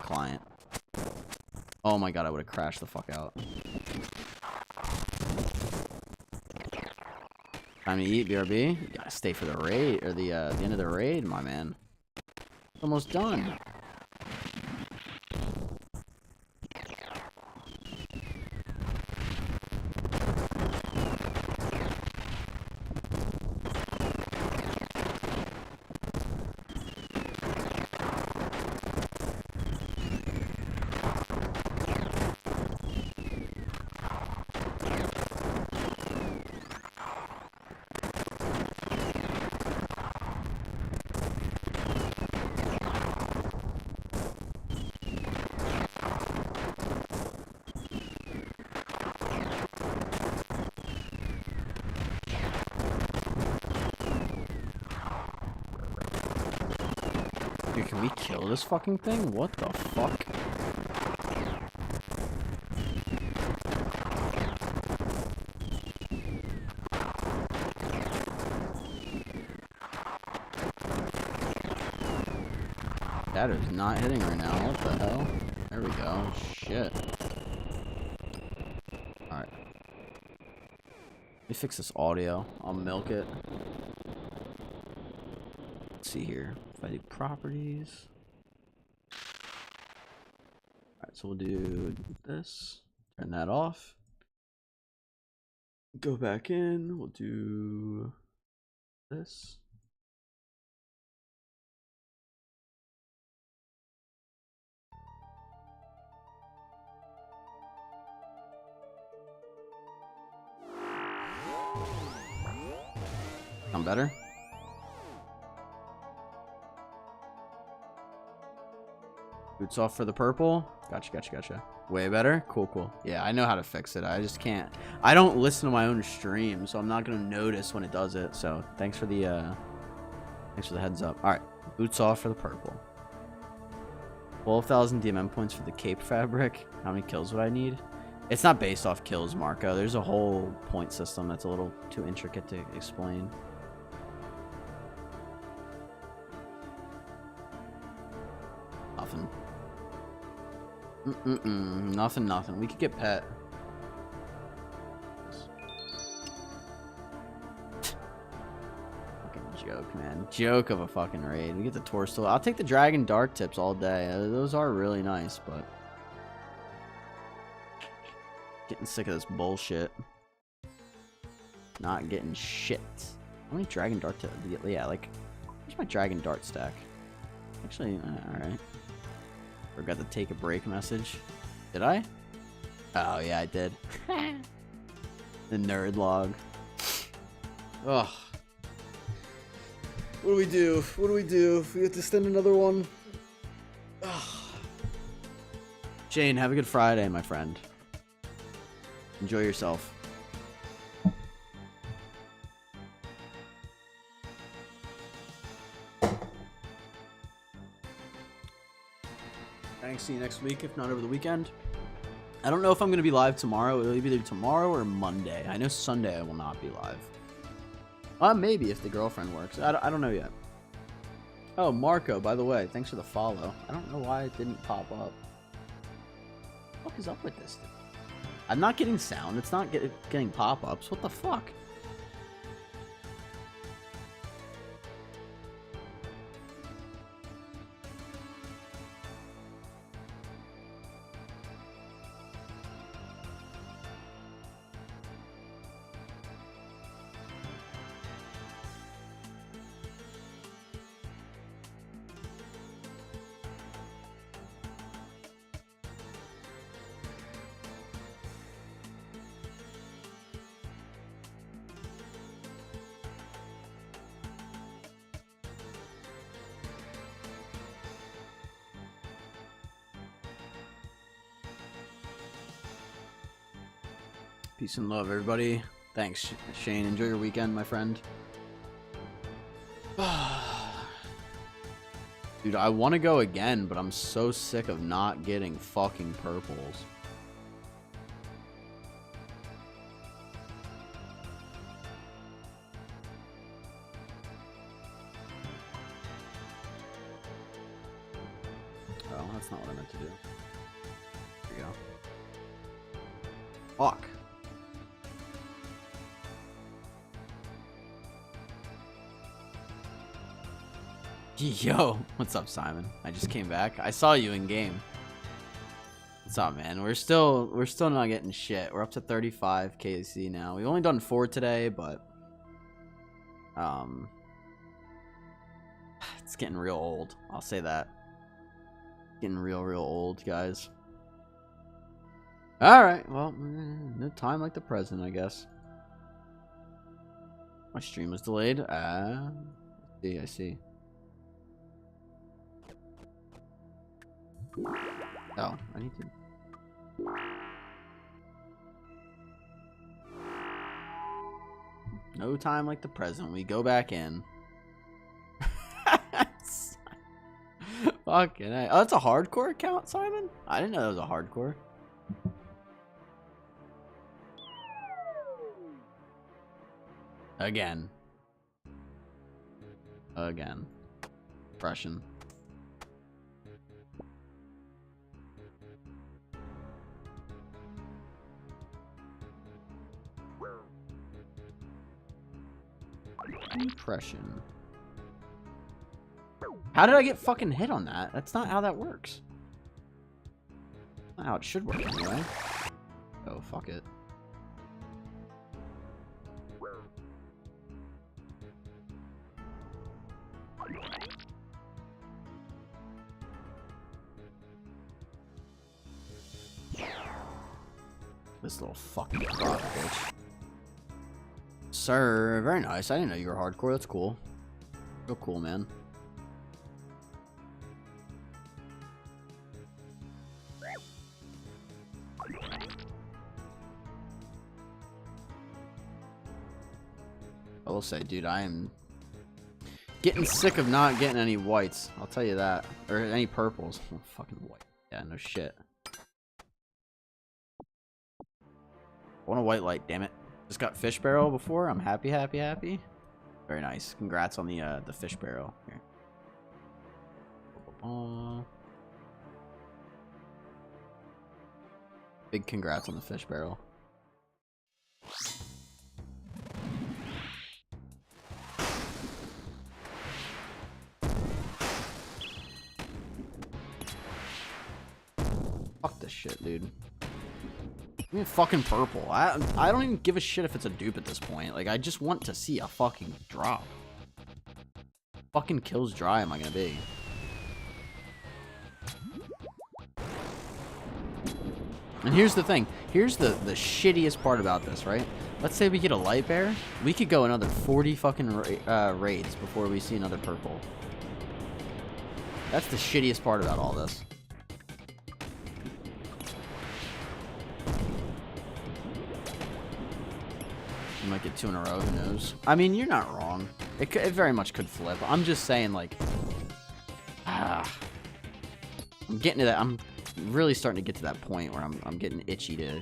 client. Oh my god, I would have crashed the fuck out. Time to eat, BRB. You gotta stay for the raid, or the end of the raid, my man. Almost done. Dude, can we kill this fucking thing? What the fuck? That is not hitting right now. What the hell? There we go. Shit. Alright. Let me fix this audio. I'll milk it. Let's see here. If I do properties. Alright, so we'll do this. Turn that off. Go back in. We'll do this. Sound better? Boots off for the purple. Gotcha. Way better? Cool. Yeah, I know how to fix it. I just can't. I don't listen to my own stream, so I'm not gonna notice when it does it. So thanks for the heads up. Alright. Boots off for the purple. 12,000 DMM points for the cape fabric. How many kills would I need? It's not based off kills, Marco. There's a whole point system that's a little too intricate to explain. Nothing. Nothing. We could get pet. Fucking joke, man. Joke of a fucking raid. We get the torso. I'll take the dragon dark tips all day. Those are really nice, but getting sick of this bullshit. Not getting shit. How many dragon dart tips? Yeah, like, where's my dragon dart stack? Actually, alright. Forgot to take a break message. Did I? Oh, yeah, I did. The nerd log. Ugh. What do we do? We have to send another one? Ugh. Shane, have a good Friday, my friend. Enjoy yourself. Thanks. See you next week, if not over the weekend. I don't know if I'm going to be live tomorrow. It'll be either tomorrow or Monday. I know Sunday I will not be live. Maybe if the girlfriend works. I don't know yet. Oh, Marco, by the way, thanks for the follow. I don't know why it didn't pop up. What the fuck is up with this thing? I'm not getting sound. It's not getting pop-ups. What the fuck? Peace and love, everybody. Thanks, Shane. Enjoy your weekend, my friend. Dude, I want to go again, but I'm so sick of not getting fucking purples. Oh, that's not what I meant to do. There you go. Fuck. Yo, what's up, Simon? I just came back. I saw you in game. What's up, man? We're still not getting shit. We're up to 35 KC now. We've only done 4 today, but it's getting real old. I'll say that. Getting real old, guys. All right. Well, no time like the present, I guess. My stream was delayed. I see. Oh, I need to. No time like the present. We go back in. Fucking A. Oh, that's a hardcore account, Simon? I didn't know that was a hardcore. Again. Depression. Impression. How did I get fucking hit on that? That's not how that works. Not how it should work anyway. Oh, fuck it. This little fucking rock, bitch. Sir, very nice. I didn't know you were hardcore. That's cool. Real cool, man. I will say, dude, I am getting sick of not getting any whites. I'll tell you that. Or any purples. Oh, fucking white. Yeah, no shit. I want a white light, damn it. Just got fish barrel before. I'm happy. Very nice. Congrats on the fish barrel. Here. Big congrats on the fish barrel. Fuck this shit, dude. Give me a fucking purple. I don't even give a shit if it's a dupe at this point. Like, I just want to see a fucking drop. Fucking kills dry am I gonna be? And here's the thing. Here's the shittiest part about this, right? Let's say we get a light bear. We could go another 40 fucking raids before we see another purple. That's the shittiest part about all this. You might get 2 in a row, who knows? I mean, you're not wrong. It very much could flip. I'm just saying, like... I'm getting to that... I'm really starting to get to that point where I'm getting itchy to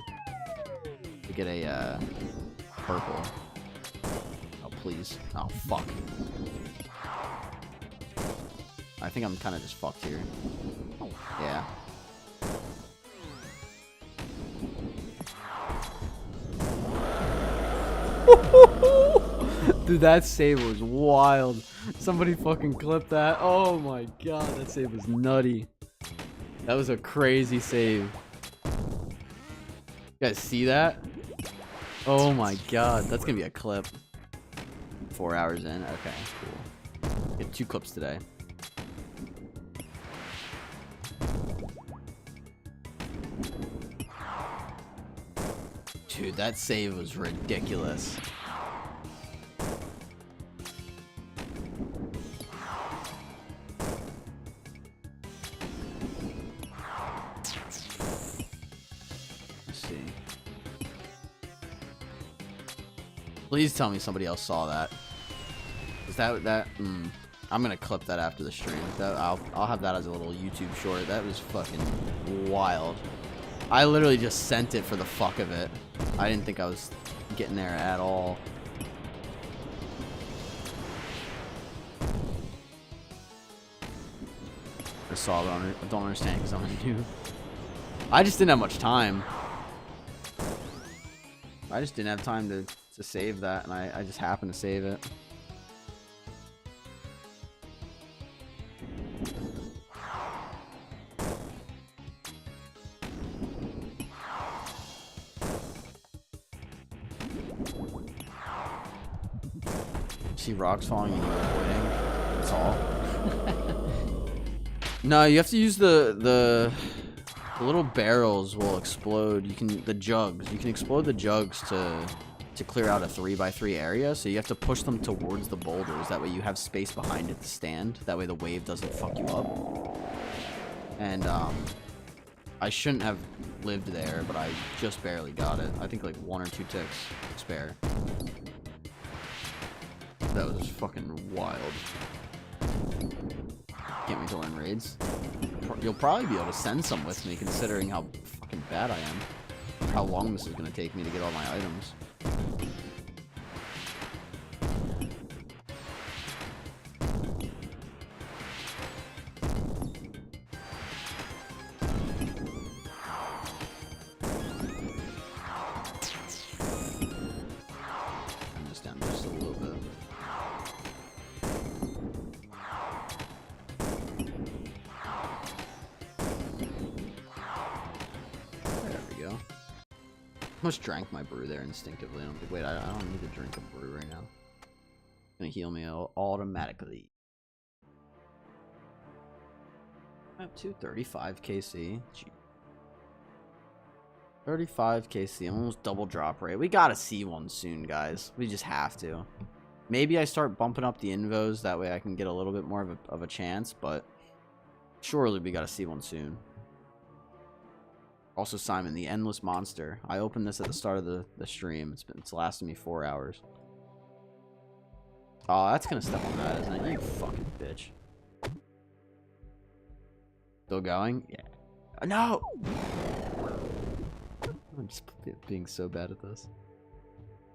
get a, purple. Oh, please. Oh, fuck. I think I'm kind of just fucked here. Yeah. Dude, that save was wild. Somebody fucking clipped that. Oh my god, that save was nutty. That was a crazy save. You guys see that? Oh my god, that's gonna be a clip. 4 hours in. Okay, cool. Get 2 clips today. Dude, that save was ridiculous. Let's see. Please tell me somebody else saw that. Is that I'm gonna clip that after the stream. I'll have that as a little YouTube short. That was fucking wild. I literally just sent it for the fuck of it. I didn't think I was getting there at all. I saw it, I don't understand because I'm new. I just didn't have much time. I just didn't have time to save that, and I just happened to save it. See rocks falling and you're avoiding. That's all. No, you have to use the little barrels will explode. The jugs. You can explode the jugs to clear out a 3x3 area. So you have to push them towards the boulders. That way you have space behind it to stand. That way the wave doesn't fuck you up. And I shouldn't have lived there, but I just barely got it. I think like 1 or 2 ticks spare. That was fucking wild. Can't wait to learn raids. You'll probably be able to send some with me, considering how fucking bad I am. How long this is going to take me to get all my items. I'm just down just a little bit. Almost drank my brew there instinctively. And I'm like, wait, I don't need to drink a brew right now. It's gonna heal me automatically. I'm up to 35 KC. Gee. 35 KC. I'm almost double drop rate. We gotta see one soon, guys. We just have to. Maybe I start bumping up the invos. That way I can get a little bit more of a chance. But surely we gotta see one soon. Also, Simon, the Endless Monster. I opened this at the start of the stream. It's lasted me 4 hours. Oh, that's gonna step on that, isn't it? You fucking bitch. Still going? Yeah. No! I'm just being so bad at this.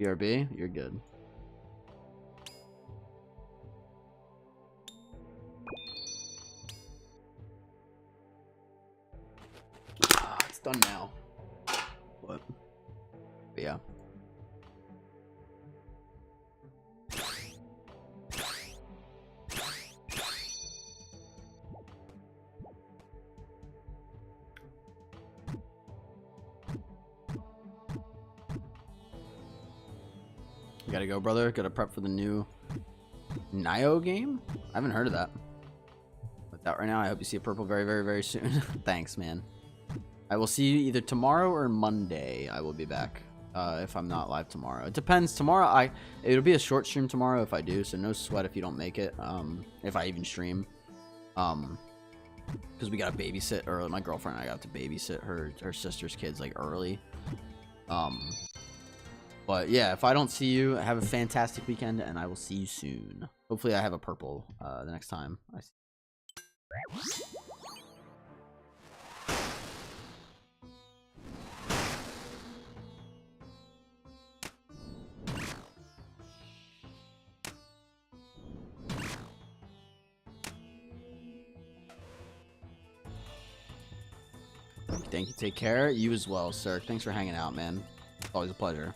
BRB, you're good. It's done now. What? But yeah. You gotta go, brother. Gotta prep for the new Nio game? I haven't heard of that. With that right now, I hope you see a purple very, very, very soon. Thanks, man. I will see you either tomorrow or Monday. I will be back if I'm not live tomorrow. It depends. Tomorrow, it'll be a short stream tomorrow if I do, so no sweat if you don't make it. If I even stream, because we got to babysit, or my girlfriend and I got to babysit her sister's kids like early. But yeah, if I don't see you, have a fantastic weekend, and I will see you soon. Hopefully I have a purple the next time I see. Thank you. Take care. You as well, sir. Thanks for hanging out, man. Always a pleasure.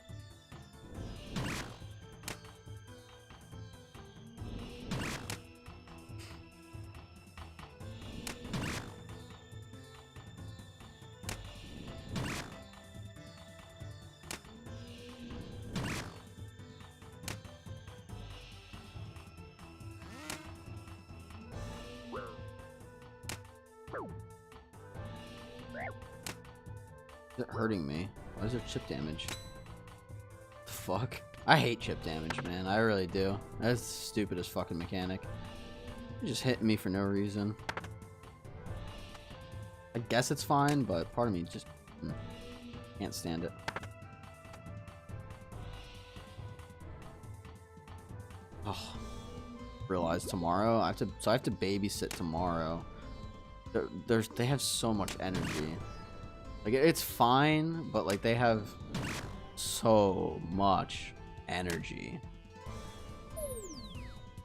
Is it hurting me? Why is there chip damage? Fuck. I hate chip damage, man. I really do. That's the stupidest fucking mechanic. You're just hitting me for no reason. I guess it's fine, but part of me just can't stand it. Oh, realize tomorrow I have to babysit tomorrow. They have so much energy. Like, it's fine, but like they have so much energy. I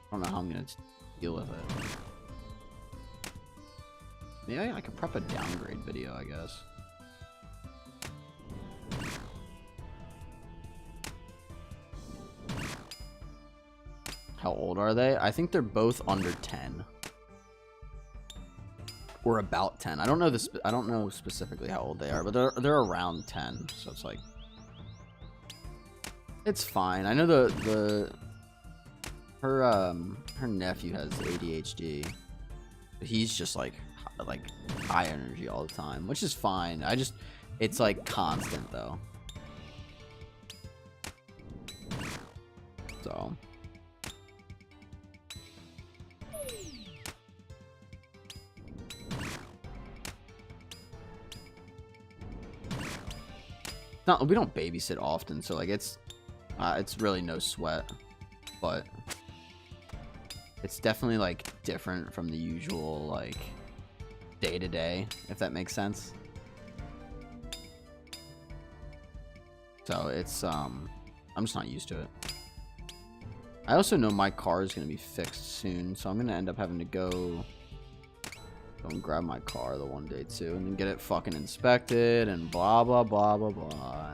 don't know how I'm gonna deal with it. Maybe I could prep a downgrade video, I guess. How old are they? I think they're both under 10. Or about 10. I don't know this. I don't know specifically how old they are, but they're around 10. So it's like, it's fine. I know her nephew has ADHD. But he's just like high energy all the time, which is fine. It's like constant though. So. We don't babysit often, so like it's really no sweat, but it's definitely like different from the usual like day to day, if that makes sense. So it's I'm just not used to it. I also know my car is gonna be fixed soon, so I'm gonna end up having to go and grab my car the one day too, and then get it fucking inspected and blah blah blah blah blah.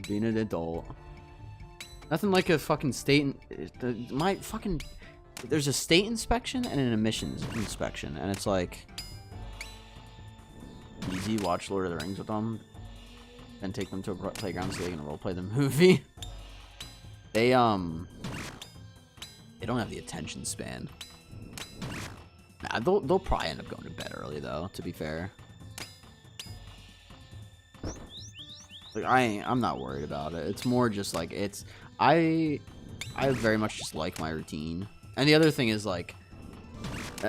Being an adult, nothing like a fucking state. There's a state inspection and an emissions inspection, and it's like easy. Watch Lord of the Rings with them, then take them to a playground so they can roleplay the movie. They don't have the attention span. Nah, they'll probably end up going to bed early though, to be fair. Like I'm not worried about it. It's more just like I very much just like my routine. And the other thing is like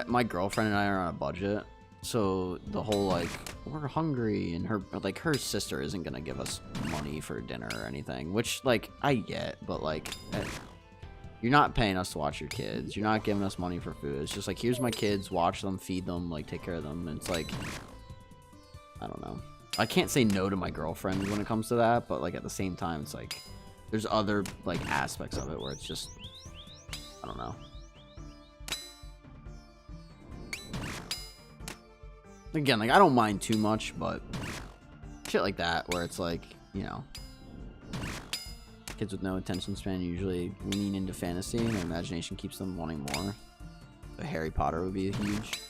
my girlfriend and I are on a budget. So the whole like we're hungry and her sister isn't going to give us money for dinner or anything, which like I get, but like you're not paying us to watch your kids. You're not giving us money for food. It's just like, here's my kids, watch them, feed them, like take care of them. And it's like, I don't know. I can't say no to my girlfriend when it comes to that, but like at the same time, it's like there's other like aspects of it where it's just, I don't know. Again, like I don't mind too much, but shit like that where it's like, you know, kids with no attention span usually lean into fantasy and their imagination keeps them wanting more. So Harry Potter would be a huge.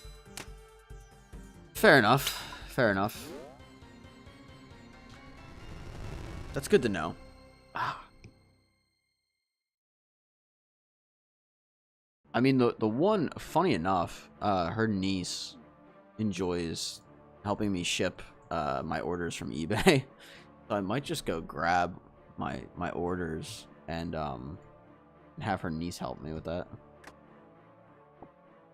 Fair enough. Fair enough. That's good to know. I mean, the one, funny enough, her niece enjoys helping me ship my orders from eBay. So I might just go grab my orders and have her niece help me with that.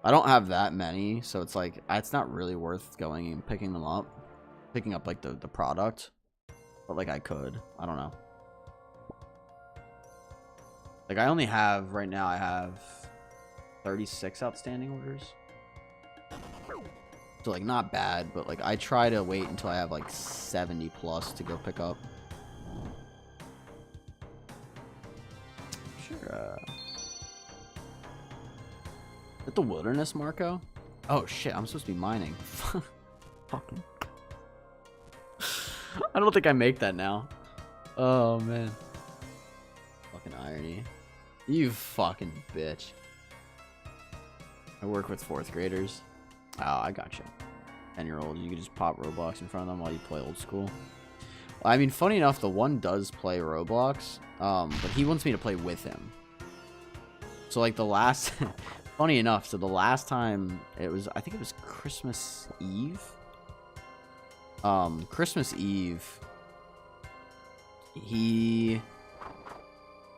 I don't have that many, so it's like it's not really worth going and picking up like the product, but like I could. I don't know. Like, I only have, right now, I have 36 outstanding orders. So, like, not bad, but, like, I try to wait until I have, like, 70 plus to go pick up. Sure, Is it the wilderness, Marco? Oh, shit, I'm supposed to be mining. Fucking. I don't think I make that now. Oh, man. Fucking irony. You fucking bitch. I work with 4th graders. Oh, I gotcha. 10-year-old, you can just pop Roblox in front of them while you play old school. Well, I mean, funny enough, the one does play Roblox, but he wants me to play with him. So, like, the last... funny enough, so the last time it was... I think it was Christmas Eve? Christmas Eve... He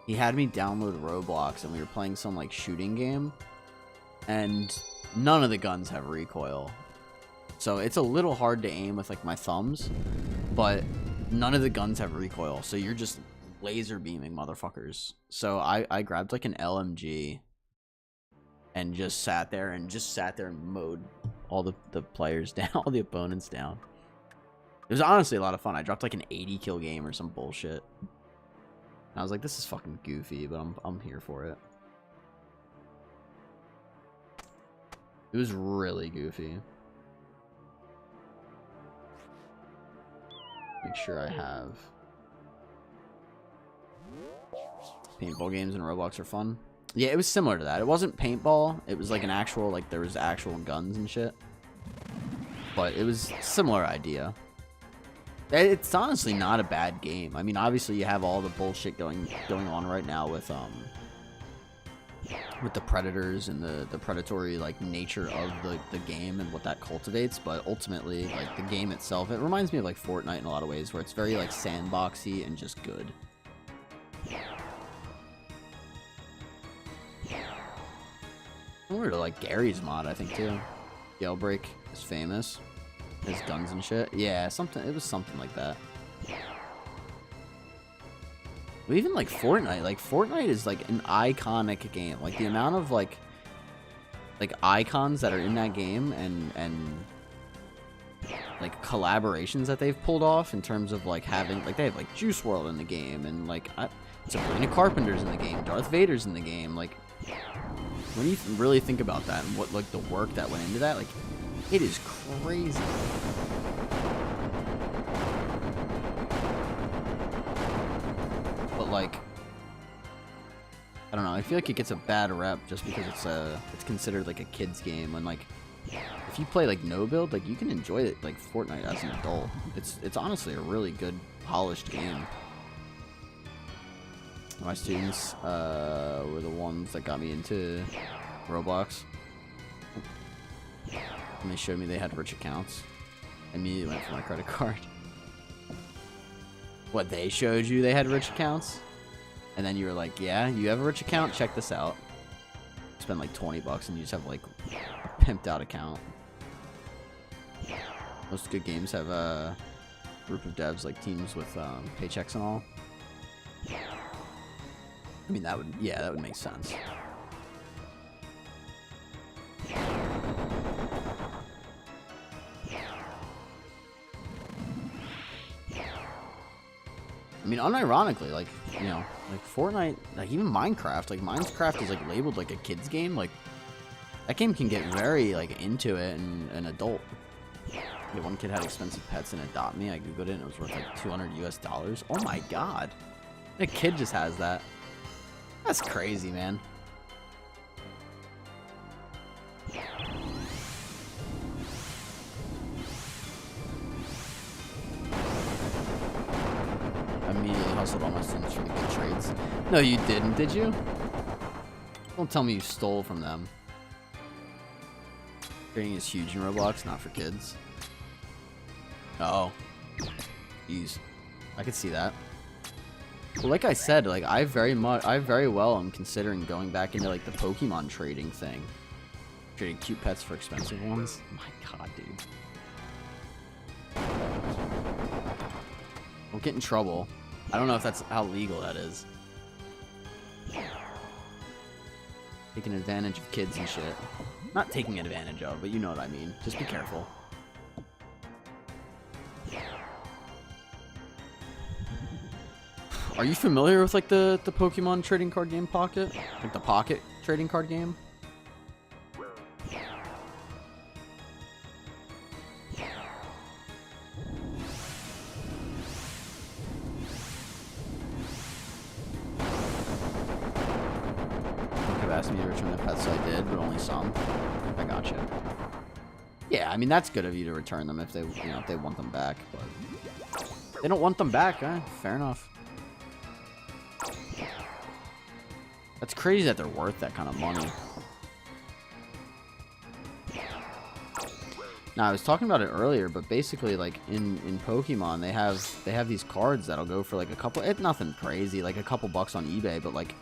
had me download Roblox, and we were playing some, like, shooting game. And none of the guns have recoil. So it's a little hard to aim with, like, my thumbs. But none of the guns have recoil. So you're just laser beaming motherfuckers. So I grabbed, like, an LMG. And just sat there and mowed all the players down. All the opponents down. It was honestly a lot of fun. I dropped, like, an 80 kill game or some bullshit. And I was like, this is fucking goofy, but I'm here for it. It was really goofy. Make sure I have... Paintball games in Roblox are fun. Yeah, it was similar to that. It wasn't paintball. It was like an actual, like, there was actual guns and shit. But it was similar idea. It's honestly not a bad game. I mean, obviously you have all the bullshit going on right now with the predators and the predatory, like, nature of the game and what that cultivates, but ultimately, like, the game itself, it reminds me of, like, Fortnite in a lot of ways, where it's very, like, sandboxy and just good. Similar to, like, Gary's mod, I think, too. Jailbreak is famous. His guns and shit. Yeah, it was something like that. But even, like, Fortnite is, like, an iconic game. Like, the amount of, like icons that are in that game and like, collaborations that they've pulled off in terms of, like, having, like, they have, like, Juice WRLD in the game, and, like, Sabrina Carpenter's in the game, Darth Vader's in the game. Like, when you really think about that and what, like, the work that went into that, like, it is crazy. But, like, I don't know, I feel like it gets a bad rep just because it's considered, like, a kid's game, when, like, if you play, like, no build, like, you can enjoy it, like, Fortnite as an adult. It's honestly a really good, polished game. My students were the ones that got me into Roblox. And they showed me they had rich accounts. I immediately went for my credit card. What, they showed you they had rich accounts? And then you were like, yeah, you have a rich account? Check this out. Spend like 20 bucks and you just have, like, a pimped out account. Most good games have a group of devs, like, teams with paychecks and all. I mean, that would make sense. I mean, unironically, like, you know, like, Fortnite, like, even Minecraft, like, Minecraft is, like, labeled like a kid's game. Like, that game can get very, like, into it and an adult. Yeah, one kid had expensive pets in Adopt Me. I googled it and it was worth, like, $200 US. Oh my god. A kid just has that. That's crazy, man. I immediately hustled all my students for the good trades. No, you didn't, did you? Don't tell me you stole from them. Trading is huge in Roblox, not for kids. Oh. Jeez. I could see that. Well, like I said, like, I very well am considering going back into, like, the Pokemon trading thing. Trading cute pets for expensive ones. Oh my god, dude. Don't get in trouble. I don't know if that's how legal that is. Taking advantage of kids and shit. Not taking advantage of, but you know what I mean. Just be careful. Are you familiar with like the Pokemon trading card game Pocket? Like the Pocket trading card game? Asked me to return the pets, so I did, but only some. I gotcha. Yeah, I mean that's good of you to return them if they, you know, if they want them back. But if they don't want them back, fair enough. That's crazy that they're worth that kind of money. Now I was talking about it earlier, but basically, like in Pokemon, they have these cards that'll go for like a couple. It's nothing crazy, like a couple bucks on eBay, but like.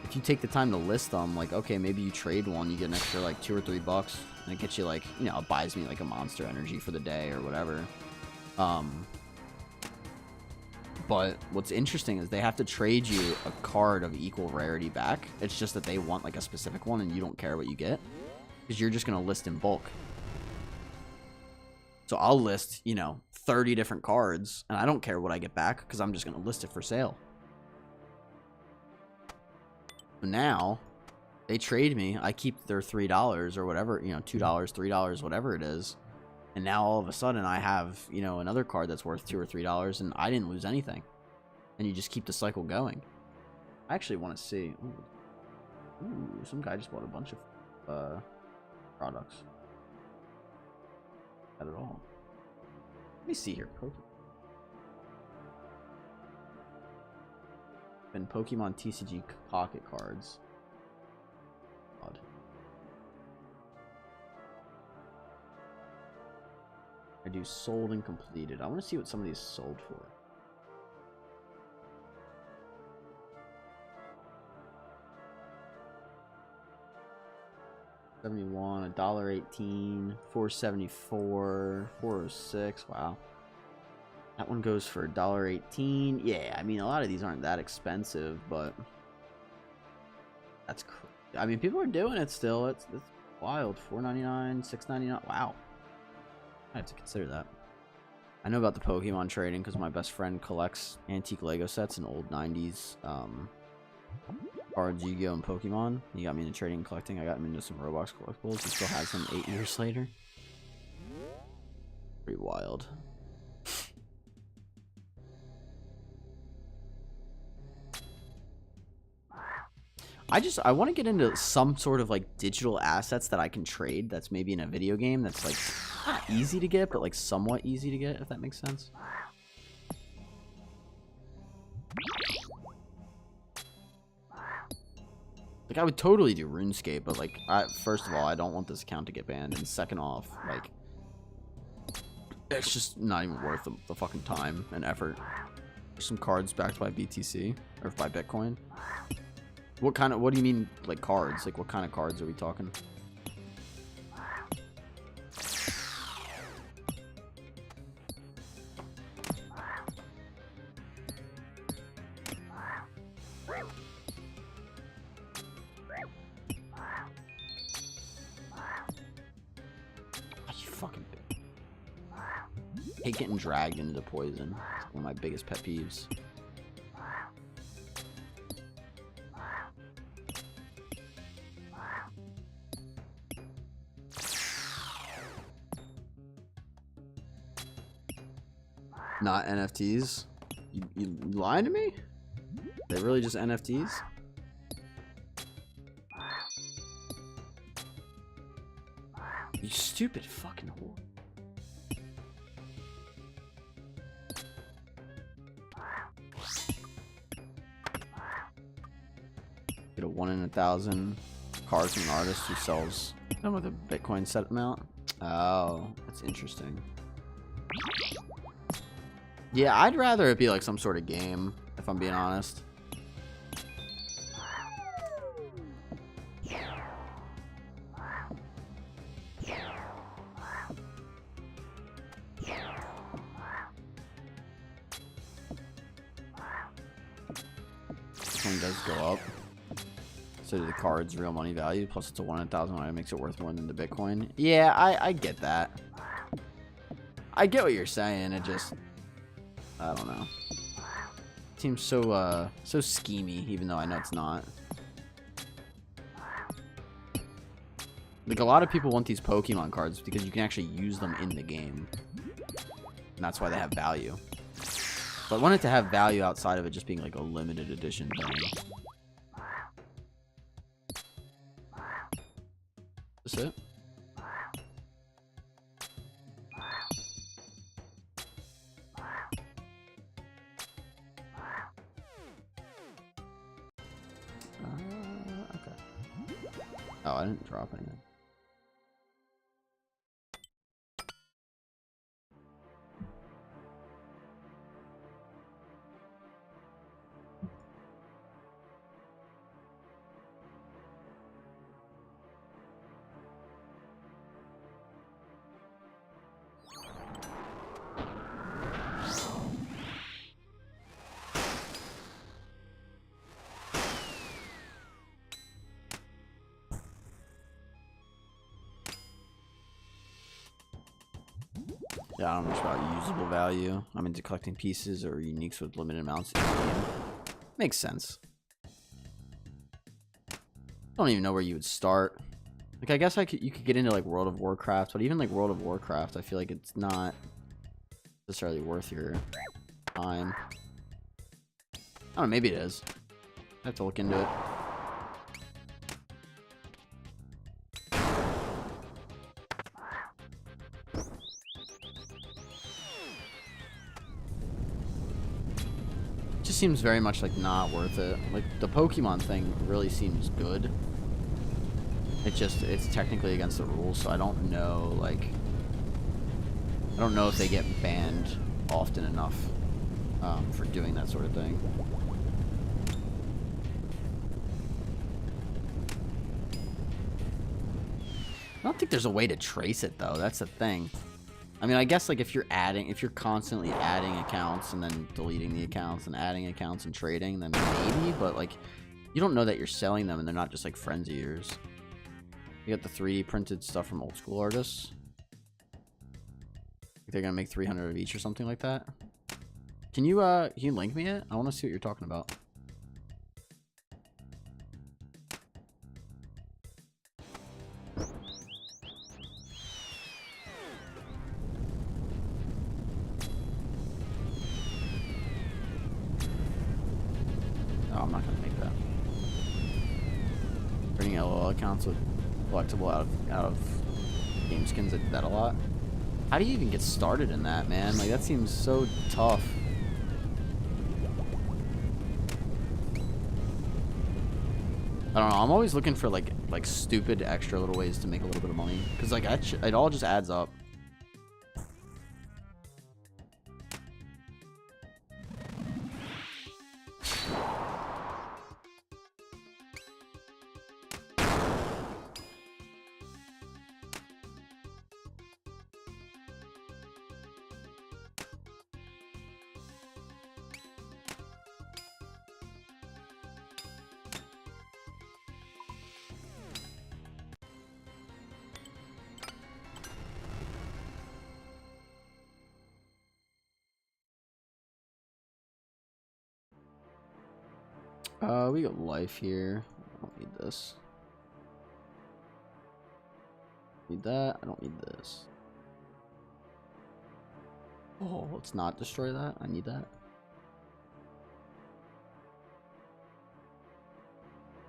If you take the time to list them, like, okay, maybe you trade one, you get an extra, like, $2 or $3, and it gets you, like, you know, it buys me, like, a Monster Energy for the day or whatever. But what's interesting is they have to trade you a card of equal rarity back. It's just that they want, like, a specific one, and you don't care what you get, because you're just going to list in bulk. So I'll list, you know, 30 different cards, and I don't care what I get back, because I'm just going to list it for sale. Now they trade me, I keep their $3 or whatever, you know, $2, $3, whatever it is, and now all of a sudden I have, you know, another card that's worth $2 or $3 and I didn't lose anything. And you just keep the cycle going. I actually want to see. Ooh, some guy just bought a bunch of products. Not at all. Let me see here. And Pokemon TCG Pocket cards. Odd. I do sold and completed. I want to see what some of these sold for. $71, $1.18, $4.74, $4.06. Wow. That one goes for $1.18. Yeah, I mean, a lot of these aren't that expensive, but that's crazy. I mean, people are doing it still. It's wild. $4.99, $6.99. Wow. I have to consider that. I know about the Pokemon trading because my best friend collects antique Lego sets and old 90s cards, Yu-Gi-Oh! And Pokemon. He got me into trading and collecting. I got him into some Roblox collectibles. He still has them 8 years later. Pretty wild. I want to get into some sort of like digital assets that I can trade that's maybe in a video game that's like not easy to get, but like somewhat easy to get, if that makes sense. Like I would totally do RuneScape, but like first of all, I don't want this account to get banned, and second off, like it's just not even worth the fucking time and effort. There's some cards backed by BTC or by Bitcoin. What do you mean, like, cards? Like, what kind of cards are we talking? You fucking bitch. I hate getting dragged into poison. It's one of my biggest pet peeves. Not NFTs? You lying to me? They're really just NFTs? You stupid fucking whore. Get a 1 in 1,000 cards from an artist who sells them with a Bitcoin set amount. Oh, that's interesting. Yeah, I'd rather it be like some sort of game, if I'm being honest. This one does go up. So do the cards real money value, plus it's a 1 in 1,000 item, makes it worth more than the Bitcoin. Yeah, I get that. I get what you're saying. It just, I don't know. It seems so so schemy, even though I know it's not. Like, a lot of people want these Pokemon cards because you can actually use them in the game. And that's why they have value. But I want it to have value outside of it just being like a limited edition thing. Is this it? Okay. Oh, I didn't drop anything. Yeah, I don't know much about usable value. I'm into collecting pieces or uniques with limited amounts in the game. Makes sense. I don't even know where you would start. Like, I guess you could get into like World of Warcraft, but even like World of Warcraft, I feel like it's not necessarily worth your time. I don't know, maybe it is. I have to look into it. Just seems very much like not worth it. Like, the Pokemon thing really seems good. It's technically against the rules, so I don't know, like, I don't know if they get banned often enough for doing that sort of thing. I don't think there's a way to trace it, though. That's the thing. I mean, I guess, like, if you're constantly adding accounts and then deleting the accounts and adding accounts and trading, then maybe, but, like, you don't know that you're selling them and they're not just, like, friends of yours. You got the 3D printed stuff from old school artists. They're gonna make 300 of each or something like that. Can you link me it? I want to see what you're talking about. Oh, I'm not gonna make that. Printing LOL accounts with collectible out of game skins, I did that a lot. How do you even get started in that, man? Like, that seems so tough. I don't know. I'm always looking for like stupid extra little ways to make a little bit of money, because like it all just adds up. We got life here. I don't need this. Need that. I don't need this. Oh, let's not destroy that. I need that.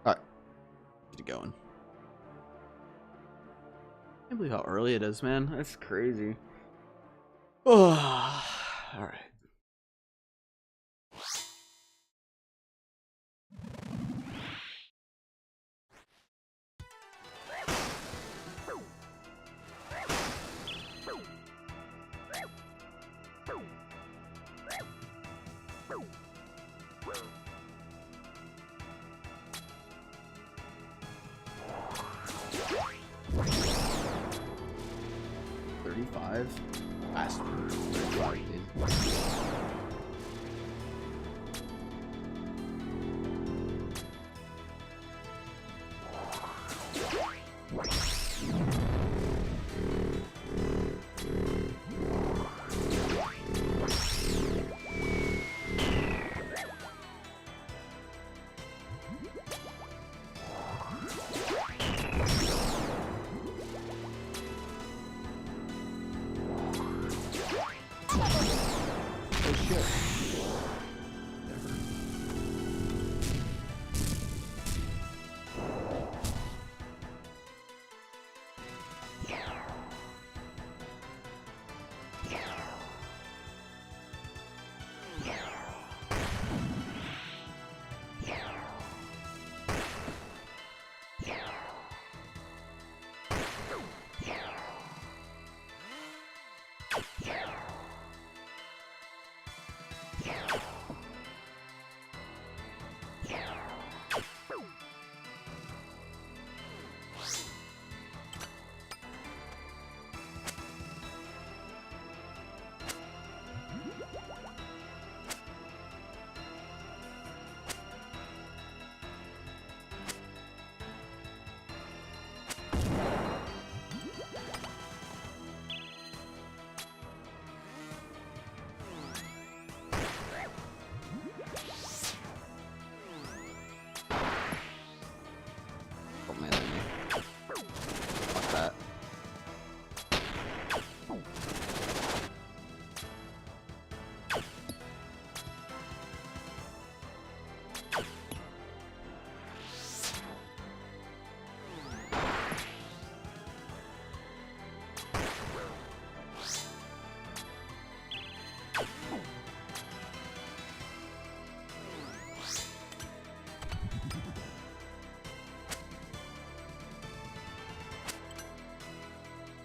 Alright. Get it going. I can't believe how early it is, man. That's crazy. Oh, alright. Last 35, dude.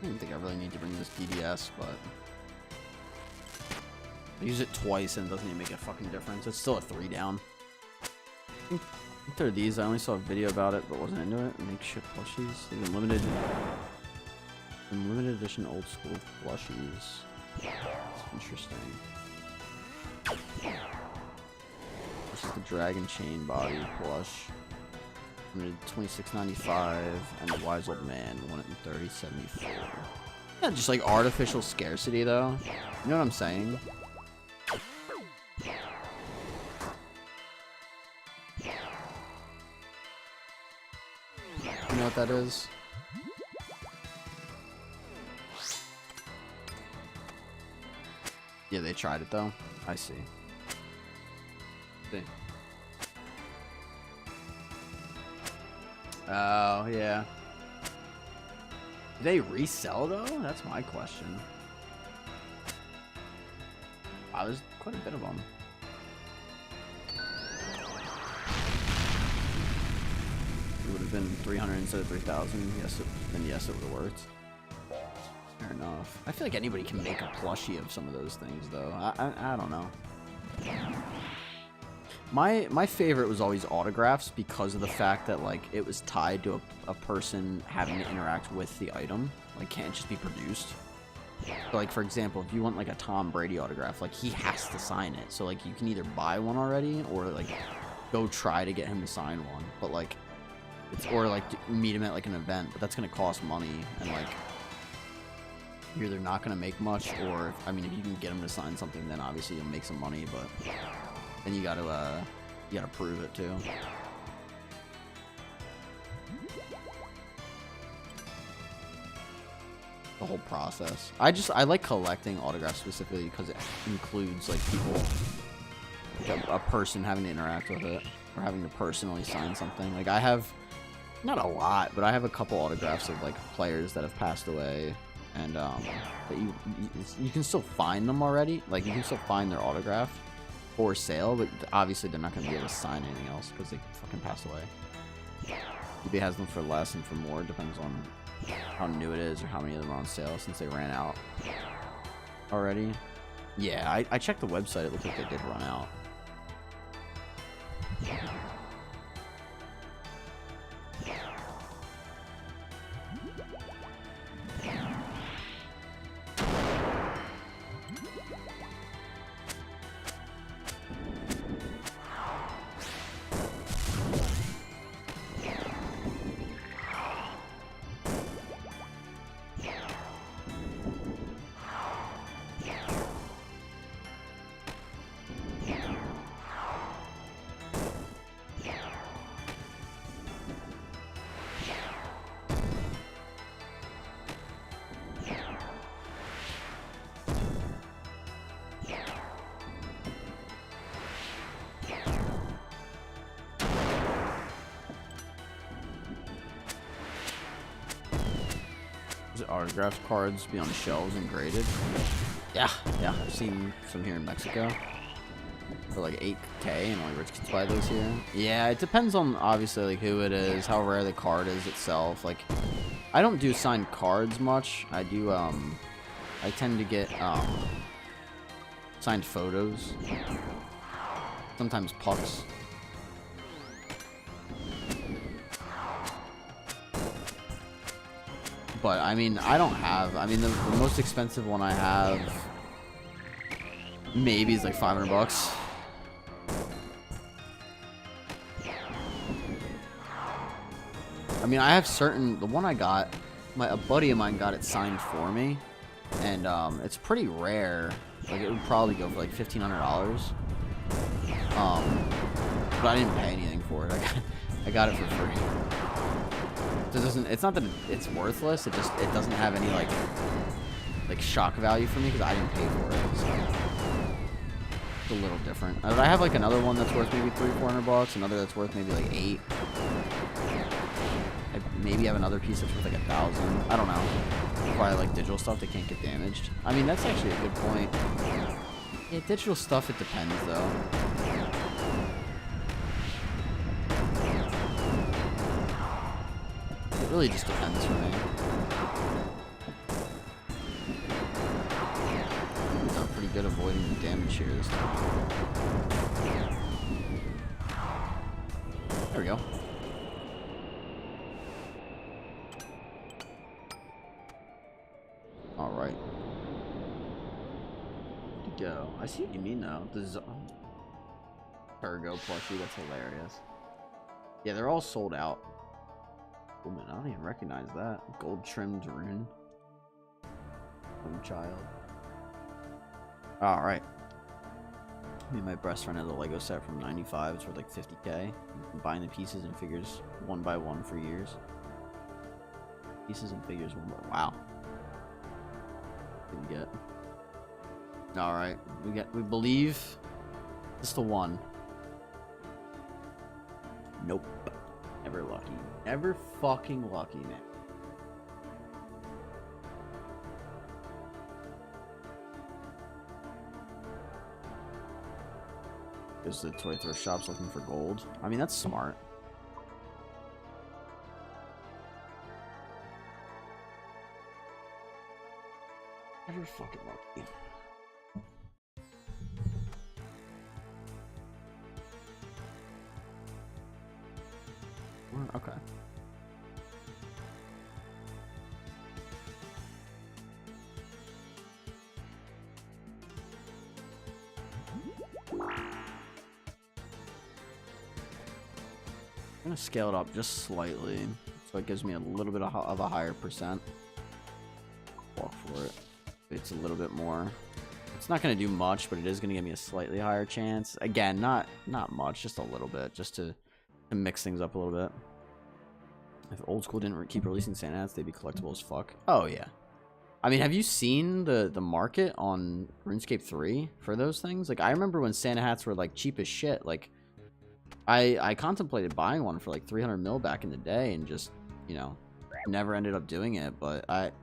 I don't think I really need to bring this DDS, but I use it twice and it doesn't even make a fucking difference. It's still a 3 down. I think there are these. I only saw a video about it, but wasn't into it. Makeshift plushies. Even limited edition old school plushies. That's interesting. This is the Dragon Chain Body plush. Limited $26.95, and the Wise Old Man won it in $30.74. Yeah, just like artificial scarcity though. You know what I'm saying? You know what that is? Yeah, they tried it though. I see. Oh, yeah. Do they resell though? That's my question. Wow, there's quite a bit of them. It would have been 300 instead of 3,000. Yes, then yes, it would have worked. Fair enough. I feel like anybody can make a plushie of some of those things, though. I don't know. My favorite was always autographs because of the fact that like it was tied to a person having to interact with the item. Like, can't just be produced. So, like, for example, if you want like a Tom Brady autograph, like he has to sign it. So like you can either buy one already or like go try to get him to sign one. But like it's, or like meet him at like an event, but that's gonna cost money, and like you're either not gonna make much, or I mean if you can get him to sign something, then obviously you'll make some money, but then you gotta prove it too. The whole process. I like collecting autographs specifically because it includes like people, like a person having to interact with it or having to personally sign something. Like I have, not a lot, but I have a couple autographs of like players that have passed away, and that you can still find them already. Like you can still find their autograph for sale, but obviously they're not going to be able to sign anything else because they fucking passed away. eBay has them for less and for more, depends on how new it is or how many of them are on sale since they ran out already. Yeah, I checked the website, it looked like they did run out. Autographed cards be on shelves and graded. Yeah, I've seen some here in Mexico for like 8K, and only rich kids buy those here. Yeah, it depends on obviously like who it is, how rare the card is itself. Like, I don't do signed cards much. I do I tend to get signed photos, sometimes pucks. But I mean, I don't have, I mean the most expensive one I have maybe is like $500. I mean, I have certain, the one I got, a buddy of mine got it signed for me, and it's pretty rare. Like, it would probably go for like $1,500. But I didn't pay anything for it. I got it for free. It doesn't, it's not that it's worthless, it doesn't have any like shock value for me because I didn't pay for it, so it's a little different. But I have like another one that's worth maybe $300-400, another that's worth maybe like $8. I maybe have another piece that's worth like $1,000. I don't know. Probably like digital stuff that can't get damaged. I mean, that's actually a good point. Yeah, digital stuff, it depends though. It really just depends for me. cheer this time. There we go. Alright. To go. I see what you mean though. The Ergo plushie, that's hilarious. Yeah, they're all sold out. Oh man, I don't even recognize that. Gold trimmed rune. Home child. Alright. Me and my best friend had the Lego set from 95. It's worth like 50k. You've been buying the pieces and figures one by one for years. Pieces and figures one by... Wow. Didn't get. Alright. We believe it's the one. Nope. Never lucky. Never fucking lucky, man. Is the toy thrift shop's looking for gold? I mean, that's smart. Never fucking lucky. Okay. I'm gonna scale it up just slightly, so it gives me a little bit of a higher percent. Walk for it. It's a little bit more. It's not gonna do much, but it is gonna give me a slightly higher chance. Again, not much, just a little bit, just to mix things up a little bit. If old school didn't keep releasing Santa hats, they'd be collectible as fuck. Oh yeah. I mean, have you seen the market on RuneScape 3 for those things? Like, I remember when Santa hats were like cheap as shit. Like, I contemplated buying one for like 300 mil back in the day, and just, you know, never ended up doing it. But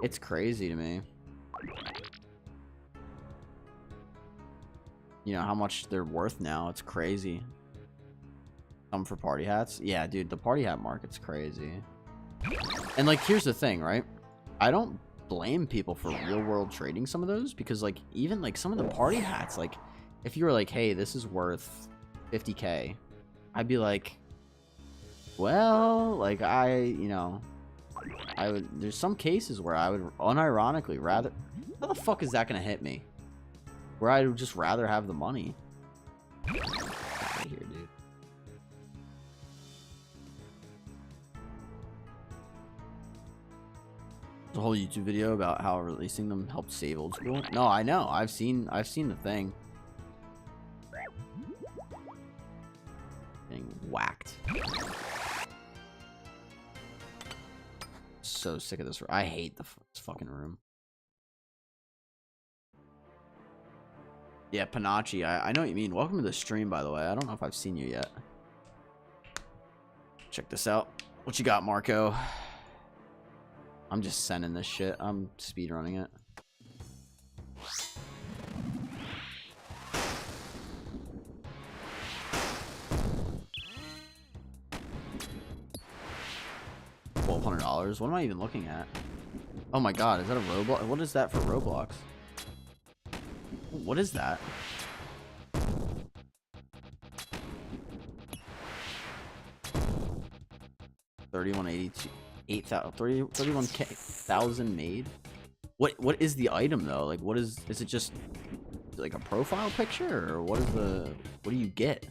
it's crazy to me. You know how much they're worth now. It's crazy. Some for party hats. Yeah, dude, the party hat market's crazy. And like, here's the thing, right? I don't blame people for real world trading some of those, because like, even like some of the party hats, like if you were like, hey, this is worth 50k, I'd be like, well, like, you know, I would, there's some cases where I would unironically rather, how the fuck is that gonna hit me? Where I would just rather have the money. Get out of here, dude. The whole YouTube video about how releasing them helped save old school. No, I know. I've seen the thing. Getting whacked. So sick of this room. I hate this fucking room. Yeah, Panachi. I know what you mean. Welcome to the stream, by the way. I don't know if I've seen you yet. Check this out. What you got, Marco? I'm just sending this shit. I'm speedrunning it. $1,200. What am I even looking at? Oh my god, is that a Roblox? What is that for Roblox? What is that? $31.82. 31,000 made. What is the item though? Like, what is it? Just like a profile picture, or what do you get?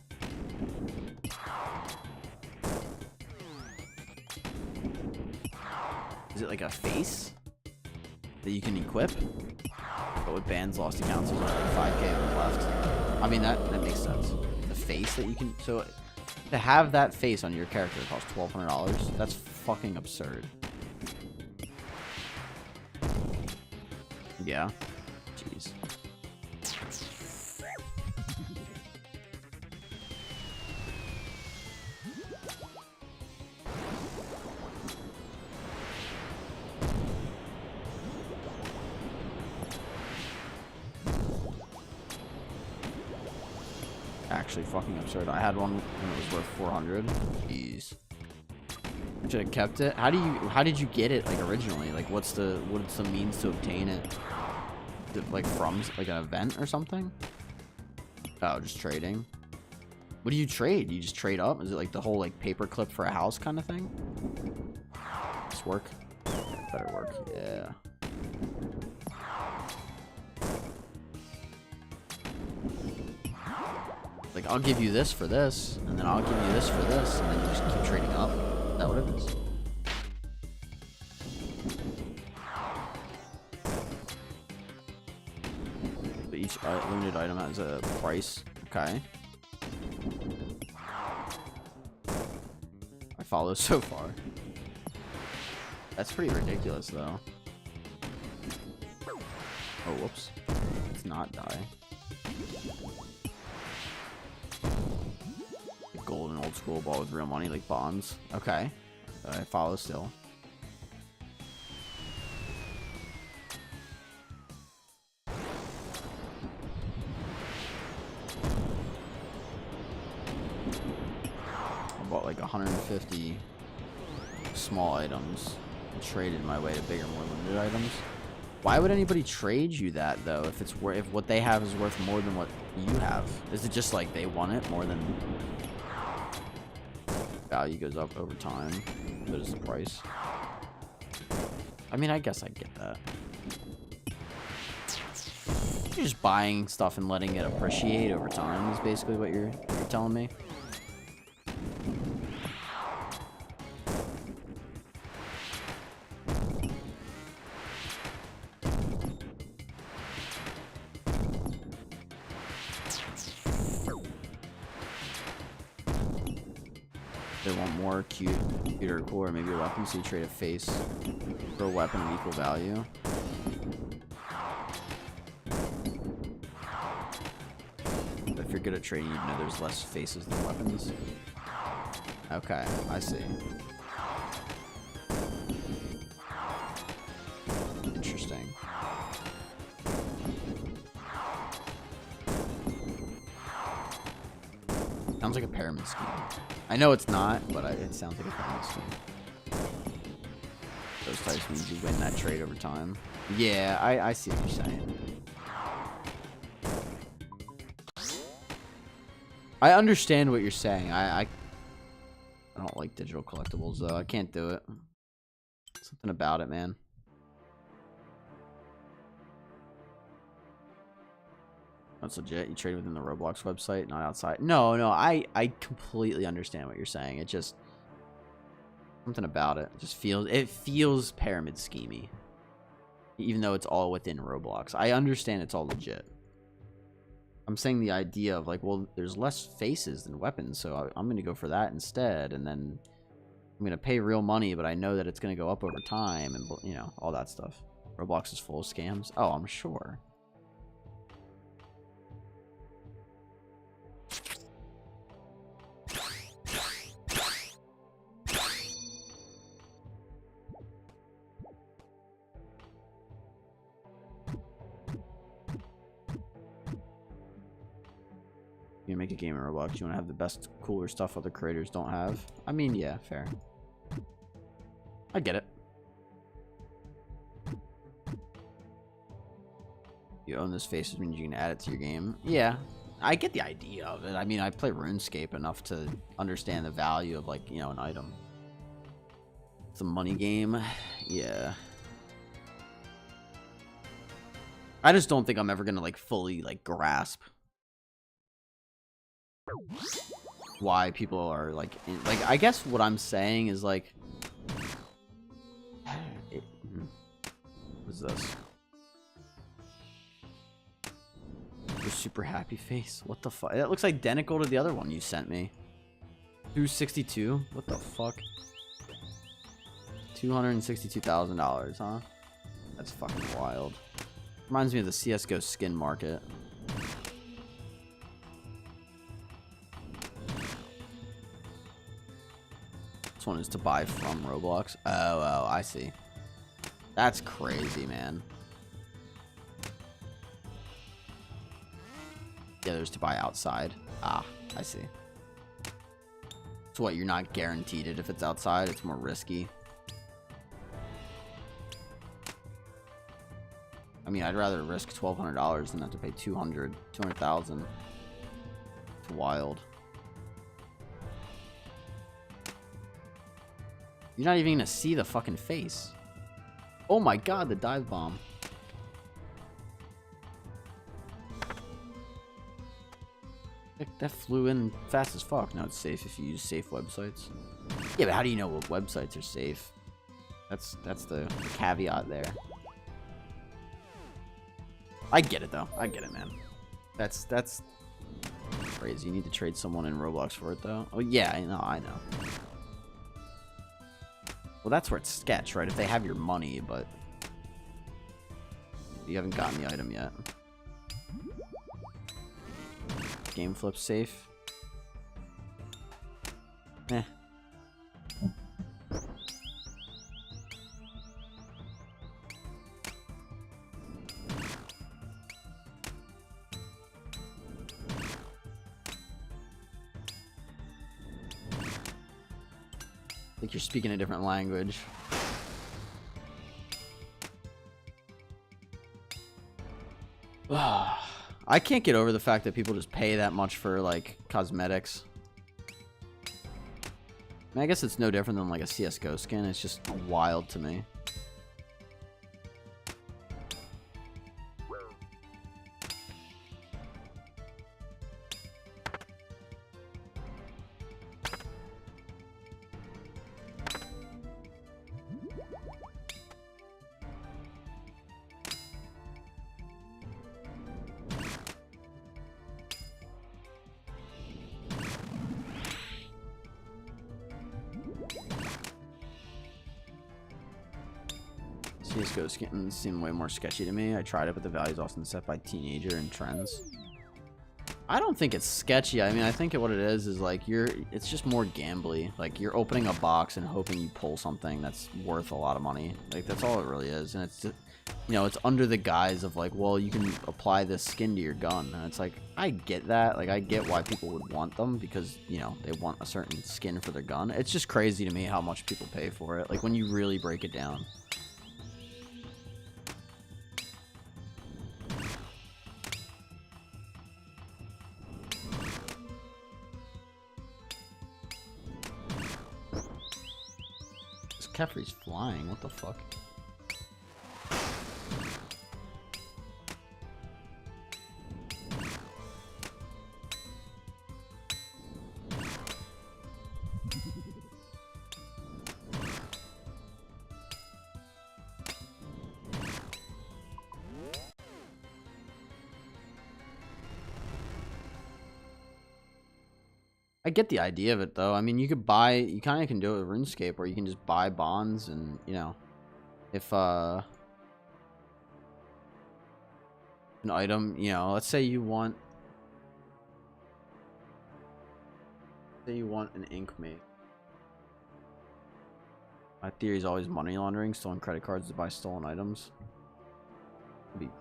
Is it like a face that you can equip? But with bans, lost accounts, there's only like 5k left. I mean, that makes sense. The face that you can, so to have that face on your character costs $1,200. That's fucking absurd. Yeah. Jeez. Actually fucking absurd. I had one when it was worth 400. Jeez. Should have kept it. How did you get it like originally? Like, what's the means to obtain it? Is it like from like an event or something? Oh, just trading. What do you trade? You just trade up? Is it like the whole like paperclip for a house kind of thing? This work? Better work. Yeah. Like, I'll give you this for this, and then I'll give you this for this, and then you just keep trading up. Is that what it is? But each limited item has a price. Okay. I follow so far. That's pretty ridiculous, though. Oh, whoops. Let's not die. Gold and old school ball with real money, like bonds. Okay. I follow still. I bought like 150 small items and traded my way to bigger, more limited items. Why would anybody trade you that, though, if it's if what they have is worth more than what you have? Is it just like they want it more than... Value goes up over time, but is the price. I mean, I guess I get that. You're just buying stuff and letting it appreciate over time is basically what you're telling me. They want more cuter or cooler, maybe a weapon, so you trade a face for a weapon of equal value. But if you're good at trading, you know there's less faces than weapons. Okay, I see. Interesting. Sounds like a pyramid scheme. I know it's not, but it sounds like a pyramid scheme. Those types means you win that trade over time. Yeah, I see what you're saying. I understand what you're saying. I don't like digital collectibles, though. I can't do it. Something about it, man. That's legit. You trade within the Roblox website, not outside. No, I completely understand what you're saying. It just... Something about it. It feels pyramid schemey. Even though it's all within Roblox. I understand it's all legit. I'm saying the idea of like, well, there's less faces than weapons, so I'm going to go for that instead, and then I'm going to pay real money, but I know that it's going to go up over time, and, you know, all that stuff. Roblox is full of scams. Oh, I'm sure. You make a game in Roblox, you want to have the best, cooler stuff other creators don't have. I mean, yeah, fair. I get it. You own this face, which means you can add it to your game. Yeah, I get the idea of it. I mean, I play RuneScape enough to understand the value of, like, you know, an item. It's a money game. Yeah. I just don't think I'm ever gonna, like, fully, like, grasp why people are like I guess what I'm saying is like what's this? Your super happy face? What the fuck? That looks identical to the other one you sent me. 262? What the fuck? $262,000, huh? That's fucking wild. Reminds me of the CSGO skin market. This one is to buy from Roblox. Oh, I see. That's crazy, man. Yeah, there's to buy outside. Ah, I see. So what, you're not guaranteed it if it's outside? It's more risky. I mean, I'd rather risk $1,200 than have to pay 200,000. It's wild. You're not even gonna see the fucking face. Oh my god, the dive bomb. That flew in fast as fuck. Now it's safe if you use safe websites. Yeah, but how do you know what websites are safe? That's the caveat there. I get it though. I get it, man. That's crazy. You need to trade someone in Roblox for it though. Oh yeah, I know. Well, that's where it's sketch, right? If they have your money, but you haven't gotten the item yet. Game flip safe. Eh. Like you're speaking a different language. I can't get over the fact that people just pay that much for like cosmetics. I mean, I guess it's no different than like a CS:GO skin. It's just wild to me. CS:GO skins seem way more sketchy to me. I tried it, but the value's often set by teenager and trends. I don't think it's sketchy. I mean, I think what it is like it's just more gambly. Like you're opening a box and hoping you pull something that's worth a lot of money. Like that's all it really is. And it's just, you know, it's under the guise of like, well, you can apply this skin to your gun. And it's like, I get that. Like I get why people would want them because, you know, they want a certain skin for their gun. It's just crazy to me how much people pay for it. Like when you really break it down. Kefri's flying, what the fuck? I get the idea of it though. I mean, you kind of can do it with RuneScape, where you can just buy bonds, and you know, if an item, you know, let's say you want an ink mate. My theory is always money laundering, stolen credit cards to buy stolen items.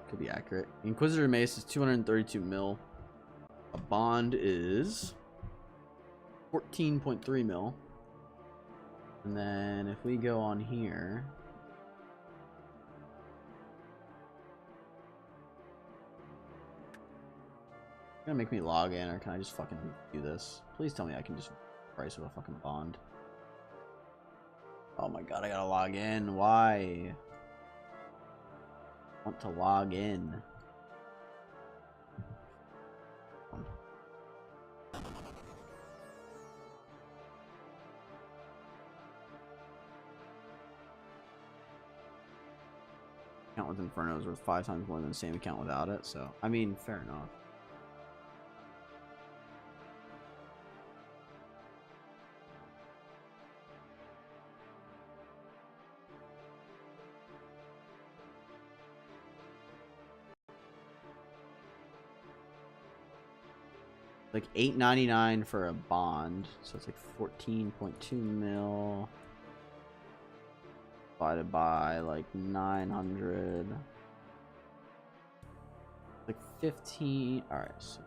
Could be accurate. Inquisitor Mace is 232 mil. A bond is 14.3 mil. And then if we go on here, it's gonna make me log in, or can I just fucking do this? Please tell me I can just price with a fucking bond. Oh my god, I gotta log in. Why? I want to log in. Account with Inferno is worth 5 times more than the same account without it, so I mean, fair enough. Like $8.99 for a bond, so it's like 14.2 mil divided by like 900, like 15. All right, so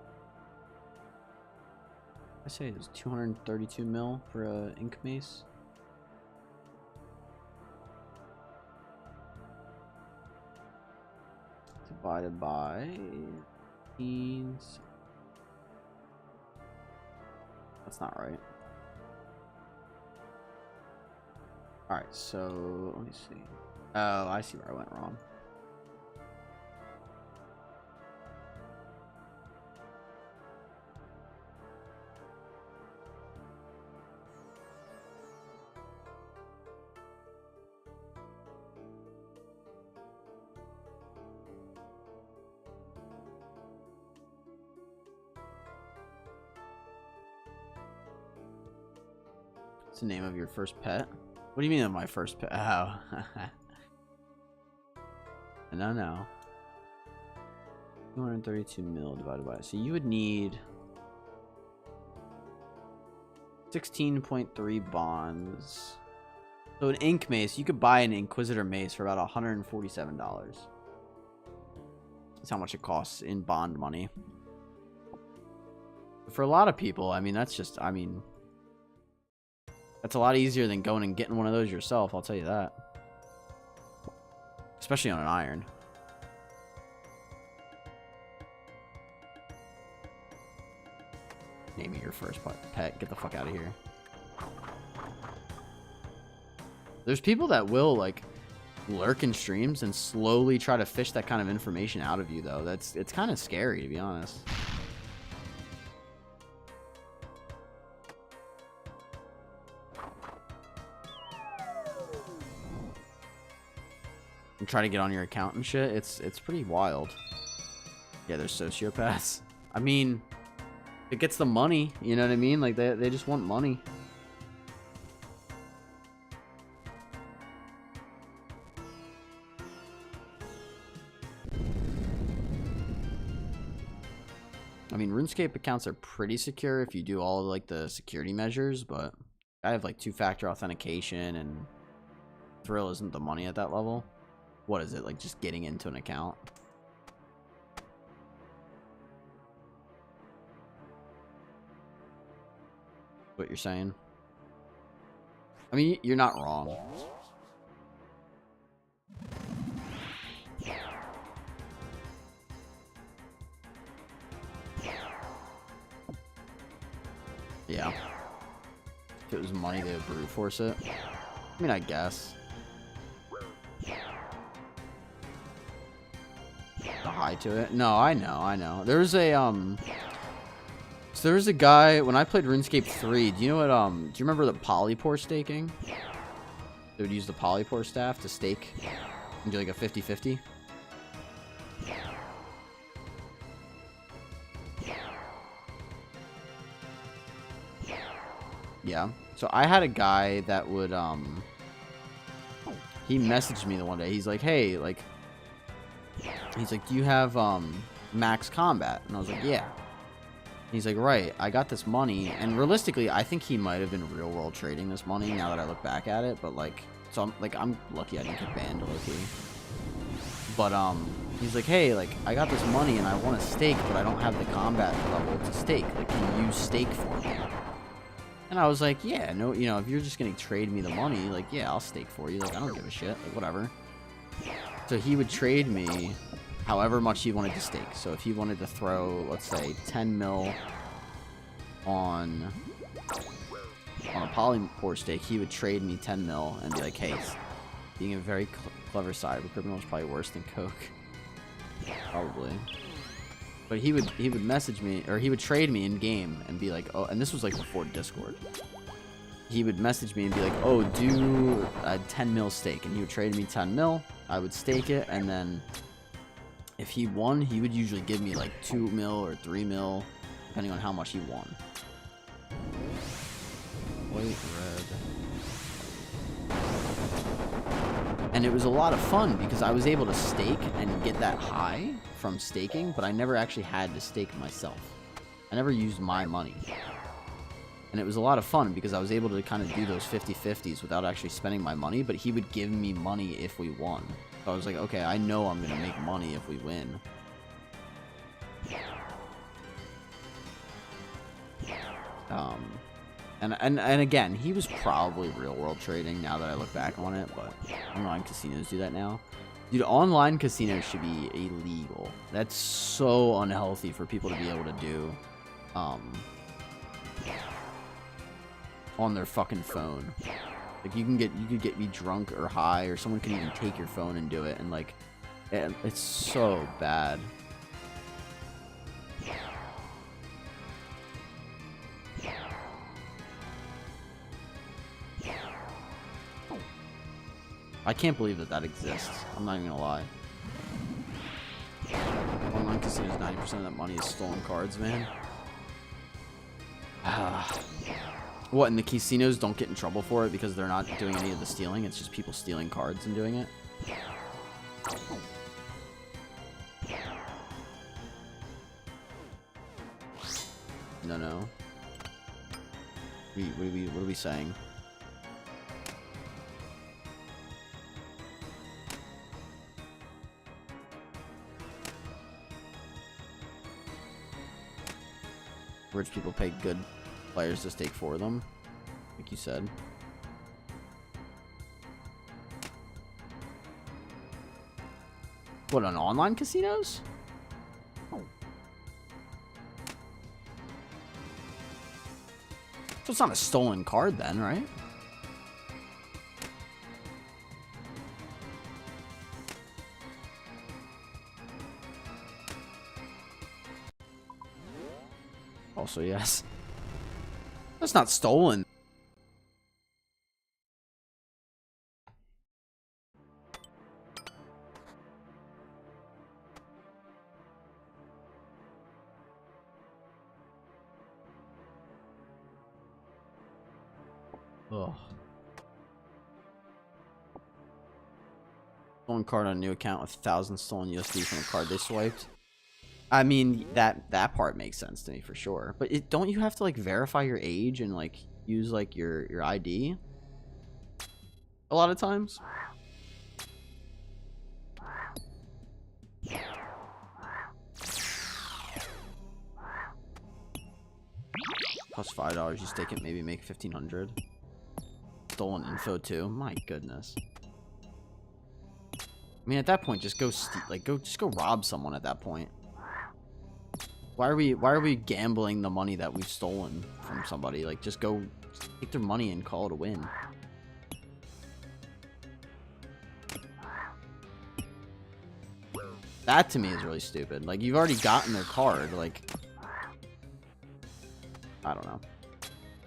I say it was 232 mil for a ink mace. divided by 18. That's not right. Alright, so let me see. Oh, I see where I went wrong. What's the name of your first pet? What do you mean of my first pet? Oh. No. 232 mil divided by... So you would need 16.3 bonds. So an ink mace, you could buy an Inquisitor mace for about $147. That's how much it costs in bond money. For a lot of people, I mean, that's just... I mean... That's a lot easier than going and getting one of those yourself, I'll tell you that. Especially on an iron. Name it your first pet. Get the fuck out of here. There's people that will, like, lurk in streams and slowly try to fish that kind of information out of you, though. It's kind of scary, to be honest. And try to get on your account and shit. It's pretty wild. Yeah, there's sociopaths. I mean, it gets the money, you know what I mean? Like, they just want money. I mean, RuneScape accounts are pretty secure if you do all of, like, the security measures, but I have, like, two-factor authentication, and thrill isn't the money at that level. What is it, like, just getting into an account? What you're saying? I mean, you're not wrong. Yeah. If it was money, they would brute force it. I mean, I guess. The high to it. No, I know. There's a So there was a guy when I played RuneScape 3. Do you know what? Do you remember the polypore staking? They would use the polypore staff to stake and do like a 50-50. Yeah. So I had a guy that would he messaged me the one day. He's like, "Hey, like," he's like, "Do you have max combat?" And I was like, "Yeah." He's like, "Right, I got this money," and realistically, I think he might have been real world trading this money. Now that I look back at it, but like, so I'm lucky I didn't get banned, lucky. But he's like, "Hey, like, I got this money and I want to stake, but I don't have the combat level to stake. Like, can you stake for me?" And I was like, "Yeah, no, you know, if you're just gonna trade me the money, like, yeah, I'll stake for you. Like, I don't give a shit. Like, whatever." So he would trade me however much he wanted to stake. So if he wanted to throw, let's say, 10 mil on a polypore stake, he would trade me 10 mil and be like, "Hey, being a very clever cyber criminal is probably worse than coke." Probably. But he would message me, or he would trade me in game and be like, "Oh," and this was like before Discord. He would message me and be like, "Oh, do a 10 mil stake," and he would trade me 10 mil. I would stake it, and then if he won, he would usually give me like 2 mil or 3 mil, depending on how much he won. White, red. And it was a lot of fun because I was able to stake and get that high from staking, but I never actually had to stake myself. I never used my money. And it was a lot of fun because I was able to kind of do those 50-50s without actually spending my money, but he would give me money if we won. So I was like, okay, I know I'm going to make money if we win. And again, he was probably real world trading now that I look back on it, but I don't know, casinos do that now. Dude, online casinos should be illegal. That's so unhealthy for people to be able to do on their fucking phone. Like you could get me drunk or high, or someone could even take your phone and do it, and like it's so bad. I can't believe that exists. I'm not even gonna lie. Online casinos, 90% of that money is stolen cards, man. What, and the casinos don't get in trouble for it because they're not doing any of the stealing? It's just people stealing cards and doing it? No. What are we saying? Rich people pay good players to stake for them, like you said. What, on online casinos? So it's not a stolen card then, right? Also, yes. That's not stolen. Ugh. Stolen card on a new account with 1,000 stolen USD from a card they swiped. I mean, that part makes sense to me for sure. But don't you have to like verify your age and like use like your ID a lot of times? Plus $5, you stake it, maybe make 1,500. Stolen info too. My goodness. I mean, at that point, just go rob someone. At that point, why are we gambling the money that we've stolen from somebody? Like, just take their money and call it a win. That to me is really stupid. Like, you've already gotten their card. Like, I don't know.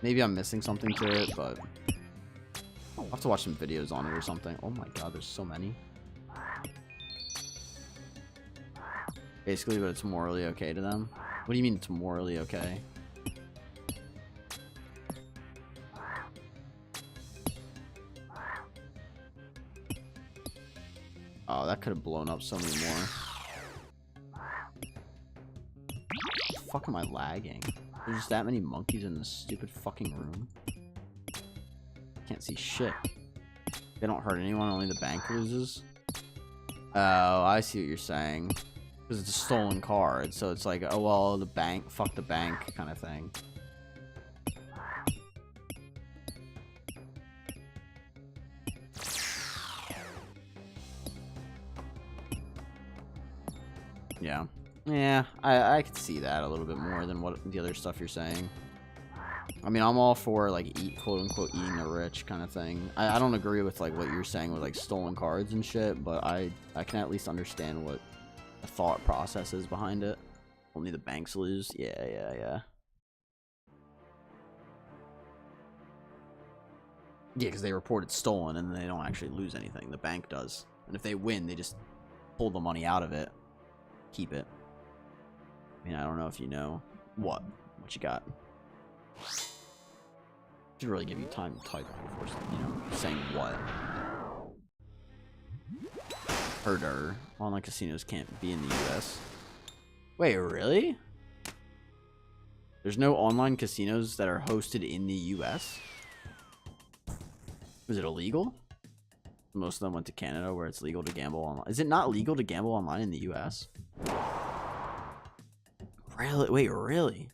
Maybe I'm missing something to it, but I'll have to watch some videos on it or something. Oh my god, there's so many. Basically, but it's morally okay to them. What do you mean it's morally okay? Oh, that could have blown up so many more. The fuck am I lagging? There's just that many monkeys in this stupid fucking room. Can't see shit. They don't hurt anyone, only the bank loses. Oh, I see what you're saying. Because it's a stolen card, so it's like, oh well, the bank, fuck the bank kind of thing. Yeah, I could see that a little bit more than what the other stuff you're saying. I mean, I'm all for like quote unquote eating the rich kind of thing. I don't agree with like what you're saying with like stolen cards and shit, but I can at least understand what the thought process is behind it. Only the banks lose. Yeah. Yeah, because they report it's stolen and they don't actually lose anything. The bank does. And if they win, they just pull the money out of it. Keep it. I mean, I don't know if you know what you got. Should really give you time to type before, you know, saying what. Herder. Online casinos can't be in the US. Wait, really? There's no online casinos that are hosted in the US? Was it illegal? Most of them went to Canada where it's legal to gamble online. Is it not legal to gamble online in the US? Really? Wait, really?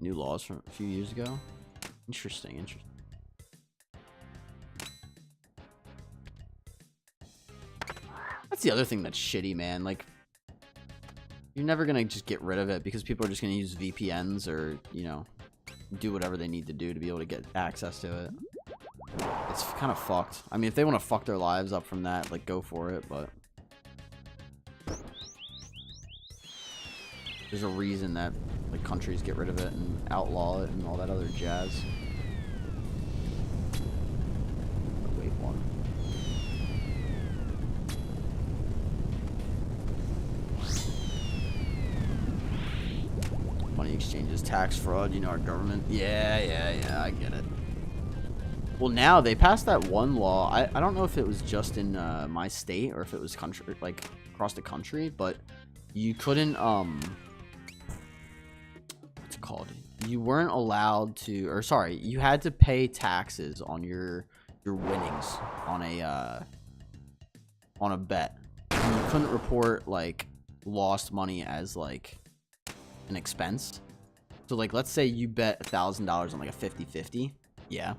New laws from a few years ago? Interesting. That's the other thing that's shitty, man. Like, you're never gonna just get rid of it because people are just gonna use VPNs or, you know, do whatever they need to do to be able to get access to it. It's kind of fucked. I mean, if they want to fuck their lives up from that, like, go for it, but there's a reason that, like, countries get rid of it and outlaw it and all that other jazz. Wait, one. Money exchanges, tax fraud, you know, our government. Yeah, I get it. Well, now they passed that one law. I don't know if it was just in my state or if it was country, like across the country, but you couldn't what's it called? You weren't allowed to, or sorry, you had to pay taxes on your winnings on a bet. And you couldn't report like lost money as like an expense. So like, let's say you bet $1,000 on like a 50-50. Yeah.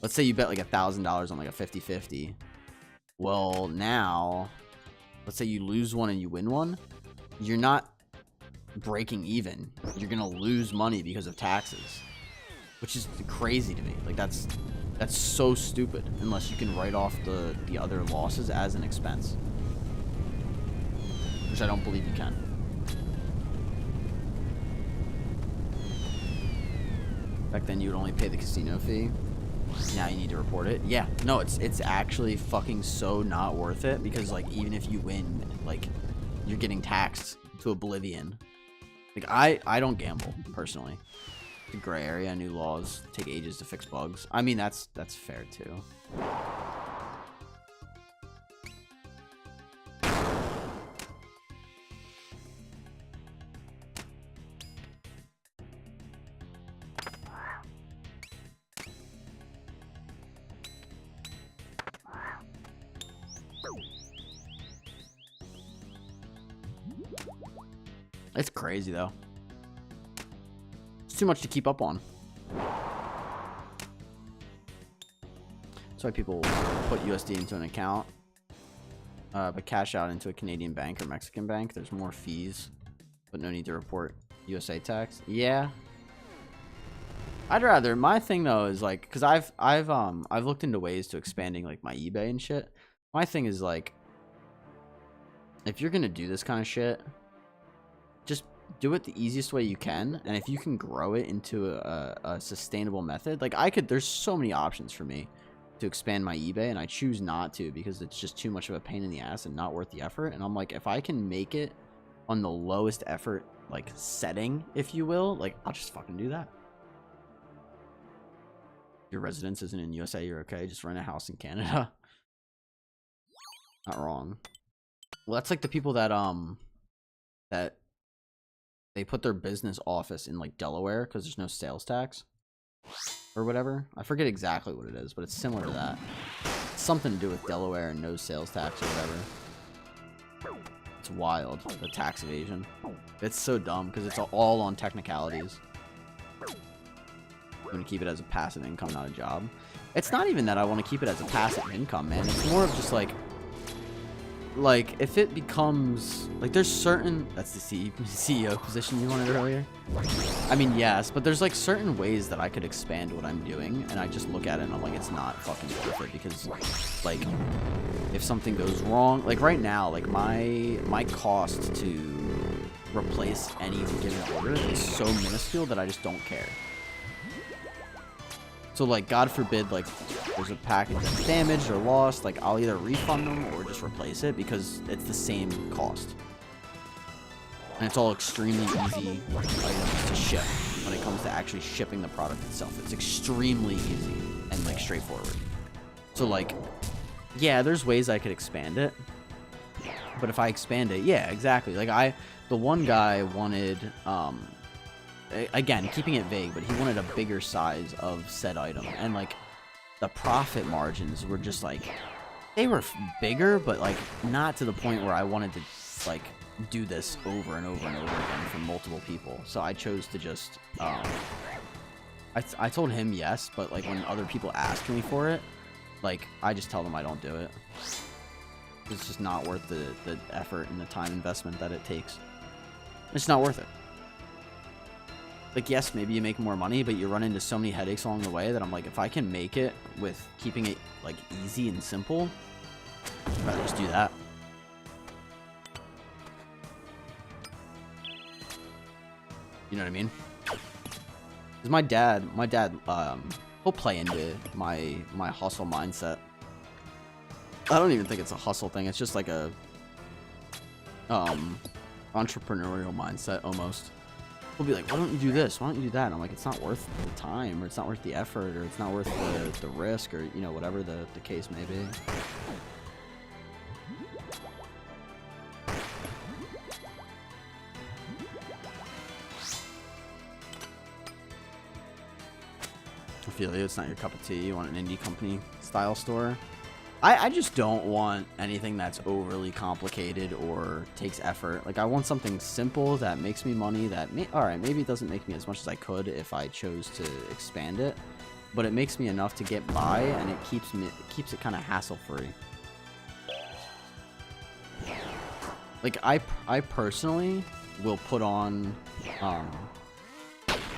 Let's say you bet like $1,000 on like a 50-50. Well, now, let's say you lose one and you win one. You're not breaking even. You're gonna lose money because of taxes, which is crazy to me. Like that's so stupid. Unless you can write off the other losses as an expense, which I don't believe you can. Back then, you would only pay the casino fee. Now you need to report it. Yeah, no, it's actually fucking so not worth it because like even if you win, like you're getting taxed to oblivion. Like I don't gamble personally. It's a gray area. New laws take ages to fix bugs. I mean that's fair too. It's crazy though. It's too much to keep up on. That's why people put USD into an account, but cash out into a Canadian bank or Mexican bank. There's more fees, but no need to report USA tax. Yeah, I'd rather. My thing though is like, cause I've looked into ways to expanding like my eBay and shit. My thing is like, if you're gonna do this kind of shit, just do it the easiest way you can, and if you can grow it into a sustainable method, like there's so many options for me to expand my eBay, and I choose not to because it's just too much of a pain in the ass and not worth the effort. And I'm like, if I can make it on the lowest effort like setting, if you will, like I'll just fucking do that. Your residence isn't in USA, you're okay. Just rent a house in Canada. Not wrong. Well, that's like the people that that they put their business office in like Delaware because there's no sales tax or whatever. I forget exactly what it is, but it's similar to that. It's something to do with Delaware and no sales tax or whatever. It's wild, the tax evasion. It's so dumb because it's all on technicalities. I'm gonna keep it as a passive income, not a job. It's not even that I want to keep it as a passive income, man. It's more of just like if it becomes like, there's certain, that's the CEO position you wanted earlier. I mean, yes, but there's like certain ways that I could expand what I'm doing, and I just look at it and I'm like, it's not fucking worth it because like if something goes wrong, like right now, like my cost to replace any given order is so minuscule that I just don't care. So like, God forbid, like there's a package that's damaged or lost, like I'll either refund them or just replace it because it's the same cost. And it's all extremely easy items to ship when it comes to actually shipping the product itself. It's extremely easy and like straightforward. So like, yeah, there's ways I could expand it. But if I expand it, yeah, exactly. Like the one guy wanted, again, keeping it vague, but he wanted a bigger size of said item, and like the profit margins were just like, they were bigger, but like not to the point where I wanted to like do this over and over and over again for multiple people. So I chose to just I told him yes, but like when other people ask me for it, like I just tell them I don't do it. It's just not worth the effort and the time investment that it takes. It's not worth it. Like, yes, maybe you make more money, but you run into so many headaches along the way that I'm like, if I can make it with keeping it, like, easy and simple, I'd rather just do that. You know what I mean? Because my dad, he'll play into my hustle mindset. I don't even think it's a hustle thing. It's just like a entrepreneurial mindset almost. We'll be like, why don't you do this? Why don't you do that? And I'm like, it's not worth the time, or it's not worth the effort, or it's not worth the risk, or, you know, whatever the case may be. I feel you. It's not your cup of tea. You want an indie company style store. I just don't want anything that's overly complicated or takes effort. Like, I want something simple that makes me money that alright, maybe it doesn't make me as much as I could if I chose to expand it, but it makes me enough to get by, and it keeps it kind of hassle free. Like, I personally will put on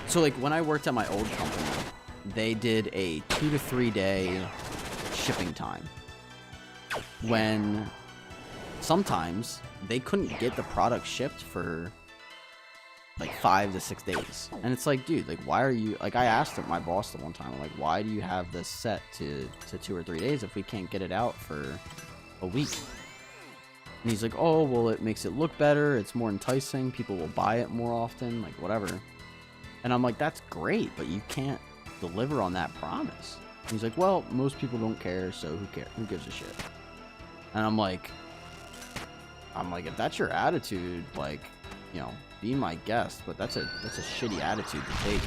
so like when I worked at my old company, they did a 2 to 3 day shipping time. When sometimes they couldn't get the product shipped for like 5 to 6 days. And it's like, dude, like, why are you, like, I asked my boss the one time, I'm like, why do you have this set to 2 or 3 days if we can't get it out for a week? And he's like, oh, well, it makes it look better, it's more enticing, people will buy it more often, like, whatever. And I'm like, that's great, but you can't deliver on that promise. And he's like, well, most people don't care, so who cares? Who gives a shit? And I'm like, if that's your attitude, like, you know, be my guest, but that's a shitty attitude to take.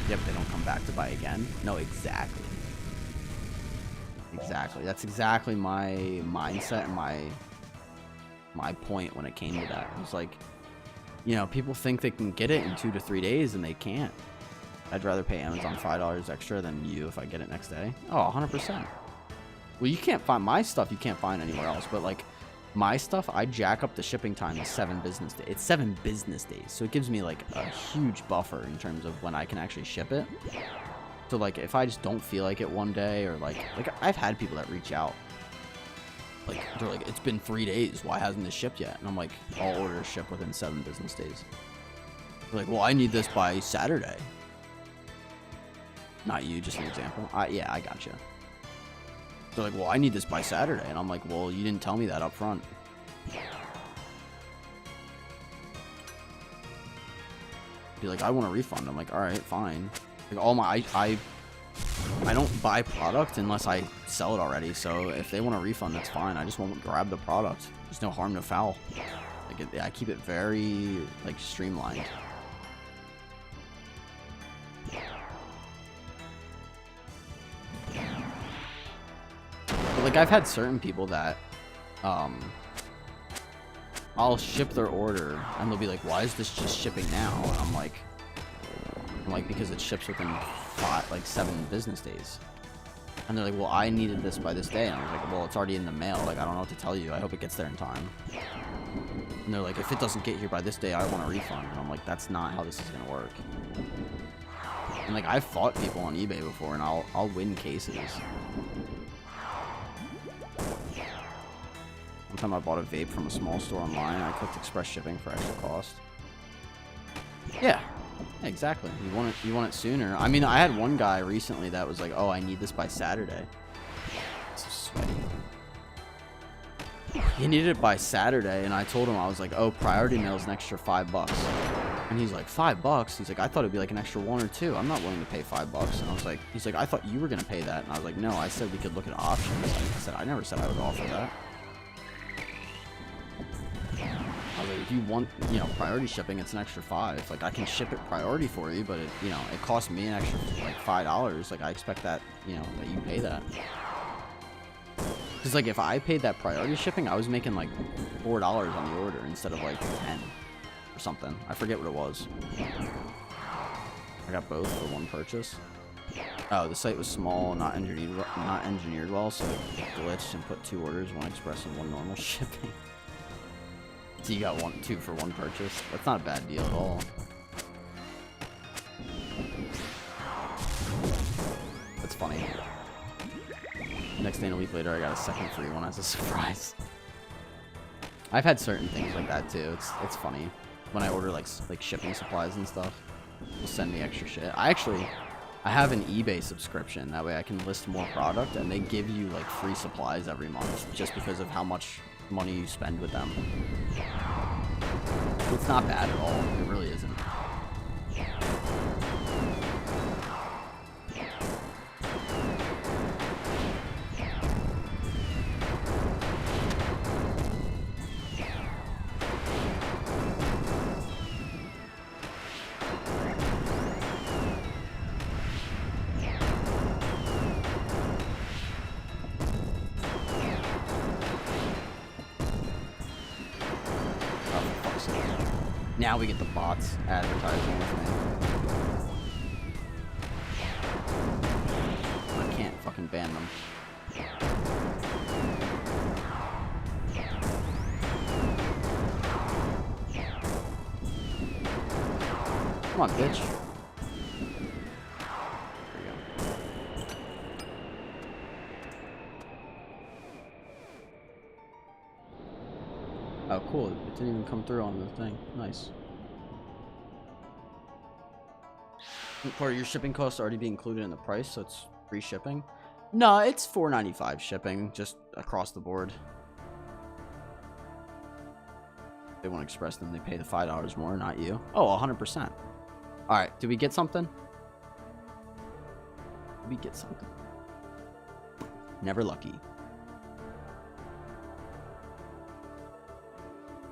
Yeah, but they don't come back to buy again. No, exactly. Exactly. That's exactly my mindset and my point when it came to that. It was like, you know, people think they can get it in 2 to 3 days, and they can't. I'd rather pay Amazon $5 extra than you if I get it next day. Oh, 100%. Well, you can't find my stuff. You can't find anywhere else. But, like, my stuff, I jack up the shipping time to 7 business days. It's 7 business days. So it gives me, like, a huge buffer in terms of when I can actually ship it. So, like, if I just don't feel like it one day, or, like I've had people that reach out. Like, they're like, it's been 3 days. Why hasn't this shipped yet? And I'm like, all orders ship within 7 business days. They're like, well, I need this by Saturday. Not you, just an example. Yeah, I gotcha. They're like, well, I need this by Saturday. And I'm like, well, you didn't tell me that up front. Be like, I want a refund. I'm like, all right, fine. Like, all my, I don't buy product unless I sell it already. So if they want a refund, that's fine. I just won't grab the product. There's no harm, no foul. Like, I keep it very, like, streamlined. Like, I've had certain people that, I'll ship their order, and they'll be like, why is this just shipping now? And I'm like, because it ships within 7 business days. And they're like, well, I needed this by this day. And I was like, well, it's already in the mail. Like, I don't know what to tell you. I hope it gets there in time. And they're like, if it doesn't get here by this day, I want a refund. And I'm like, that's not how this is going to work. And, like, I've fought people on eBay before, and I'll win cases. One time I bought a vape from a small store online. I clicked express shipping for extra cost. Yeah, exactly. You want it sooner. I mean, I had one guy recently that was like, "Oh, I need this by Saturday." So sweaty. He needed it by Saturday, and I told him, I was like, "Oh, priority mail is an extra $5." And he's like, $5? He's like, I thought it'd be like an extra 1 or 2. I'm not willing to pay $5. And I was like, he's like, I thought you were gonna pay that. And I was like, no, I said we could look at options. I said, I never said I would offer that. I was like, if you want, you know, priority shipping, it's an extra $5. Like, I can ship it priority for you, but it, you know, it costs me an extra like $5. Like, I expect that, you know, that you pay that. Because, like, if I paid that priority shipping, I was making like $4 on the order instead of like 10 or something. I forget what it was. I got both for one purchase. Oh, the site was small, not engineered well, so it glitched and put 2 orders, 1 express and 1 normal shipping. So you got 2 for 1 purchase. That's not a bad deal at all. That's funny. Next day and a week later, I got a second free one as a surprise. I've had certain things like that too. It's funny when I order like shipping supplies and stuff. They'll send me extra shit. I have an eBay subscription. That way I can list more product, and they give you like free supplies every month just because of how much money you spend with them. It's not bad at all. It really isn't. Now we get the bots advertising with me. I can't fucking ban them. Come on, bitch. There you go. Oh, cool. It didn't even come through on the thing. Nice. Part of your shipping costs already be included in the price, so it's free shipping? No, it's $4.95 shipping, just across the board. If they want to express them, they pay the $5 more, not you. Oh, 100%. Alright, did we get something? Did we get something? Never lucky.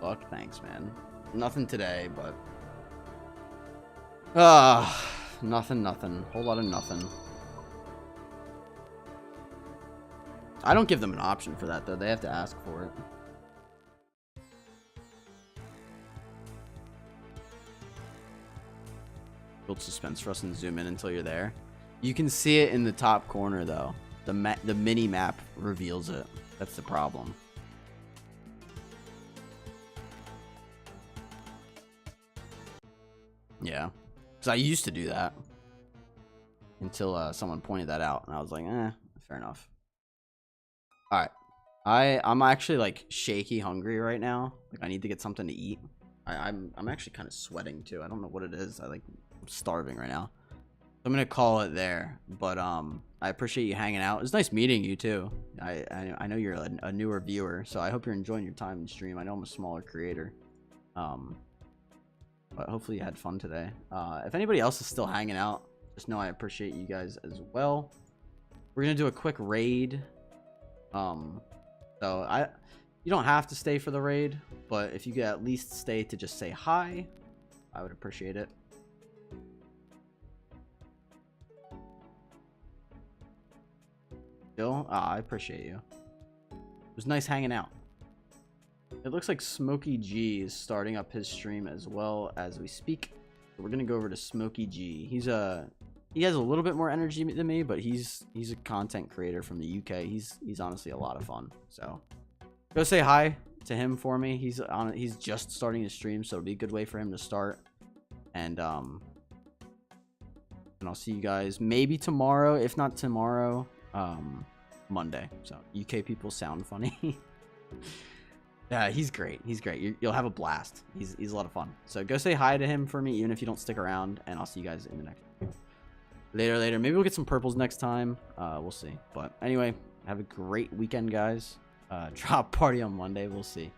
Fuck, thanks, man. Nothing today, but... nothing. Whole lot of nothing. I don't give them an option for that, though. They have to ask for it. Build suspense for us and zoom in until you're there. You can see it in the top corner, though. The mini map reveals it. That's the problem. Yeah. Because I used to do that. Until someone pointed that out. And I was like, fair enough. Alright. I'm actually, like, shaky hungry right now. Like, I need to get something to eat. I'm actually kind of sweating, too. I don't know what it is. I'm starving right now. So I'm going to call it there. But, I appreciate you hanging out. It was nice meeting you, too. I know you're a newer viewer. So I hope you're enjoying your time in stream. I know I'm a smaller creator. But hopefully you had fun today. If anybody else is still hanging out, just know I appreciate you guys as well. We're gonna do a quick raid. So you don't have to stay for the raid, but if you could at least stay to just say hi, I would appreciate it. Jill, I appreciate you. It was nice hanging out. It looks like Smokey G is starting up his stream as well as we speak. So we're gonna go over to Smokey G. He has a little bit more energy than me, but he's a content creator from the UK. He's honestly a lot of fun. So go say hi to him for me. He's just starting his stream, so it'll be a good way for him to start. And I'll see you guys maybe tomorrow, if not tomorrow, Monday. So UK people sound funny. Yeah, he's great. He's great. You'll have a blast. He's a lot of fun. So go say hi to him for me, even if you don't stick around, and I'll see you guys in the next video. Later. Maybe we'll get some purples next time. We'll see. But anyway, have a great weekend, guys. Drop party on Monday. We'll see.